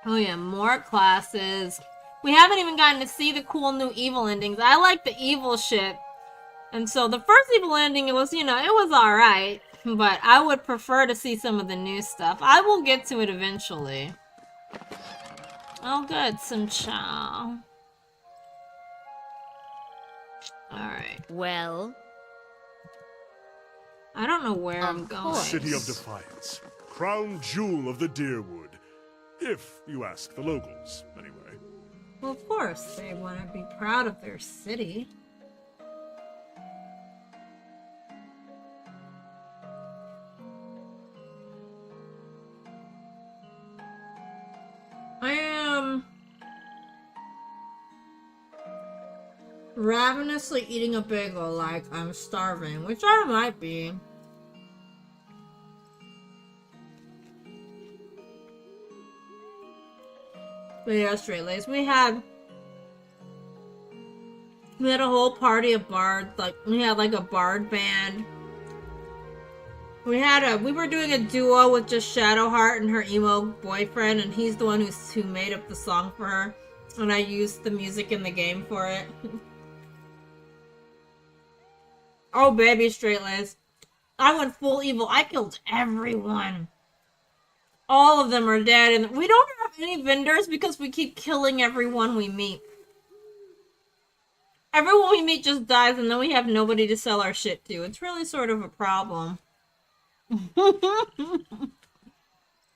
Oh yeah, more classes. We haven't even gotten to see the cool new evil endings. I like the evil shit. And so the first evil ending, it was, you know, it was alright. But I would prefer to see some of the new stuff. I will get to it eventually. Oh good, some chow. Alright. Well, I don't know where I'm going. City of Defiance, crown jewel of the Deerwood. If you ask the locals, anyway. Well, of course, they want to be proud of their city. I am ravenously eating a bagel like I'm starving, which I might be. But yeah, straight lace. We had a whole party of bards. Like we had like a bard band. We were doing a duo with just Shadowheart and her emo boyfriend, and he's the one who made up the song for her, and I used the music in the game for it. Oh baby, straight lace. I went full evil. I killed everyone. All of them are dead, and we don't have any vendors because we keep killing everyone we meet. Everyone we meet just dies, and then we have nobody to sell our shit to. It's really sort of a problem. You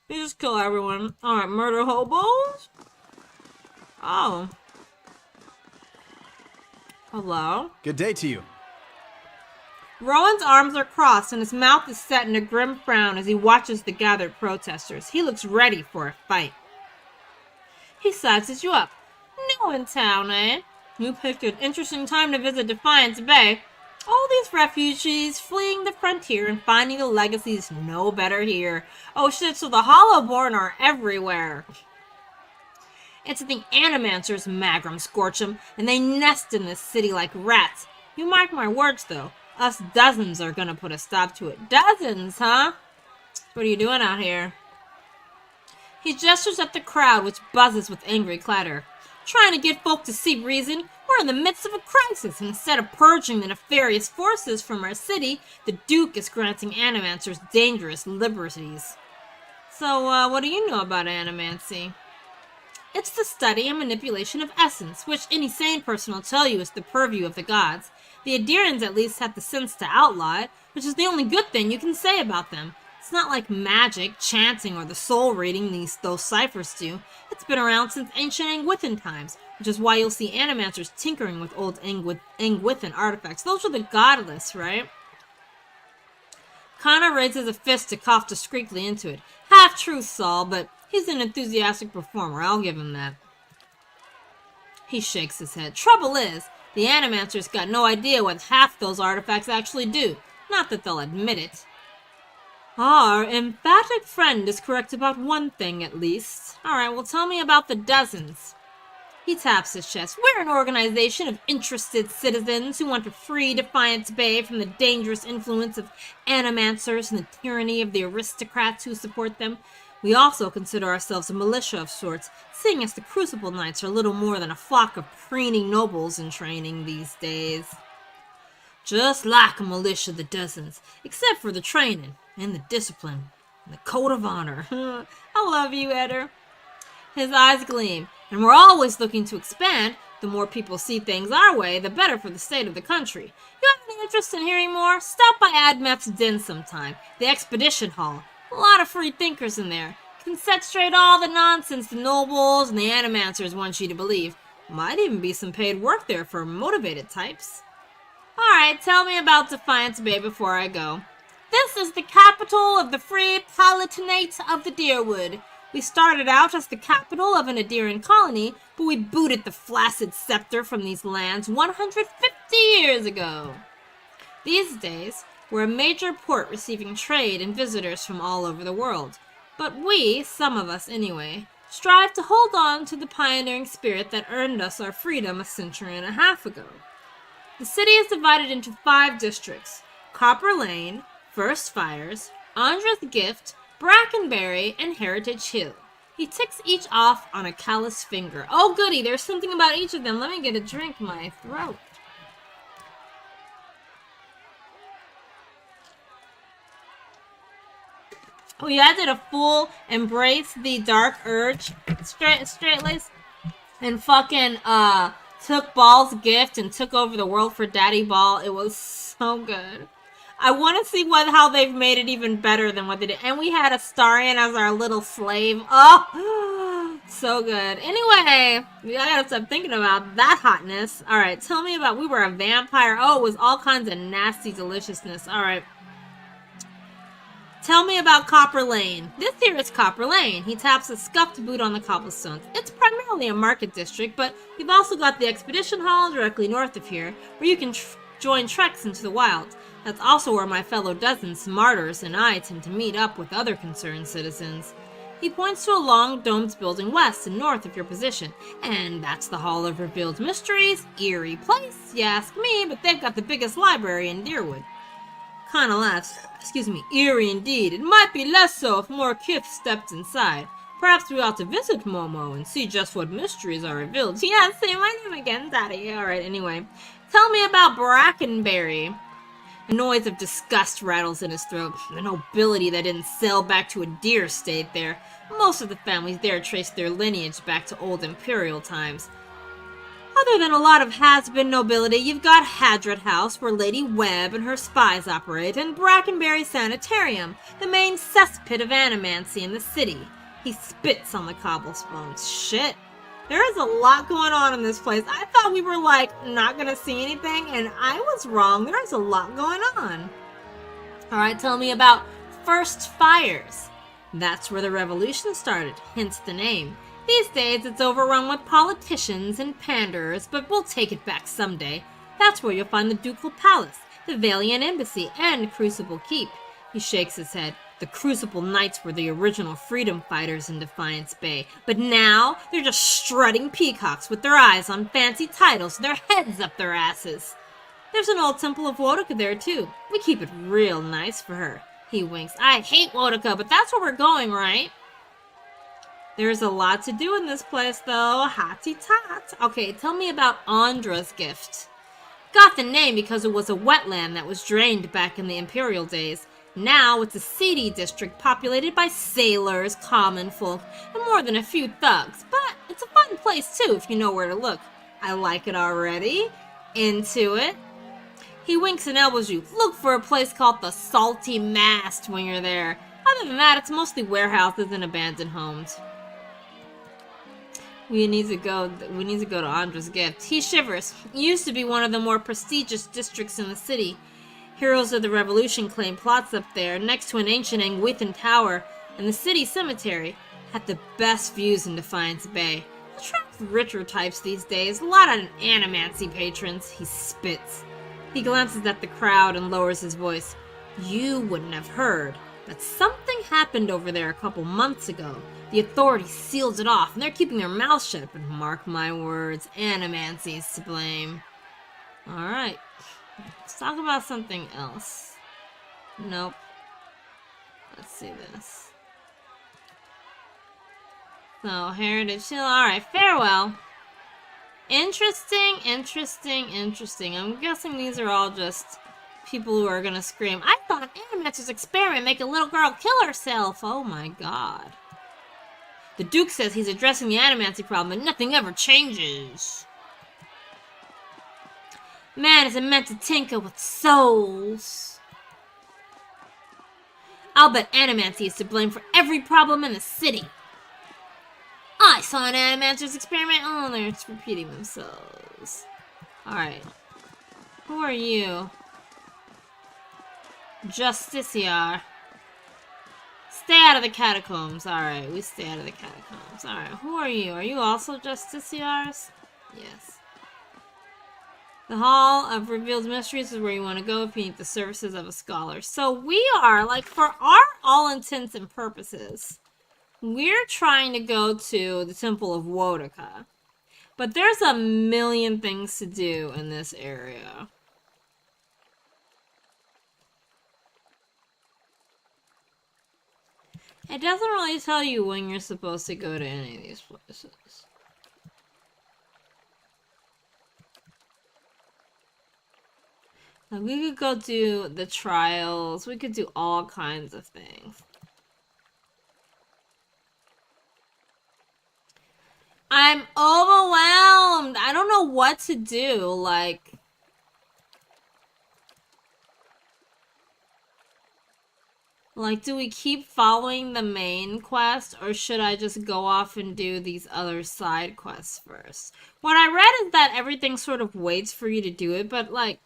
just kill everyone. Alright, murder hobos? Oh. Hello? Good day to you. Rowan's arms are crossed and his mouth is set in a grim frown as he watches the gathered protesters. He looks ready for a fight. He sizes you up. New in town, eh? You picked an interesting time to visit Defiance Bay. All these refugees fleeing the frontier and finding the legacies no better here. Oh shit, so the Hollowborn are everywhere. It's the Animancers, Magrum Scorch'em, and they nest in this city like rats. You mark my words, though. Us dozens are gonna put a stop to it. Dozens, huh? What are you doing out here? He gestures at the crowd, which buzzes with angry clatter. Trying to get folk to see reason. We're in the midst of a crisis, and instead of purging the nefarious forces from our city, the Duke is granting Animancers dangerous liberties. So, what do you know about Animancy? It's the study and manipulation of essence, which any sane person will tell you is the purview of the gods. The Adirans at least had the sense to outlaw it, which is the only good thing you can say about them. It's not like magic, chanting, or the soul reading those ciphers do. It's been around since ancient Angwithan times, which is why you'll see Animancers tinkering with old Angwithan artifacts. Those are the godless, right? Kana raises a fist to cough discreetly into it. Half-truth, Saul, but he's an enthusiastic performer, I'll give him that. He shakes his head. Trouble is, the Animancers got no idea what half those artifacts actually do. Not that they'll admit it. Our emphatic friend is correct about one thing, at least. Alright, well tell me about the dozens. He taps his chest. We're an organization of interested citizens who want to free Defiance Bay from the dangerous influence of Animancers and the tyranny of the aristocrats who support them. We also consider ourselves a militia of sorts, seeing as the Crucible Knights are little more than a flock of preening nobles in training these days. Just like a militia, the dozens, except for the training and the discipline and the code of honor. I love you, Eder. His eyes gleam, and we're always looking to expand. The more people see things our way, the better for the state of the country. You have any interest in hearing more? Stop by Admeth's Den sometime, the Expedition Hall. A lot of free thinkers in there. Can set straight all the nonsense the nobles and the Animancers want you to believe. Might even be some paid work there for motivated types. Alright, tell me about Defiance Bay before I go. This is the capital of the Free Palatinate of the Dyrwood. We started out as the capital of an Adiran colony, but we booted the flaccid scepter from these lands 150 years ago. These days, we're a major port receiving trade and visitors from all over the world. But we, some of us anyway, strive to hold on to the pioneering spirit that earned us our freedom a century and a half ago. The city is divided into 5 districts: Copper Lane, First Fires, Andra's Gift, Brackenberry, and Heritage Hill. He ticks each off on a callous finger. Oh goody, there's something about each of them. Let me get a drink in my throat. Oh yeah, I did a full embrace the dark urge straight lace and fucking took Ball's gift and took over the world for Daddy Ball. It was so good. I want to see how they've made it even better than what they did. And we had Astarion as our little slave. Oh, So good. Anyway, I gotta stop thinking about that hotness. Alright, tell me about, we were a vampire. Oh, it was all kinds of nasty deliciousness. Alright. Tell me about Copper Lane. This here is Copper Lane. He taps a scuffed boot on the cobblestones. It's primarily a market district, but you've also got the Expedition Hall directly north of here, where you can join treks into the wild. That's also where my fellow dozens, martyrs, and I tend to meet up with other concerned citizens. He points to a long, domed building west and north of your position, and that's the Hall of Revealed Mysteries. Eerie place, you ask me, but they've got the biggest library in Deerwood. Kinda laughs. Excuse me, eerie indeed. It might be less so if more kith stepped inside. Perhaps we ought to visit Momo and see just what mysteries are revealed. Yeah, say my name again, Daddy. Alright, anyway. Tell me about Brackenberry. A noise of disgust rattles in his throat. The nobility that didn't sail back to a deer stayed there. Most of the families there trace their lineage back to old imperial times. Other than a lot of has-been nobility, you've got Hadrat House, where Lady Webb and her spies operate, and Brackenberry Sanitarium, the main cesspit of animancy in the city. He spits on the cobblestones. Shit. There is a lot going on in this place. I thought we were, like, not gonna see anything, and I was wrong. There is a lot going on. Alright, tell me about First Fires. That's where the revolution started, hence the name. These days, it's overrun with politicians and panderers, but we'll take it back someday. That's where you'll find the Ducal Palace, the Valiant Embassy, and Crucible Keep. He shakes his head. The Crucible Knights were the original freedom fighters in Defiance Bay, but now they're just strutting peacocks with their eyes on fancy titles and their heads up their asses. There's an old temple of Wodaka there, too. We keep it real nice for her. He winks. I hate Wodaka, but that's where we're going, right? There's a lot to do in this place, though. Hotty tot. Okay, tell me about Andra's Gift. Got the name because it was a wetland that was drained back in the Imperial days. Now it's a seedy district populated by sailors, common folk, and more than a few thugs. But it's a fun place, too, if you know where to look. I like it already. Into it. He winks and elbows you. Look for a place called the Salty Mast when you're there. Other than that, it's mostly warehouses and abandoned homes. We need to go to Andra's Gift. He shivers. It used to be one of the more prestigious districts in the city. Heroes of the Revolution claim plots up there, next to an ancient Angwithan tower, and the city cemetery. Had the best views in Defiance Bay. Attracts richer types these days, a lot of animancy patrons. He spits. He glances at the crowd and lowers his voice. You wouldn't have heard, but something happened over there a couple months ago. The authorities sealed it off, and they're keeping their mouths shut, but mark my words, animancy's to blame. Alright. Let's talk about something else. Nope. Let's see this. So, Heritage Hill. Alright, farewell. Interesting, interesting, interesting. I'm guessing these are all just people who are gonna scream, I thought an Animancer's experiment make a little girl kill herself. Oh my god. The Duke says he's addressing the animancy problem and nothing ever changes. Man isn't meant to tinker with souls. I'll bet animancy is to blame for every problem in the city. I saw an animancer's experiment. Oh, they're just repeating themselves. Alright. Who are you? Justiciar. Stay out of the catacombs. Alright, we stay out of the catacombs. Alright, who are you? Are you also Justiciars? Yes. The Hall of Revealed Mysteries is where you want to go if you need the services of a scholar. So we are, like, for our all intents and purposes, we're trying to go to the Temple of Wodaka. But there's a million things to do in this area. It doesn't really tell you when you're supposed to go to any of these places. Like, we could go do the trials. We could do all kinds of things. I'm overwhelmed. I don't know what to do. Like, do we keep following the main quest, or should I just go off and do these other side quests first? What I read is that everything sort of waits for you to do it, but, like,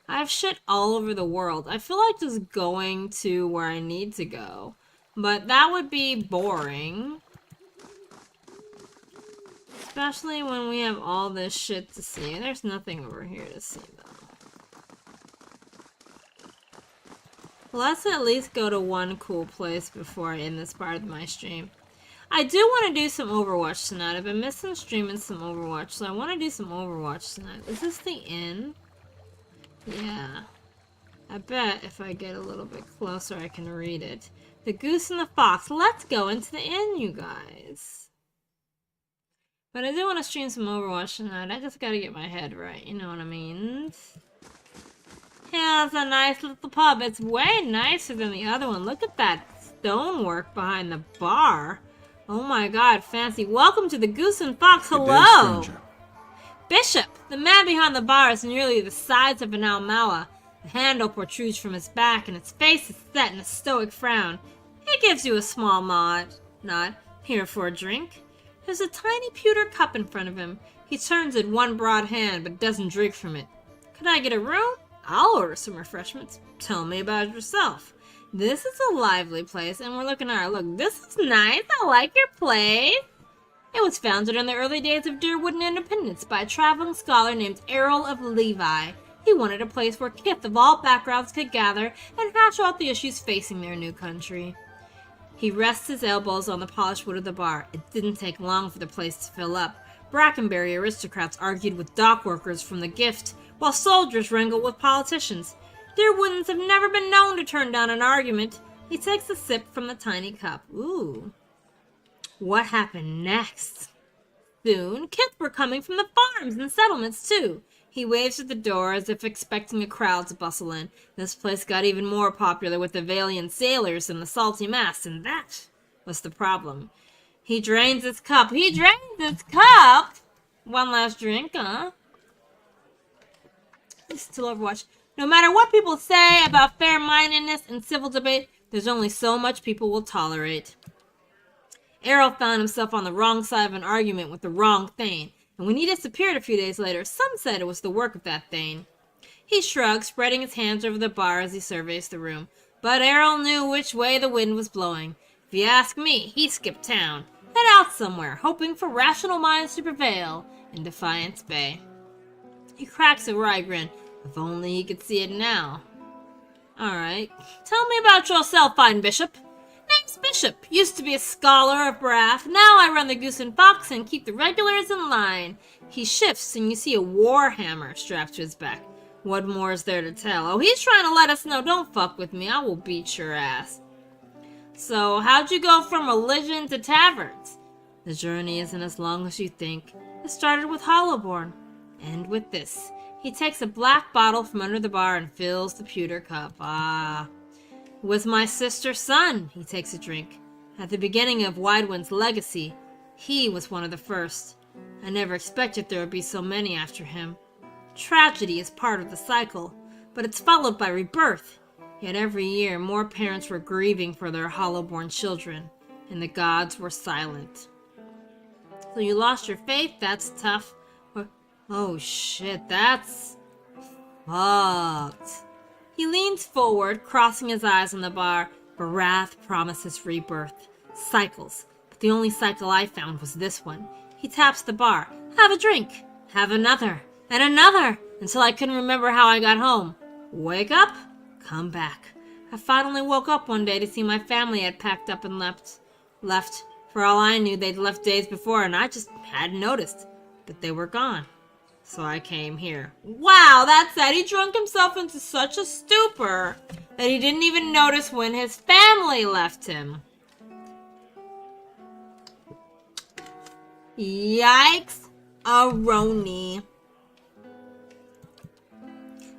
I have shit all over the world. I feel like just going to where I need to go. But that would be boring. Especially when we have all this shit to see. There's nothing over here to see, though. Let's at least go to one cool place before I end this part of my stream. I do want to do some Overwatch tonight. I've been missing streaming some Overwatch, so I want to do some Overwatch tonight. Is this the inn? Yeah. I bet if I get a little bit closer I can read it. The Goose and the Fox. Let's go into the inn, you guys. But I do want to stream some Overwatch tonight. I just gotta get my head right, you know what I mean? Yeah, it's a nice little pub. It's way nicer than the other one. Look at that stonework behind the bar. Oh my god, fancy. Welcome to the Goose and Fox. Hello! Good day, stranger. Bishop, the man behind the bar, is nearly the size of an Almawa. The handle protrudes from his back, and its face is set in a stoic frown. He gives you a small nod. Here for a drink? There's a tiny pewter cup in front of him. He turns it one broad hand, but doesn't drink from it. Could I get a room? I'll order some refreshments. Tell me about yourself. This is a lively place, and we're looking at our look. This is nice. I like your place. It was founded in the early days of Deerwood and Independence by a traveling scholar named Errol of Levi. He wanted a place where kith of all backgrounds could gather and hash out the issues facing their new country. He rests his elbows on the polished wood of the bar. It didn't take long for the place to fill up. Brackenbury aristocrats argued with dock workers from the Gift, while soldiers wrangled with politicians. Deerwoodans have never been known to turn down an argument. He takes a sip from the tiny cup. Ooh. What happened next? Soon, kith were coming from the farms and settlements, too. He waves at the door as if expecting a crowd to bustle in. This place got even more popular with the Valiant sailors and the salty mass, and that was the problem. He drains his cup. He drains his cup! One last drink, huh? He's still Overwatch. No matter what people say about fair-mindedness and civil debate, there's only so much people will tolerate. Errol found himself on the wrong side of an argument with the wrong Thane, and when he disappeared a few days later, some said it was the work of that Thane. He shrugged, spreading his hands over the bar as he surveys the room. But Errol knew which way the wind was blowing. If you ask me, he skipped town, head out somewhere, hoping for rational minds to prevail in Defiance Bay. He cracks a wry grin. If only he could see it now. Alright, tell me about yourself, fine bishop. Name's Bishop. Used to be a scholar of Brath. Now I run the Goose and Fox and keep the regulars in line. He shifts and you see a war hammer strapped to his back. What more is there to tell? Oh, he's trying to let us know, don't fuck with me. I will beat your ass. So, how'd you go from religion to taverns? The journey isn't as long as you think. It started with Hollowborn. And with this. He takes a black bottle from under the bar and fills the pewter cup. Ah. With my sister's son, he takes a drink. At the beginning of Widewind's legacy, he was one of the first. I never expected there would be so many after him. Tragedy is part of the cycle, but it's followed by rebirth. Yet every year, more parents were grieving for their Hollowborn children, and the gods were silent. So you lost your faith? That's tough. Oh shit, that's fucked. He leans forward, crossing his eyes on the bar. Barath promises rebirth. Cycles. But the only cycle I found was this one. He taps the bar. Have a drink. Have another. And another. Until I couldn't remember how I got home. Wake up. Come back. I finally woke up one day to see my family had packed up and left. For all I knew, they'd left days before, and I just hadn't noticed. But they were gone. So I came here. Wow, that's sad. He drunk himself into such a stupor that he didn't even notice when his family left him. Yikes, Aroni.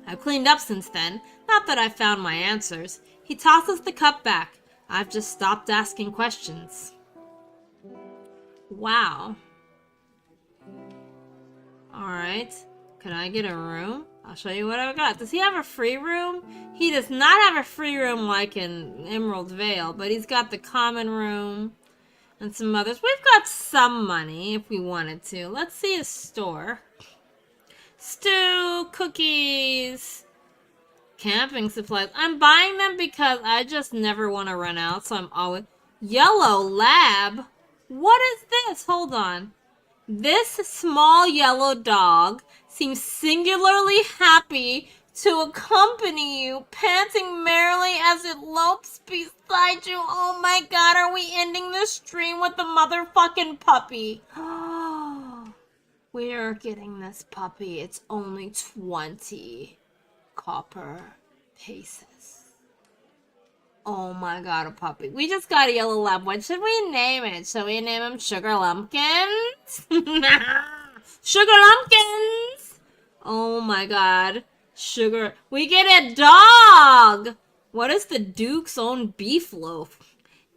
I've cleaned up since then. Not that I've found my answers. He tosses the cup back. I've just stopped asking questions. Wow. Alright. Could I get a room? I'll show you what I've got. Does he have a free room? He does not have a free room like in Emerald Vale, but he's got the common room and some others. We've got some money if we wanted to. Let's see his store. Stew, cookies, camping supplies. I'm buying them because I just never want to run out, so I'm always... Yellow lab? What is this? Hold on. This small yellow dog seems singularly happy to accompany you, panting merrily as it lopes beside you. Oh my god, are we ending this stream with the motherfucking puppy? We are getting this puppy. It's only 20 copper pieces. Oh my god, a puppy. We just got a yellow lab. What should we name it? Should we name him Sugar Lumpkins? Sugar Lumpkins! Oh my god. Sugar. We get a dog! What is the Duke's own beef loaf?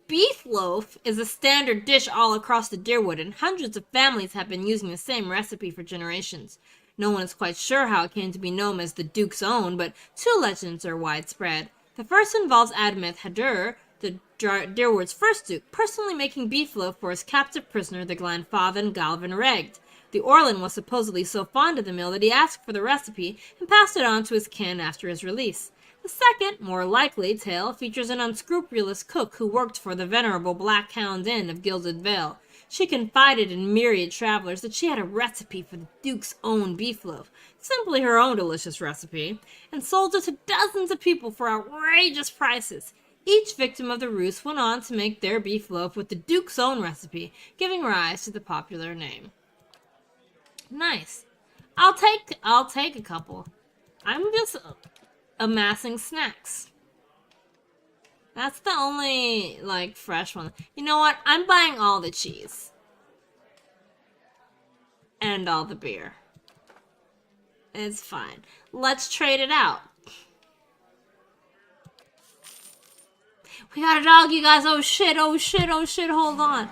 Beef loaf is a standard dish all across the Deerwood, and hundreds of families have been using the same recipe for generations. No one is quite sure how it came to be known as the Duke's own, but two legends are widespread. The first involves Admeth Hadur, the Deerwood's first Duke, personally making beef loaf for his captive prisoner, the Glanfathan Galvin Regd. The Orlan was supposedly so fond of the meal that he asked for the recipe and passed it on to his kin after his release. The second, more likely, tale features an unscrupulous cook who worked for the venerable Black Hound Inn of Gilded Vale. She confided in myriad travelers that she had a recipe for the Duke's own beef loaf, simply her own delicious recipe, and sold it to dozens of people for outrageous prices. Each victim of the ruse went on to make their beef loaf with the Duke's own recipe, giving rise to the popular name. Nice. I'll take a couple. I'm just amassing snacks. That's the only, like, fresh one. You know what? I'm buying all the cheese. And all the beer. It's fine. Let's trade it out. We got a dog, you guys. Oh shit, oh shit, oh shit. Hold on.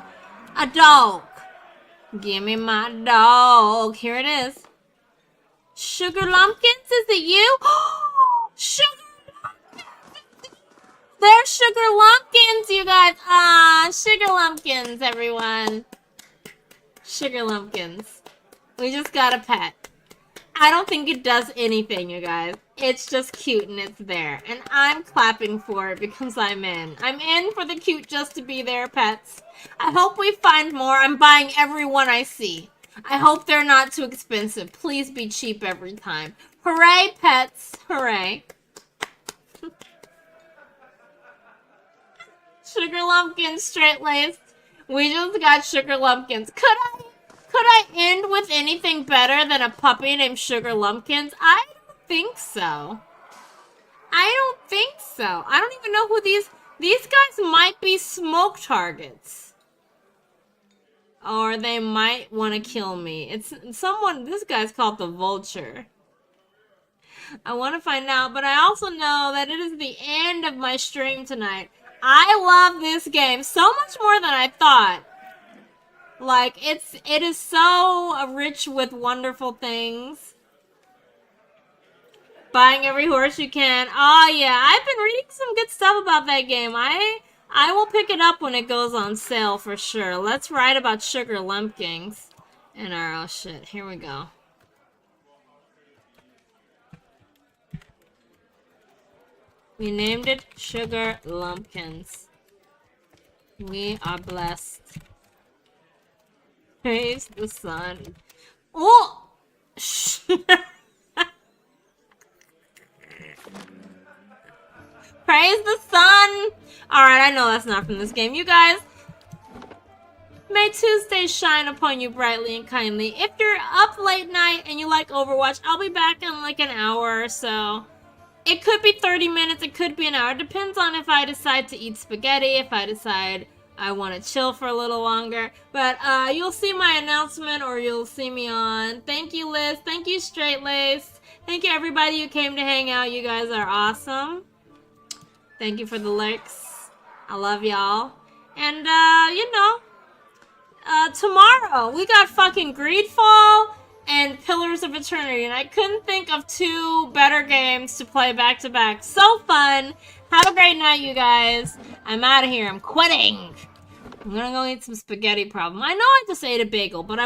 A dog. Give me my dog. Here it is. Sugar Lumpkins, is it you? Sugar Lumpkins! They're Sugar Lumpkins, you guys. Ah, Sugar Lumpkins, everyone. Sugar Lumpkins. We just got a pet. I don't think it does anything, you guys. It's just cute and it's there. And I'm clapping for it because I'm in. I'm in for the cute just to be there pets. I hope we find more. I'm buying every one I see. I hope they're not too expensive. Please be cheap every time. Hooray, pets. Hooray. Sugar Lumpkins, straight-laced. We just got Sugar Lumpkins. Could I end with anything better than a puppy named Sugar Lumpkins? I don't think so. I don't think so. I don't even know who these guys might be smoke targets. Or they might want to kill me. It's someone, this guy's called the Vulture. I want to find out, but I also know that it is the end of my stream tonight. I love this game so much more than I thought. Like, it is so rich with wonderful things. Buying every horse you can. Oh yeah, I've been reading some good stuff about that game. I will pick it up when it goes on sale for sure. Let's write about Sugar Lumpkins. And our, oh shit, here we go. We named it Sugar Lumpkins. We are blessed. Praise the sun. Oh! Praise the sun! Alright, I know that's not from this game. You guys, may Tuesdays shine upon you brightly and kindly. If you're up late night and you like Overwatch, I'll be back in like an hour or so. It could be 30 minutes, it could be an hour. Depends on if I decide to eat spaghetti, if I decide I want to chill for a little longer. But you'll see my announcement or you'll see me on. Thank you, Liz. Thank you, Straight Lace. Thank you, everybody who came to hang out. You guys are awesome. Thank you for the likes. I love y'all. And, you know, tomorrow we got fucking Greedfall and Pillars of Eternity, and I couldn't think of two better games to play back to back. So fun. Have a great night, you guys. I'm out of here. I'm quitting. I'm gonna go eat some spaghetti problem. I know I just ate a bagel, but I